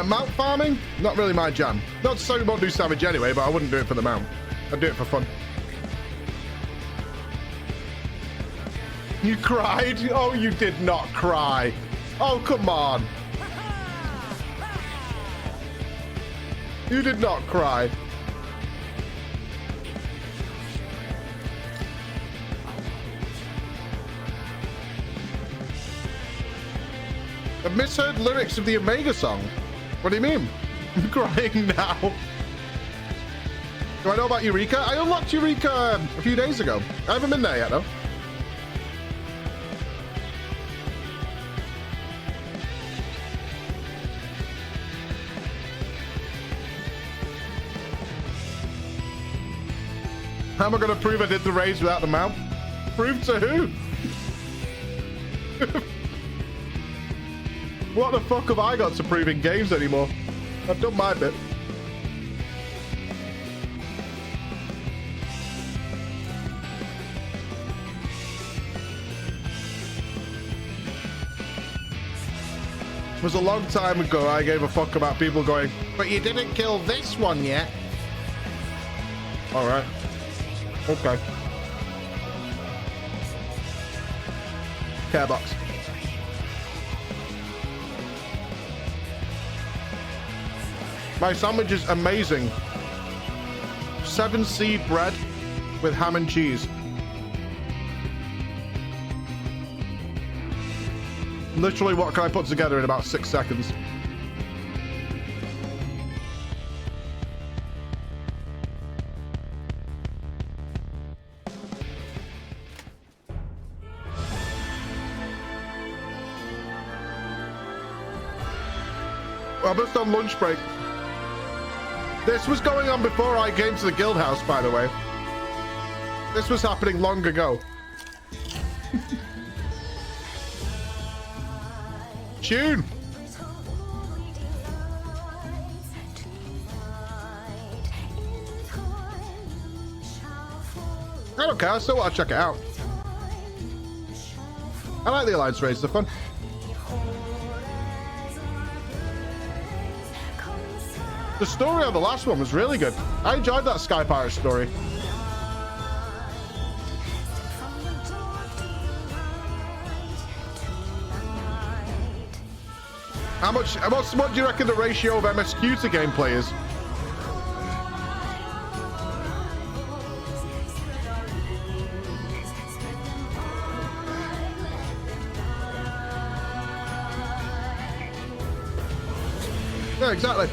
[SPEAKER 5] Mount farming? Not really my jam. Not to say we won't do Savage anyway, but I wouldn't do it for the mount. I'd do it for fun. You cried? Oh, you did not cry. Oh, come on. You did not cry. I misheard lyrics of the Omega song. What do you mean? I'm crying now. Do I know about Eureka? I unlocked Eureka a few days ago. I haven't been there yet, though. How am I going to prove I did the raids without the mount? Prove to who? What the fuck have I got to prove in games anymore? I've done my bit. It was a long time ago I gave a fuck about people going, but you didn't kill this one yet. Alright. Okay. Care box. My sandwich is amazing. 7-seed bread with ham and cheese. Literally, what can I put together in about 6 seconds? I'm just on lunch break. This was going on before I came to the guild house, by the way. This was happening long ago. Tune. I don't care, I still want to check it out. I like the alliance raids, they're fun. The story on the last one was really good. I enjoyed that Sky Pirate story. What do you reckon the ratio of MSQ to gameplay is? Yeah, exactly.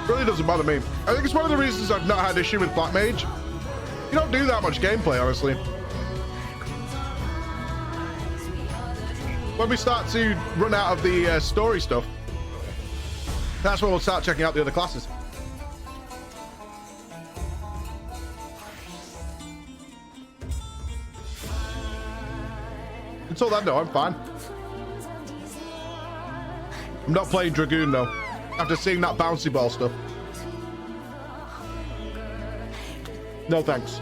[SPEAKER 5] Really doesn't bother me. I think it's one of the reasons I've not had issue with Black Mage. You don't do that much gameplay, honestly. When we start to run out of the story stuff, that's when we'll start checking out the other classes. Until then, no, I'm fine. I'm not playing Dragoon, though. After seeing that bouncy ball stuff. No thanks.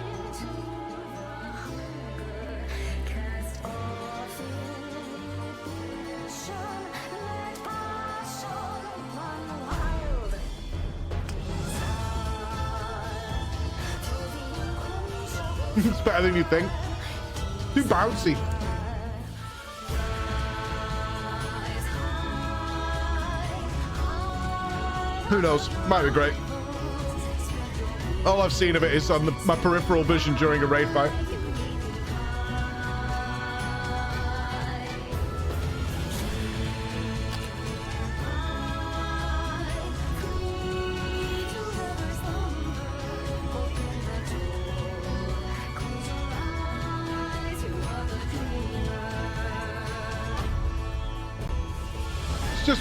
[SPEAKER 5] It's better than you think. Too bouncy. Who knows? Might be great. All I've seen of it is on my peripheral vision during a raid fight.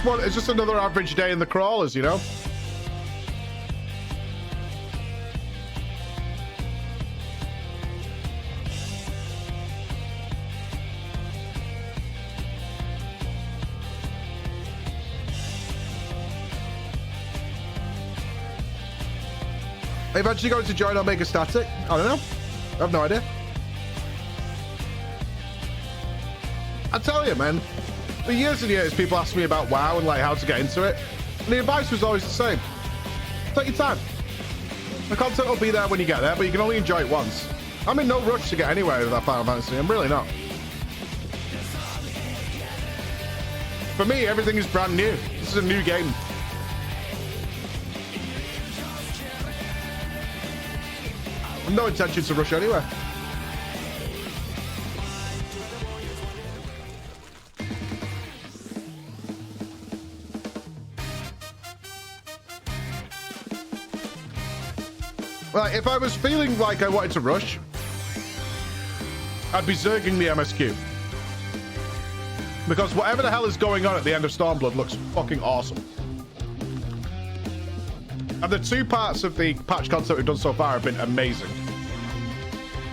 [SPEAKER 5] It's just another average day in the crawlers, you know? Are you eventually going to join Omega Static? I don't know. I have no idea. I tell you, man. For years and years, people asked me about WoW and like how to get into it. And the advice was always the same. Take your time. The content will be there when you get there, but you can only enjoy it once. I'm in no rush to get anywhere with that Final Fantasy. I'm really not. For me, everything is brand new. This is a new game. I have no intention to rush anywhere. Like, if I was feeling like I wanted to rush, I'd be zerging the MSQ. Because whatever the hell is going on at the end of Stormblood looks fucking awesome. And the 2 parts of the patch content we've done so far have been amazing.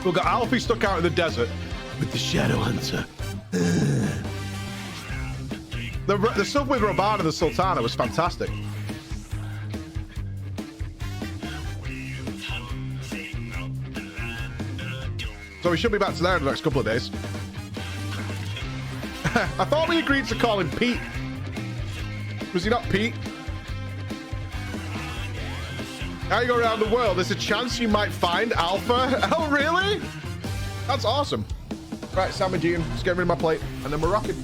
[SPEAKER 5] We've got Alfie stuck out in the desert with the Shadow Hunter. The stuff with Robana the Sultana was fantastic. So we should be back to there in the next couple of days. I thought we agreed to call him Pete. Was he not Pete? How you go around the world, there's a chance you might find Alpha. Oh, really? That's awesome. Right, Sam and June, let's get rid of my plate, and then we're rocking.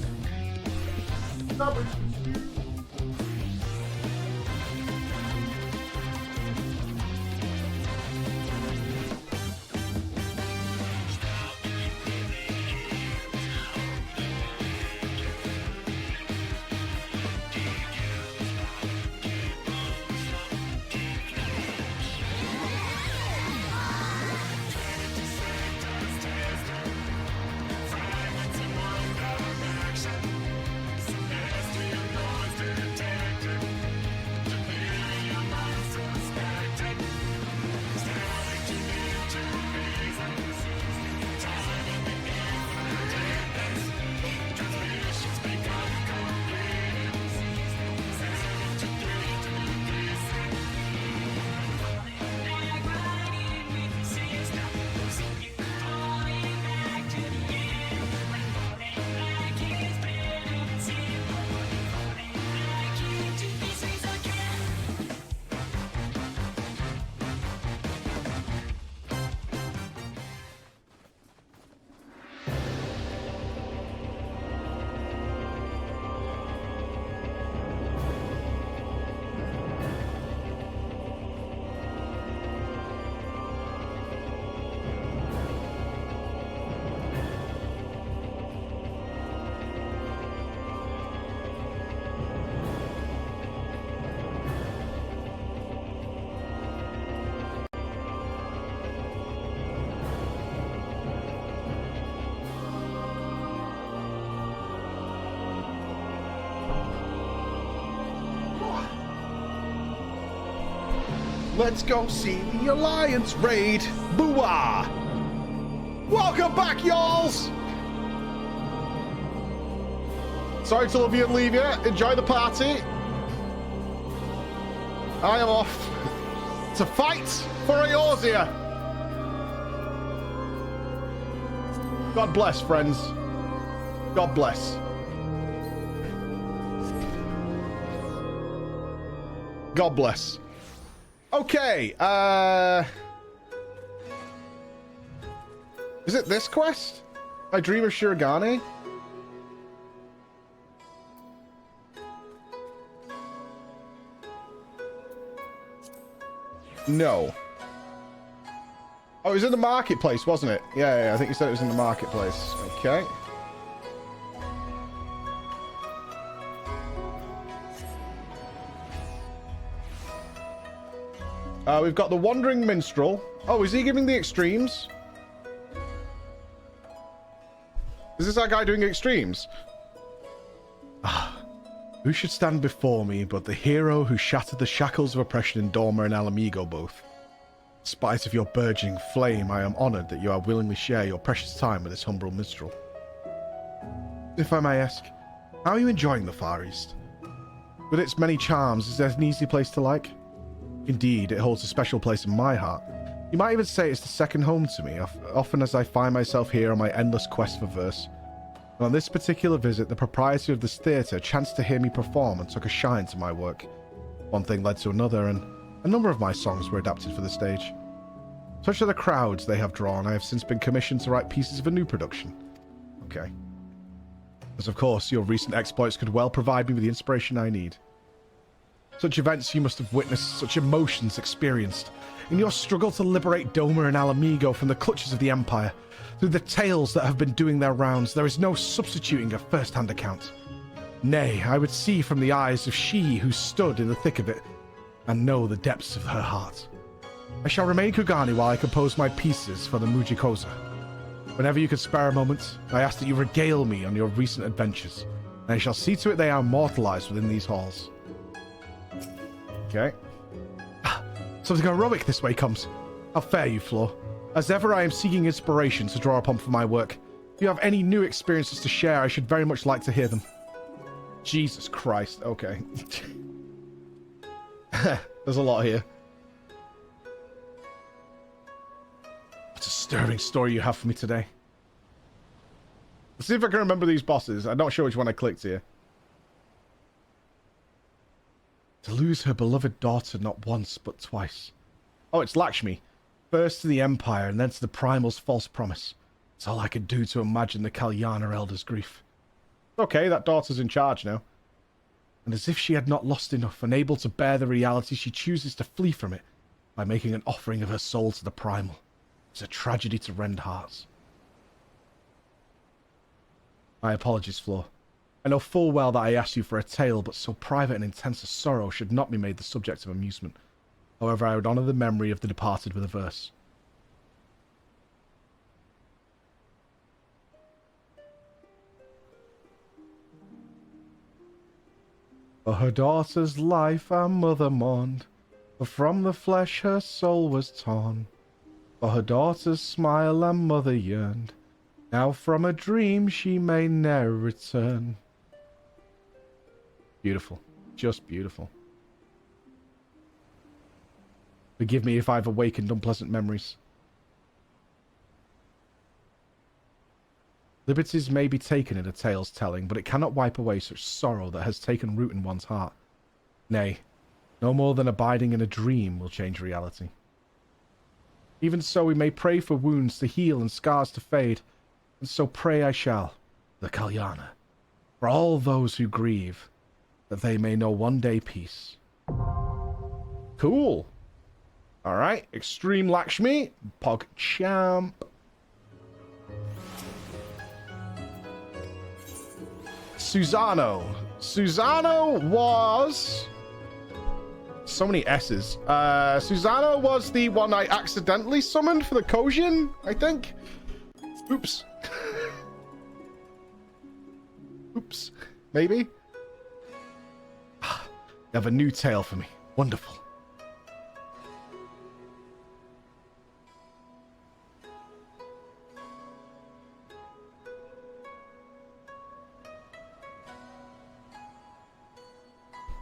[SPEAKER 5] Let's go see the Alliance raid. Booah! Welcome back, y'alls! Sorry to love you and leave you. Enjoy the party. I am off to fight for Eorzea. God bless, friends. God bless. God bless. Okay, Is it this quest? I Dream of Shirogane? No. Oh, it was in the marketplace, wasn't it? Yeah, I think you said it was in the marketplace. Okay. We've got the Wandering Minstrel. Oh, is he giving the extremes? Is this our guy doing extremes? Ah, who should stand before me but the hero who shattered the shackles of oppression in Dormer and Alamigo both? In spite of your burgeoning flame, I am honored that you are willingly share your precious time with this humble minstrel. If I may ask, how are you enjoying the Far East? With its many charms, is it an easy place to like? Indeed, it holds a special place in my heart. You might even say it's the second home to me, often as I find myself here on my endless quest for verse. And on this particular visit, the proprietor of this theatre chanced to hear me perform and took a shine to my work. One thing led to another, and a number of my songs were adapted for the stage. Such are the crowds they have drawn, I have since been commissioned to write pieces of a new production. Okay. As of course, your recent exploits could well provide me with the inspiration I need. Such events you must have witnessed, such emotions experienced. In your struggle to liberate Domer and Alamigo from the clutches of the Empire, through the tales that have been doing their rounds, there is no substituting a first-hand account. Nay, I would see from the eyes of she who stood in the thick of it, and know the depths of her heart. I shall remain Kugani while I compose my pieces for the Mujikosa. Whenever you can spare a moment, I ask that you regale me on your recent adventures, and I shall see to it they are immortalized within these halls. Okay. Something heroic this way comes. How fare you, Floor? As ever, I am seeking inspiration to draw upon for my work. If you have any new experiences to share, I should very much like to hear them. Jesus Christ. Okay. There's a lot here. What a stirring story you have for me today. Let's see if I can remember these bosses. I'm not sure which one I clicked here. To lose her beloved daughter not once, but twice. Oh, it's Lakshmi. First to the Empire, and then to the Primal's false promise. It's all I could do to imagine the Kalyana elder's grief. Okay, that daughter's in charge now. And as if she had not lost enough, unable to bear the reality, she chooses to flee from it by making an offering of her soul to the Primal. It's a tragedy to rend hearts. My apologies, Floor. I know full well that I asked you for a tale, but so private and intense a sorrow should not be made the subject of amusement. However, I would honour the memory of the departed with a verse. For her daughter's life our mother mourned, for from the flesh her soul was torn. For her daughter's smile our mother yearned, now from a dream she may ne'er return. Beautiful. Just beautiful. Forgive me if I've awakened unpleasant memories. Liberties may be taken in a tale's telling, but it cannot wipe away such sorrow that has taken root in one's heart. Nay, no more than abiding in a dream will change reality. Even so, we may pray for wounds to heal and scars to fade, and so pray I shall, the Kalyana, for all those who grieve, that they may know one day peace. Cool. Alright, Extreme Lakshmi, Pog Champ. Susano. Susano was... So many S's. Susano was the one I accidentally summoned for the Kojin, I think. Oops. Oops. Maybe? You have a new tale for me. Wonderful.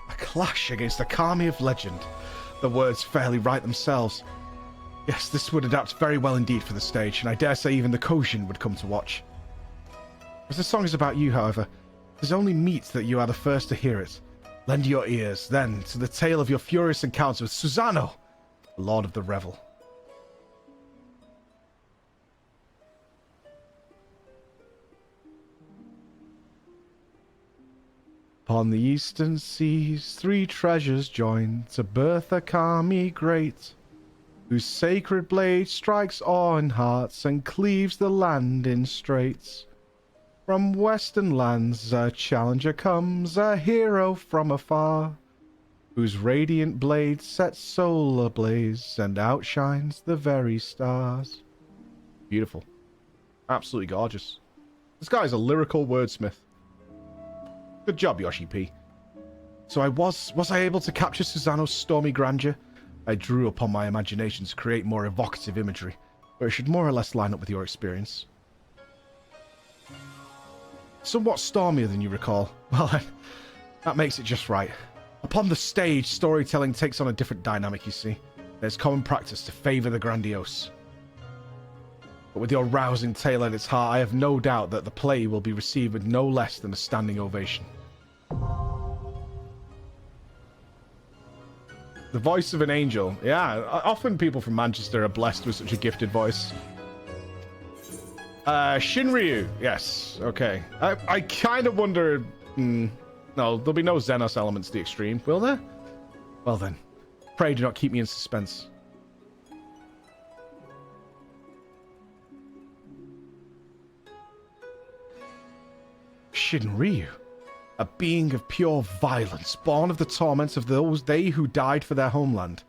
[SPEAKER 5] A clash against the Kami of legend. The words fairly write themselves. Yes, this would adapt very well indeed for the stage, and I dare say even the Kojin would come to watch. As the song is about you, however, it is only meet that you are the first to hear it. Lend your ears, then, to the tale of your furious encounter with Susano, the Lord of the Revel. Upon the eastern seas, 3 treasures join to birth a Kami great, whose sacred blade strikes awe in hearts and cleaves the land in straits. From western lands a challenger comes, a hero from afar, whose radiant blade sets soul ablaze and outshines the very stars. Beautiful. Absolutely gorgeous. This guy's a lyrical wordsmith. Good job, Yoshi P. So was I able to capture Susano's stormy grandeur? I drew upon my imagination to create more evocative imagery, but it should more or less line up with your experience. Somewhat stormier than you recall. Well, that makes it just right. Upon the stage, storytelling takes on a different dynamic, you see. There's common practice to favour the grandiose. But with your rousing tale at its heart, I have no doubt that the play will be received with no less than a standing ovation. The voice of an angel. Yeah, often people from Manchester are blessed with such a gifted voice. Shinryu. Yes, okay. I kind of wonder... no, there'll be no Xenos elements to the extreme, will there? Well then, pray do not keep me in suspense. Shinryu, a being of pure violence, born of the torments of they who died for their homeland.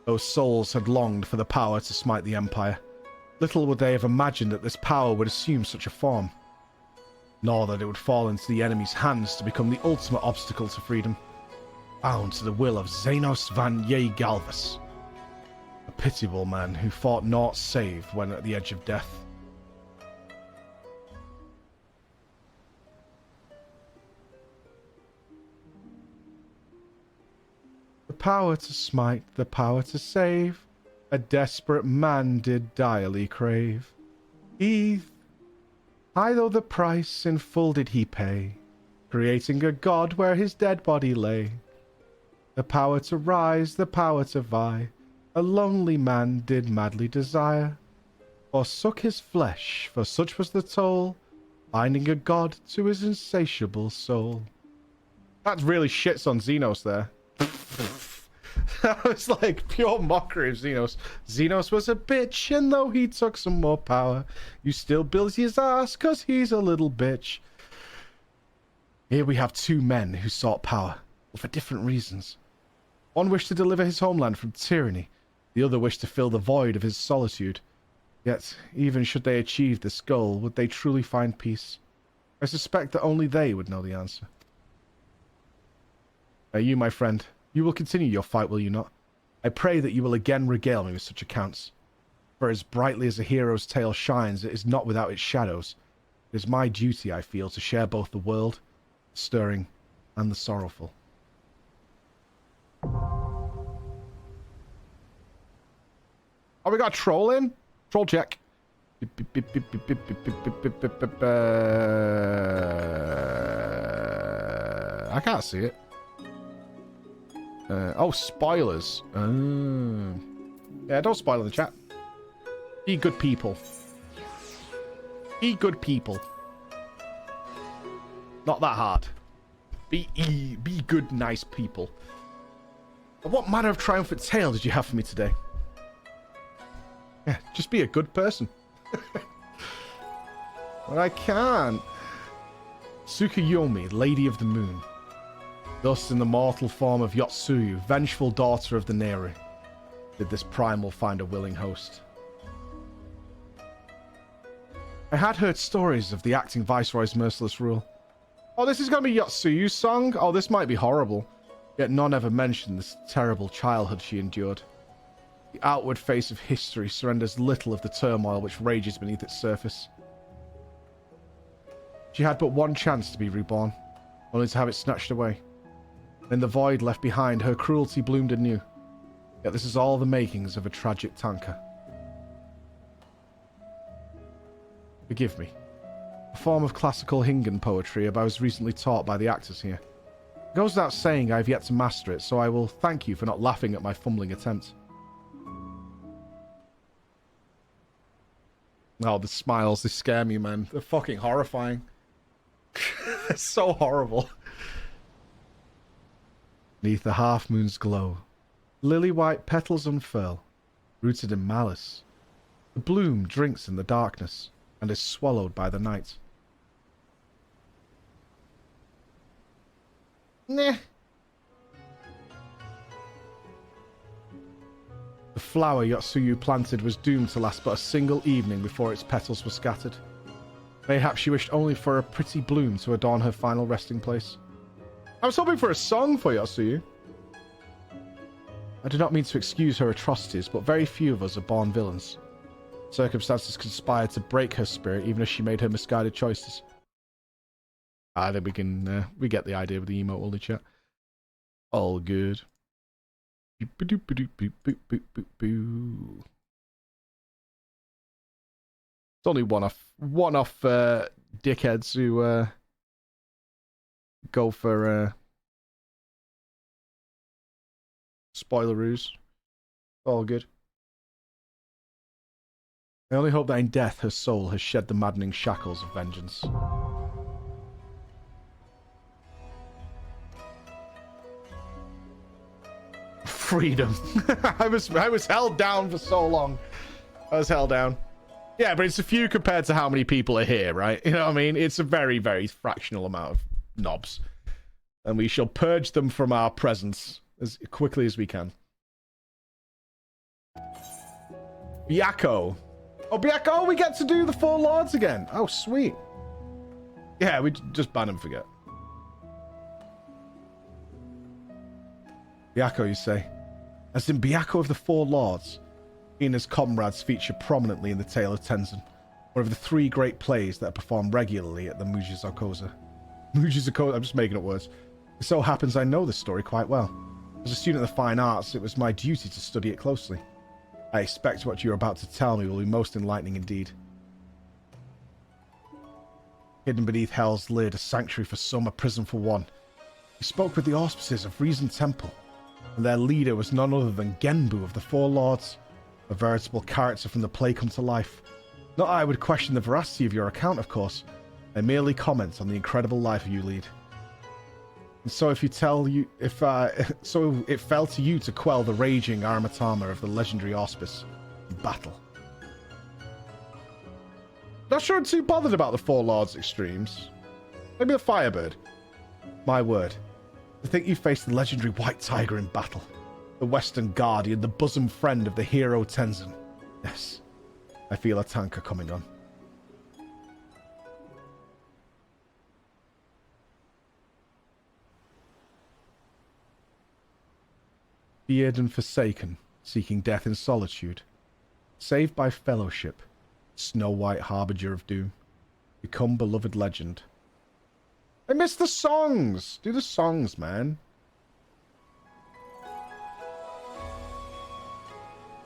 [SPEAKER 5] Those souls had longed for the power to smite the Empire. Little would they have imagined that this power would assume such a form, nor that it would fall into the enemy's hands to become the ultimate obstacle to freedom, bound to the will of Xenos van Galvus, a pitiable man who fought naught save when at the edge of death. The power to smite, the power to save, a desperate man did direly crave. High though the price, in full did he pay, creating a god where his dead body lay. The power to rise, the power to vie, a lonely man did madly desire. Forsook his flesh, for such was the toll, binding a god to his insatiable soul. That really shits on Xenos there. That was like pure mockery of Xenos. Xenos was a bitch, and though he took some more power, you still build his ass, cause he's a little bitch. Here we have 2 men who sought power, but for different reasons. One wished to deliver his homeland from tyranny, the other wished to fill the void of his solitude. Yet, even should they achieve this goal, would they truly find peace? I suspect that only they would know the answer. You, my friend, you will continue your fight, will you not? I pray that you will again regale me with such accounts. For as brightly as a hero's tale shines, it is not without its shadows. It is my duty, I feel, to share both the world, the stirring, and the sorrowful. Oh, we got a troll in? Troll check. I can't see it. Oh, spoilers. Yeah, don't spoil in the chat. Be good people. Be good people. Not that hard. Be good, nice people. What manner of triumphant tale did you have for me today? Yeah, just be a good person. But I can't. Tsukuyomi, Lady of the Moon. Thus, in the mortal form of Yotsuyu, vengeful daughter of the Neri, did this primal find a willing host. I had heard stories of the acting viceroy's merciless rule. Oh, this is going to be Yotsuyu's song? Oh, this might be horrible. Yet none ever mentioned this terrible childhood she endured. The outward face of history surrenders little of the turmoil which rages beneath its surface. She had but one chance to be reborn, only to have it snatched away. In the void left behind, her cruelty bloomed anew. Yet this is all the makings of a tragic tanker. Forgive me. A form of classical Hingan poetry I was recently taught by the actors here. It goes without saying I have yet to master it, so I will thank you for not laughing at my fumbling attempt. Oh, the smiles, they scare me, man. They're fucking horrifying. They're so horrible. Neath the half-moon's glow, lily-white petals unfurl, rooted in malice. The bloom drinks in the darkness and is swallowed by the night. Nah. The flower Yotsuyu planted was doomed to last but a single evening before its petals were scattered. Mayhap she wished only for a pretty bloom to adorn her final resting place. I was hoping for a song for Yotsuyu. I do not mean to excuse her atrocities, but very few of us are born villains. Circumstances conspired to break her spirit even as she made her misguided choices. I think we get the idea with the emote only chat. All good. It's only one-off dickheads who go for spoileroos. All good. I only hope that in death her soul has shed the maddening shackles of vengeance. Freedom. I was held down for so long. I was held down. Yeah, but it's a few compared to how many people are here, right? You know what I mean? It's a very, very fractional amount of knobs. And we shall purge them from our presence as quickly as we can. Byakko. Oh, Byakko, we get to do the Four Lords again. Oh, sweet. Yeah, we just ban and forget. Byakko, you say? As in Byakko of the Four Lords, he and his comrades feature prominently in the Tale of Tenzin, one of the 3 great plays that are performed regularly at the Mujizokoza. Mujizokoza, I'm just making up words. It so happens I know this story quite well. As a student of the fine arts, it was my duty to study it closely. I expect what you're about to tell me will be most enlightening indeed. Hidden beneath Hell's lid, a sanctuary for some, a prison for one. We spoke with the auspices of Reason Temple, and their leader was none other than Genbu of the Four Lords, a veritable character from the play come to life. Not I would question the veracity of your account, of course. I merely comment on the incredible life you lead. And so if so it fell to you to quell the raging Armatama of the legendary Auspice in battle. Not sure I'm too bothered about the Four Lords extremes. Maybe the Firebird. My word. To think you faced the legendary White Tiger in battle. The Western Guardian, the bosom friend of the hero Tenzin. Yes, I feel a tanker coming on. Feared and forsaken, seeking death in solitude. Saved by fellowship, snow white harbinger of doom. Become beloved legend. I miss the songs! Do the songs, man.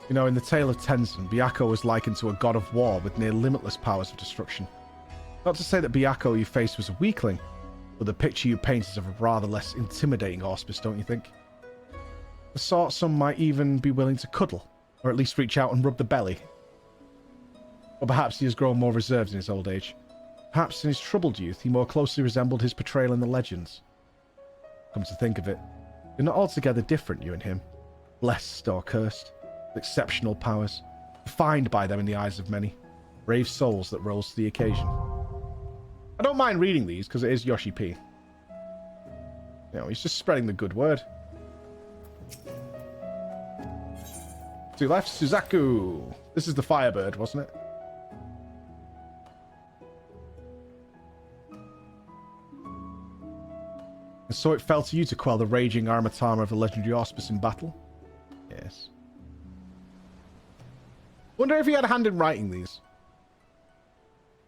[SPEAKER 5] You know, in the Tale of Tenzin, Byakko was likened to a god of war with near limitless powers of destruction. Not to say that Byakko you faced was a weakling, but the picture you paint is of a rather less intimidating auspice, don't you think? The sort some might even be willing to cuddle, or at least reach out and rub the belly. Or perhaps he has grown more reserved in his old age. Perhaps in his troubled youth he more closely resembled his portrayal in the legends. Come to think of it, you're not altogether different, you and him. Blessed or cursed, with exceptional powers, defined by them in the eyes of many. Brave souls that rose to the occasion. I don't mind reading these, because it is Yoshi P. You know, he's just spreading the good word. To left, Suzaku. This is the Firebird, wasn't it? And so it fell to you to quell the raging Armatama of the legendary Auspice in battle? Yes. Wonder if he had a hand in writing these.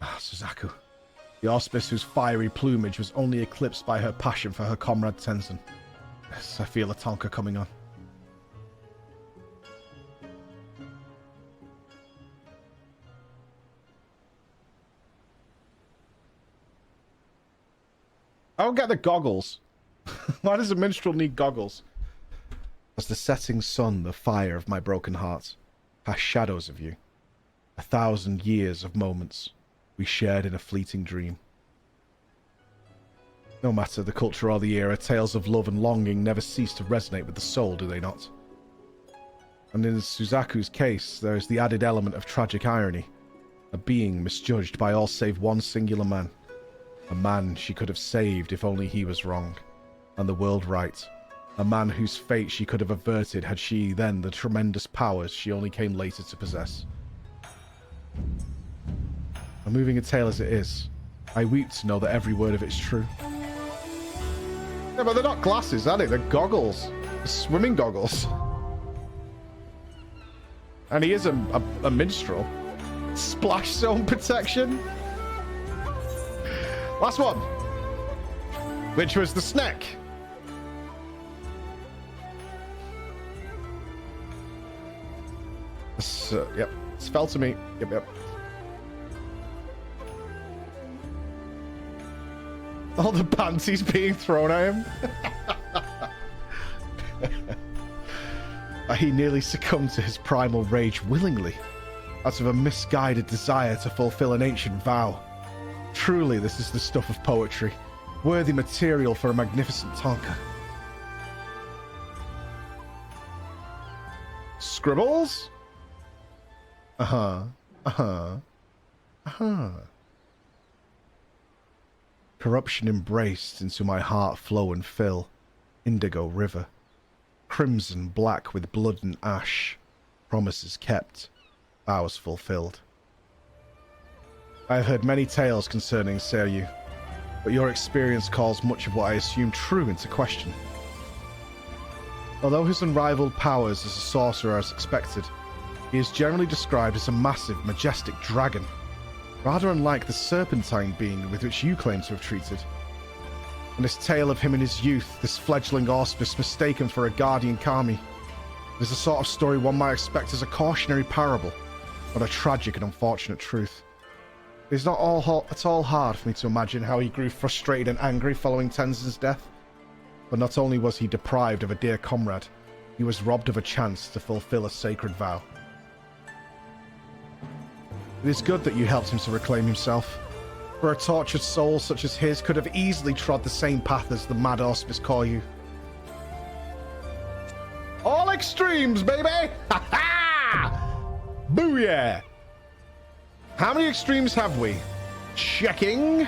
[SPEAKER 5] Ah, Suzaku. The Auspice whose fiery plumage was only eclipsed by her passion for her comrade Tenzin. Yes, I feel a tonka coming on. I don't get the goggles. Why does a minstrel need goggles? As the setting sun, the fire of my broken heart, cast shadows of you. 1,000 years of moments we shared in a fleeting dream. No matter the culture or the era, tales of love and longing never cease to resonate with the soul, do they not? And in Suzaku's case, there is the added element of tragic irony. A being misjudged by all save one singular man. A man she could have saved if only he was wrong, and the world right. A man whose fate she could have averted had she then the tremendous powers she only came later to possess. A moving a tale as it is, I weep to know that every word of it is true.
[SPEAKER 1] Yeah, but they're not glasses, are they? They're goggles. They're swimming goggles. And he is a minstrel. Splash zone protection. Last one. Which was the snack. Yep. It's fell to me. Yep. All the panties being thrown at him.
[SPEAKER 5] He nearly succumbed to his primal rage willingly, out of a misguided desire to fulfill an ancient vow. Truly, this is the stuff of poetry, worthy material for a magnificent Tonka.
[SPEAKER 1] Scribbles?
[SPEAKER 5] Corruption embraced into my heart flow and fill, indigo river. Crimson black with blood and ash, promises kept, vows fulfilled. I have heard many tales concerning Seiryu, but your experience calls much of what I assumed true into question. Although his unrivaled powers as a sorcerer as expected, he is generally described as a massive, majestic dragon, rather unlike the serpentine being with which you claim to have treated. And this tale of him in his youth, this fledgling auspice mistaken for a guardian kami, is the sort of story one might expect as a cautionary parable, but a tragic and unfortunate truth. It is not at all hard for me to imagine how he grew frustrated and angry following Tenzin's death. But not only was he deprived of a dear comrade, he was robbed of a chance to fulfill a sacred vow. It is good that you helped him to reclaim himself, for a tortured soul such as his could have easily trod the same path as the mad auspice call you.
[SPEAKER 1] All extremes, baby! Ha ha! Booyah! How many extremes have we? Checking.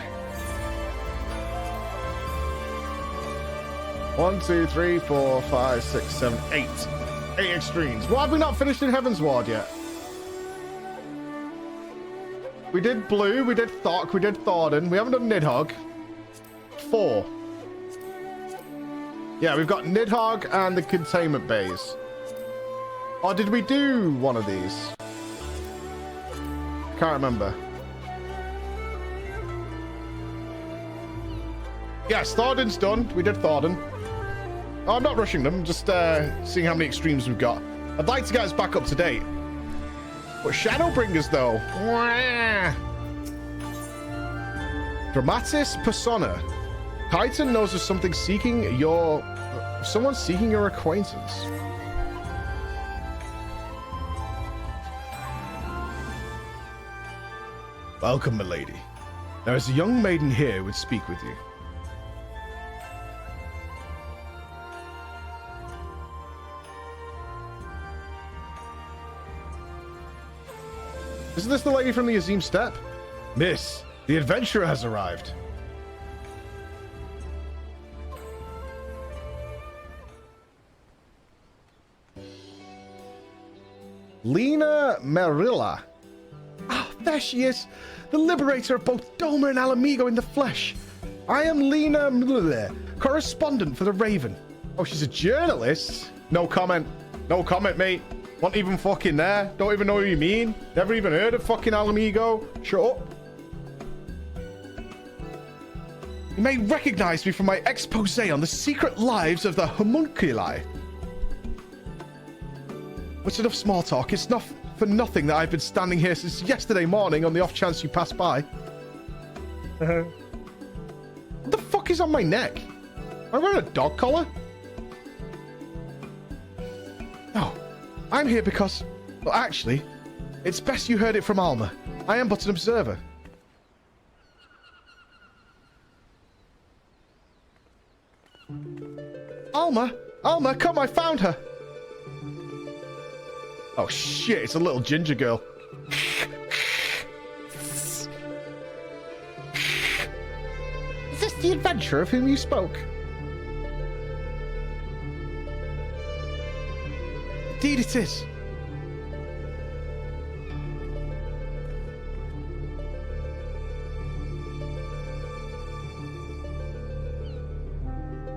[SPEAKER 1] 1, 2, 3, 4, 5, 6, 7, 8. 8 extremes. Why have we not finished in Heaven's Ward yet? We did Blue, we did Thok, we did Thordan. We haven't done Nidhogg. 4. Yeah, we've got Nidhogg and the containment bays. Or did we do one of these? Can't remember. Yes, Thordan's done. We did Thordan. Oh, I'm not rushing them. Just seeing how many extremes we've got. I'd like to get us back up to date. But Shadowbringers, though. Dramatis Persona. Titan knows of something seeking your... someone seeking your acquaintance.
[SPEAKER 5] Welcome, milady. There is a young maiden here who would speak with you.
[SPEAKER 1] Isn't this the lady from the Azim Steppe?
[SPEAKER 5] Miss, the adventurer has arrived.
[SPEAKER 1] Lena Merilla.
[SPEAKER 5] Ah, there she is. The liberator of both Doma and Alamigo in the flesh. I am Lena correspondent for the Raven.
[SPEAKER 1] Oh, she's a journalist? No comment. No comment, mate. Not even fucking there. Don't even know what you mean. Never even heard of fucking Alamigo. Shut up.
[SPEAKER 5] You may recognize me from my expose on the secret lives of the homunculi. What's enough small talk? It's not for nothing that I've been standing here since yesterday morning on the off chance you pass by.
[SPEAKER 1] What the fuck is on my neck? Am I wearing a dog collar?
[SPEAKER 5] No, I'm here because... Well, actually, it's best you heard it from Alma. I am but an observer. Alma! Alma, come, I found her! Oh shit, it's a little ginger girl. Is this the adventurer of whom you spoke? Indeed it is.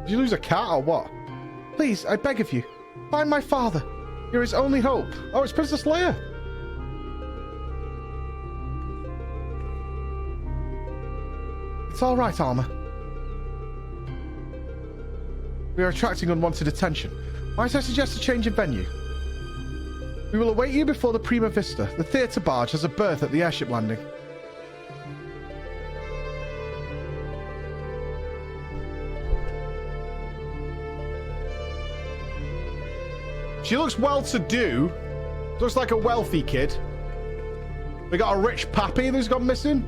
[SPEAKER 5] Did you lose a cat or what? Please, I beg of you, find my father. You're his only hope. Oh, it's Princess Leia. It's all right, Alma. We are attracting unwanted attention. Might I suggest a change of venue? We will await you before the Prima Vista. The theatre barge has a berth at the airship landing. She looks well-to-do. Looks like a wealthy kid. We got a rich pappy who's gone missing.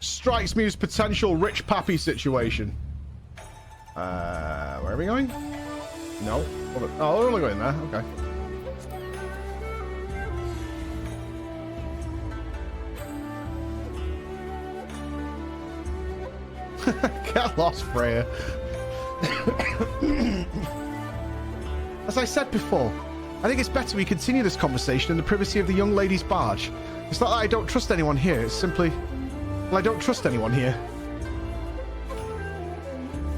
[SPEAKER 5] Strikes me as potential rich pappy situation. Where are we going? No. Oh, we're only going there. Okay. Get lost, Freya. As I said before, I think it's better we continue this conversation in the privacy of the young lady's barge. It's not that I don't trust anyone here, it's simply... well, I don't trust anyone here.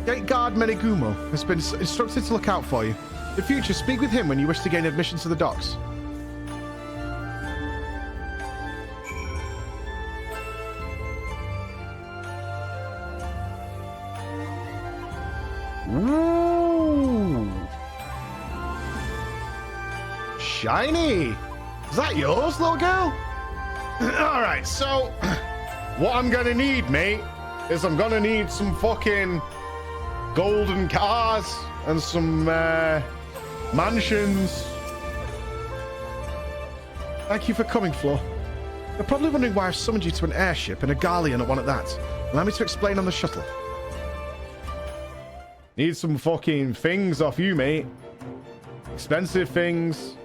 [SPEAKER 5] Gate guard Menegumo has been instructed to look out for you. In future, speak with him when you wish to gain admission to the docks. Ooh. Shiny! Is that yours, little girl? Alright, so what I'm gonna need, mate, is I'm gonna need some fucking golden cars and some mansions. Thank you for coming, Flo. You're probably wondering why I've summoned you to an airship and a Garlean at one at that. Allow me to explain on the shuttle. Need some fucking things off you, mate. Expensive things.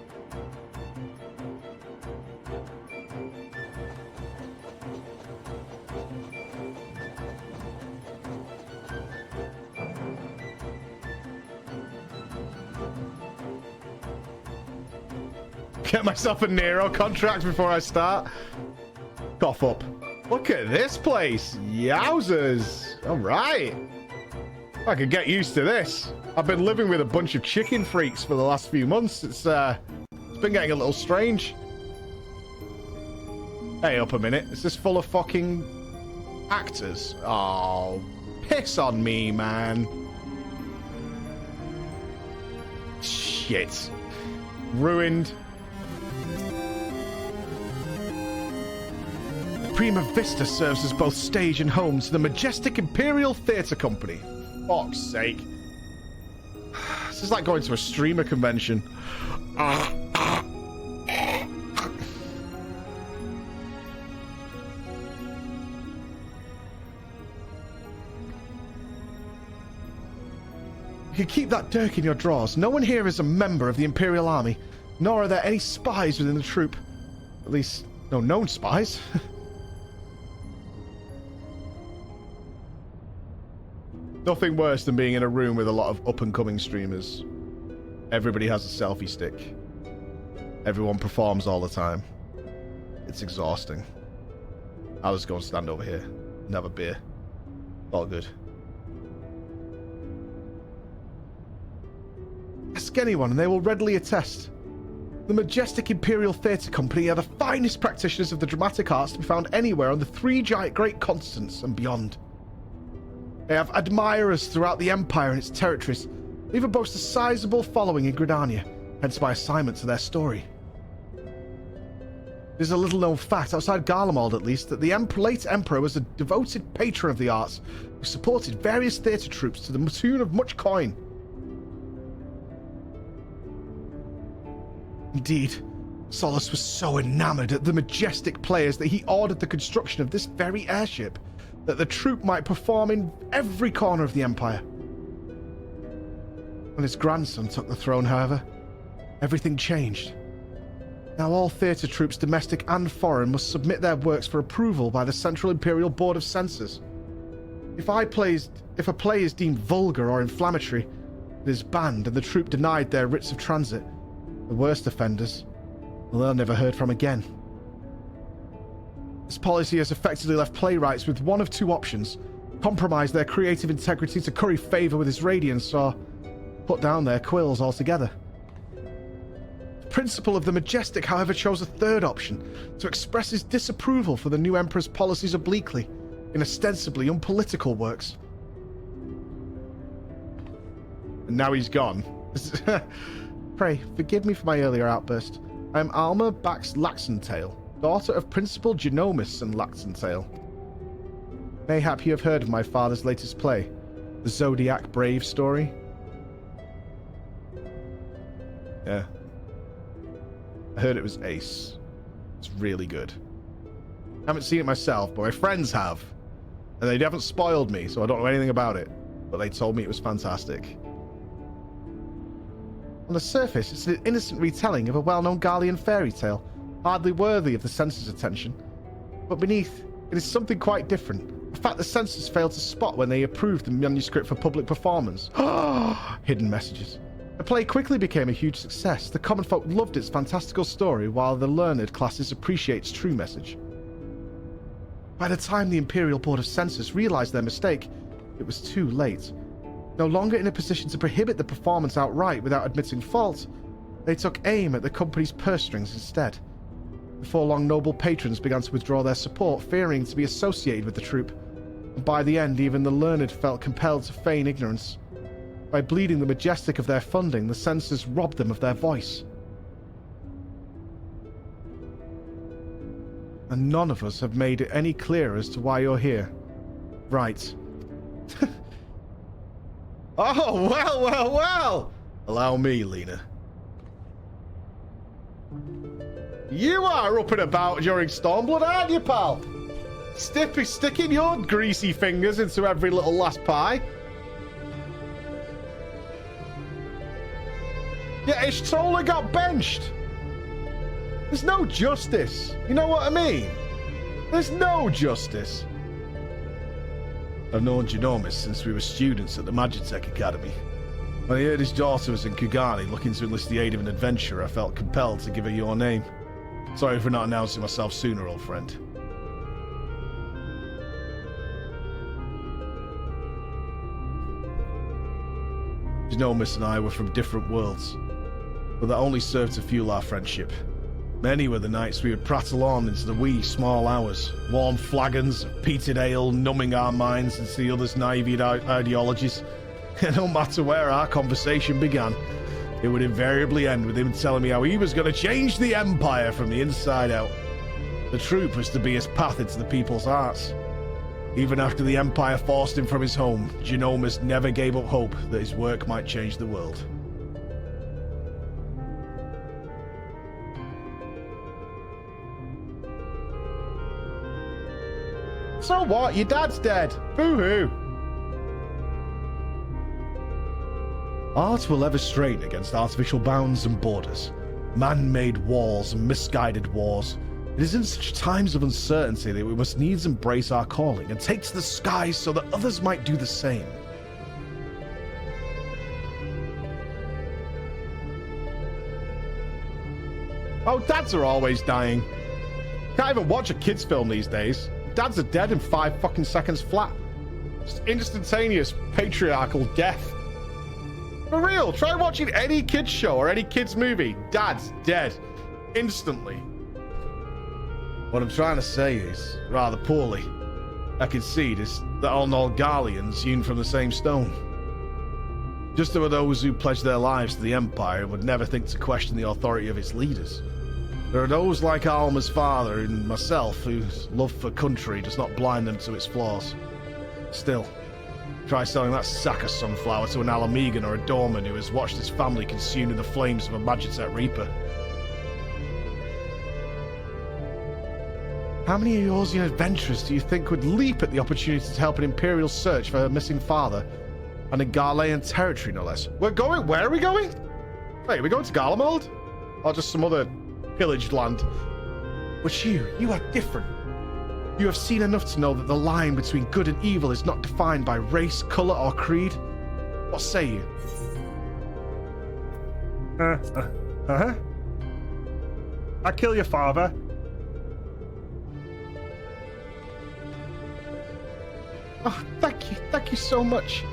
[SPEAKER 5] Get myself a Nero contract before I start. Cough up. Look at this place. Yowzers. All right. I could get used to this. I've been living with a bunch of chicken freaks for the last few months. It's been getting a little strange. Hey, up a minute. Is this full of fucking actors? Oh, piss on me, man. Shit. Ruined. Prima Vista serves as both stage and home to the majestic Imperial Theatre Company. Fuck's sake. This is like going to a streamer convention. You can keep that dirk in your drawers. No one here is a member of the Imperial Army, nor are there any spies within the troop. At least, no known spies. Nothing worse than being in a room with a lot of up-and-coming streamers. Everybody has a selfie stick. Everyone performs all the time. It's exhausting. I'll just go and stand over here and have a beer. All good. Ask anyone and they will readily attest. The majestic Imperial Theatre Company are the finest practitioners of the dramatic arts to be found anywhere on the three giant great continents and beyond. They have admirers throughout the Empire and its territories. They even boast a sizable following in Gridania, hence my assignment to their story. There's a little-known fact, outside Garlemald at least, that the late Emperor was a devoted patron of the arts, who supported various theatre troupes to the tune of much coin. Indeed, Solus was so enamored at the majestic players that he ordered the construction of this very airship, that the troop might perform in every corner of the Empire. When his grandson took the throne, however, everything changed. Now all theatre troops, domestic and foreign, must submit their works for approval by the Central Imperial Board of Censors. If a play is deemed vulgar or inflammatory, it is banned and the troop denied their writs of transit. The worst offenders, well, they're never heard from again. This policy has effectively left playwrights with one of two options: compromise their creative integrity to curry favour with his radiance, or put down their quills altogether. The Principal of the Majestic, however, chose a third option, to express his disapproval for the new Emperor's policies obliquely, in ostensibly unpolitical works. And now he's gone. Pray, forgive me for my earlier outburst. I am Alma Bax Laxentail, daughter of Principal Genomus and Laxentail. Mayhap you have heard of my father's latest play, the Zodiac Brave story? Yeah. I heard it was ace. It's really good. I haven't seen it myself, but my friends have. And they haven't spoiled me, so I don't know anything about it. But they told me it was fantastic. On the surface, it's an innocent retelling of a well-known Garlean fairy tale, hardly worthy of the censors' attention. But beneath, it is something quite different. A fact the censors failed to spot when they approved the manuscript for public performance. Hidden messages. The play quickly became a huge success. The common folk loved its fantastical story, while the learned classes appreciate its true message. By the time the Imperial Board of Censors realized their mistake, it was too late. No longer in a position to prohibit the performance outright without admitting fault, they took aim at the company's purse strings instead. Before long, noble patrons began to withdraw their support, fearing to be associated with the troupe, and by the end, even the learned felt compelled to feign ignorance. By bleeding the Majestic of their funding, the censors robbed them of their voice. And none of us have made it any clearer as to why you're here. Right. Oh, well! Allow me, Lena. You are up and about during Stormblood, aren't you, pal? Sticking your greasy fingers into every little last pie. Yeah, Ishtola got benched. There's no justice. You know what I mean? There's no justice. I've known Genomus since we were students at the Magitech Academy. When I heard his daughter was in Kugani looking to enlist the aid of an adventurer, I felt compelled to give her your name. Sorry for not announcing myself sooner, old friend. Genomus and I were from different worlds, but that only served to fuel our friendship. Many were the nights we would prattle on into the wee, small hours, warm flagons of peated ale numbing our minds into the other's naive ideologies. And no matter where our conversation began, it would invariably end with him telling me how he was going to change the Empire from the inside out. The troop was to be his path into the people's hearts. Even after the Empire forced him from his home, Genomus never gave up hope that his work might change the world. So what? Your dad's dead. Boo-hoo. Art will ever strain against artificial bounds and borders, man-made walls and misguided wars. It is in such times of uncertainty that we must needs embrace our calling and take to the skies so that others might do the same. Oh, dads are always dying. Can't even watch a kids film these days. Dads are dead in 5 fucking seconds flat. Just instantaneous patriarchal death. For real, try watching any kids show or any kids movie. Dad's dead. Instantly. What I'm trying to say is, rather poorly, I concede is that all Nolgalians hewn from the same stone. Just there are those who pledge their lives to the Empire and would never think to question the authority of its leaders. There are those like Alma's father and myself whose love for country does not blind them to its flaws. Still, try selling that sack of sunflower to an Alamegan or a doorman who has watched his family consumed in the flames of a Magitech Reaper. How many Eorzean adventurers do you think would leap at the opportunity to help an Imperial search for her missing father? And in Garlean territory, no less. We're going... Where are we going? Wait, are we going to Garlemald? Or just some other pillaged land? But you are different. You have seen enough to know that the line between good and evil is not defined by race, color, or creed. What say you?
[SPEAKER 3] I kill your father.
[SPEAKER 5] Oh, thank you so much.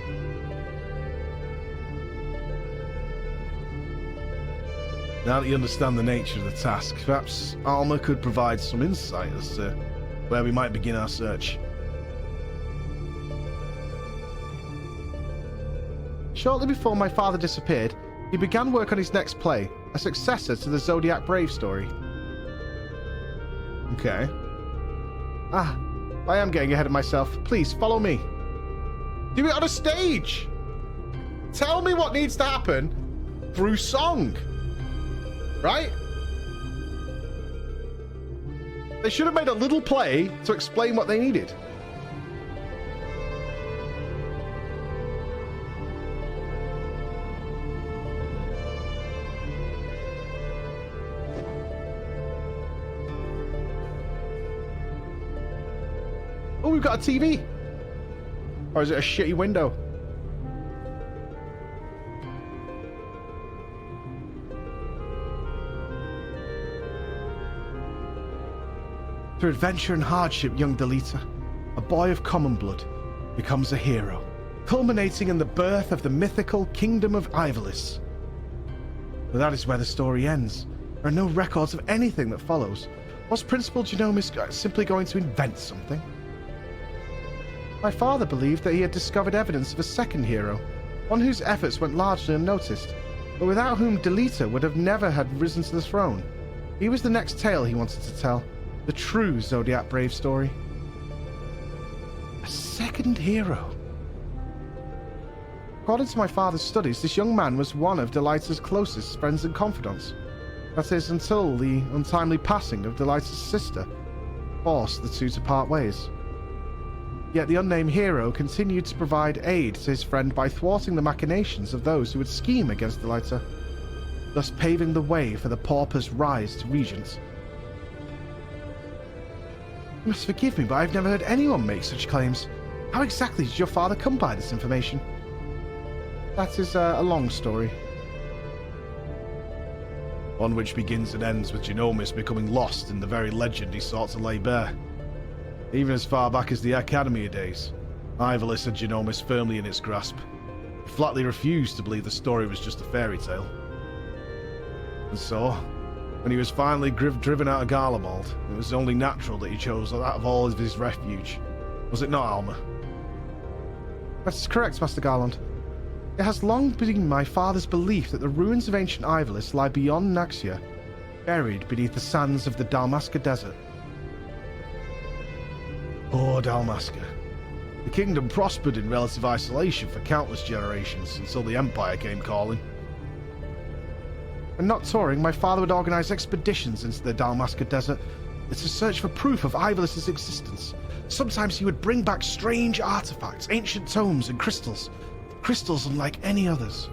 [SPEAKER 5] Now that you understand the nature of the task, perhaps Alma could provide some insight as to where we might begin our search. Shortly before my father disappeared, he began work on his next play, a successor to the Zodiac Brave story. Okay. I am getting ahead of myself. Please, follow me. Do it on a stage! Tell me what needs to happen through song. Right? They should have made a little play to explain what they needed. Oh, we've got a TV. Or is it a shitty window? Through adventure and hardship, young Delita, a boy of common blood, becomes a hero, culminating in the birth of the mythical Kingdom of Ivalice. But that is where the story ends. There are no records of anything that follows. Was Principal Genomics simply going to invent something? My father believed that he had discovered evidence of a second hero, one whose efforts went largely unnoticed, but without whom Delita would have never had risen to the throne. He was the next tale he wanted to tell. The true Zodiac Brave story. A second hero. According to my father's studies, this young man was one of Delita's closest friends and confidants. That is, until the untimely passing of Delita's sister forced the two to part ways. Yet the unnamed hero continued to provide aid to his friend by thwarting the machinations of those who would scheme against Delita, thus paving the way for the pauper's rise to regents. You must forgive me, but I've never heard anyone make such claims. How exactly did your father come by this information? That is a long story. One which begins and ends with Genomus becoming lost in the very legend he sought to lay bare. Even as far back as the Academy days, Ivalice had Genomus firmly in its grasp. He flatly refused to believe the story was just a fairy tale. And so, when he was finally driven out of Garlemald, it was only natural that he chose that of all of his refuge. Was it not, Alma? That is correct, Master Garland. It has long been my father's belief that the ruins of ancient Ivalice lie beyond Naxia, buried beneath the sands of the Dalmasca Desert. Poor Dalmasca. The kingdom prospered in relative isolation for countless generations until the Empire came calling. When not touring, my father would organize expeditions into the Dalmasca Desert to search for proof of Ivalice's existence. Sometimes he would bring back strange artifacts, ancient tomes and crystals unlike any others.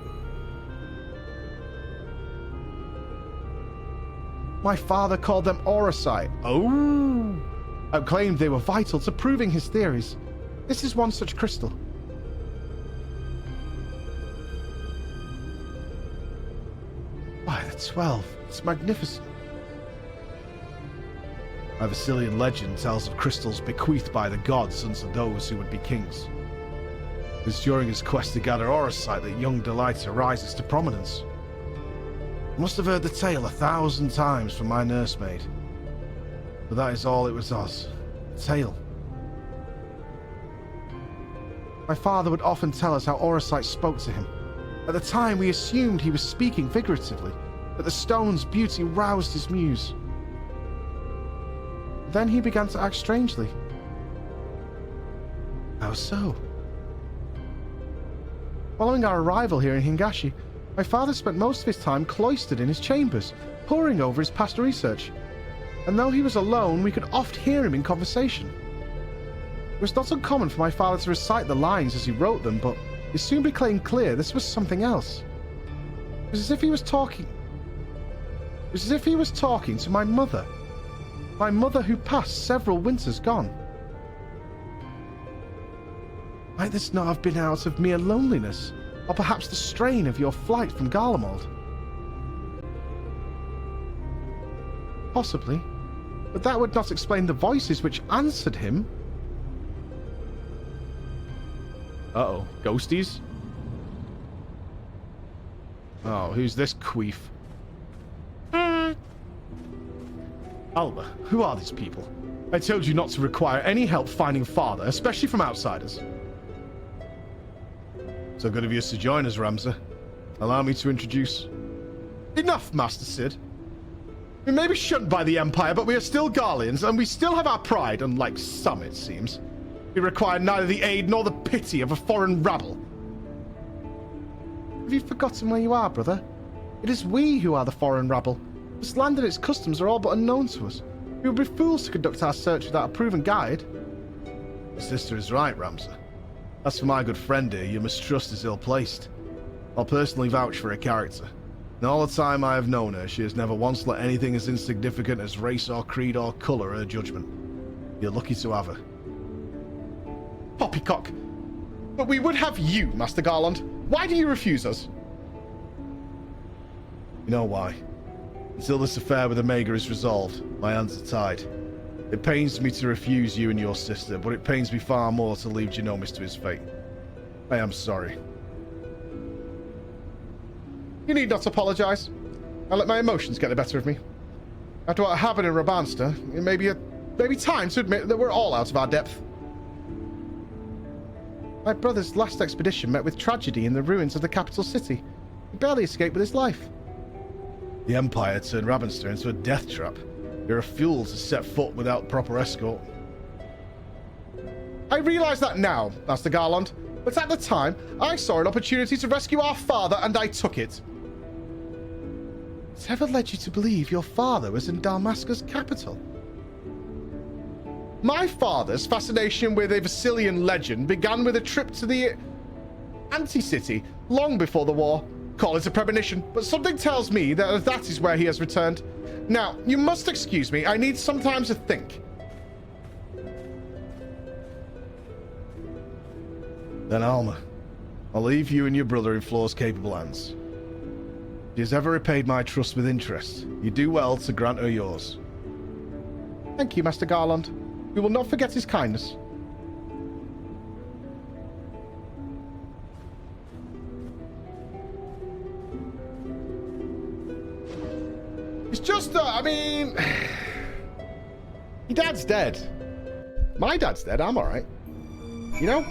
[SPEAKER 5] My father called them Auracite. Oh! And claimed they were vital to proving his theories. This is one such crystal. Why, the 12. It's magnificent. My Vasilian legend tells of crystals bequeathed by the gods unto those who would be kings. It is during his quest to gather Auracite that young Delita rises to prominence. I must have heard the tale 1,000 times from my nursemaid. But that is all it was us. A tale. My father would often tell us how Auracite spoke to him. At the time, we assumed he was speaking figuratively, but the stone's beauty roused his muse. Then he began to act strangely. How so? Following our arrival here in Hingashi, my father spent most of his time cloistered in his chambers, poring over his past research. and though he was alone, we could oft hear him in conversation. It was not uncommon for my father to recite the lines as he wrote them, but it soon became clear this was something else. It was as if he was talking... It was as if he was talking to my mother. My mother who passed several winters gone. Might this not have been out of mere loneliness, or perhaps the strain of your flight from Garlemald? Possibly, but that would not explain the voices which answered him.
[SPEAKER 1] Uh-oh. Ghosties? Oh, who's this queef?
[SPEAKER 5] Alma, who are these people? I told you not to require any help finding father, especially from outsiders.
[SPEAKER 1] So good of you to join us, Ramza. Allow me to introduce...
[SPEAKER 5] Enough, Master Sid. We may be shunned by the Empire, but we are still Garleans, and we still have our pride, unlike some, it seems. We require neither the aid nor the pity of a foreign rabble. Have you forgotten where you are, brother? It is we who are the foreign rabble. This land and its customs are all but unknown to us. We would be fools to conduct our search without a proven guide.
[SPEAKER 1] Your sister is right, Ramza. As for my good friend here, your mistrust is ill-placed. I'll personally vouch for her character. In all the time I have known her, she has never once let anything as insignificant as race or creed or colour her judgment. You're lucky to have her.
[SPEAKER 5] Poppycock. But we would have you, Master Garland. Why do you refuse us?
[SPEAKER 1] You know why? Until this affair with Omega is resolved, my hands are tied. It pains me to refuse you and your sister, but it pains me far more to leave Genomis to his fate. I am sorry.
[SPEAKER 5] You need not apologize. I'll let my emotions get the better of me. After what happened in Rabanster, it may be time to admit that we're all out of our depth. My brother's last expedition met with tragedy in the ruins of the capital city. He barely escaped with his life.
[SPEAKER 1] The Empire turned Ravenster into a death trap. You're a fool to set foot without proper escort.
[SPEAKER 5] I realize that now, Master Garland, but at the time, I saw an opportunity to rescue our father, and I took it. Whatever led you to believe your father was in Dalmasca's capital? My father's fascination with a Vassilian legend began with a trip to the Anti-City long before the war. Call it a premonition, but something tells me that that is where he has returned. Now, you must excuse me. I need some time to think.
[SPEAKER 1] Then Alma, I'll leave you and your brother in Floor's capable hands. If he has ever repaid my trust with interest, you do well to grant her yours.
[SPEAKER 5] Thank you, Master Garland. We will not forget his kindness. It's just that, I mean... Your dad's dead. My dad's dead, I'm alright. You know?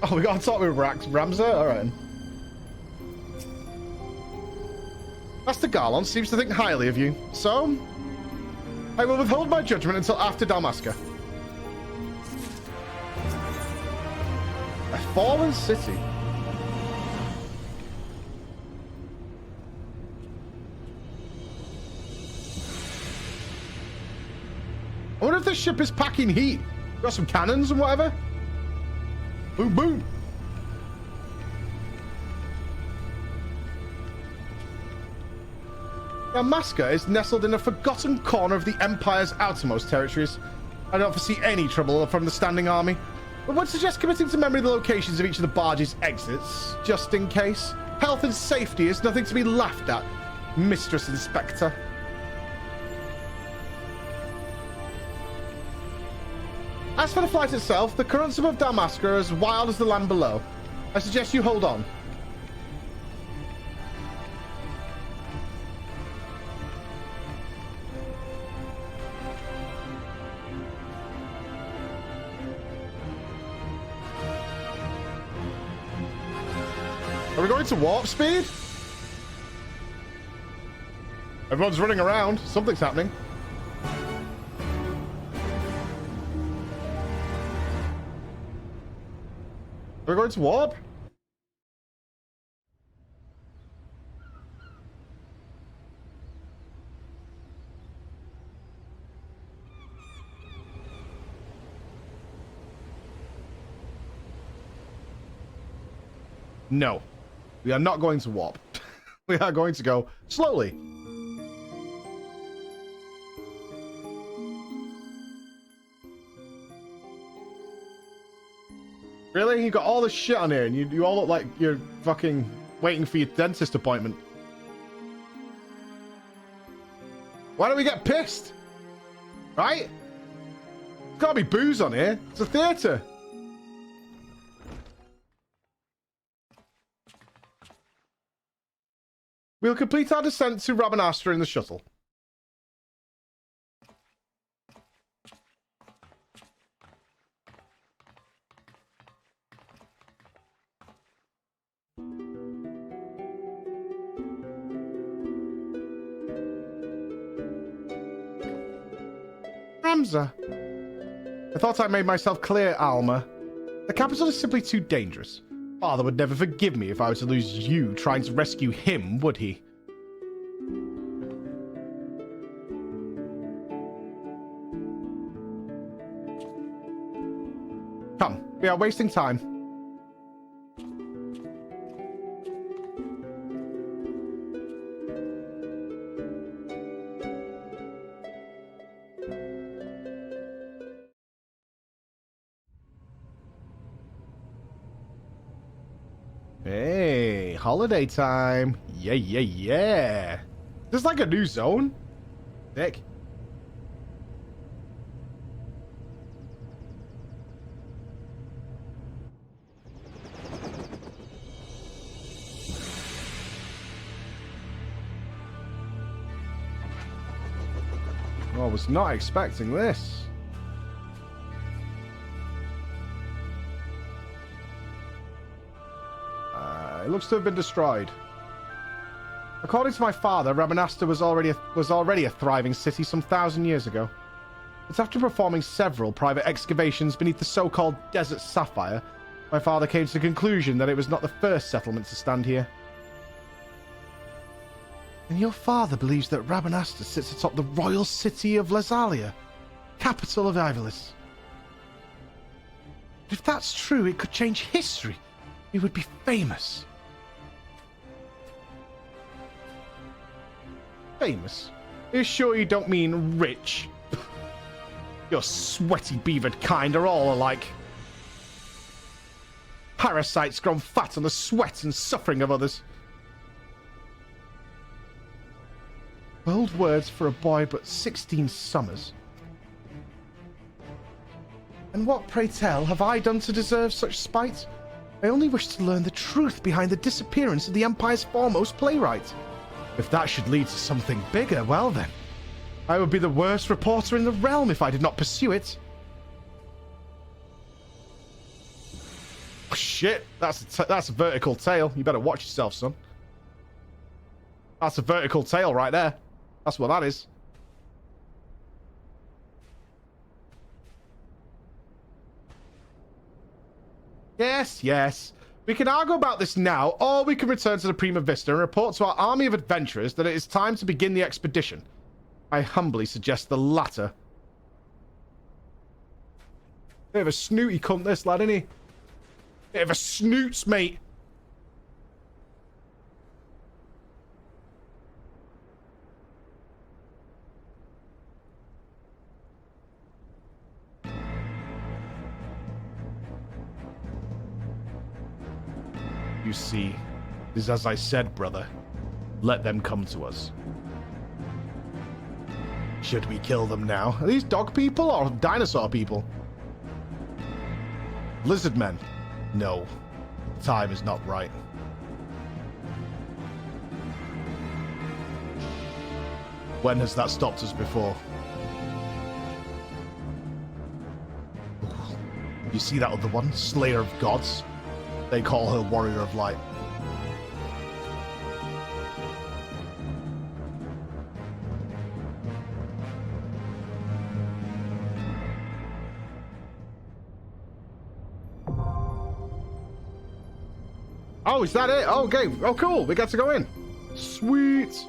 [SPEAKER 5] Oh, we gotta talk with Ramza? Alright. Master Garland seems to think highly of you, so... I will withhold my judgment until after Dalmasca. A fallen city. I wonder if this ship is packing heat. Got some cannons and whatever. Boom, boom. Dalmasca is nestled in a forgotten corner of the Empire's outermost territories. I don't foresee any trouble from the standing army, but would suggest committing to memory the locations of each of the barge's exits, just in case. Health and safety is nothing to be laughed at, Mistress Inspector. As for the flight itself, the currents above Dalmasca are as wild as the land below. I suggest you hold on. Are we going to warp speed? Everyone's running around. Something's happening. We're going to warp? No. We are not going to warp. We are going to go slowly. Really? You got all this shit on here and you all look like you're fucking waiting for your dentist appointment. Why don't we get pissed? Right? There's gotta be booze on here. It's a theatre. We'll complete our descent to Rabanastre in the shuttle. Ramza. I thought I made myself clear, Alma. The capital is simply too dangerous. Father would never forgive me if I were to lose you trying to rescue him, would he? Come, we are wasting time. Hey, holiday time. Yeah, yeah, yeah. This is like a new zone. Sick. Oh, I was not expecting this. It looks to have been destroyed. According to my father, Rabanastre was already a thriving city some 1,000 years ago. It's after performing several private excavations beneath the so-called Desert Sapphire, my father came to the conclusion that it was not the first settlement to stand here. And your father believes that Rabanastre sits atop the royal city of Lazalia, capital of Ivalis. If that's true, it could change history. We would be famous. Famous? Are you sure you don't mean rich? Your sweaty beavered kind are all alike. Parasites grown fat on the sweat and suffering of others. Bold words for a boy but 16 summers. And what, pray tell, have I done to deserve such spite? I only wish to learn the truth behind the disappearance of the Empire's foremost playwright. If that should lead to something bigger, well then, I would be the worst reporter in the realm if I did not pursue it. Oh, shit, that's a vertical tail. You better watch yourself, son. That's a vertical tail right there. That's what that is. Yes, yes. We can argue about this now, or we can return to the Prima Vista and report to our army of adventurers that it is time to begin the expedition. I humbly suggest the latter. Bit of a snooty cunt, this lad, isn't he? Bit of a snoots, mate. You see, it is as I said, brother. Let them come to us. Should we kill them now? Are these dog people or dinosaur people? Lizard men? No. Time is not right. When has that stopped us before? You see that other one? Slayer of Gods? They call her Warrior of Light. Oh, is that it? Oh, okay. Oh, cool. We got to go in. Sweet.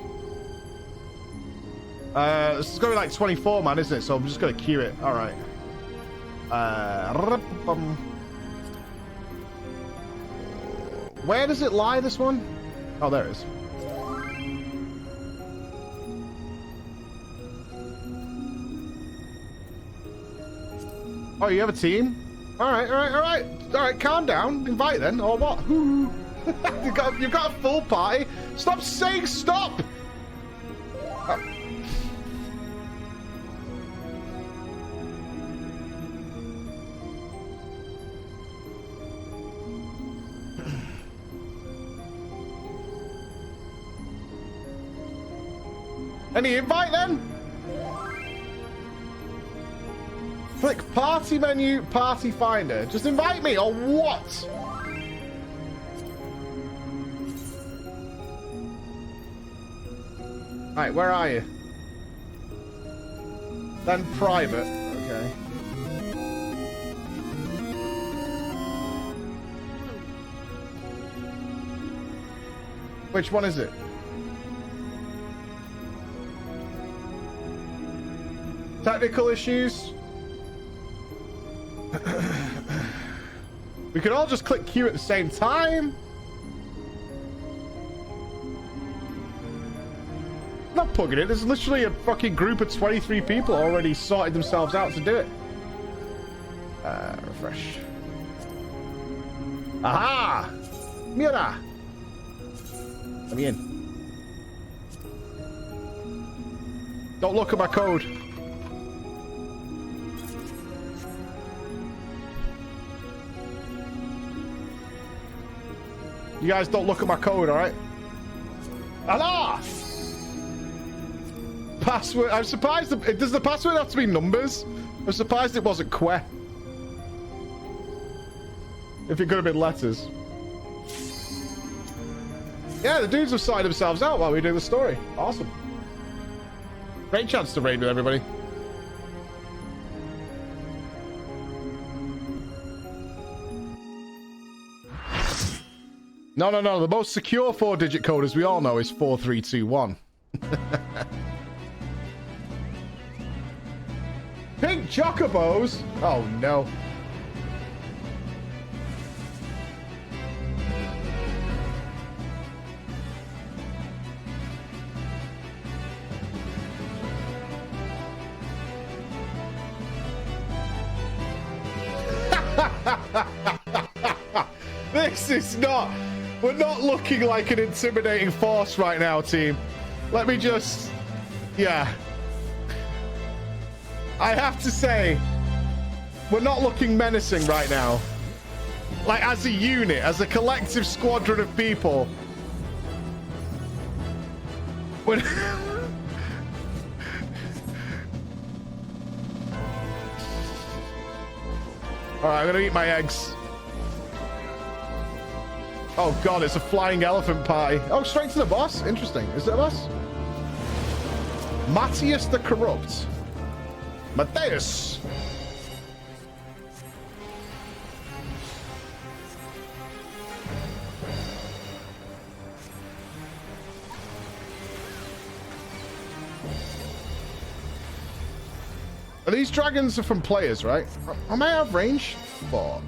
[SPEAKER 5] This is going to be like 24, man, isn't it? So I'm just going to queue it. All right. Where does it lie, this one? Oh, there it is. Oh, you have a team? All right, all right, all right. All right, calm down. Invite then, or what? You've got a full party. Stop saying stop! Any invite then? Click party menu, party finder. Just invite me, or what? Alright, where are you? Then private. Okay. Which one is it? Technical issues? We could all just click Q at the same time. Not plugging it. There's literally a fucking group of 23 people already sorted themselves out to do it. Refresh. Aha! Mira! Let me in. Don't look at my code. You guys don't look at my code, alright? Allah! Password. I'm surprised. Does the password have to be numbers? I'm surprised it wasn't Que. If it could have been letters. Yeah, the dudes have sorted themselves out while we do the story. Awesome. Great chance to raid with everybody. No, no, no. The most secure 4-digit code, as we all know, is 4321. Pink chocobos? Oh, no. This is not... We're not looking like an intimidating force right now, team. Let me just... Yeah. I have to say, we're not looking menacing right now. Like, as a unit, as a collective squadron of people. When... Alright, I'm gonna eat my eggs. Oh god, it's a flying elephant party. Oh, straight to the boss? Interesting. Is it a boss? Matthias the Corrupt. Matthias! These dragons are from players, right? Am I out of range? Fuck.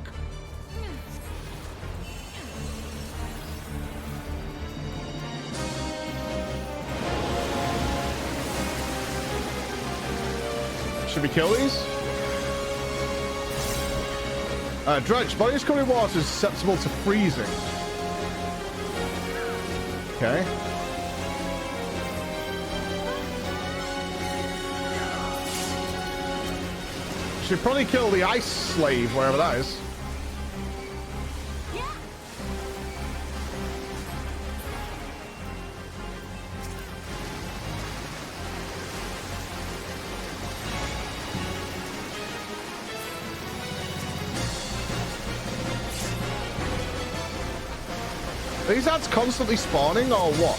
[SPEAKER 5] Should we kill these? Dredge, body is covered in water is susceptible to freezing. Okay. Should probably kill the ice slave, wherever that is. Are these ads constantly spawning or what?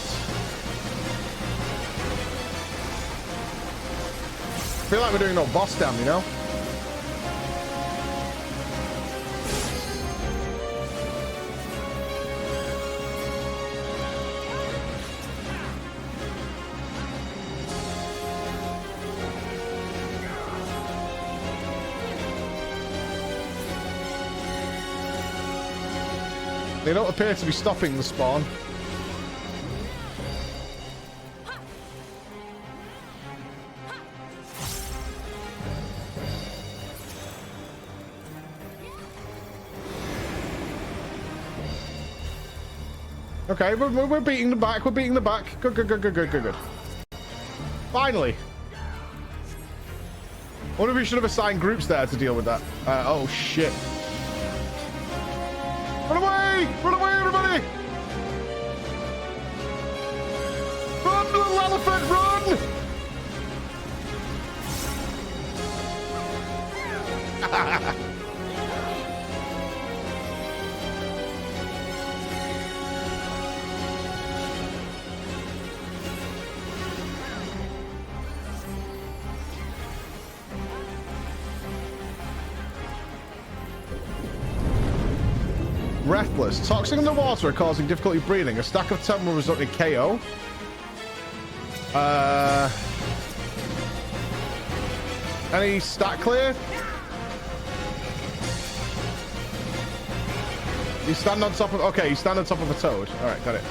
[SPEAKER 5] I feel like we're doing no boss down, you know? They don't appear to be stopping the spawn. Okay, we're beating the back. We're beating the back. Good, good, good, good, good, good, good. Finally. I wonder if we should have assigned groups there to deal with that. Oh, shit. Run away! Run away, everybody! Run, little elephant, run! Breathless. Toxic in the water are causing difficulty breathing. A stack of 10 will result in KO. Any stat clear? You stand on top of... Okay, you stand on top of a toad. All right, got it.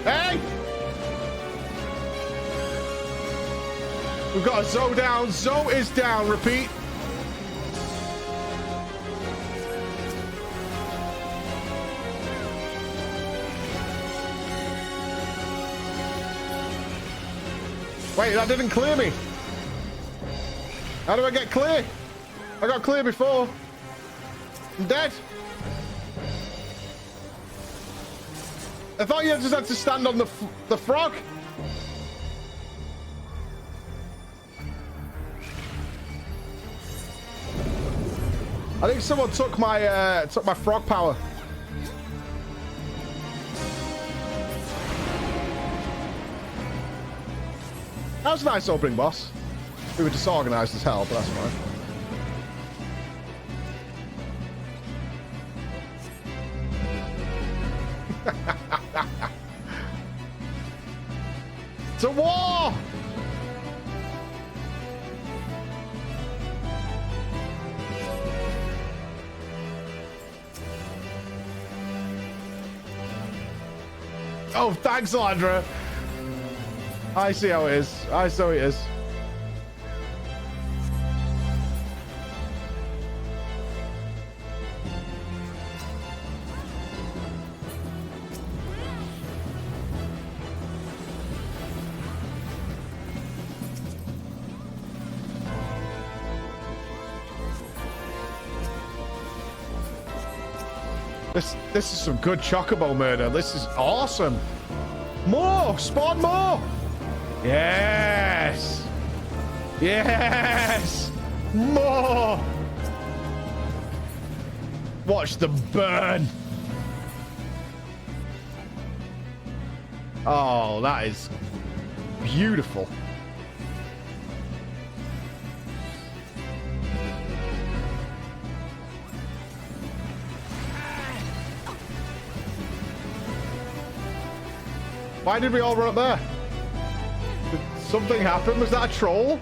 [SPEAKER 5] Hey! We've got a Zoe down. Zoe is down. Repeat. Wait, that didn't clear me. How do I get clear? I got clear before. I'm dead. I thought you just had to stand on the frog. I think someone took my frog power. That was a nice opening, boss. We were disorganized as hell, but that's fine. To war! Oh, thanks, Landra. I see how it is. I see how it is. This is some good chocobo murder. This is awesome. More! Spawn more! Yes! Yes! More! Watch them burn! Oh, that is beautiful. Why did we all run up there? Did something happen? Was that a troll?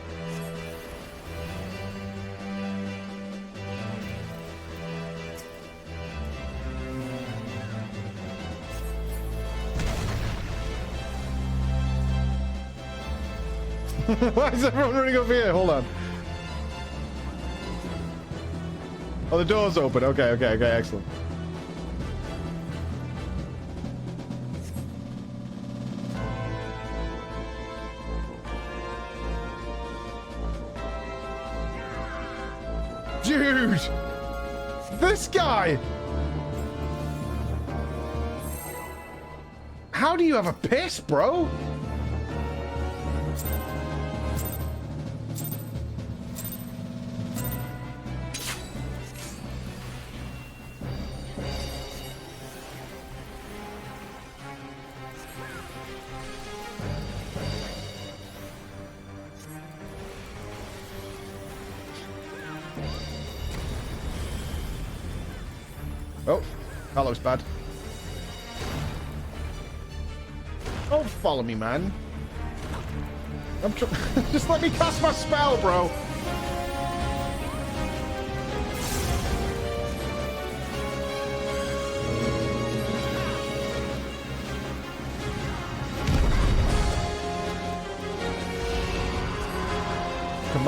[SPEAKER 5] Why is everyone running over here? Hold on. Oh, the door's open. Okay, okay, okay, excellent. Dude! This guy! How do you have a piss, bro? Oh, that looks bad. Don't follow me, man. I'm just let me cast my spell, bro.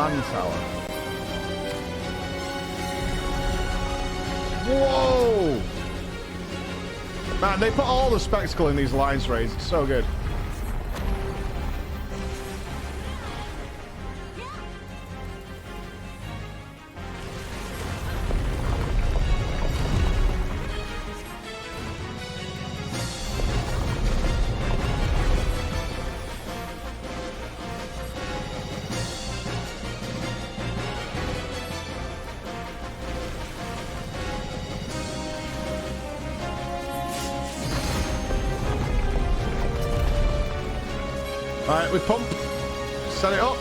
[SPEAKER 5] command tower. Whoa! Man, they put all the spectacle in these alliance raids. It's so good. Alright, we pump. Set it up.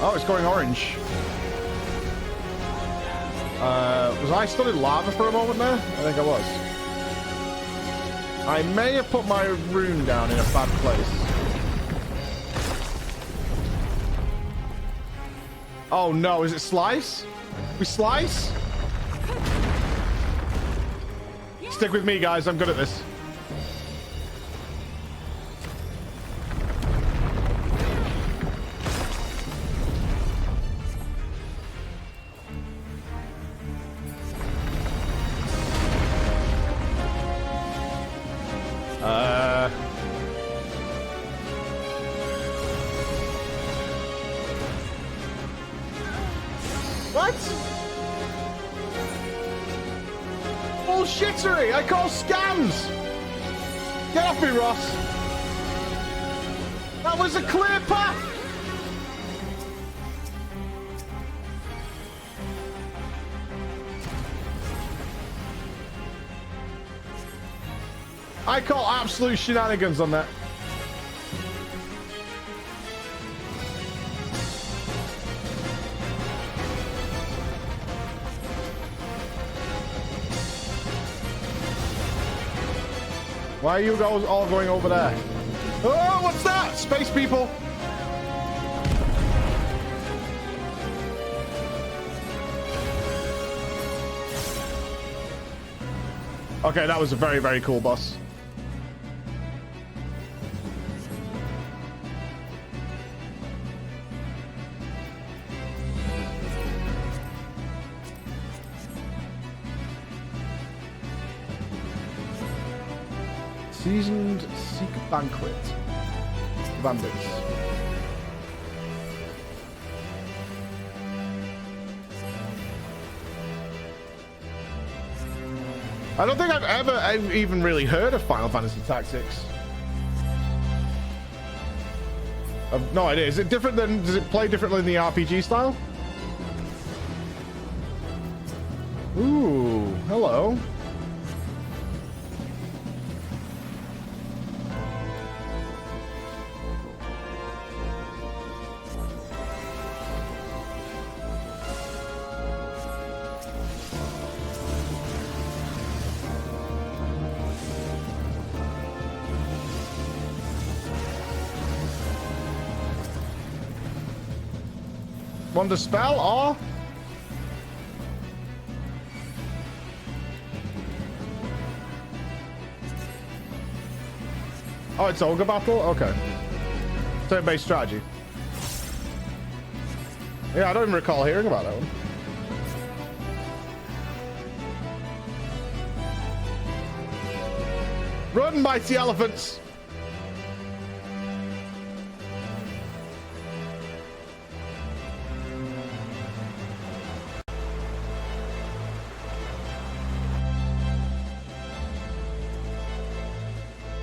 [SPEAKER 5] Oh, it's going orange. Was I still in lava for a moment there? I think I was. I may have put my rune down in a bad place. Oh no, is it slice? We slice? Stick with me, guys. I'm good at this. What? Bullshittery! I call scams! Get off me, Ross! That was a clear path! I call absolute shenanigans on that. Why are you guys all going over there? Oh, what's that? Space people. Okay, that was a very, very cool boss. Seasoned Seek Banquet. Bandits. I don't think I've even really heard of Final Fantasy Tactics. I've no idea. Is it different than, does it play differently in the RPG style? Ooh, hello. Want to spell or? Oh, it's Ogre Battle? Okay. Turn-based strategy. Yeah, I don't even recall hearing about that one. Run, mighty elephants!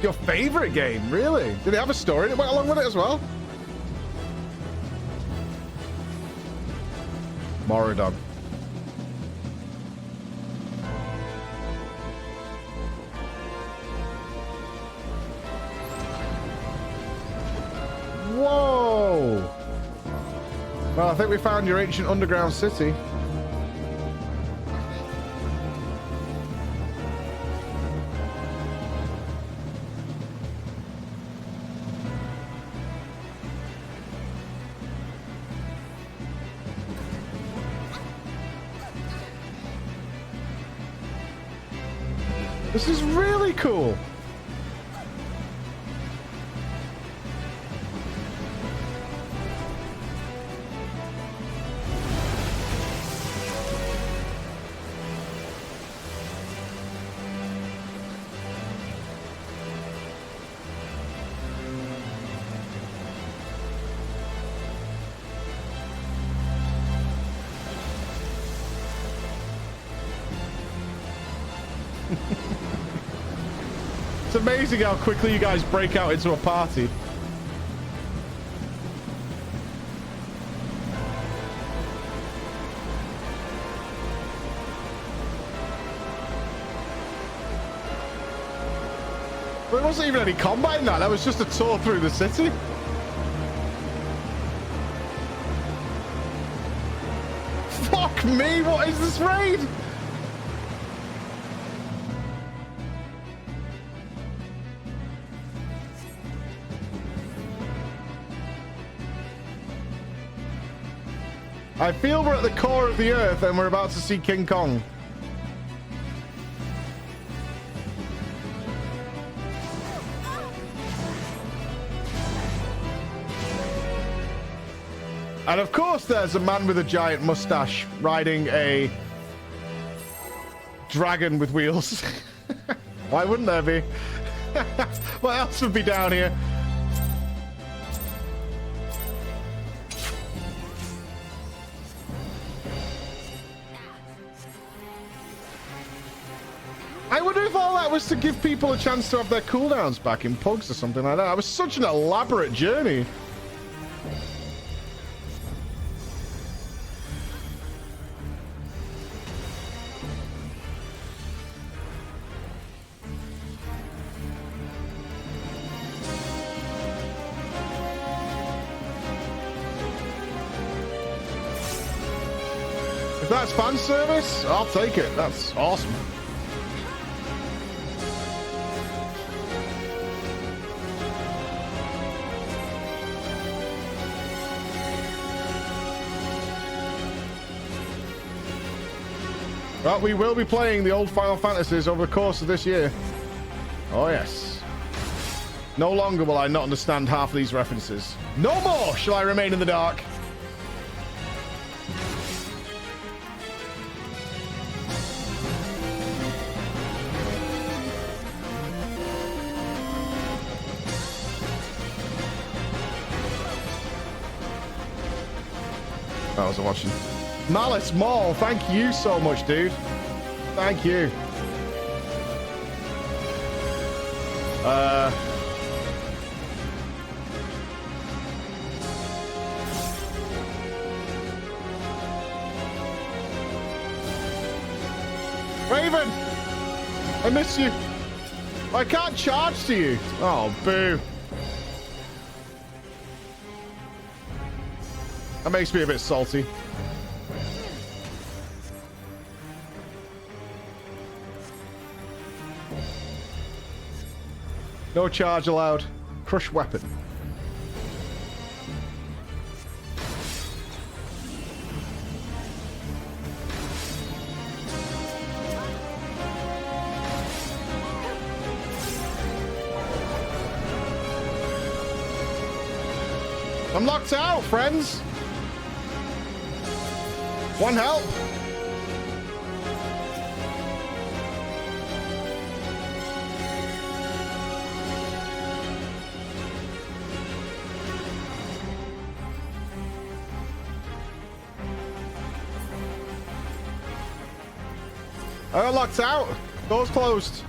[SPEAKER 5] Your favorite game, really? Did it have a story that went along with it as well? Moradon. Whoa! Well, I think we found your ancient underground city. This is really cool. It's amazing how quickly you guys break out into a party. There wasn't even any combat in that. That was just a tour through the city. Fuck me, what is this raid? I feel we're at the core of the earth and we're about to see King Kong. And of course there's a man with a giant mustache riding a dragon with wheels. Why wouldn't there be? What else would be down here? I wonder if all that was to give people a chance to have their cooldowns back in pugs or something like that. It was such an elaborate journey. If that's fan service, I'll take it. That's awesome. Well, we will be playing the old Final Fantasies over the course of this year. Oh, yes. No longer will I not understand half of these references. No more shall I remain in the dark. I wasn't watching. Malice Mall, thank you so much, dude. Thank you. Raven, I miss you. I can't charge to you. Oh, boo. That makes me a bit salty. No charge allowed. Crush weapon. I'm locked out, friends. One help. I got locked out. Door's closed.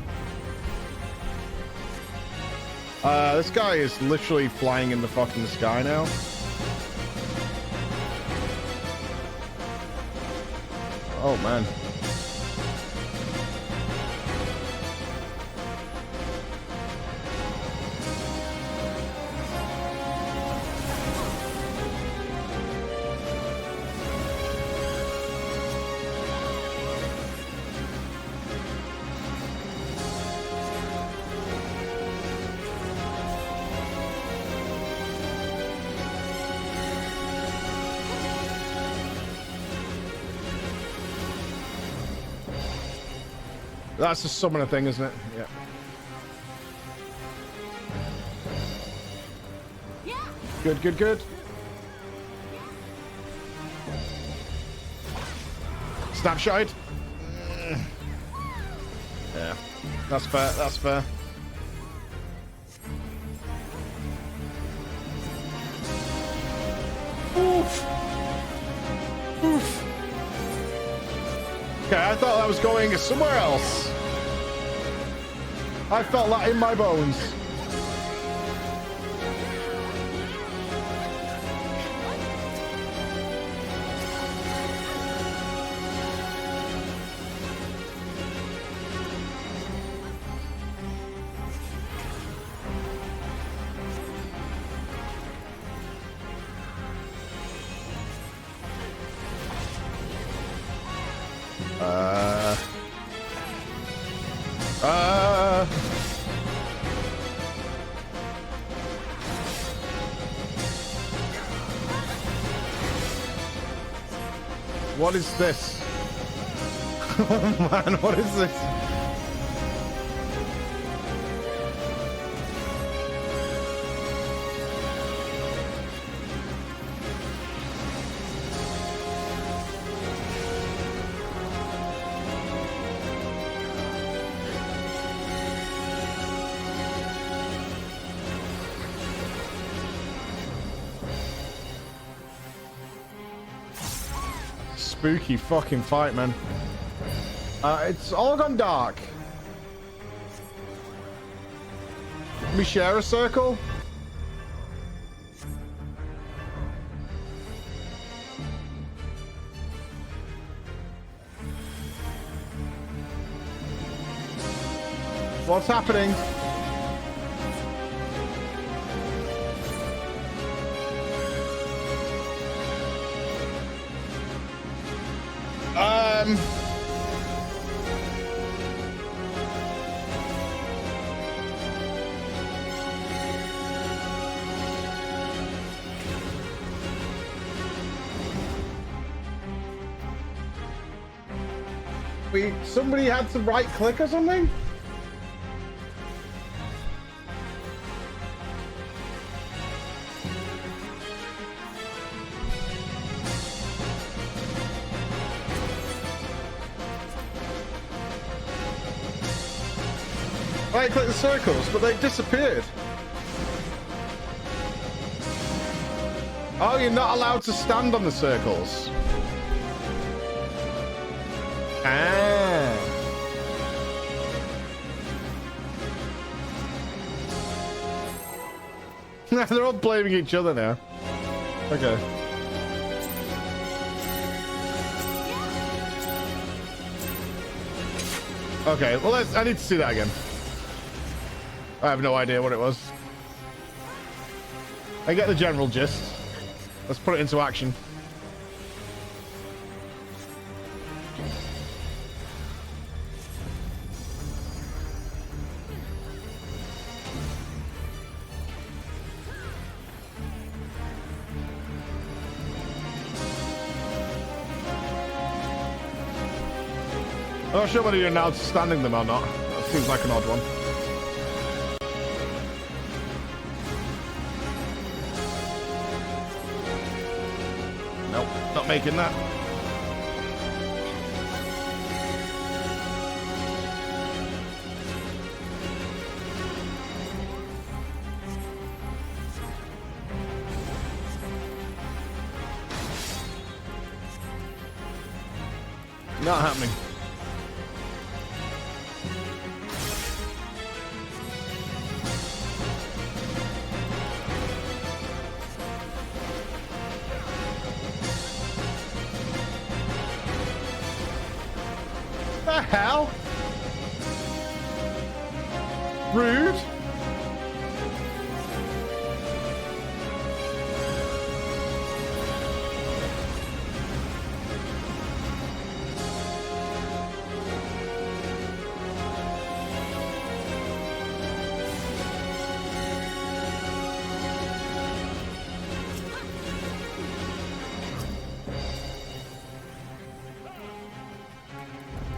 [SPEAKER 5] This guy is literally flying in the fucking sky now. Oh, man. That's just summoner thing, isn't it? Yeah. Good, good, good. Snapshot. Yeah, that's fair. That's fair. Oof. Oof. Okay, I thought I was going somewhere else. I felt that in my bones. What is this? Oh man, what is this? Spooky fucking fight, man. It's all gone dark. Can we share a circle? What's happening? Somebody had to right click or something? Right click the circles, but they disappeared. Oh, you're not allowed to stand on the circles. Ah. They're all blaming each other now. Okay. Okay, well, I need to see that again. I have no idea what it was. I get the general gist. Let's put it into action. I'm not sure whether you're now standing them or not. That seems like an odd one. Nope, not making that. Not happening. The hell? Rude.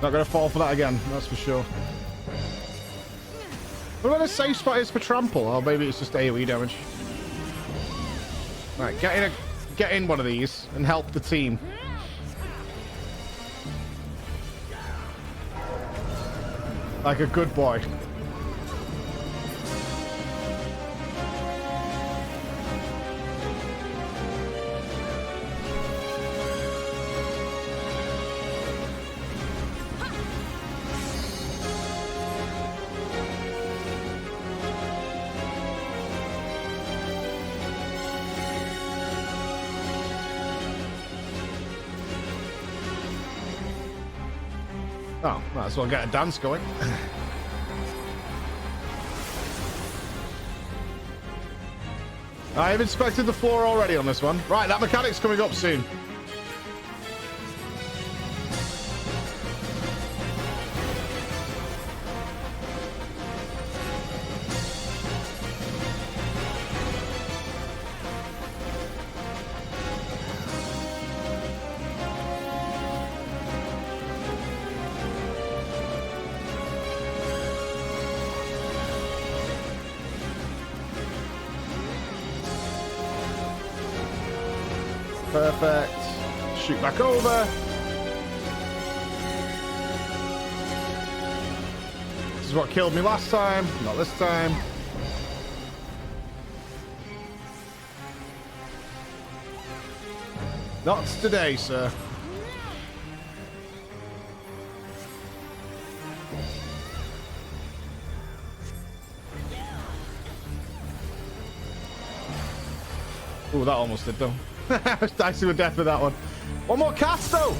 [SPEAKER 5] Not gonna fall for that again, that's for sure. What about a safe spot is for trample? Or maybe it's just AoE damage. Right, get in one of these and help the team. Like a good boy. Oh, might as well get a dance going. I've inspected the floor already on this one. Right, that mechanic's coming up soon. Perfect. Shoot back over. This is what killed me last time, not this time. Not today, sir. Oh, that almost did though. Dicey with death with that one. One more cast though.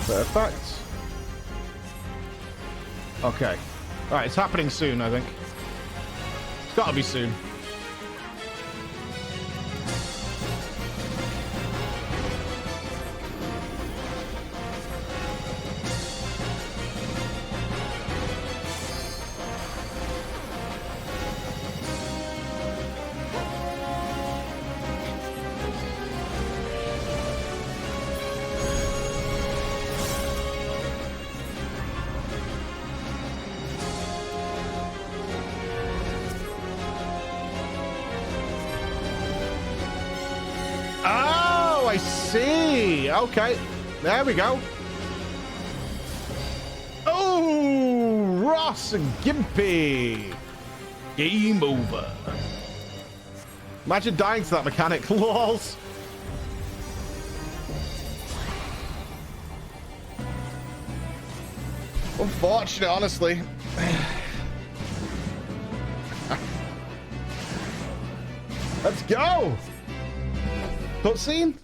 [SPEAKER 5] Perfect. Okay. Right, it's happening soon, I think. It's gotta be soon. I see. Okay. There we go. Oh, Ross and Gimpy. Game over. Imagine dying to that mechanic. Lols. Unfortunate, honestly. Let's go. Cutscene.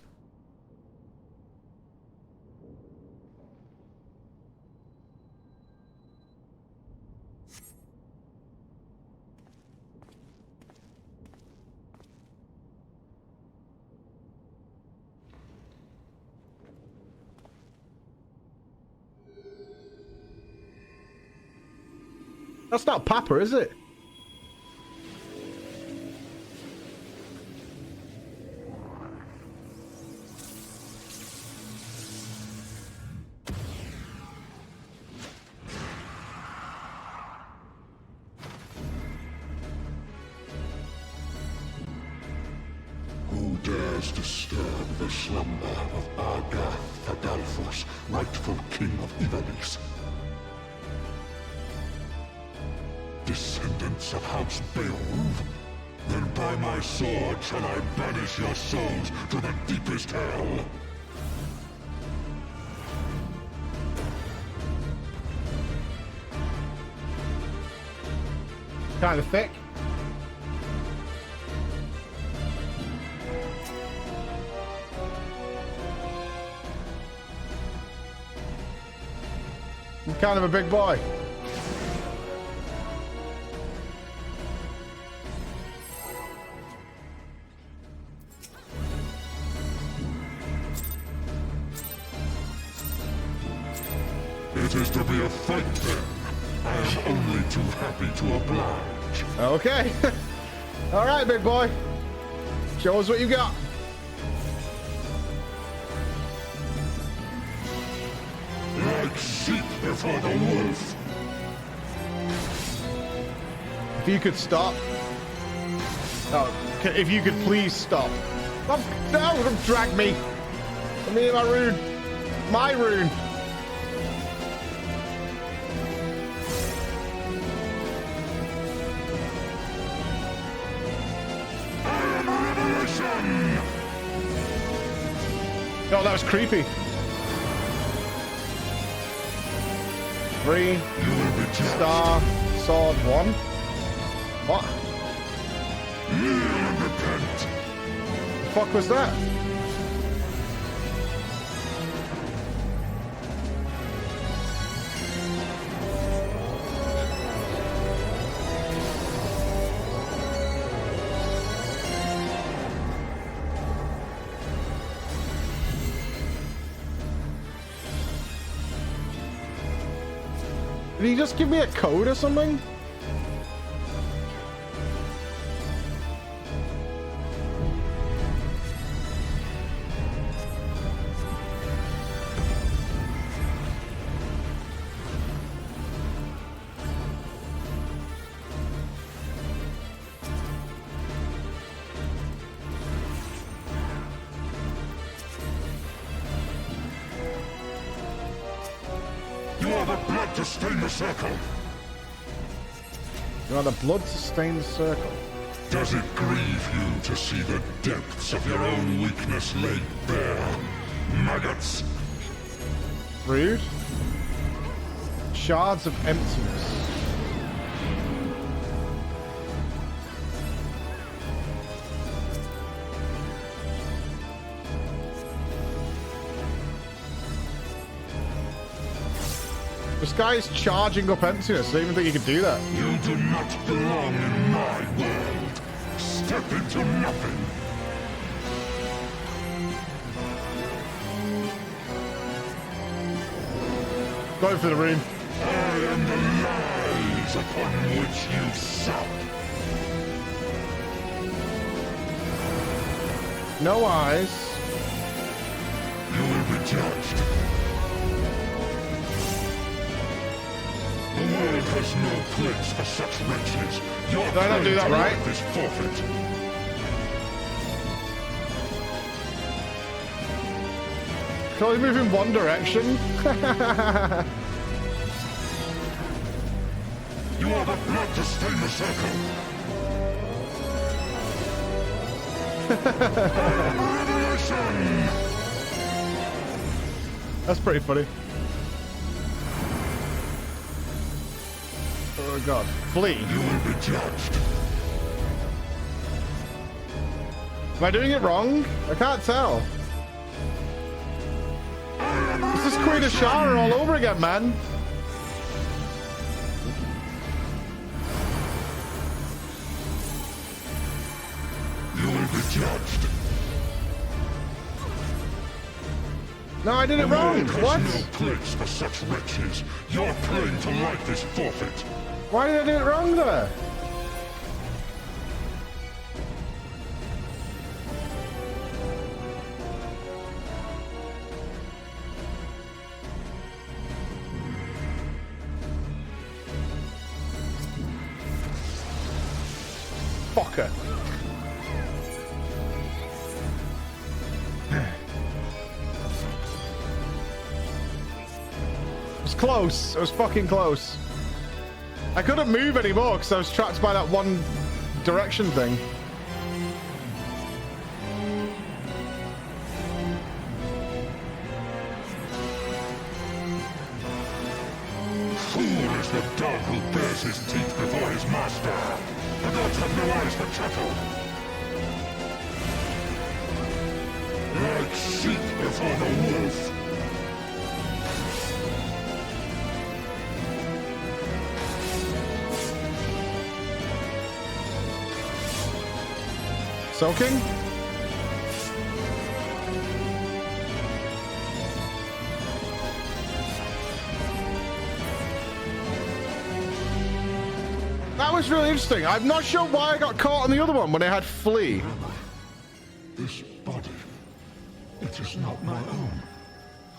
[SPEAKER 5] That's not Papa, is it?
[SPEAKER 4] Who dares disturb the slumber of Argath Adalphos, rightful king of Ivalice? Descendants of House Beowulf? Then by my sword shall I banish your souls to the deepest hell.
[SPEAKER 5] Kind of thick. I'm kind of a big boy.
[SPEAKER 4] It is to be a fight then. I am only too happy to oblige.
[SPEAKER 5] Okay. All right, big boy. Show us what you got.
[SPEAKER 4] Like sheep before the wolf.
[SPEAKER 5] If you could stop. Oh, if you could please stop. Oh, no, don't drag me. Let me in my rune. My rune. Oh, that was creepy. 3 star sword 1. What? The fuck was that? Did he just give me a code or something?
[SPEAKER 4] To stain the circle.
[SPEAKER 5] You are the blood to stain the circle.
[SPEAKER 4] Does it grieve you to see the depths of your own weakness laid bare? Maggots.
[SPEAKER 5] Rude. Shards of emptiness. This guy is charging up emptiness. I didn't even think he could do that.
[SPEAKER 4] You do not belong in my world. Step into nothing.
[SPEAKER 5] Going for the room.
[SPEAKER 4] I am the lies upon which you sup.
[SPEAKER 5] No eyes.
[SPEAKER 4] You will be judged. The world has no place for such wretches. Your
[SPEAKER 5] Did I not do that right?
[SPEAKER 4] Is forfeit.
[SPEAKER 5] Can only move in one direction?
[SPEAKER 4] You are the blood to stain the circle. Revelation!
[SPEAKER 5] That's pretty funny. Oh god. Flee.
[SPEAKER 4] You will be judged.
[SPEAKER 5] Am I doing it wrong? I can't tell. This is Queen of Shara all over again, man.
[SPEAKER 4] You will be judged.
[SPEAKER 5] No, I did it wrong. What?
[SPEAKER 4] No place for such wretches. Your claim to life is forfeit.
[SPEAKER 5] Why did I do it wrong there? Fucker. It was close. It was fucking close. I couldn't move anymore because I was trapped by that one direction thing.
[SPEAKER 4] Fool is the dog who bares his teeth before his master. The gods have no eyes for cattle. Like sheep before the wolf.
[SPEAKER 5] Soaking? That was really interesting. I'm not sure why I got caught on the other one when I had flee.
[SPEAKER 4] This body, it is not my own.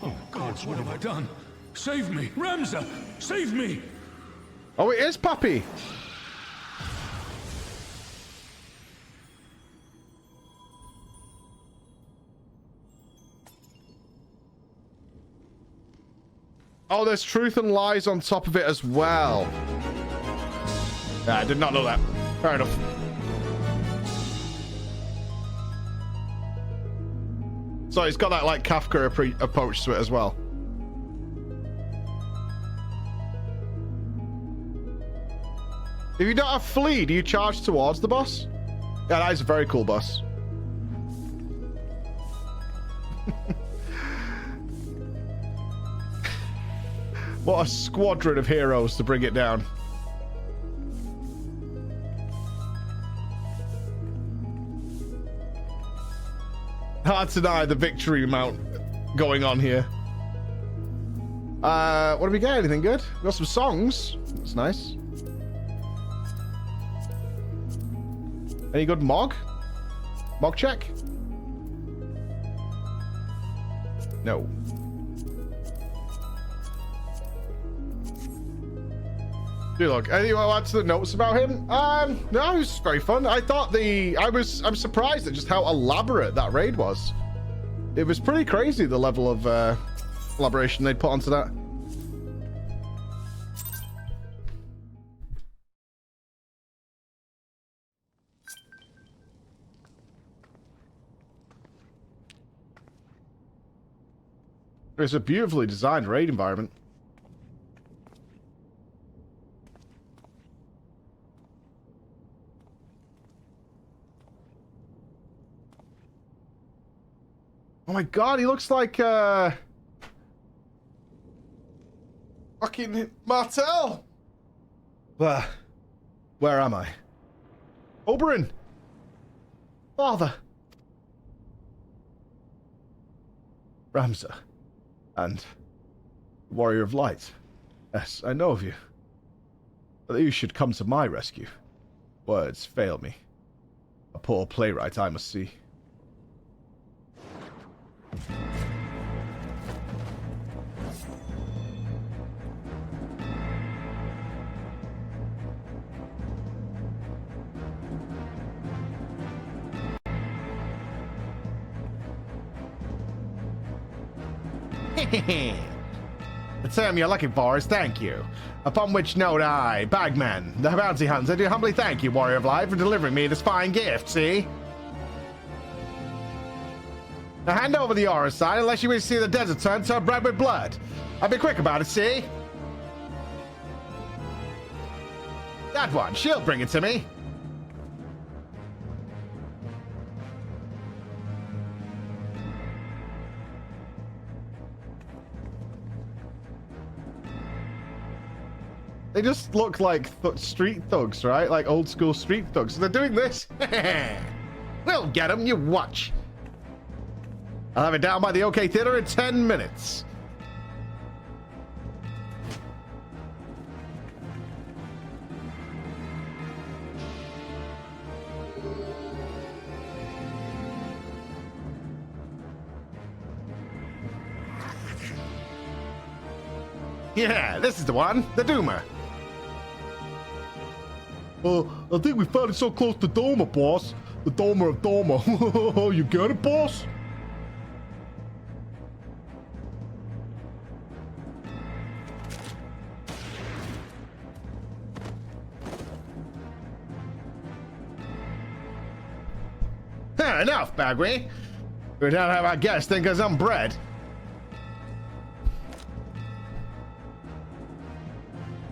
[SPEAKER 7] Oh, gods, what have I done? Save me! Ramza! Save me!
[SPEAKER 5] Oh, it is Pappy. Oh, there's truth and lies on top of it as well. Yeah, I did not know that. Fair enough. So it's got that like Kafka approach to it as well. If you don't have flee, do you charge towards the boss? Yeah, that is a very cool boss. What a squadron of heroes to bring it down. Hard to deny the victory amount going on here. What do we get? Anything good? We got some songs. That's nice. Any good Mog? Mog check? No. Do look. Anyone add to the notes about him? No, it was very fun. I thought I'm surprised at just how elaborate that raid was. It was pretty crazy, the level of elaboration they'd put onto that. It's a beautifully designed raid environment. Oh my god, he looks like fucking Martel. Where am I? Oberyn. Father. Ramza. And Warrior of Light. Yes, I know of you. But you should come to my rescue. Words fail me. A poor playwright I must see. The term you're looking for is thank you. Upon which note I, Bagman, the bounty hunter, do humbly thank you, Warrior of Light, for delivering me this fine gift, see? Now hand over the aura sign unless you wish to see the desert turn to bread with blood. I'll be quick about it, see? That one, she'll bring it to me. They just look like street thugs, right? Like old school street thugs. So they're doing this. We'll get them, you watch. I'll have it down by the OK Theater in 10 minutes. Yeah, this is the one, the Doomer. I think we found it so close to Doma, boss. The Doma of Doma. You get it, boss? Enough, Bagway. We don't have our guests think us unbred.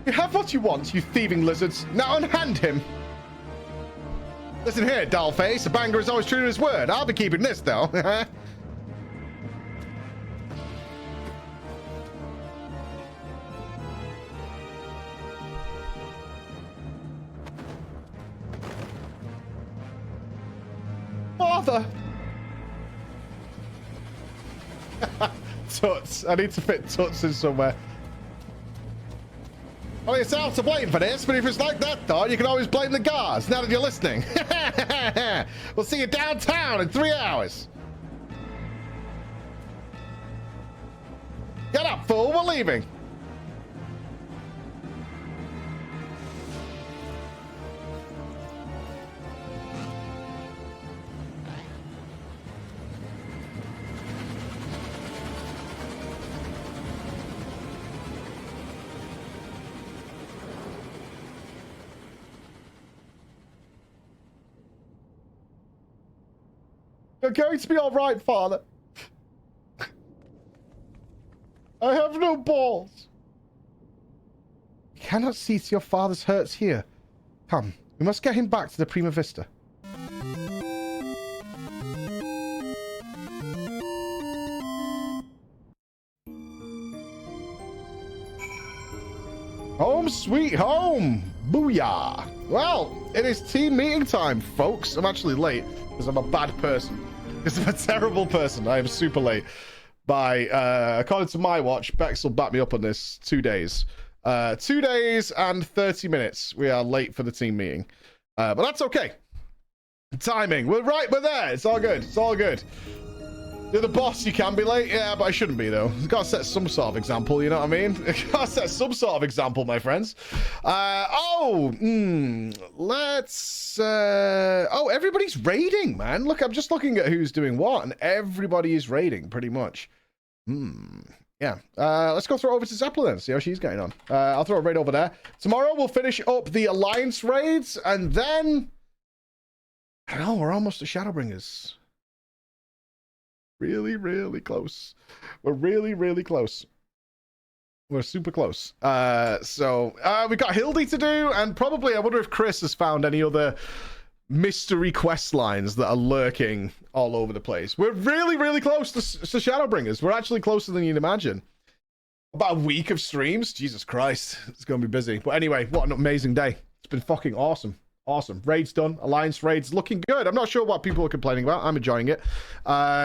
[SPEAKER 5] You have what you want, you thieving lizards. Now unhand him. Listen here, dollface. A banger is always true to his word. I'll be keeping this, though. Father! Toots. I need to fit Toots in somewhere. Well, yourself to blame for this, but if it's like that, though, you can always blame the guards, now that you're listening. We'll see you downtown in 3 hours. Get up, fool, we're leaving. You're going to be all right, Father. I have no balls. You cannot see to your father's hurts here. Come, we must get him back to the Prima Vista. Home sweet home. Booyah. Well, it is team meeting time, folks. I'm actually late because I'm a bad person. Because I'm a terrible person. I am super late. By, according to my watch, Bex will back me up on this, 2 days. 2 days and 30 minutes. We are late for the team meeting. But that's okay. Timing. We're there. It's all good. It's all good. You're the boss, you can be late. Yeah, but I shouldn't be, though. You've got to set some sort of example, you know what I mean? You've got to set some sort of example, my friends. Let's... Oh, everybody's raiding, man. Look, I'm just looking at who's doing what, and everybody is raiding, pretty much. Yeah. Let's go throw it over to Zeppelin then, see how she's getting on. I'll throw a raid over there. Tomorrow, we'll finish up the Alliance raids, and then... I don't know, we're almost to Shadowbringers. Really, really close. We're really, really close. We're super close. So we got Hildy to do, and probably I wonder if Chris has found any other mystery quest lines that are lurking all over the place. We're really, really close to Shadowbringers. We're actually closer than you'd imagine. About a week of streams. Jesus Christ. It's going to be busy. But anyway, what an amazing day. It's been fucking awesome. Awesome. Raids done. Alliance raids looking good. I'm not sure what people are complaining about. I'm enjoying it.